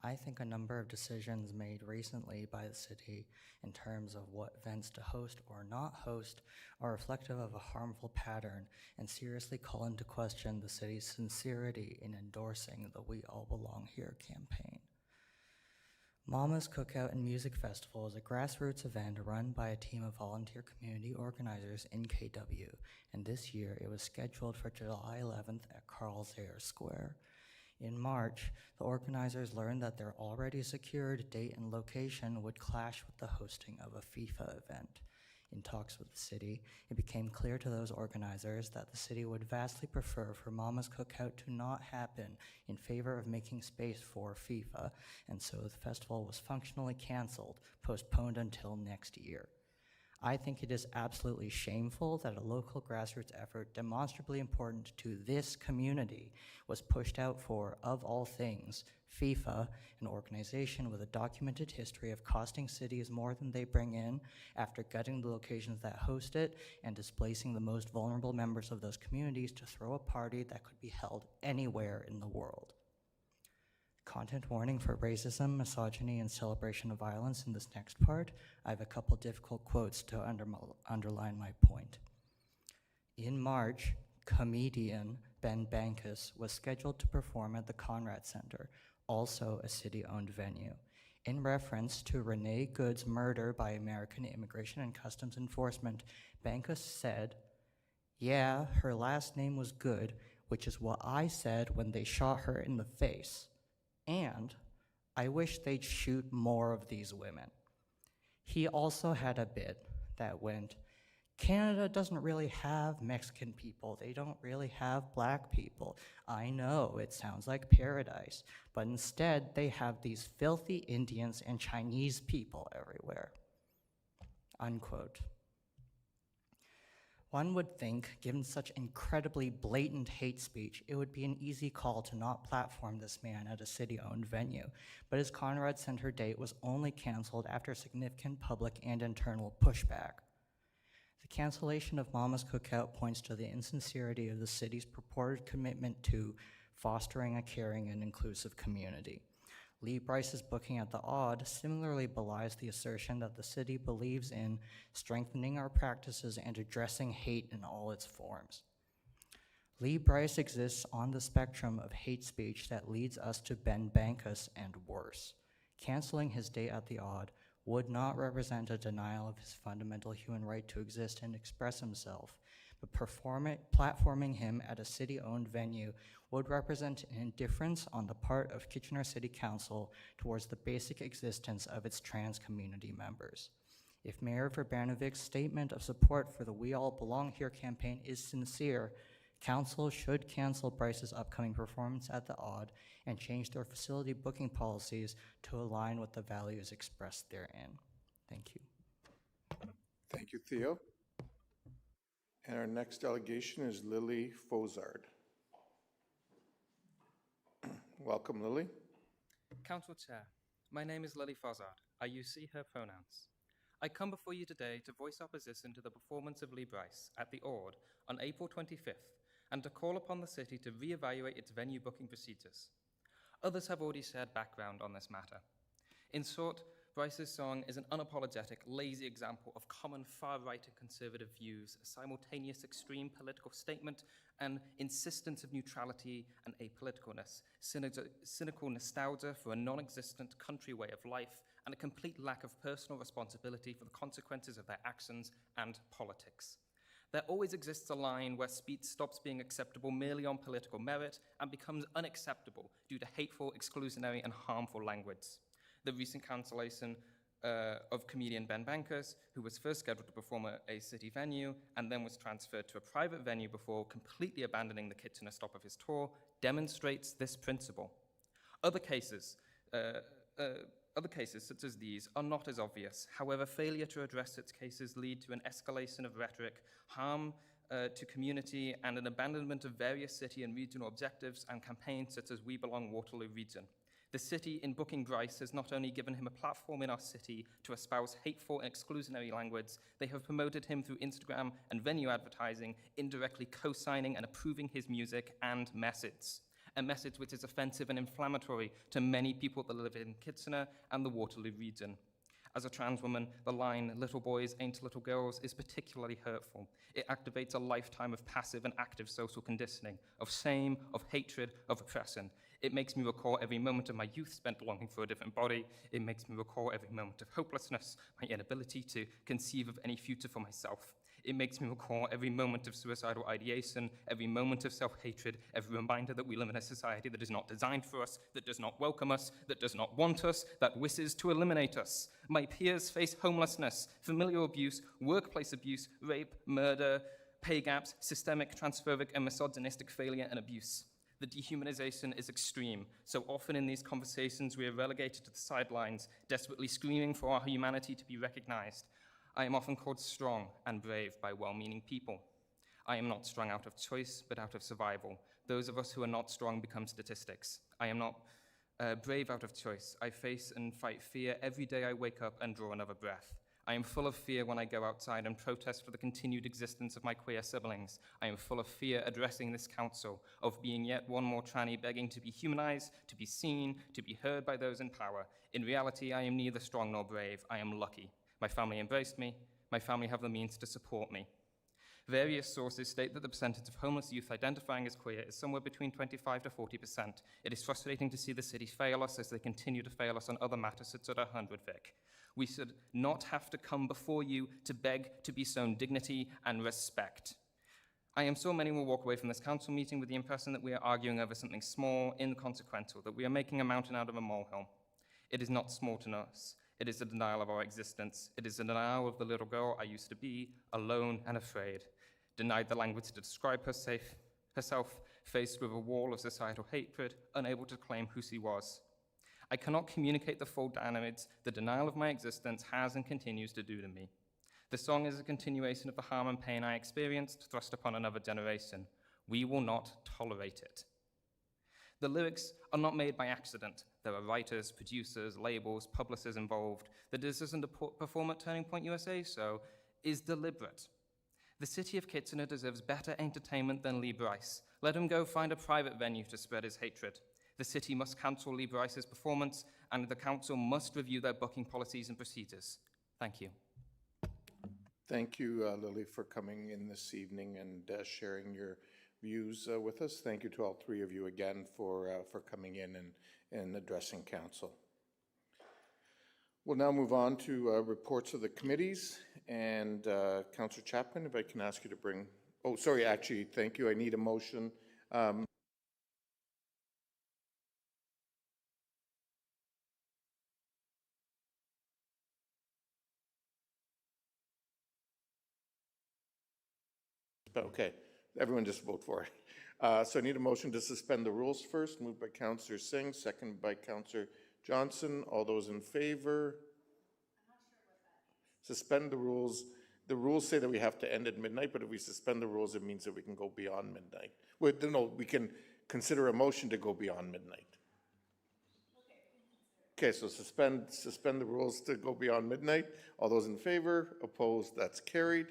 I think a number of decisions made recently by the city in terms of what events to host or not host are reflective of a harmful pattern and seriously call into question the city's sincerity in endorsing the We All Belong Here campaign. Mama's Cookout and Music Festival is a grassroots event run by a team of volunteer community organizers in KW, and this year it was scheduled for July 11th at Carl Zayre Square. In March, the organizers learned that their already secured date and location would clash with the hosting of a FIFA event. In talks with the city, it became clear to those organizers that the city would vastly prefer for Mama's Cookout to not happen in favor of making space for FIFA, and so the festival was functionally canceled, postponed until next year. I think it is absolutely shameful that a local grassroots effort demonstrably important to this community was pushed out for, of all things, FIFA, an organization with a documented history of costing cities more than they bring in after gutting the locations that host it and displacing the most vulnerable members of those communities to throw a party that could be held anywhere in the world. Content warning for racism, misogyny, and celebration of violence in this next part. I have a couple difficult quotes to underline my point. In March, comedian Ben Bankus was scheduled to perform at the Conrad Center, also a city-owned venue. In reference to Renee Good's murder by American Immigration and Customs Enforcement, Bankus said, "Yeah, her last name was Good, which is what I said when they shot her in the face. And I wish they'd shoot more of these women." He also had a bit that went, "Canada doesn't really have Mexican people. They don't really have black people. I know, it sounds like paradise. But instead, they have these filthy Indians and Chinese people everywhere." Unquote. One would think, given such incredibly blatant hate speech, it would be an easy call to not platform this man at a city-owned venue, but his Conrad Center date was only canceled after significant public and internal pushback. The cancellation of Mama's Cookout points to the insincerity of the city's purported commitment to fostering a caring and inclusive community. Lee Bryce's booking at the Odd similarly belies the assertion that the city believes in strengthening our practices and addressing hate in all its forms. Lee Bryce exists on the spectrum of hate speech that leads us to Ben Bankus and worse. Canceling his day at the Odd would not represent a denial of his fundamental human right to exist and express himself, but platforming him at a city-owned venue would represent an indifference on the part of Kitchener City Council towards the basic existence of its trans community members. If Mayor Verbanovic's statement of support for the We All Belong Here campaign is sincere, Council should cancel Bryce's upcoming performance at the Odd and change their facility booking policies to align with the values expressed therein. Thank you. Thank you, Theo. And our next delegation is Lily Fozard. Welcome, Lily. Council Chair, my name is Lily Fozard. I use she, her pronouns. I come before you today to voice opposition to the performance of Lee Bryce at the Ord on April 25th and to call upon the city to reevaluate its venue booking procedures. Others have already shared background on this matter. In short, Bryce's song is an unapologetic, lazy example of common far-right and conservative views, a simultaneous extreme political statement, an insistence of neutrality and apoliticalness, cynical nostalgia for a non-existent country way of life, and a complete lack of personal responsibility for the consequences of their actions and politics. There always exists a line where speech stops being acceptable merely on political merit and becomes unacceptable due to hateful, exclusionary, and harmful language. The recent cancellation of comedian Ben Bankus, who was first scheduled to perform at a city venue and then was transferred to a private venue before completely abandoning the Kitchener stop of his tour, demonstrates this principle. Other cases, such as these, are not as obvious. However, failure to address such cases lead to an escalation of rhetoric, harm to community, and an abandonment of various city and regional objectives and campaigns such as We Belong Waterloo Region. The city, in booking Bryce, has not only given him a platform in our city to espouse hateful and exclusionary language, they have promoted him through Instagram and venue advertising, indirectly co-signing and approving his music and message. A message which is offensive and inflammatory to many people that live in Kitchener and the Waterloo region. As a trans woman, the line, "Little boys ain't little girls," is particularly hurtful. It activates a lifetime of passive and active social conditioning, of shame, of hatred, of oppression. It makes me recall every moment of my youth spent longing for a different body. It makes me recall every moment of hopelessness, my inability to conceive of any future for myself. It makes me recall every moment of suicidal ideation, every moment of self-hatred, every reminder that we live in a society that is not designed for us, that does not welcome us, that does not want us, that wishes to eliminate us. My peers face homelessness, familial abuse, workplace abuse, rape, murder, pay gaps, systemic, transphobic, and misogynistic failure and abuse. The dehumanization is extreme. So often in these conversations, we are relegated to the sidelines, desperately screaming for our humanity to be recognized. I am often called strong and brave by well-meaning people. I am not strong out of choice, but out of survival. Those of us who are not strong become statistics. I am not brave out of choice. I face and fight fear every day I wake up and draw another breath. I am full of fear when I go outside and protest for the continued existence of my queer siblings. I am full of fear addressing this council, of being yet one more tranny begging to be humanized, to be seen, to be heard by those in power. In reality, I am neither strong nor brave. I am lucky. My family embraced me. My family have the means to support me. Various sources state that the percentage of homeless youth identifying as queer is somewhere between 25 to 40%. It is frustrating to see the city fail us as they continue to fail us on other matters such as 100 Vic. We should not have to come before you to beg to be shown dignity and respect. I am sure many will walk away from this council meeting with the impression that we are arguing over something small, inconsequential, that we are making a mountain out of a molehill. It is not small to us. It is a denial of our existence. It is a denial of the little girl I used to be, alone and afraid, denied the language to describe herself, faced with a wall of societal hatred, unable to claim who she was. I cannot communicate the full damage the denial of my existence has and continues to do to me. The song is a continuation of the harm and pain I experienced, thrust upon another generation. We will not tolerate it. The lyrics are not made by accident. There are writers, producers, labels, publishers involved. The decision to perform at Turning Point USA so is deliberate. The city of Kitchener deserves better entertainment than Lee Bryce. Let him go find a private venue to spread his hatred. The city must cancel Lee Bryce's performance, and the council must review their booking policies and procedures. Thank you. Thank you, Lily, for coming in this evening and sharing your views with us. Thank you to all three of you again for coming in and addressing council. We'll now move on to reports of the committees. And Councillor Chapman, if I can ask you to bring, oh, sorry, actually, thank you. I need a motion. Okay, everyone just vote for it. So I need a motion to suspend the rules first, moved by Councillor Singh, second by Councillor Johnson. All those in favor? Suspend the rules. The rules say that we have to end at midnight, but if we suspend the rules, it means that we can go beyond midnight. Well, no, we can consider a motion to go beyond midnight. Okay, so suspend the rules to go beyond midnight. All those in favor? Opposed? That's carried.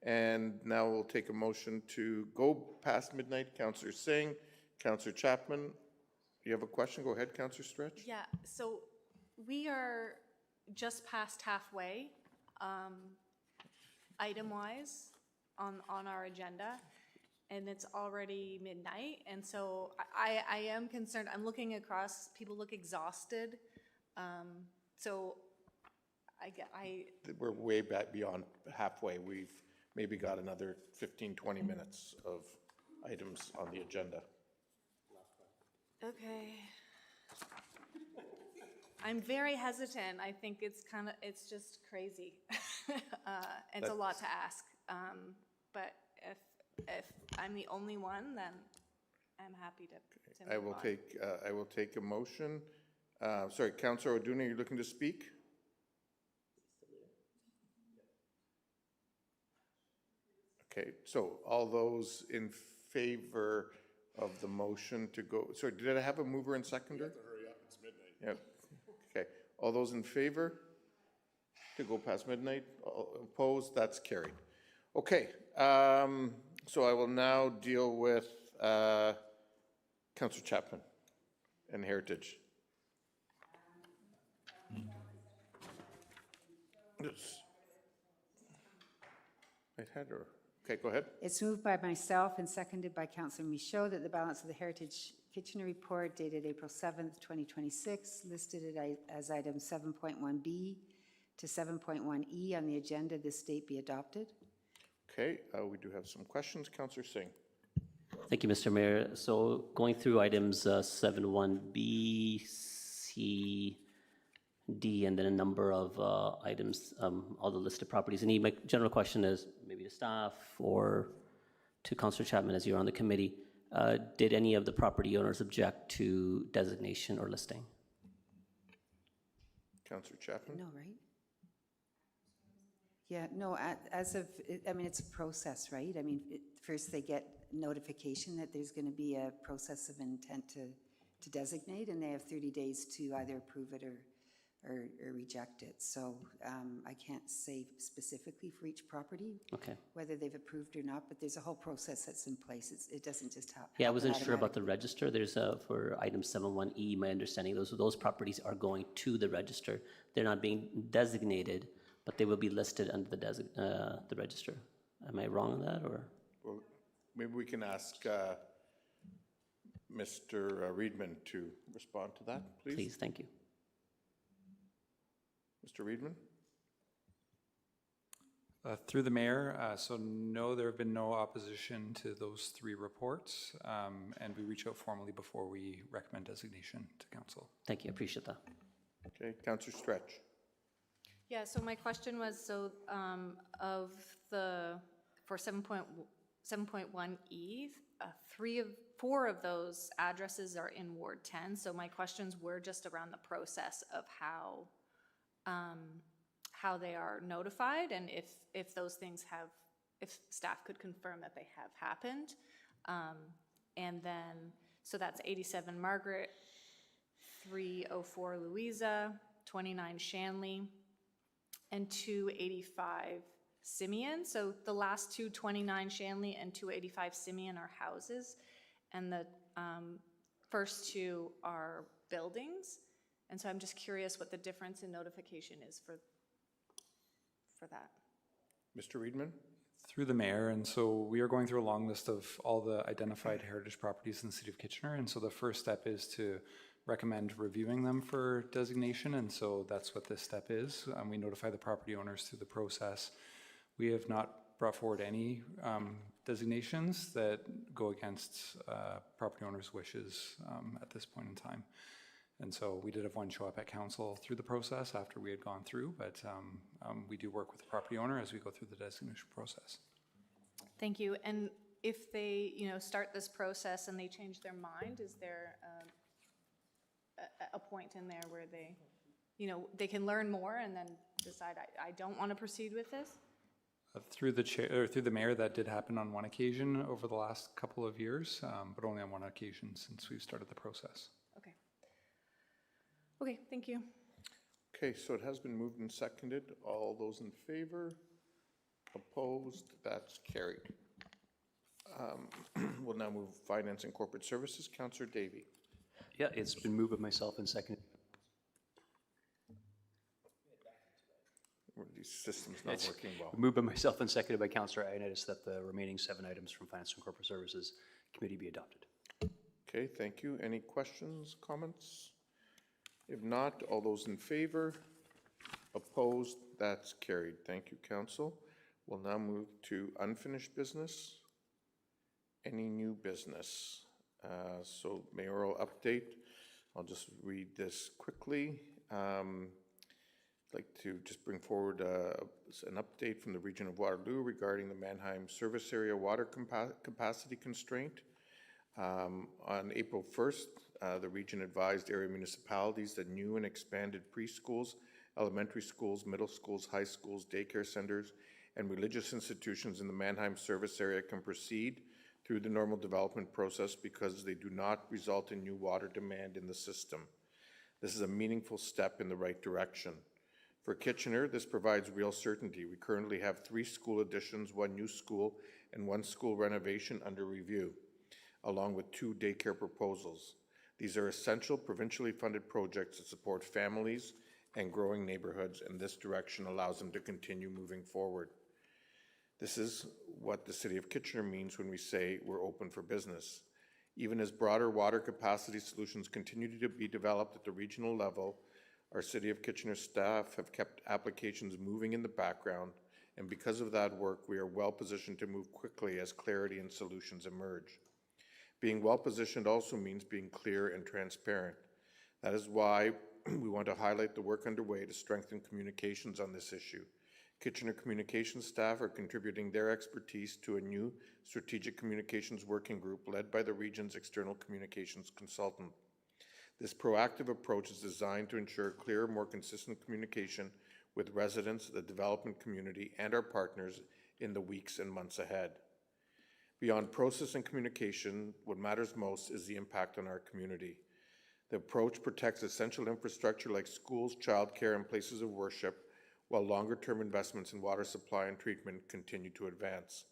And now we'll take a motion to go past midnight. Councillor Singh, Councillor Chapman, you have a question? Go ahead, Councillor Stretch. Yeah, so we are just past halfway, item-wise, on our agenda, and it's already midnight. And so I am concerned. I'm looking across, people look exhausted. So We're way back beyond halfway. We've maybe got another 15, 20 minutes of items on the agenda. Okay. I'm very hesitant. I think it's just crazy. It's a lot to ask. But if I'm the only one, then I'm happy to I move on. will take a motion. Sorry, Councillor O'Dooney, you're looking to speak? Okay, so all those in favor of the motion to go, sorry, did I have a mover and seconder? You have to hurry up, it's midnight. Yep, okay. All those in favor to go past midnight? All opposed? That's carried. Okay, so I will now deal with Councillor Chapman and Heritage. Yes. I had her. Okay, go ahead. It's moved by myself and seconded by Councillor Michaud that the balance of the Heritage Kitchener report dated April 7th, 2026, listed as item 7.1B to 7.1E on the agenda, this date be adopted. Okay, we do have some questions. Councillor Singh. Thank you, Mr. Mayor. So going through items 7.1B, C, D, and then a number of items, all the listed properties. And my general question is maybe to staff or to Councillor Chapman as you're on the committee. Did any of the property owners object to designation or listing? Councillor Chapman? No, right? Yeah, no, as of, I mean, it's a process, right? I mean, first they get notification that there's going to be a process of intent to designate, and they have 30 days to either approve it or reject it. So I can't say specifically for each property whether they've approved or not, but there's a whole process that's in place. It doesn't just happen. Yeah, I wasn't sure about the register. There's for item 7.1E, my understanding, those properties are going to the register. They're not being designated, but they will be listed under the register. Am I wrong on that, or? Well, maybe we can ask Mr. Reedman to respond to that, please. Please, thank you. Mr. Reedman? Through the mayor, so no, there have been no opposition to those three reports, and we reach out formally before we recommend designation to council. Thank you, I appreciate that. Okay, Councillor Stretch. Yeah, so my question was, so for 7.1E, 4 of those addresses are in Ward 10. So my questions were just around the process of how they are notified, and if those things if staff could confirm that they have happened. And then, so that's 87 Margaret, 304 Louisa, 29 Shanley, and 285 Simeon. So the last 229 Shanley and 285 Simeon are houses, and the first two are buildings. And so I'm just curious what the difference in notification is for that. Mr. Reedman? Through the mayor, and so we are going through a long list of all the identified heritage properties in the city of Kitchener, and so the first step is to recommend reviewing them for designation, and so that's what this step is. We notify the property owners through the process. We have not brought forward any designations that go against property owners' wishes at this point in time. And so we did have one show up at council through the process after we had gone through, but we do work with the property owner as we go through the designation process. Thank you. And if they, start this process and they change their mind, is there a point in there where they, they can learn more and then decide, I don't want to proceed with this? Through the chair, or through the mayor, that did happen on one occasion over the last couple of years, but only on one occasion since we've started the process. Okay. Okay, thank you. Okay, so it has been moved and seconded. All those in favor? Opposed? That's carried. We'll now move Finance and Corporate Services. Councillor Davey. Yeah, it's been moved by myself and seconded. These systems not It's working well. moved by myself and seconded by Councillor Ioannidis that the remaining 7 items from Finance and Corporate Services Committee be adopted. Okay, thank you. Any questions, comments? If not, all those in favor? Opposed? That's carried. Thank you, Council. We'll now move to unfinished business. Any new business? So mayoral update. I'll just read this quickly. I'd like to just bring forward an update from the Region of Waterloo regarding the Mannheim Service Area water capacity constraint. On April 1st, the region advised area municipalities that new and expanded preschools, elementary schools, middle schools, high schools, daycare centers, and religious institutions in the Mannheim service area can proceed through the normal development process because they do not result in new water demand in the system. This is a meaningful step in the right direction. For Kitchener, this provides real certainty. We currently have 3 school additions, 1 new school, and 1 school renovation under review, along with 2 daycare proposals. These are essential provincially funded projects that support families and growing neighborhoods, and this direction allows them to continue moving forward. This is what the City of Kitchener means when we say we're open for business. Even as broader water capacity solutions continue to be developed at the regional level, our City of Kitchener staff have kept applications moving in the background, and because of that work, we are well positioned to move quickly as clarity and solutions emerge. Being well positioned also means being clear and transparent. That is why we want to highlight the work underway to strengthen communications on this issue. Kitchener communications staff are contributing their expertise to a new strategic communications working group led by the region's external communications consultant. This proactive approach is designed to ensure clearer, more consistent communication with residents, the development community, and our partners in the weeks and months ahead. Beyond process and communication, what matters most is the impact on our community. The approach protects essential infrastructure like schools, childcare, and places of worship, while longer-term investments in water supply and treatment continue to advance.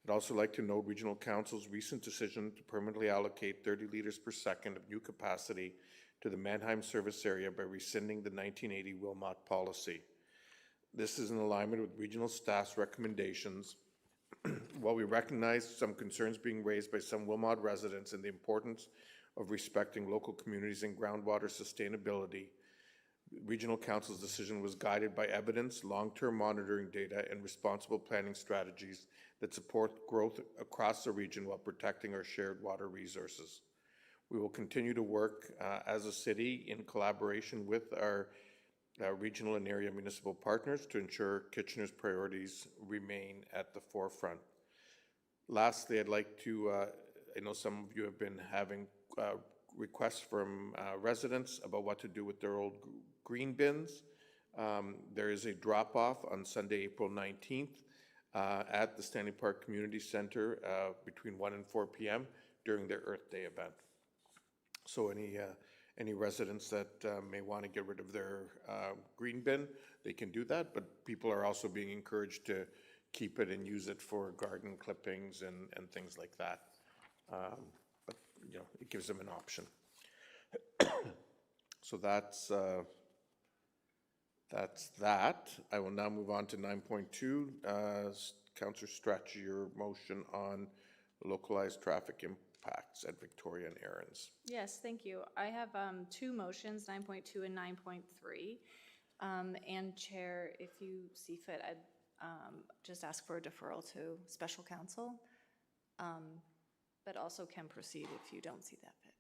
I'd also like to note Regional Council's recent decision to permanently allocate 30 liters per second of new capacity to the Mannheim service area by rescinding the 1980 Wilmot policy. This is in alignment with regional staff's recommendations. While we recognize some concerns being raised by some Wilmot residents in the importance of respecting local communities and groundwater sustainability, Regional Council's decision was guided by evidence, long-term monitoring data, and responsible planning strategies that support growth across the region while protecting our shared water resources. We will continue to work as a city in collaboration with our regional and area municipal partners to ensure Kitchener's priorities remain at the forefront. Lastly, I'd like to, I know some of you have been having requests from residents about what to do with their old green bins. There is a drop-off on Sunday, April 19th at the Stanley Park Community Center between 1 and 4 p.m. during their Earth Day event. So any residents that may want to get rid of their green bin, they can do that, but people are also being encouraged to keep it and use it for garden clippings and things like that. But it gives them an option. So that's that. I will now move on to 9.2. Councillor Stretch, your motion on localized traffic impacts at Victoria and Aaron's. Yes, thank you. I have two motions, 9.2 and 9.3. And Chair, if you see fit, I'd just ask for a deferral to special counsel, but also can proceed if you don't see that fit.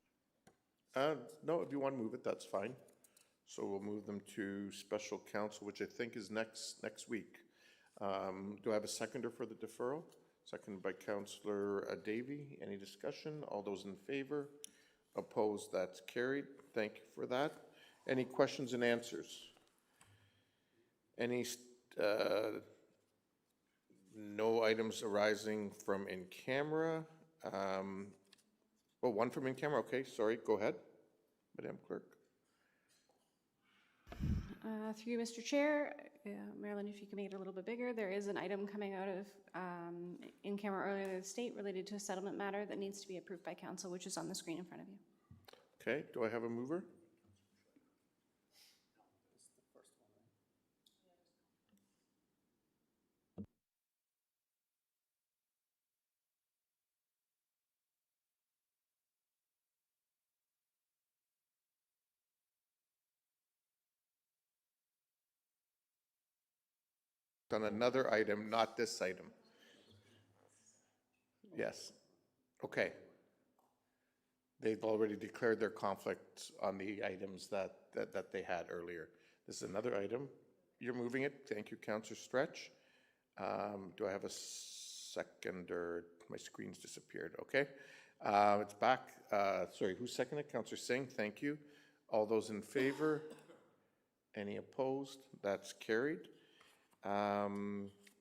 No, if you want to move it, that's fine. So we'll move them to special counsel, which I think is next week. Do I have a seconder for the deferral? Seconded by Councillor Davey. Any discussion? All those in favor? Opposed? That's carried. Thank you for that. Any questions and answers? Any, no items arising from in camera? Well, one from in camera. Okay, sorry. Go ahead, Madam Clerk. Through you, Mr. Chair, Marilyn, if you can make it a little bit bigger, there is an item coming out of in camera earlier this state related to a settlement matter that needs to be approved by council, which is on the screen in front of you. Okay, do I have a mover? On another item, not this item. Yes. Okay. They've already declared their conflicts on the items that they had earlier. This is another item. You're moving it. Thank you, Councillor Stretch. Do I have a seconder? My screen's disappeared. Okay. It's back. Sorry, who seconded? Councillor Singh. Thank you. All those in favor? Any opposed? That's carried.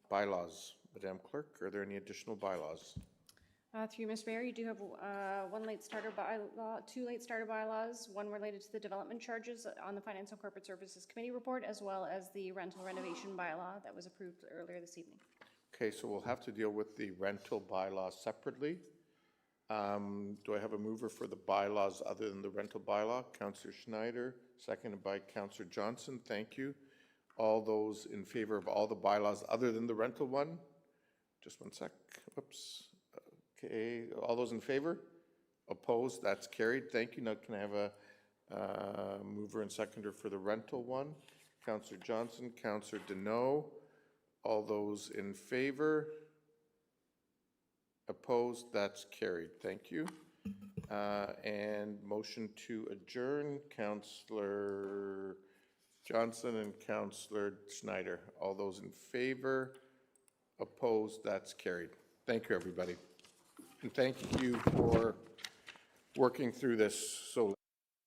Bylaws. Madam Clerk, are there any additional bylaws? Through you, Mr. Mayor, you do have one late starter bylaw, two late starter bylaws, one related to the development charges on the Finance and Corporate Services Committee report, as well as the rental renovation bylaw that was approved earlier this evening. Okay, so we'll have to deal with the rental bylaw separately. Do I have a mover for the bylaws other than the rental bylaw? Councillor Schneider, seconded by Councillor Johnson. Thank you. All those in favor of all the bylaws other than the rental one? Just one sec. Whoops. Okay, all those in favor? Opposed? That's carried. Thank you. Now can I have a mover and seconder for the rental one? Councillor Johnson, Councillor Deneau. All those in favor? Opposed? That's carried. Thank you. And motion to adjourn, Councillor Johnson and Councillor Schneider. All those in favor? Opposed? That's carried. Thank you, everybody. And thank you for working through this so